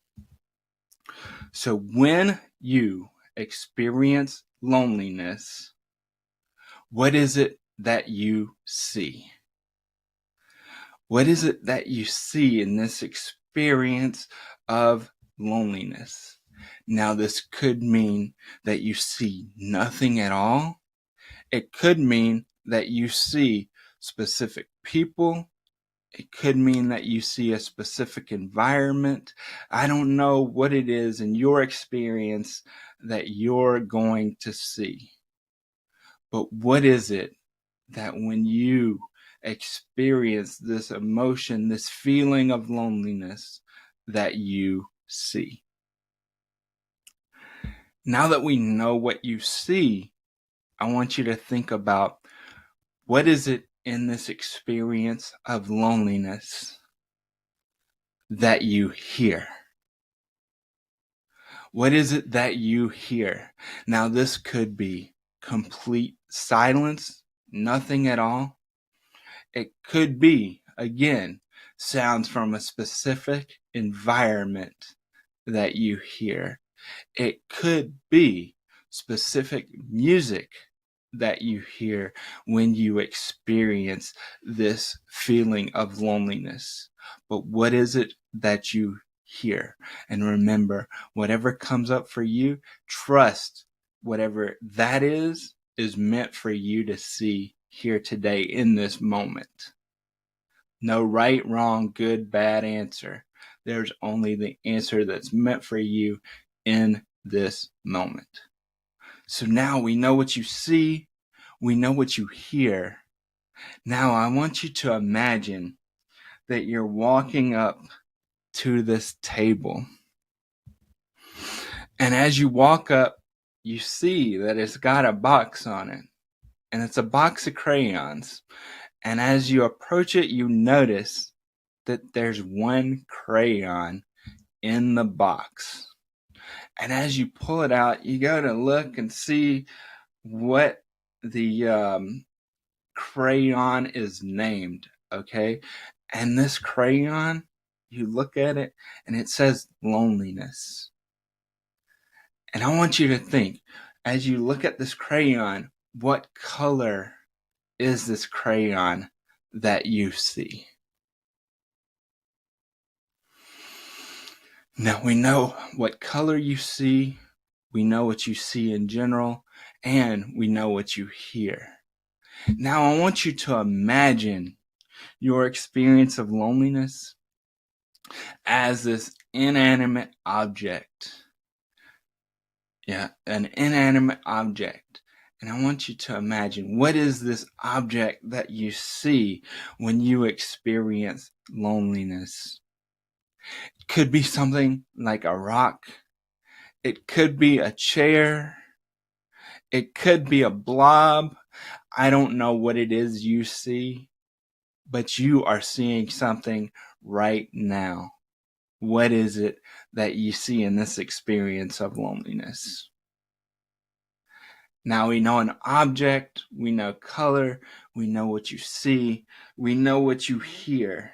So when you experience loneliness, what is it that you see? What is it that you see in this experience of loneliness? Now, this could mean that you see nothing at all. It could mean that you see specific people. It could mean that you see a specific environment. I don't know what it is in your experience that you're going to see. But what is it that when you experience this emotion, this feeling of loneliness, that you see? Now that we know what you see, I want you to think about, what is it in this experience of loneliness that you hear? What is it that you hear? Now, this could be complete silence, nothing at all. It could be, again, sounds from a specific environment that you hear. It could be specific music that you hear when you experience this feeling of loneliness. But what is it that you hear? And remember, whatever comes up for you, trust whatever that is meant for you to see here today in this moment. No right, wrong, good, bad answer. There's only the answer that's meant for you in this moment. So now we know what you see, we know what you hear. Now I want you to imagine that you're walking up to this table. And as you walk up, you see that it's got a box on it. And it's a box of crayons. And as you approach it, you notice that there's one crayon in the box. And as you pull it out, you go to look and see what the crayon is named, okay? And this crayon, you look at it and it says loneliness. And I want you to think, as you look at this crayon, what color is this crayon that you see? Now we know what color you see, we know what you see in general, and we know what you hear. Now I want you to imagine your experience of loneliness as this inanimate object. Yeah, an inanimate object. And I want you to imagine, what is this object that you see when you experience loneliness. It could be something like a rock. It could be a chair. It could be a blob. I don't know what it is you see, but you are seeing something right now. What is it that you see in this experience of loneliness? Now we know an object, we know color, we know what you see, we know what you hear.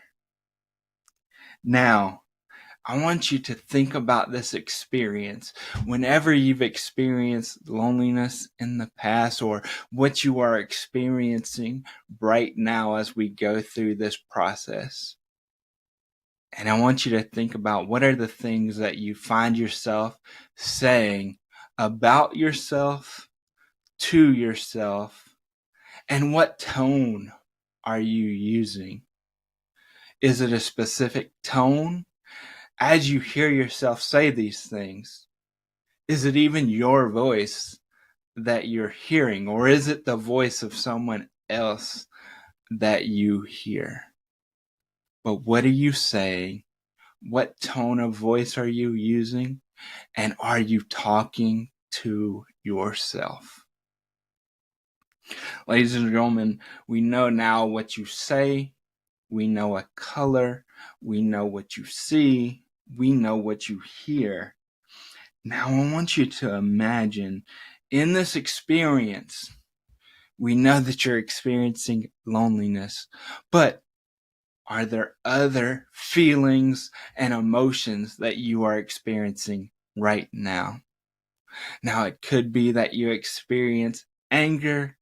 Now, I want you to think about this experience. Whenever you've experienced loneliness in the past, or what you are experiencing right now as we go through this process. And I want you to think about, what are the things that you find yourself saying about yourself, to yourself, and what tone are you using? Is it a specific tone? As you hear yourself say these things, is it even your voice that you're hearing, or is it the voice of someone else that you hear? But what are you saying? What tone of voice are you using? And are you talking to yourself? Ladies and gentlemen, we know now what you say. We know a color. We know what you see. We know what you hear. Now I want you to imagine, in this experience, we know that you're experiencing loneliness, but are there other feelings and emotions that you are experiencing right now? Now, it could be that you experience anger.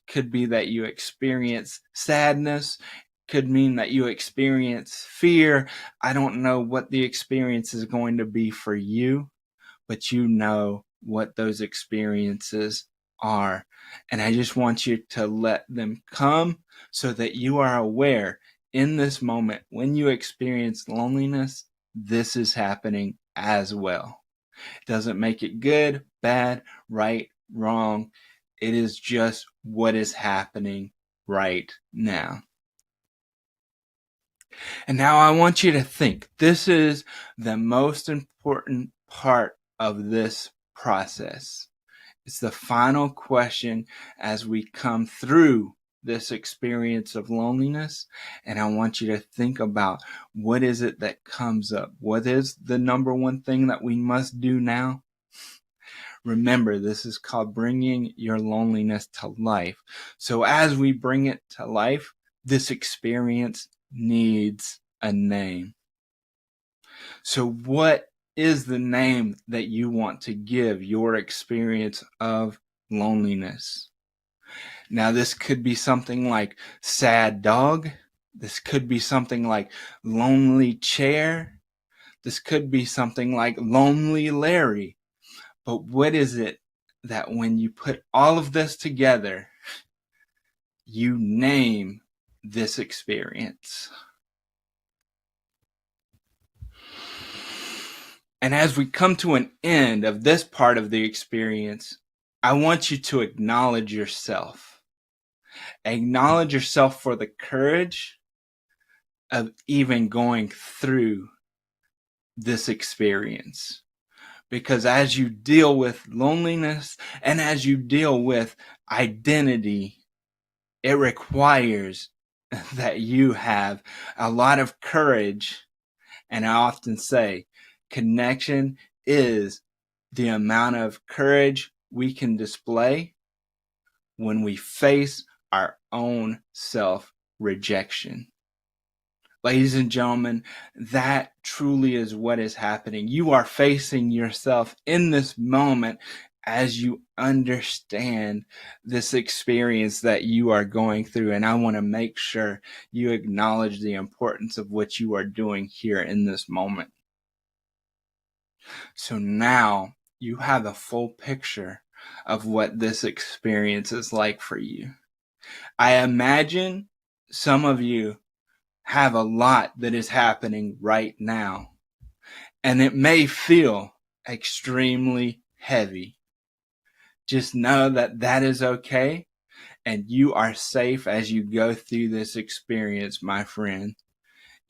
It could be that you experience sadness. It could mean that you experience fear. I don't know what the experience is going to be for you, but you know what those experiences are. And I just want you to let them come so that you are aware in this moment, when you experience loneliness, this is happening as well. It doesn't make it good, bad, right, wrong. It is just what is happening right now. And now I want you to think, this is the most important part of this process. It's the final question as we come through this experience of loneliness. And I want you to think about, what is it that comes up? What is the number one thing that we must do now? Remember, this is called bringing your loneliness to life. So as we bring it to life, this experience needs a name. So what is the name that you want to give your experience of loneliness? Now, this could be something like sad dog. This could be something like lonely chair. This could be something like lonely Larry. But what is it that when you put all of this together, you name this experience? And as we come to an end of this part of the experience, I want you to acknowledge yourself. Acknowledge yourself for the courage of even going through this experience. Because as you deal with loneliness and as you deal with identity, it requires that you have a lot of courage. And I often say, connection is the amount of courage we can display when we face our own self-rejection. Ladies and gentlemen, that truly is what is happening. You are facing yourself in this moment as you understand this experience that you are going through. And I want to make sure you acknowledge the importance of what you are doing here in this moment. So now you have a full picture of what this experience is like for you. I imagine some of you have a lot that is happening right now, and it may feel extremely heavy. Just know that that is okay, and you are safe as you go through this experience, my friend.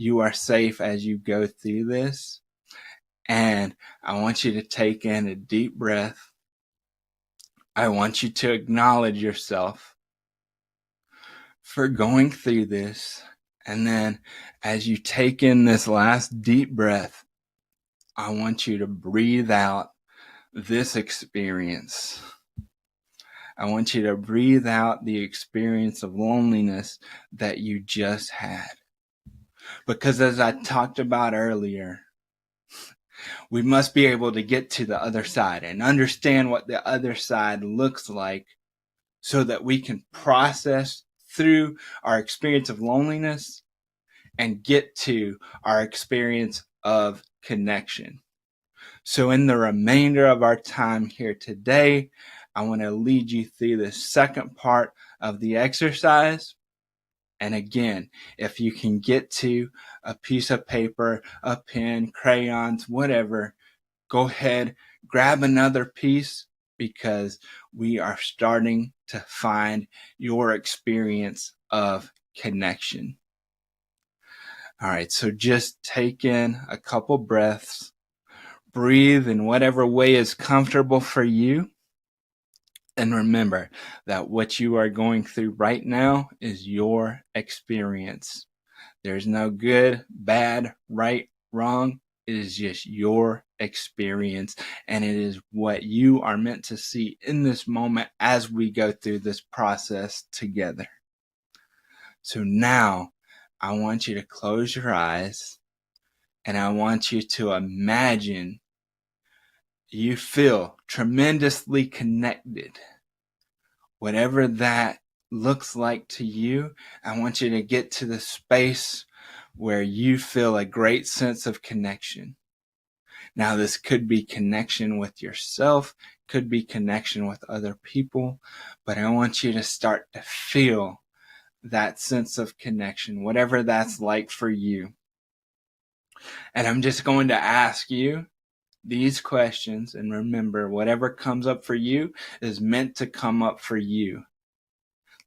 you are safe as you go through this. And I want you to take in a deep breath. I want you to acknowledge yourself for going through this. And then as you take in this last deep breath, I want you to breathe out this experience. I want you to breathe out the experience of loneliness that you just had. Because as I talked about earlier, we must be able to get to the other side and understand what the other side looks like so that we can process through our experience of loneliness and get to our experience of connection. So in the remainder of our time here today, I want to lead you through the second part of the exercise. And again, if you can get to a piece of paper, a pen, crayons, whatever, go ahead, grab another piece, because we are starting to find your experience of connection. All right, so just take in a couple breaths, breathe in whatever way is comfortable for you. And remember that what you are going through right now is your experience. There's no good, bad, right, wrong. It is just your experience, and it is what you are meant to see in this moment as we go through this process together. So now I want you to close your eyes, and I want you to imagine you feel tremendously connected. Whatever that looks like to you, I want you to get to the space where you feel a great sense of connection. Now, this could be connection with yourself, could be connection with other people, but I want you to start to feel that sense of connection, whatever that's like for you. And I'm just going to ask you these questions, and remember, whatever comes up for you is meant to come up for you.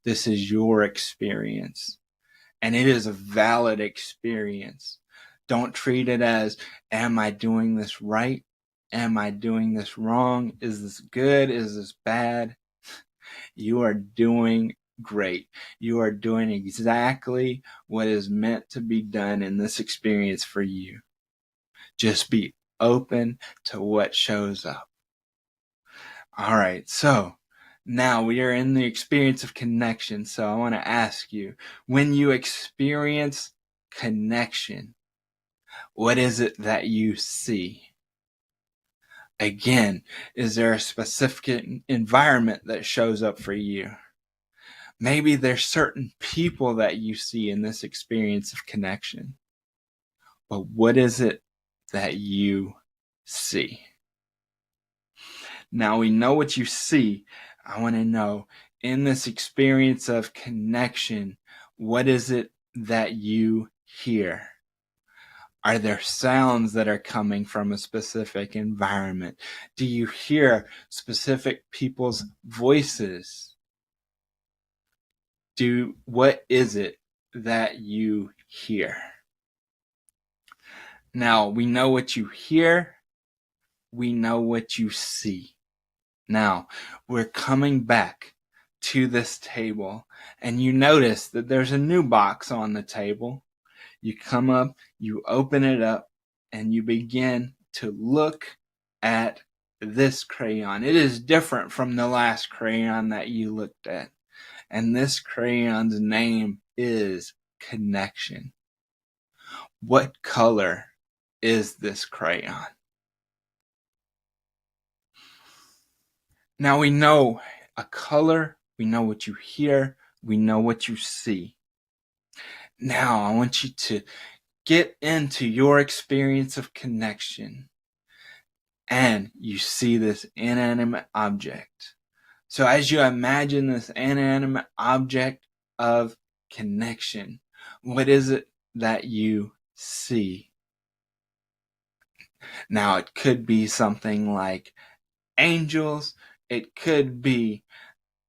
This is your experience, and it is a valid experience. Don't treat it as, am I doing this right? Am I doing this wrong? Is this good? Is this bad? You are doing great. You are doing exactly what is meant to be done in this experience for you. Just be open to what shows up. All right, so now we are in the experience of connection. So I want to ask you, when you experience connection, what is it that you see? Again, is there a specific environment that shows up for you? Maybe there's certain people that you see in this experience of connection. But what is it that you see? Now we know what you see. I want to know, in this experience of connection, what is it that you hear? Are there sounds that are coming from a specific environment? Do you hear specific people's voices? What is it that you hear? Now, we know what you hear. We know what you see. Now, we're coming back to this table, and you notice that there's a new box on the table. You come up, you open it up, and you begin to look at this crayon. It is different from the last crayon that you looked at. And this crayon's name is Connection. What color is this crayon? Now we know a color, we know what you hear, we know what you see. Now I want you to get into your experience of connection, and you see this inanimate object. So as you imagine this inanimate object of connection, what is it that you see? Now it could be something like angels. It could be,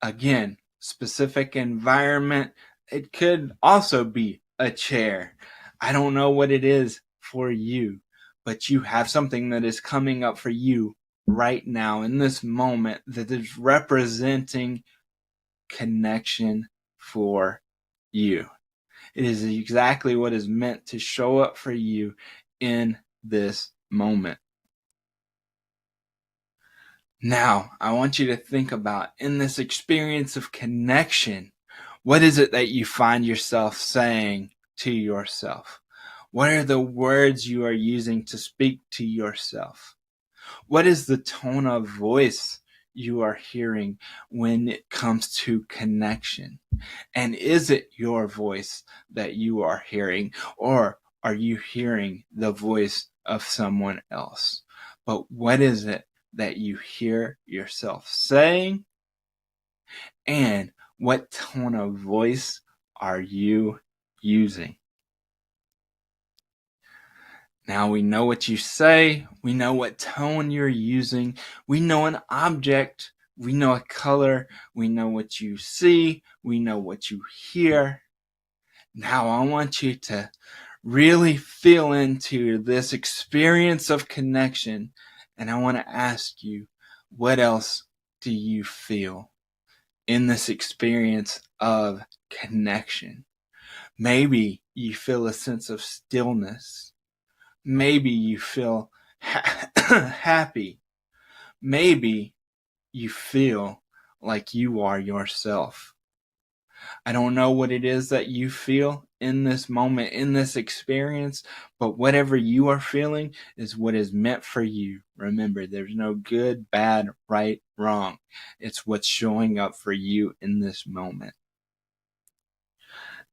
again, specific environment. It could also be a chair. I don't know what it is for you, but you have something that is coming up for you right now in this moment that is representing connection for you. It is exactly what is meant to show up for you in this moment. Now, I want you to think about, in this experience of connection, what is it that you find yourself saying to yourself? What are the words you are using to speak to yourself? What is the tone of voice you are hearing when it comes to connection? And is it your voice that you are hearing, or are you hearing the voice of someone else? But what is it that you hear yourself saying? And what tone of voice are you using? Now we know what you say, we know what tone you're using, we know an object, we know a color, we know what you see, we know what you hear. Now I want you to really feel into this experience of connection, and I want to ask you, what else do you feel in this experience of connection? Maybe you feel a sense of stillness. Maybe you feel happy. Maybe you feel like you are yourself. I don't know what it is that you feel in this moment, in this experience, but whatever you are feeling is what is meant for you. Remember, there's no good, bad, right, wrong. It's what's showing up for you in this moment.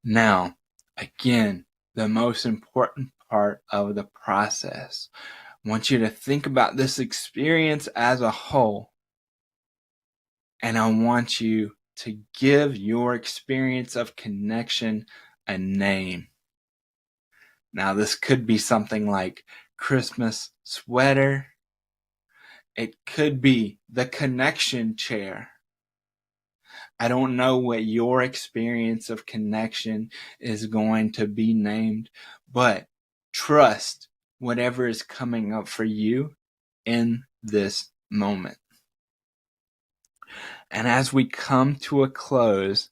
Now, again, the most important part of the process. I want you to think about this experience as a whole. And I want you to give your experience of connection a name. Now, this could be something like Christmas sweater. It could be the connection chair. I don't know what your experience of connection is going to be named, but trust whatever is coming up for you in this moment. And as we come to a close,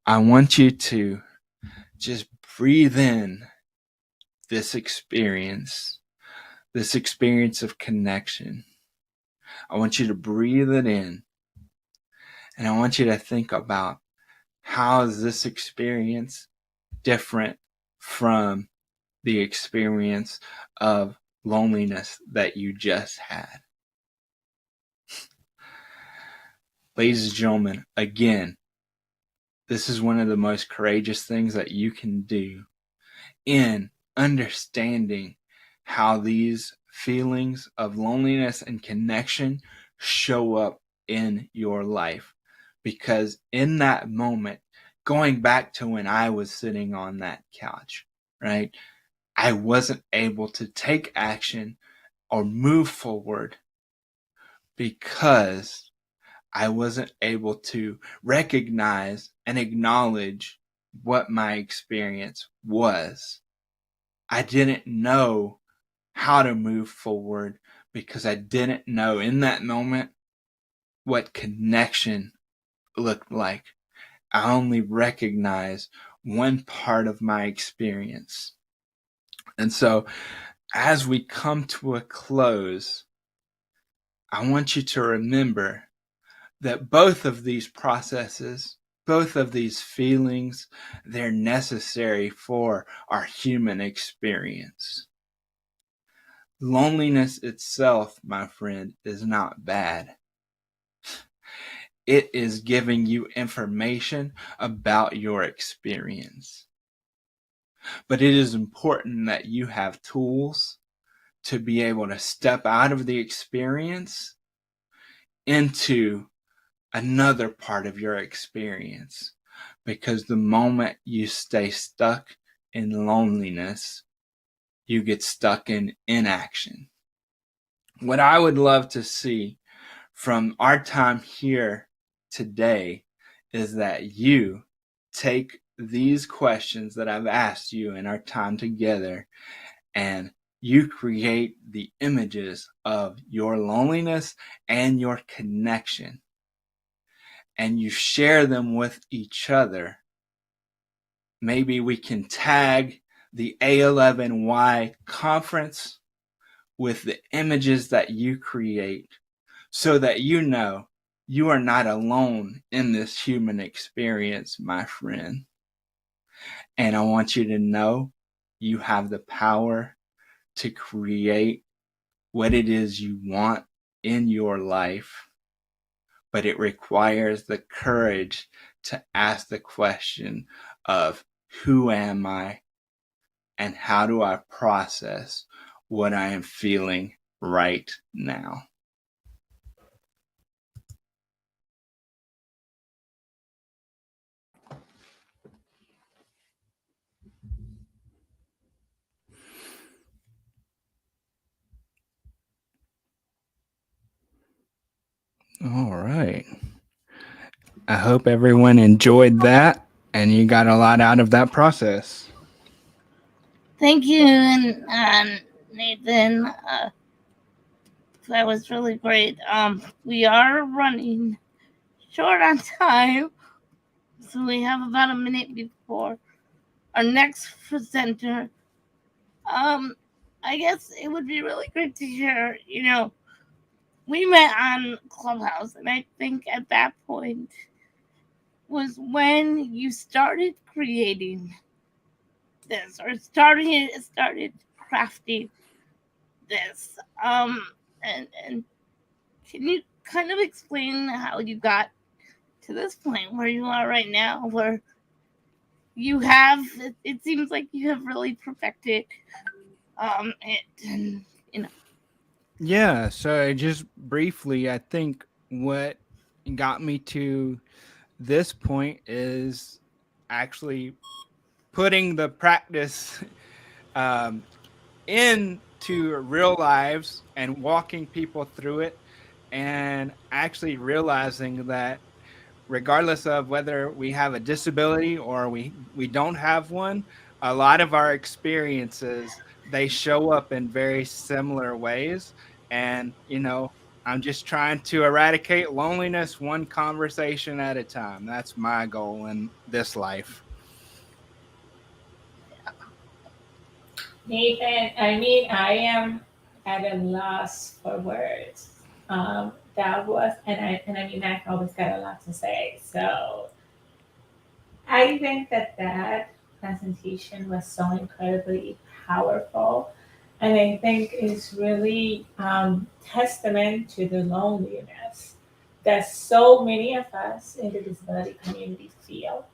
I want you to just breathe in this experience of connection. I want you to breathe it in. And I want you to think about, how is this experience different from the experience of loneliness that you just had? Ladies and gentlemen, again, this is one of the most courageous things that you can do in understanding how these feelings of loneliness and connection show up in your life. Because in that moment, going back to when I was sitting on that couch, right, I wasn't able to take action or move forward because I wasn't able to recognize and acknowledge what my experience was. I didn't know how to move forward because I didn't know in that moment what connection looked like. I only recognized one part of my experience. And so as we come to a close, I want you to remember that both of these processes, both of these feelings, they're necessary for our human experience. Loneliness itself, my friend, is not bad. It is giving you information about your experience. But it is important that you have tools to be able to step out of the experience into another part of your experience. Because the moment you stay stuck in loneliness, you get stuck in inaction. What I would love to see from our time here today is that you take these questions that I've asked you in our time together, and you create the images of your loneliness and your connection, and you share them with each other. Maybe we can tag the A11y Conference with the images that you create, so that you know you are not alone in this human experience, my friend. And I want you to know you have the power to create what it is you want in your life, but it requires the courage to ask the question of, who am I, and how do I process what I am feeling right now? All right. I hope everyone enjoyed that and you got a lot out of that process. Thank you, and Nathan. That was really great. We are running short on time, so we have about a minute before our next presenter. I guess it would be really great to hear. We met on Clubhouse, and I think at that point was when you started creating this, or started crafting this. And can you kind of explain how you got to this point where you are right now, where you have, it seems like you have really perfected it, and Yeah, so just briefly, I think what got me to this point is actually putting the practice into real lives and walking people through it, and actually realizing that regardless of whether we have a disability or we don't have one, a lot of our experiences, they show up in very similar ways. And I'm just trying to eradicate loneliness one conversation at a time. That's my goal in this life. Nathan, I am at a loss for words. That was, I've always got a lot to say. So I think that presentation was so incredibly powerful. And I think it's really testament to the loneliness that so many of us in the disability community feel.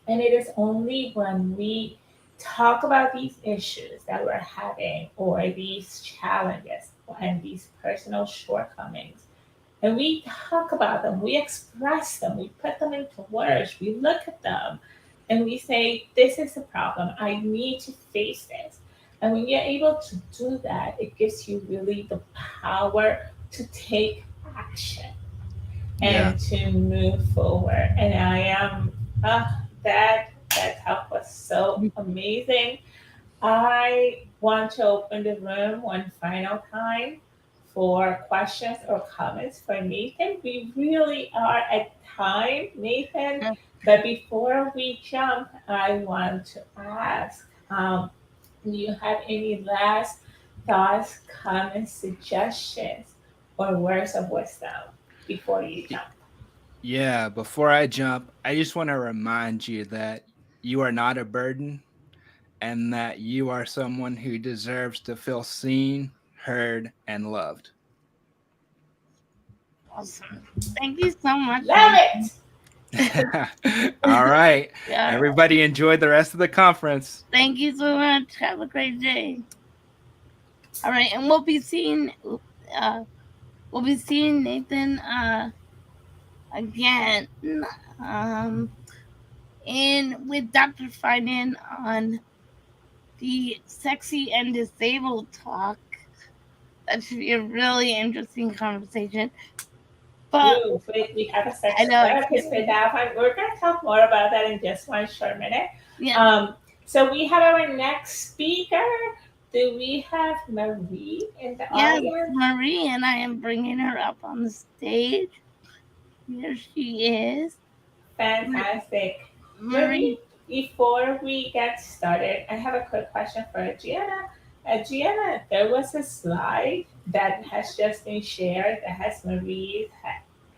And it is only when we talk about these issues that we're having, or these challenges and these personal shortcomings, and we talk about them, we express them, we put them into words, we look at them, and we say, this is a problem, I need to face this. And when you're able to do that, it gives you really the power to take action and to move forward. And I am, that talk was so amazing. I want to open the room one final time for questions or comments for Nathan. We really are at time, Nathan. But before we jump, I want to ask, do you have any last thoughts, comments, suggestions, or words of wisdom before you jump? Yeah, before I jump, I just want to remind you that you are not a burden, and that you are someone who deserves to feel seen, heard, and loved. awesome. Thank you so much. Love it. All right. Yeah. Everybody enjoy the rest of the conference. Thank you so much. Have a great day. All right, and we'll be seeing Nathan again, and with Dr. Finan on the sexy and disabled talk. That should be a really interesting conversation. But we have a sex I know. therapist for that one. We're going to talk more about that in just one short minute. Yeah. So we have our next speaker. Do we have Marie in the Yes, audience? Marie, and I am bringing her up on the stage. Here she is. Fantastic. Marie. Before we get started, I have a quick question for Gianna. Gianna, there was a slide that has just been shared that has Marie's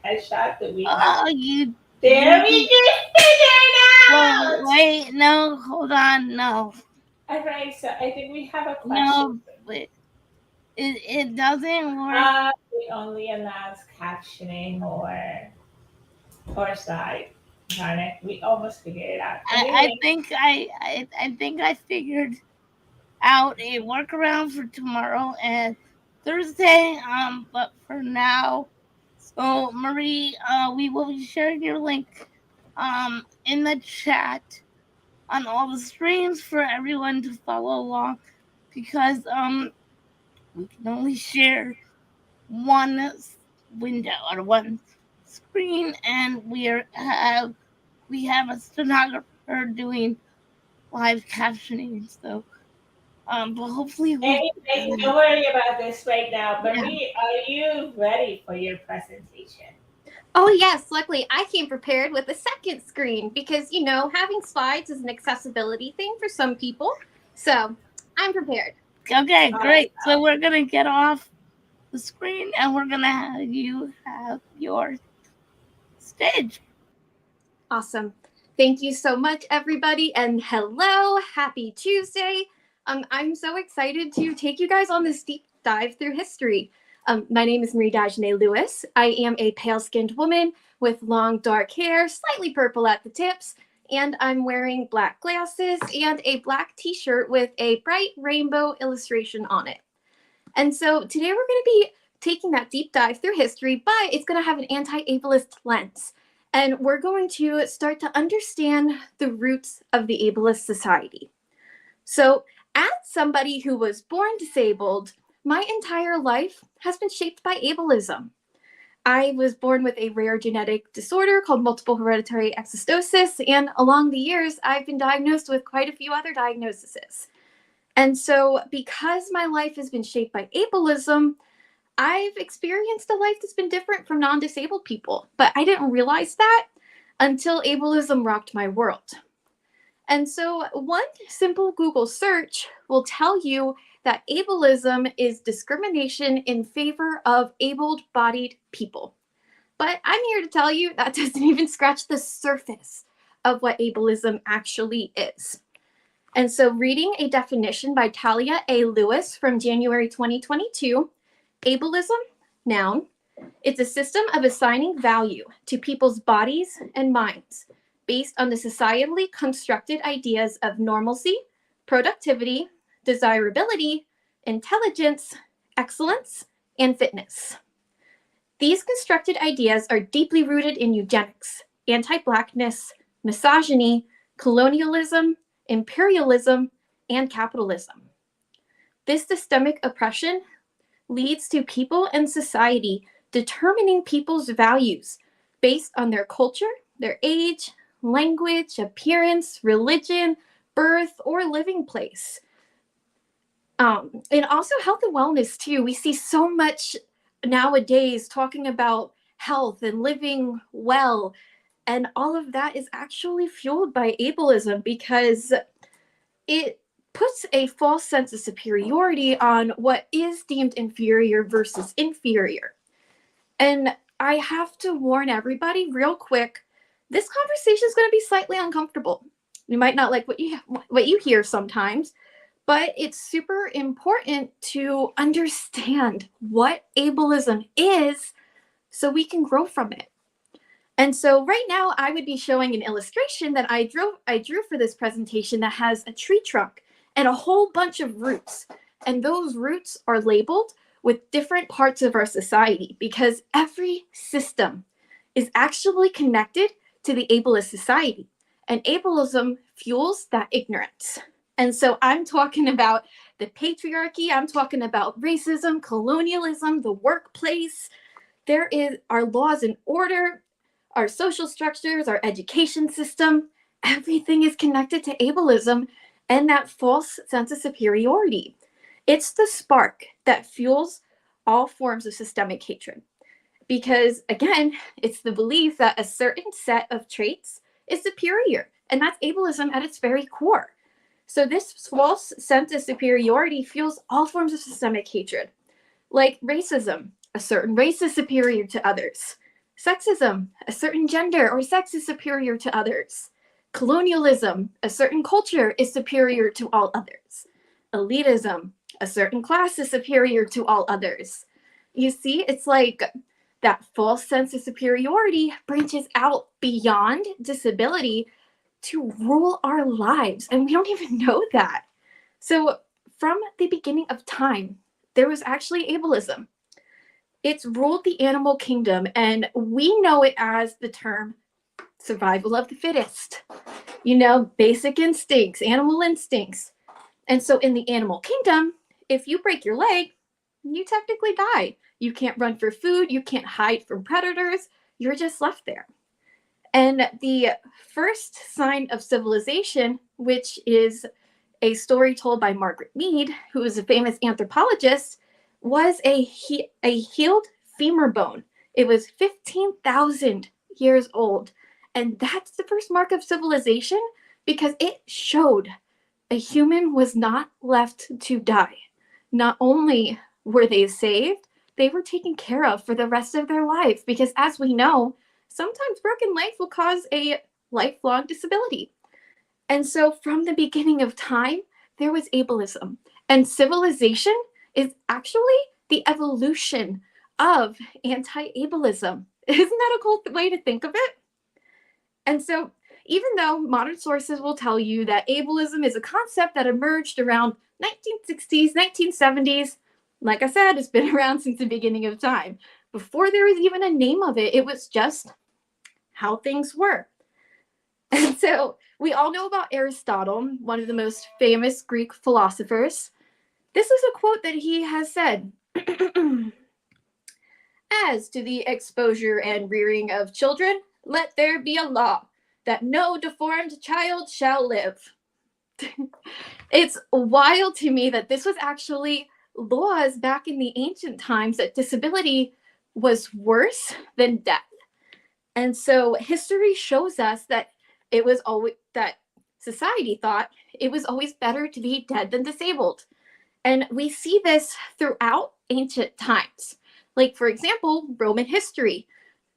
headshot that we have. Oh, you. There we just figured out! Wait, no, hold on, no. All right, so I think we have a question. No, wait. It doesn't work. It only allows captioning or slide. Darn it, we almost figured it out. I think I figured out a workaround for tomorrow and Thursday. But for now, so Marie, we will be sharing your link in the chat on all the streams for everyone to follow along, because we can only share one window or one screen, and we have a stenographer doing live captioning. So, but hopefully, anyway, don't worry about this right now. Marie, are you ready for your presentation? Oh yes, luckily I came prepared with a second screen because, you know, having slides is an accessibility thing for some people. So I'm prepared. Okay, great. So we're going to get off the screen and we're going to have you have your stage. Awesome. Thank you so much, everybody. And hello, happy Tuesday. I'm so excited to take you guys on this deep dive through history. My name is Marie Dagenet Lewis. I am a pale-skinned woman with long dark hair, slightly purple at the tips, and I'm wearing black glasses and a black t-shirt with a bright rainbow illustration on it. And so today we're going to be taking that deep dive through history, but it's going to have an anti-ableist lens. And we're going to start to understand the roots of the ableist society. So as somebody who was born disabled, my entire life has been shaped by ableism. I was born with a rare genetic disorder called multiple hereditary exostosis, and along the years, I've been diagnosed with quite a few other diagnoses. And so because my life has been shaped by ableism, I've experienced a life that's been different from non-disabled people, but I didn't realize that until ableism rocked my world. And so one simple Google search will tell you that ableism is discrimination in favor of able-bodied people. But I'm here to tell you that doesn't even scratch the surface of what ableism actually is. And so reading a definition by Talia A. Lewis from January 2022, ableism, noun, it's a system of assigning value to people's bodies and minds based on the societally constructed ideas of normalcy, productivity, desirability, intelligence, excellence, and fitness. These constructed ideas are deeply rooted in eugenics, anti-Blackness, misogyny, colonialism, imperialism, and capitalism. This systemic oppression leads to people and society determining people's values based on their culture, their age, language, appearance, religion, birth, or living place. And also health and wellness too. We see so much nowadays talking about health and living well, and all of that is actually fueled by ableism because it puts a false sense of superiority on what is deemed inferior versus inferior. And I have to warn everybody real quick, this conversation is going to be slightly uncomfortable. You might not like what you hear sometimes, but it's super important to understand what ableism is so we can grow from it. And so right now I would be showing an illustration that I drew for this presentation that has a tree trunk and a whole bunch of roots. And those roots are labeled with different parts of our society because every system is actually connected to the ableist society. And ableism fuels that ignorance. And so I'm talking about the patriarchy, I'm talking about racism, colonialism, the workplace, there is our laws and order, our social structures, our education system, everything is connected to ableism and that false sense of superiority. It's the spark that fuels all forms of systemic hatred. Because again, it's the belief that a certain set of traits is superior, and that's ableism at its very core. So this false sense of superiority fuels all forms of systemic hatred, like racism. A certain race is superior to others. Sexism, a certain gender or sex is superior to others. Colonialism, a certain culture is superior to all others. Elitism, a certain class is superior to all others. You see, it's like that false sense of superiority branches out beyond disability to rule our lives, and we don't even know that. So from the beginning of time, there was actually ableism. It's ruled the animal kingdom, and we know it as the term survival of the fittest. You know, basic instincts, animal instincts. And so in the animal kingdom, if you break your leg, you technically die. You can't run for food, you can't hide from predators, you're just left there. And the first sign of civilization, which is a story told by Margaret Mead, who is a famous anthropologist, was a healed femur bone. It was 15,000 years old. And that's the first mark of civilization because it showed a human was not left to die. Not only were they saved, they were taken care of for the rest of their life because, as we know, sometimes broken legs will cause a lifelong disability. And so from the beginning of time, there was ableism. And civilization is actually the evolution of anti-ableism. Isn't that a cool way to think of it? And so even though modern sources will tell you that ableism is a concept that emerged around 1960s, 1970s, like I said, it's been around since the beginning of time. Before there was even a name of it, it was just how things were. And so we all know about Aristotle, one of the most famous Greek philosophers. This is a quote that he has said. As to the exposure and rearing of children, let there be a law that no deformed child shall live. It's wild to me that this was actually laws back in the ancient times, that disability was worse than death. And so history shows us that it was always that society thought it was always better to be dead than disabled. And we see this throughout ancient times. Like, for example, Roman history.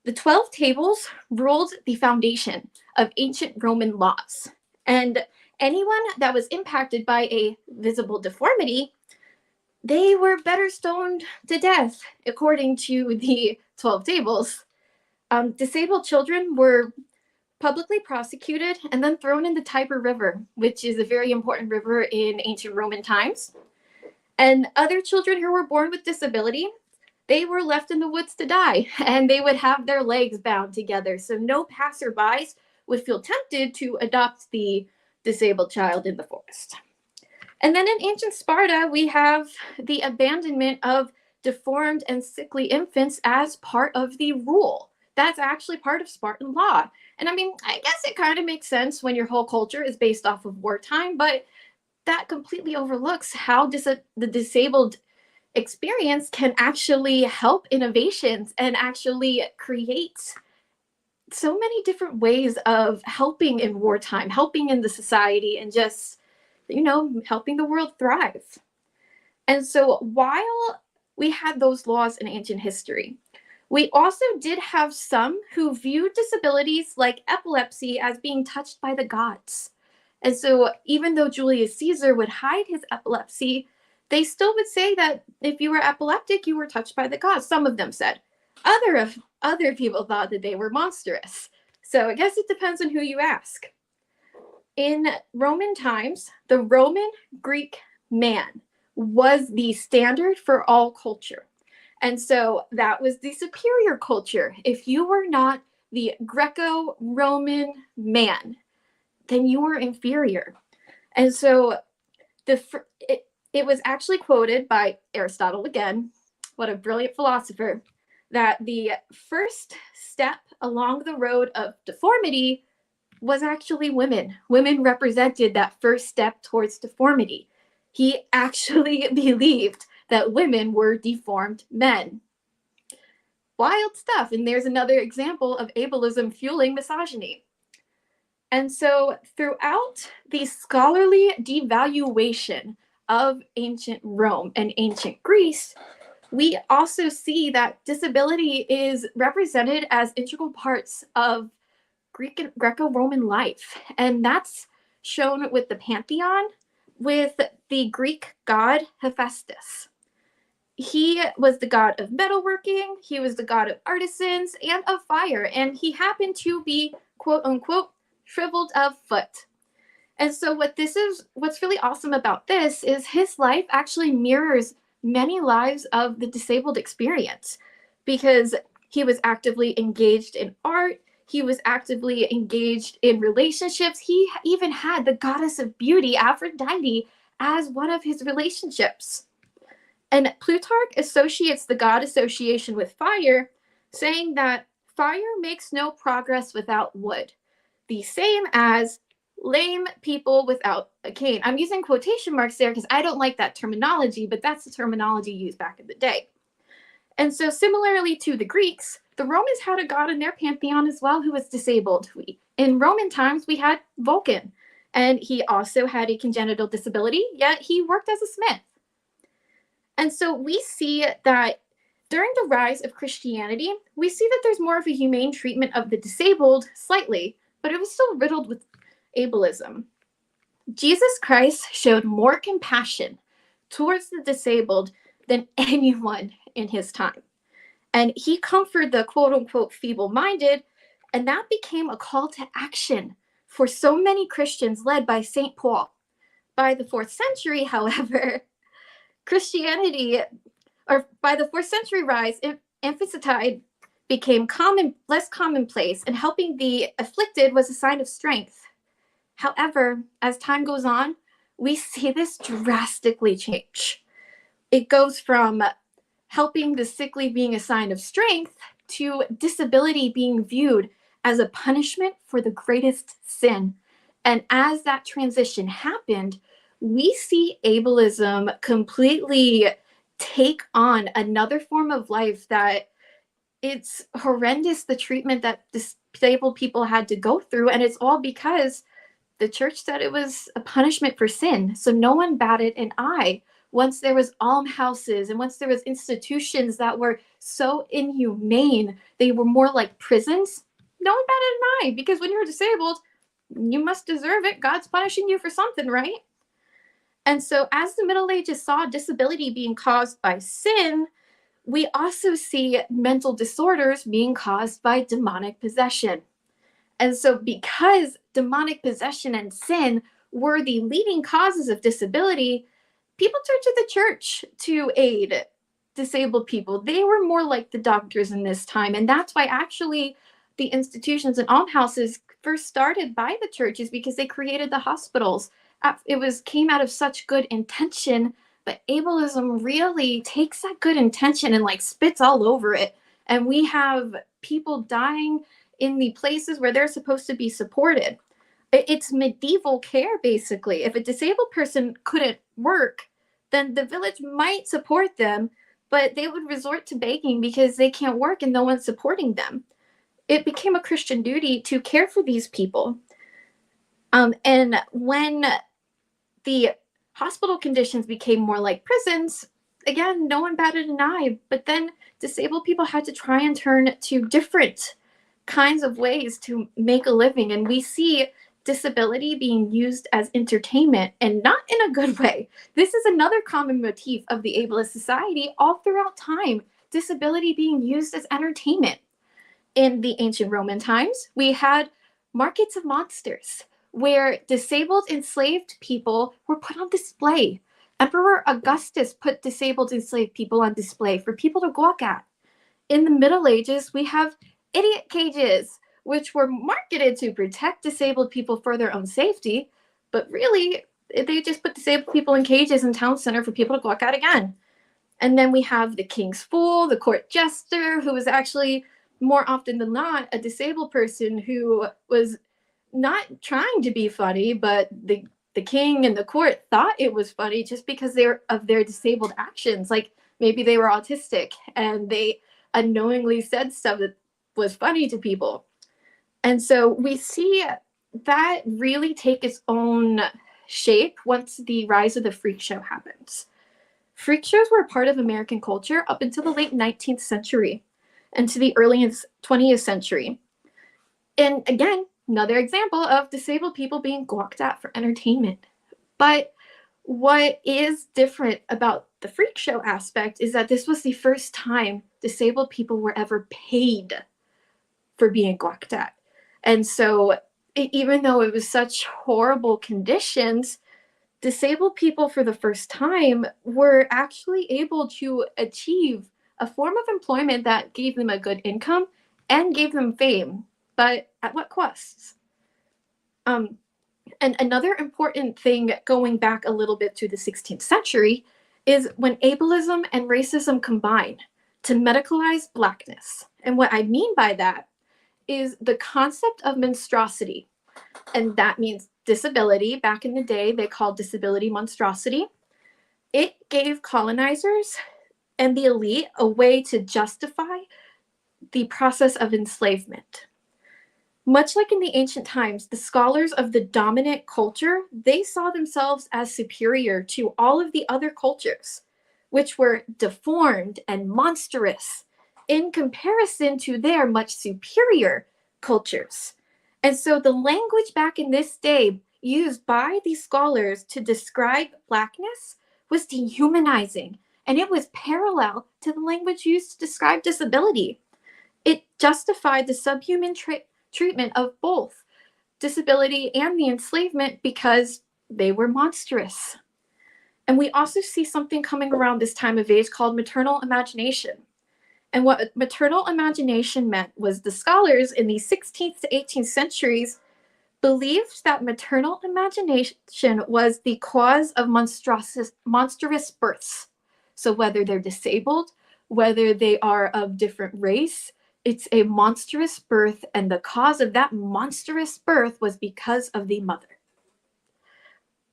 The 12 tables ruled the foundation of ancient Roman laws. And anyone that was impacted by a visible deformity, they were better stoned to death, according to the 12 tables. Disabled children were publicly prosecuted and then thrown in the Tiber River, which is a very important river in ancient Roman times. And other children who were born with disability, they were left in the woods to die, and they would have their legs bound together. So no passerbys would feel tempted to adopt the disabled child in the forest. And then in ancient Sparta, we have the abandonment of deformed and sickly infants as part of the rule. That's actually part of Spartan law. And I mean, I guess it kind of makes sense when your whole culture is based off of wartime, but that completely overlooks how the disabled experience can actually help innovations and actually create so many different ways of helping in wartime, helping in the society, and just, you know, helping the world thrive. And so while we had those laws in ancient history, we also did have some who viewed disabilities like epilepsy as being touched by the gods. And so even though Julius Caesar would hide his epilepsy, they still would say that if you were epileptic, you were touched by the gods. Some of them said. Other people thought that they were monstrous. So I guess it depends on who you ask. In Roman times, the Roman Greek man was the standard for all culture. And so that was the superior culture. If you were not the Greco-Roman man, then you were inferior. And so it was actually quoted by Aristotle again, what a brilliant philosopher, that the first step along the road of deformity was actually women. Women represented that first step towards deformity. He actually believed that women were deformed men. Wild stuff. And there's another example of ableism fueling misogyny. And so throughout the scholarly devaluation of ancient Rome and ancient Greece, we also see that disability is represented as integral parts of Greek and Greco-Roman life. And that's shown with the pantheon, with the Greek god Hephaestus. He was the god of metalworking, he was the god of artisans and of fire, and he happened to be, quote unquote, shriveled of foot. And so what's really awesome about this is his life actually mirrors many lives of the disabled experience, because he was actively engaged in art, he was actively engaged in relationships, he even had the goddess of beauty, Aphrodite, as one of his relationships. And Plutarch associates the god association with fire, saying that fire makes no progress without wood, the same as lame people without a cane. I'm using quotation marks there because I don't like that terminology, but that's the terminology used back in the day. And so similarly to the Greeks, the Romans had a god in their pantheon as well who was disabled. In Roman times, we had Vulcan, and he also had a congenital disability, yet he worked as a smith. And so we see that during the rise of Christianity, we see that there's more of a humane treatment of the disabled, slightly, but it was still riddled with ableism. Jesus Christ showed more compassion towards the disabled than anyone in his time. And he comforted the quote-unquote feeble-minded, and that became a call to action for so many Christians led by St. Paul. By the 4th century, however, Christianity, or by the 4th century rise, infanticide became less commonplace, and helping the afflicted was a sign of strength. However, as time goes on, we see this drastically change. It goes from helping the sickly being a sign of strength to disability being viewed as a punishment for the greatest sin. And as that transition happened, we see ableism completely take on another form of life that it's horrendous, the treatment that disabled people had to go through. And it's all because the church said it was a punishment for sin. So no one batted an eye. Once there was almhouses and once there was institutions that were so inhumane, they were more like prisons, no one batted an eye, because when you're disabled, you must deserve it. God's punishing you for something, right? And so as the Middle Ages saw disability being caused by sin, we also see mental disorders being caused by demonic possession. And so because demonic possession and sin were the leading causes of disability, people turned to the church to aid disabled people. They were more like the doctors in this time. And that's why actually the institutions and almhouses first started by the churches, because they created the hospitals. It came out of such good intention, but ableism really takes that good intention and like spits all over it. And we have people dying in the places where they're supposed to be supported. It's medieval care, basically. If a disabled person couldn't work, then the village might support them, but they would resort to begging because they can't work and no one's supporting them. It became a Christian duty to care for these people. And when the hospital conditions became more like prisons, again, no one batted an eye, but then disabled people had to try and turn to different kinds of ways to make a living. And we see disability being used as entertainment, and not in a good way. This is another common motif of the ableist society all throughout time, disability being used as entertainment. In the ancient Roman times, we had markets of monsters where disabled enslaved people were put on display. Emperor Augustus put disabled enslaved people on display for people to gawk at. In the Middle Ages, we have idiot cages, which were marketed to protect disabled people for their own safety, but really, they just put disabled people in cages in town center for people to gawk at again. And then we have the king's fool, the court jester, who was actually more often than not a disabled person who was not trying to be funny, but the king and the court thought it was funny just because of their disabled actions. Like maybe they were autistic and they unknowingly said stuff that was funny to people. And so we see that really take its own shape once the rise of the freak show happens. Freak shows were a part of American culture up until the late 19th century and to the early 20th century. And again, another example of disabled people being gawked at for entertainment. But what is different about the freak show aspect is that this was the first time disabled people were ever paid for being gawked at. And so even though it was such horrible conditions, disabled people for the first time were actually able to achieve a form of employment that gave them a good income and gave them fame, but at what costs? And another important thing going back a little bit to the 16th century is when ableism and racism combine to medicalize Blackness. And what I mean by that is the concept of monstrosity. And that means disability. Back in the day, they called disability monstrosity. It gave colonizers and the elite a way to justify the process of enslavement. Much like in the ancient times, the scholars of the dominant culture, they saw themselves as superior to all of the other cultures, which were deformed and monstrous in comparison to their much superior cultures. And so the language back in this day used by these scholars to describe Blackness was dehumanizing, and it was parallel to the language used to describe disability. It justified the subhuman treatment of both disability and the enslavement because they were monstrous. And we also see something coming around this time of age called maternal imagination. And what maternal imagination meant was the scholars in the 16th to 18th centuries believed that maternal imagination was the cause of monstrous births. So whether they're disabled, whether they are of different race, it's a monstrous birth, and the cause of that monstrous birth was because of the mother.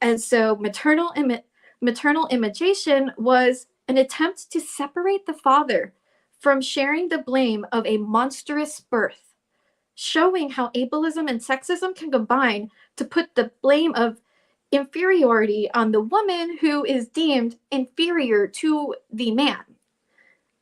And so maternal imagination was an attempt to separate the father from sharing the blame of a monstrous birth, showing how ableism and sexism can combine to put the blame of inferiority on the woman who is deemed inferior to the man.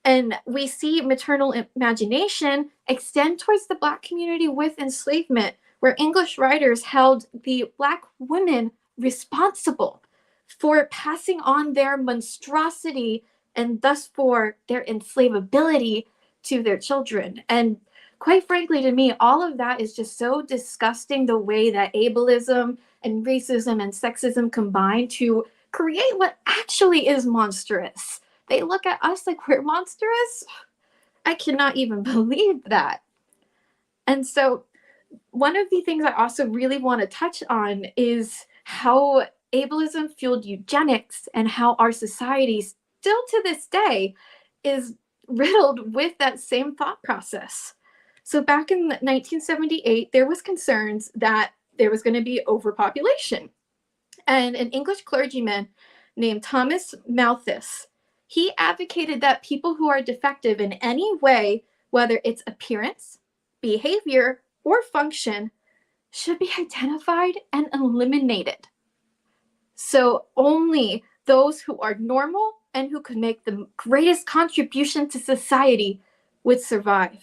And we see maternal imagination extend towards the Black community with enslavement, where English writers held the Black women responsible for passing on their monstrosity and thus for their enslavability to their children. And quite frankly, to me, all of that is just so disgusting, the way that ableism and racism and sexism combine to create what actually is monstrous. They look at us like we're monstrous. I cannot even believe that. And so one of the things I also really want to touch on is how ableism fueled eugenics and how our society still to this day is riddled with that same thought process. So back in 1978, there was concerns that there was going to be overpopulation. And an English clergyman named Thomas Malthus, he advocated that people who are defective in any way, whether it's appearance, behavior, or function, should be identified and eliminated. So only those who are normal and who could make the greatest contribution to society would survive.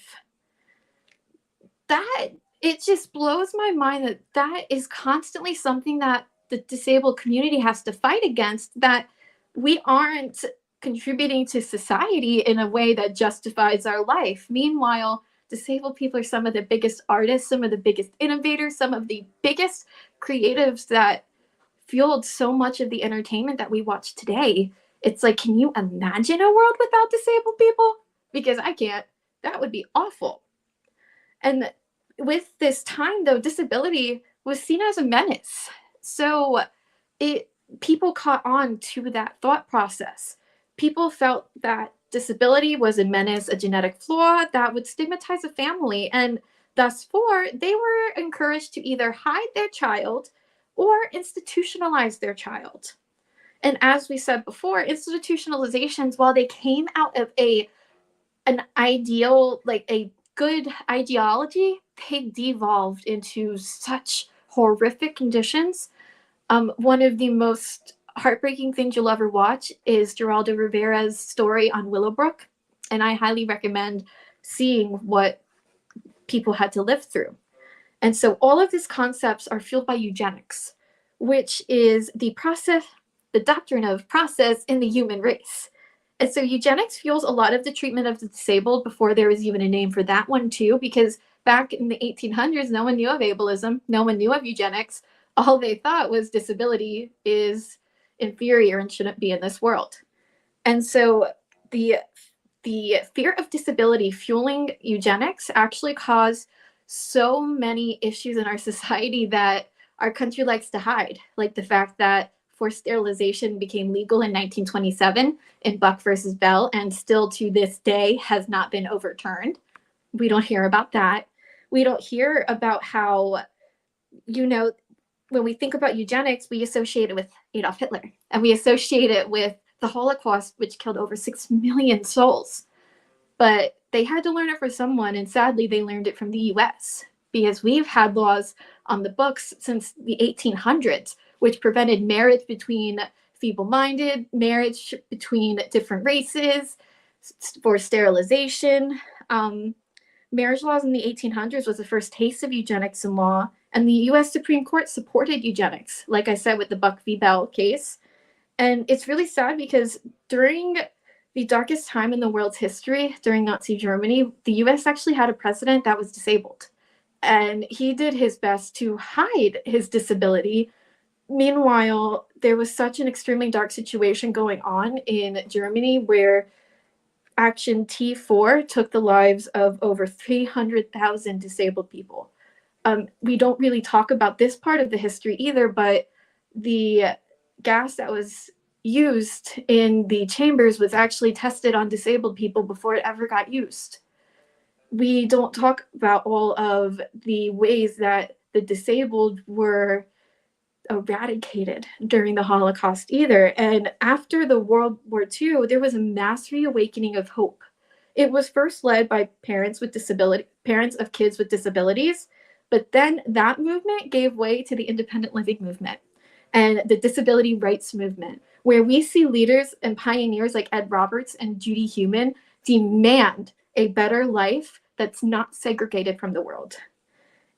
It just blows my mind that is constantly something that the disabled community has to fight against, that we aren't contributing to society in a way that justifies our life. Meanwhile, disabled people are some of the biggest artists, some of the biggest innovators, some of the biggest creatives that fueled so much of the entertainment that we watch today. It's like, can you imagine a world without disabled people? Because I can't. That would be awful. And with this time, though, disability was seen as a menace. So people caught on to that thought process. people felt that disability was a menace, a genetic flaw that would stigmatize a family. And thus they were encouraged to either hide their child or institutionalize their child. And as we said before, institutionalizations, while they came out of an ideal, like a good ideology, they devolved into such horrific conditions. One of the most heartbreaking things you'll ever watch is Geraldo Rivera's story on Willowbrook, and I highly recommend seeing what people had to live through. And so all of these concepts are fueled by eugenics, which is the doctrine of process in the human race. And so eugenics fuels a lot of the treatment of the disabled before there was even a name for that one too, because back in the 1800s, no one knew of ableism, no one knew of eugenics. All they thought was disability is inferior and shouldn't be in this world. And so the fear of disability fueling eugenics actually caused so many issues in our society that our country likes to hide, like the fact that forced sterilization became legal in 1927 in Buck versus Bell, and still to this day has not been overturned. We don't hear about that. We don't hear about how, when we think about eugenics, we associate it with Adolf Hitler, and we associate it with the Holocaust, which killed over 6 million souls. But they had to learn it from someone, and sadly, they learned it from the US, because we've had laws on the books since the 1800s, which prevented marriage between feeble-minded, marriage between different races, for sterilization. Marriage laws in the 1800s was the first taste of eugenics in law, and the US Supreme Court supported eugenics, like I said with the Buck v. Bell case. And it's really sad because during the darkest time in the world's history, during Nazi Germany, the US actually had a president that was disabled. And he did his best to hide his disability. Meanwhile, there was such an extremely dark situation going on in Germany where Action T4 took the lives of over 300,000 disabled people. We don't really talk about this part of the history either, but the gas that was used in the chambers was actually tested on disabled people before it ever got used. We don't talk about all of the ways that the disabled were eradicated during the Holocaust either. And after the World War II, there was a mass reawakening of hope. It was first led by parents of kids with disabilities, but then that movement gave way to the independent living movement and the disability rights movement, where we see leaders and pioneers like Ed Roberts and Judy Heumann demand a better life that's not segregated from the world.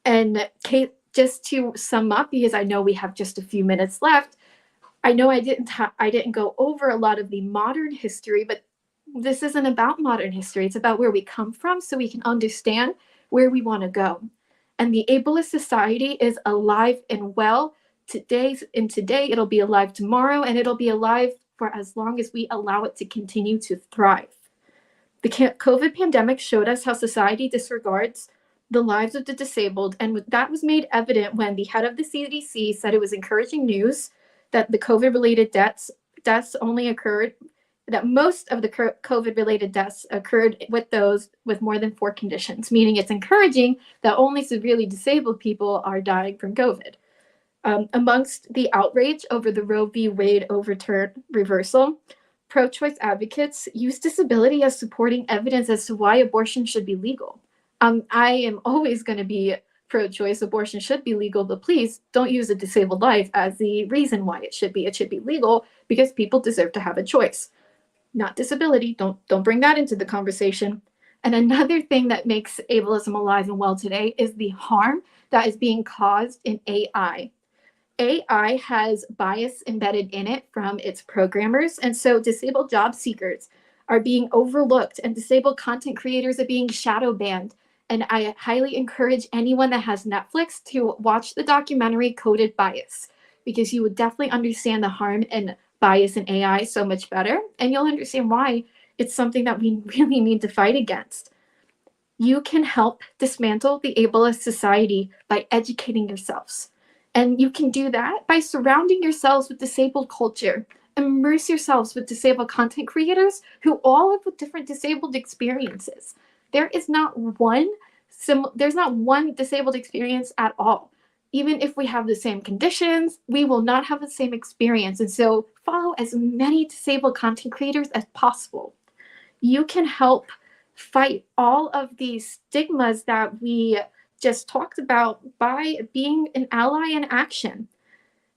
And Kate, just to sum up, because I know we have just a few minutes left, I know I didn't go over a lot of the modern history, but this isn't about modern history. It's about where we come from so we can understand where we want to go. And the ableist society is alive and well today, it'll be alive tomorrow, and it'll be alive for as long as we allow it to continue to thrive. The COVID pandemic showed us how society disregards the lives of the disabled, and that was made evident when the head of the CDC said it was encouraging news that the COVID-related deaths only occurred, that most of the COVID-related deaths occurred with those with more than 4 conditions, meaning it's encouraging that only severely disabled people are dying from COVID. Amongst the outrage over the Roe v. Wade reversal, pro-choice advocates use disability as supporting evidence as to why abortion should be legal. I am always going to be pro-choice. Abortion should be legal, but please don't use a disabled life as the reason why it should be. It should be legal because people deserve to have a choice, not disability. Don't bring that into the conversation. And another thing that makes ableism alive and well today is the harm that is being caused in AI. AI has bias embedded in it from its programmers, and so disabled job seekers are being overlooked and disabled content creators are being shadow banned. And I highly encourage anyone that has Netflix to watch the documentary Coded Bias, because you would definitely understand the harm and bias in AI so much better, and you'll understand why it's something that we really need to fight against. You can help dismantle the ableist society by educating yourselves. And you can do that by surrounding yourselves with disabled culture Immerse yourselves with disabled content creators who all have different disabled experiences. There is not one there's not one disabled experience at all. Even if we have the same conditions, we will not have the same experience. And so follow as many disabled content creators as possible. You can help fight all of these stigmas that we just talked about by being an ally in action.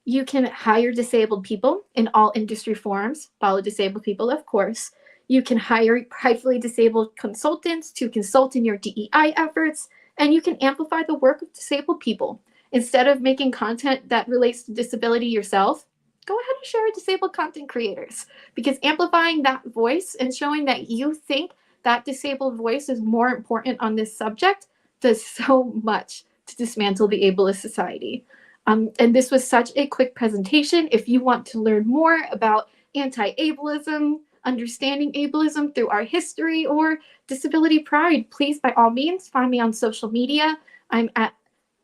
You can hire disabled people in all industry forums, follow disabled people, of course. You can hire rightfully disabled consultants to consult in your DEI efforts, and you can amplify the work of disabled people. Instead of making content that relates to disability yourself, go ahead and share with disabled content creators, because amplifying that voice and showing that you think that disabled voice is more important on this subject does so much to dismantle the ableist society. And this was such a quick presentation. If you want to learn more about anti-ableism, understanding ableism through our history, or disability pride, please, by all means, find me on social media. I'm at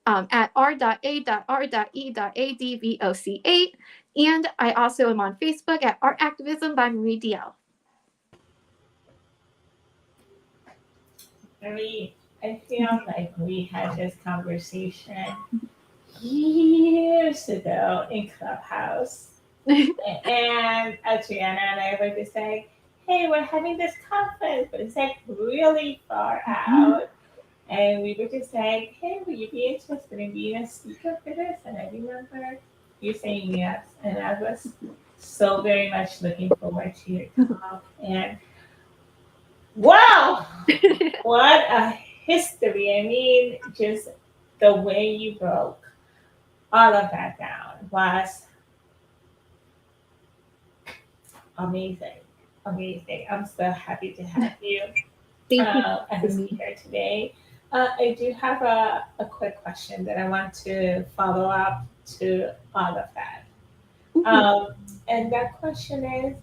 r.a.r.e.advoc8, and I also am on Facebook at Art Activism by Marie DL. Marie, I feel like we had this conversation years ago in Clubhouse. And Adriana and I were just like, hey, we're having this conference, but it's like really far out. And we were just like, hey, would you be interested in being a speaker for this? And I remember you saying yes. And I was so very much looking forward to your talk. And wow, what a history. I mean, just the way you broke all of that down was amazing. Amazing. I'm so happy to have you as a speaker today. I do have a quick question that I want to follow up to all of that. And that question is,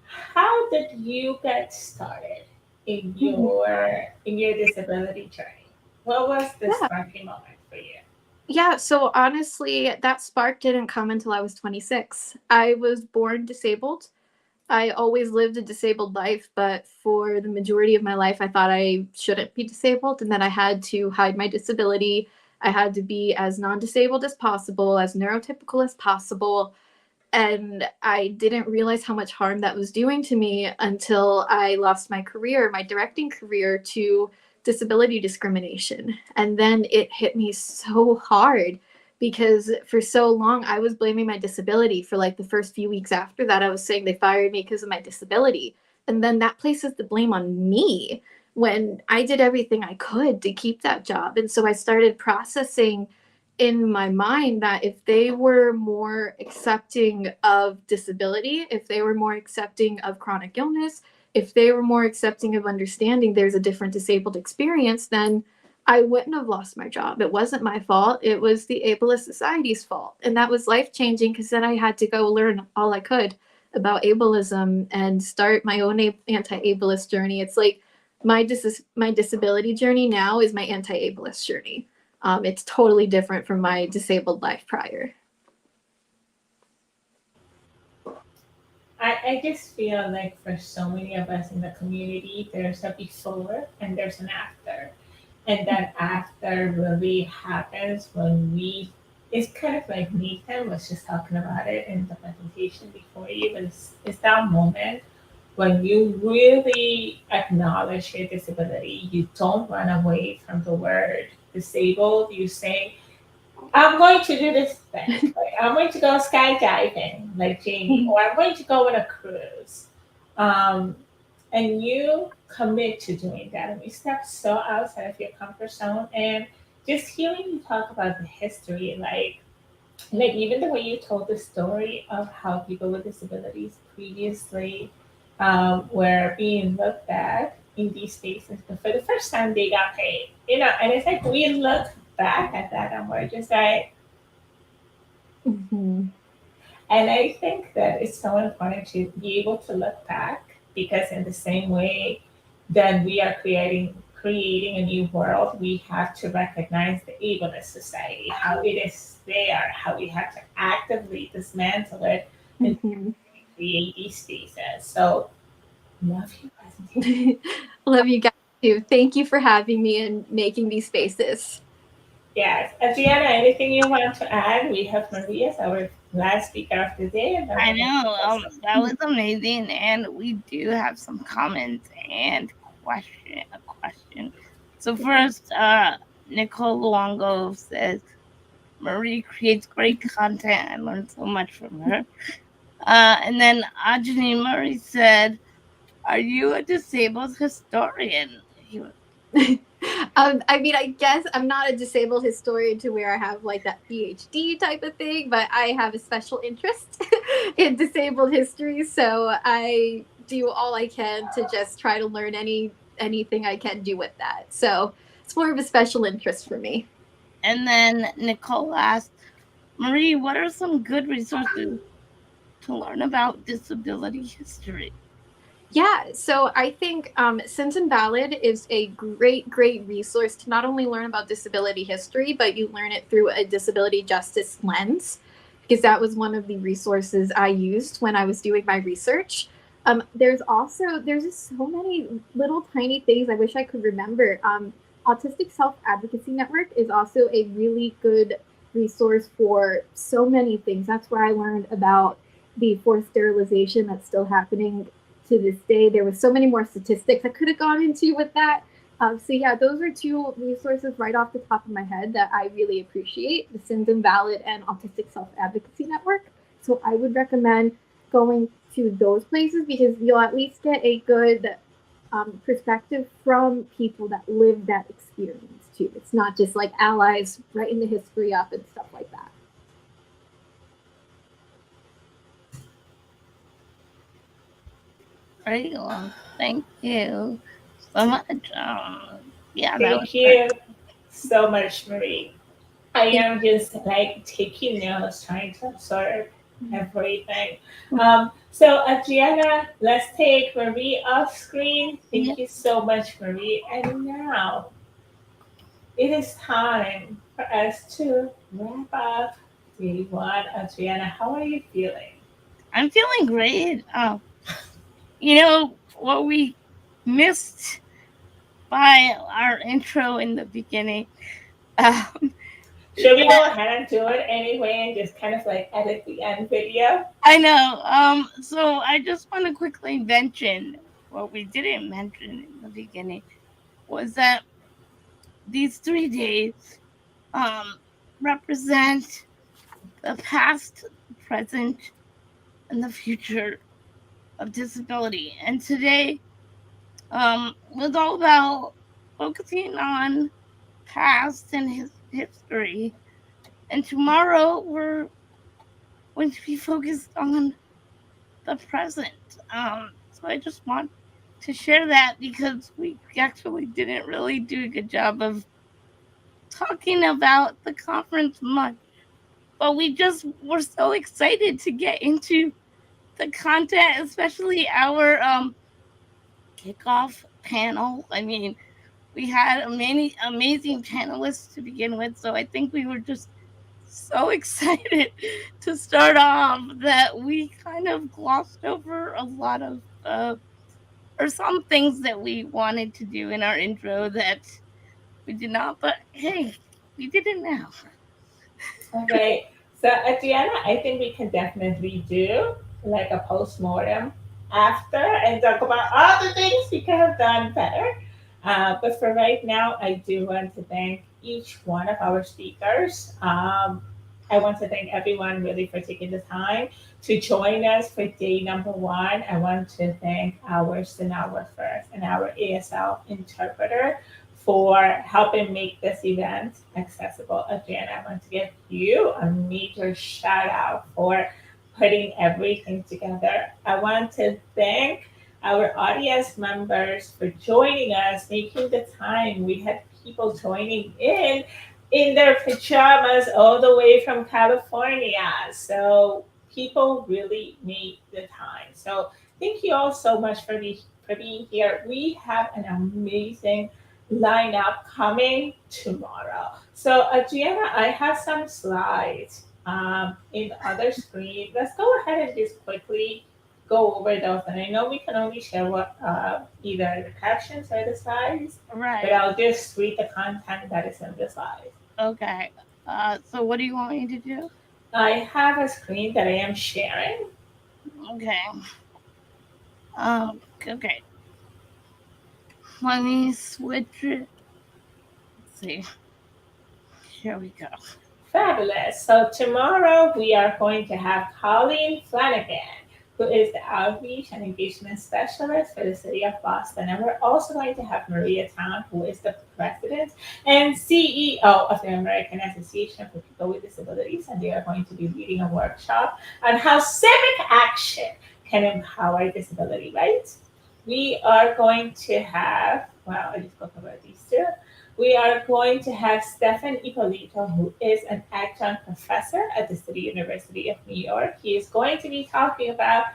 how did you get started in your disability journey? What was the sparking moment for you? Yeah, so honestly, that spark didn't come until I was 26. I was born disabled. I always lived a disabled life, but for the majority of my life, I thought I shouldn't be disabled and that I had to hide my disability. I had to be as non-disabled as possible, as neurotypical as possible. And I didn't realize how much harm that was doing to me until I lost my career, my directing career, to disability discrimination. And then it hit me so hard because for so long I was blaming my disability. For like the first few weeks after that, I was saying they fired me because of my disability. And then that places the blame on me when I did everything I could to keep that job. And so I started processing in my mind that if they were more accepting of disability, if they were more accepting of chronic illness, if they were more accepting of understanding there's a different disabled experience, then I wouldn't have lost my job. It wasn't my fault. It was the ableist society's fault. And that was life-changing because then I had to go learn all I could about ableism and start my own anti-ableist journey. It's like my disability journey now is my anti-ableist journey. It's totally different from my disabled life prior. I just feel like for so many of us in the community, there's a before and there's an after. And that after really happens when it's kind of like Nathan was just talking about it in the presentation before you, but it's that moment when you really acknowledge your disability. You don't run away from the word disabled. You say, I'm going to do this thing. Like, I'm going to go skydiving, like Jamie, or I'm going to go on a cruise. And you commit to doing that. And you step so outside of your comfort zone. And just hearing you talk about the history, like even the way you told the story of how people with disabilities previously were being looked at in these spaces, but for the first time they got paid. And it's like we look back at that and we're just like, and I think that it's so important to be able to look back, because in the same way that we are creating a new world, we have to recognize the ableist society, how it is there, how we have to actively dismantle it, and create these spaces. So love your presentation. Love you guys too. Thank you for having me and making these spaces. Yes. Adriana, anything you want to add? We have Maria as our last speaker of the day. And I know, that was amazing, and we do have some comments and a question. So first, Nicole Luongo says, Marie creates great content. I learned so much from her. And then Ajani Murray said, are you a disabled historian? I mean, I guess I'm not a disabled historian to where I have like that PhD type of thing, but I have a special interest in disabled history. So I do all I can to just try to learn anything I can do with that. So it's more of a special interest for me. And then Nicole asked, Marie, what are some good resources to learn about disability history? Yeah, so I think Sins Invalid is a great resource to not only learn about disability history, but you learn it through a disability justice lens, because that was one of the resources I used when I was doing my research. There's just so many little tiny things I wish I could remember. Autistic Self Advocacy Network is also a really good resource for so many things. That's where I learned about the forced sterilization that's still happening to this day. There was so many more statistics I could have gone into with that. So yeah, those are two resources right off the top of my head that I really appreciate, the Sins Invalid and Autistic Self-Advocacy Network. So I would recommend going to those places because you'll at least get a good perspective from people that live that experience too. It's not just like allies writing the history up and stuff like that. Very well. Thank you so much. Yeah, thank you so much, Marie. I am just like taking notes, trying to absorb everything. So Adriana, let's take Marie off screen. Thank you so much, Marie. And now it is time for us to wrap up day one. Adriana, how are you feeling? I'm feeling great. You know what we missed by our intro in the beginning. Should we go ahead and do it anyway and just kind of like edit the end video? I know. So I just want to quickly mention what we didn't mention in the beginning was that these 3 days represent the past, the present, and the future of disability. And today was all about focusing on past and history. And tomorrow we're going to be focused on the present. So I just want to share that because we actually didn't really do a good job of talking about the conference much. But we just were so excited to get into the content, especially our kickoff panel. I mean, we had many amazing panelists to begin with, so I think we were just so excited to start off that we kind of glossed over a lot of or some things that we wanted to do in our intro that we did not, but hey, we did it now. Okay, so Adriana, I think we can definitely do like a post-mortem after and talk about all the things we could have done better. But for right now, I do want to thank each one of our speakers. I want to thank everyone really for taking the time to join us for day number one. I want to thank our stenographers and our ASL interpreter for helping make this event accessible. Again, I want to give you a major shout out for putting everything together. I want to thank our audience members for joining us, making the time. We had people joining in their pajamas all the way from California. So people really made the time. So thank you all so much for being here. We have an amazing lineup coming tomorrow. So Adriana, I have some slides in the other screen. Let's go ahead and just quickly go over those. And I know we can only share what either the captions or the slides, but Right. I'll just read the content that is in the slides. Okay. So what do you want me to do? I have a screen that I am sharing. Okay. Okay. Let me switch it. Let's see. Here we go. Fabulous. So tomorrow we are going to have Colleen Flanagan, who is the Outreach and Engagement Specialist for the City of Boston. And we're also going to have Maria Town, who is the President and CEO of the American Association for People with Disabilities. And they are going to be leading a workshop on how civic action can empower disability rights. We are going to have, well, I just spoke about these two. We are going to have Stefan Ippolito, who is an adjunct professor at the City University of New York. He is going to be talking about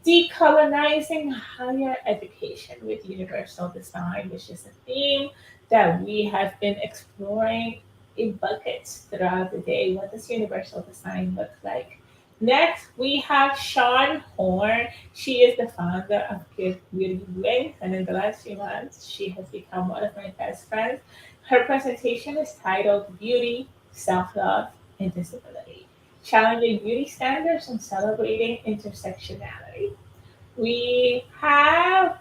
decolonizing higher education with universal design, which is a theme that we have been exploring in buckets throughout the day. What does universal design look like? Next, we have Sean Horn. She is the founder of Give Beauty Wings, and in the last few months, she has become one of my best friends. Her presentation is titled Beauty, Self-Love, and Disability, Challenging Beauty Standards and Celebrating Intersectionality. We have,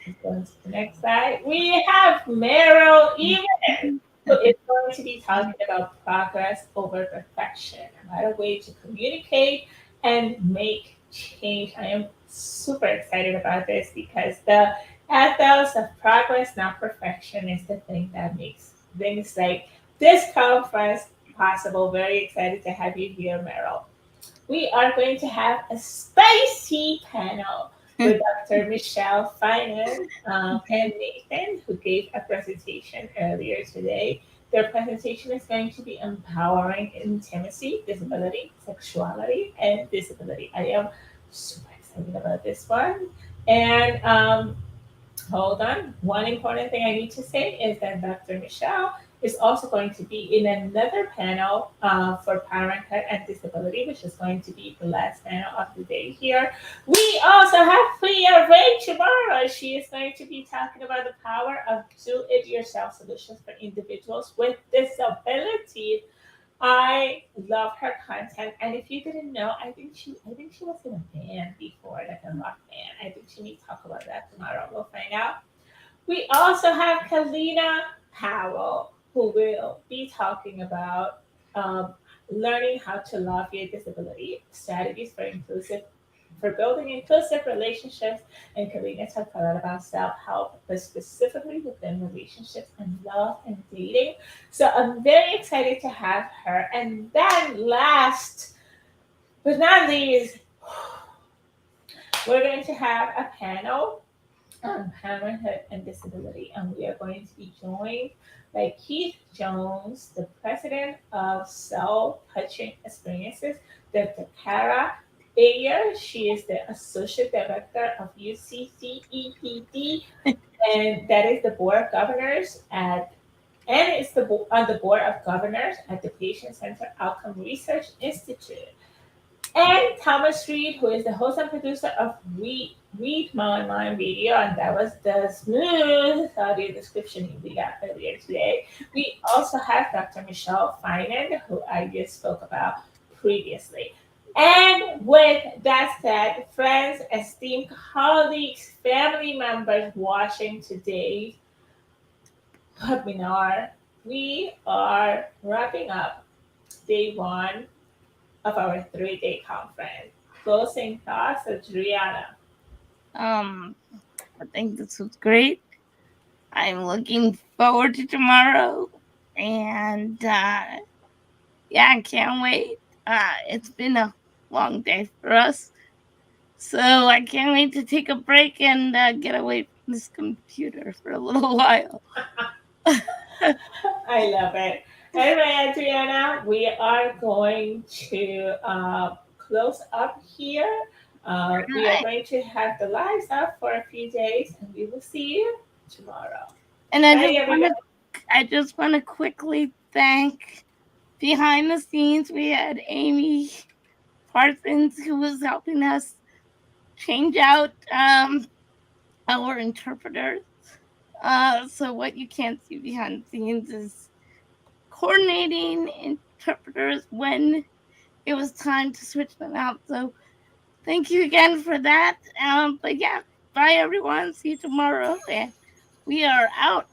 let's go to the next slide, we have Meryl Evan, who is going to be talking about progress over perfection, about a way to communicate and make change. I am super excited about this because the ethos of progress, not perfection, is the thing that makes things like this conference possible. Very excited to have you here, Meryl. We are going to have a spicy panel with Dr. Michelle Finan and Nathan, who gave a presentation earlier today. Their presentation is going to be empowering intimacy, disability, sexuality, and disability. I am super excited about this one. And hold on. One important thing I need to say is that Dr. Michelle is also going to be in another panel for parenthood and disability, which is going to be the last panel of the day here. We also have Priya Ray tomorrow. She is going to be talking about the power of do-it-yourself solutions for individuals with disabilities. I love her content, and if you didn't know, I think she was in a band before, like a rock band. I think she may talk about that tomorrow. We'll find out. We also have Kalina Powell, who will be talking about um, learning how to love your disability, strategies for building inclusive relationships. And Kalina talked a lot about self-help, but specifically within relationships and love and dating. So I'm very excited to have her. And then last but not least, we're going to have a panel on parenthood and disability, and we are going to be joined by Keith Jones, the president of Soul Touching Experiences, Dr. Kara Ayer. She is the associate director of UCCEPD, and that is the board of governors at. And it's on the board of governors at the Patient Center Outcome Research Institute. And Thomas Reed, who is the host and producer of Read My Online Radio, and that was the smooth audio description we got earlier today. We also have Dr. Michelle Finan, who I just spoke about previously. And with that said, friends, esteemed colleagues, family members watching today's webinar, we are wrapping up day one of our 3-day conference. Closing thoughts, Adriana. I think this was great. I'm looking forward to tomorrow, and yeah, I can't wait. It's been a long day for us, so I can't wait to take a break and get away from this computer for a little while. I love it. Anyway, Adriana, we are going to close up here. We are going to have the lives up for a few days, and we will see you tomorrow. And Bye, I just want to quickly thank behind the scenes. We had Amy Parsons, who was helping us change out our interpreters. So what you can't see behind the scenes is coordinating interpreters when it was time to switch them out. So thank you again for that. But yeah, bye everyone. See you tomorrow. And we are out.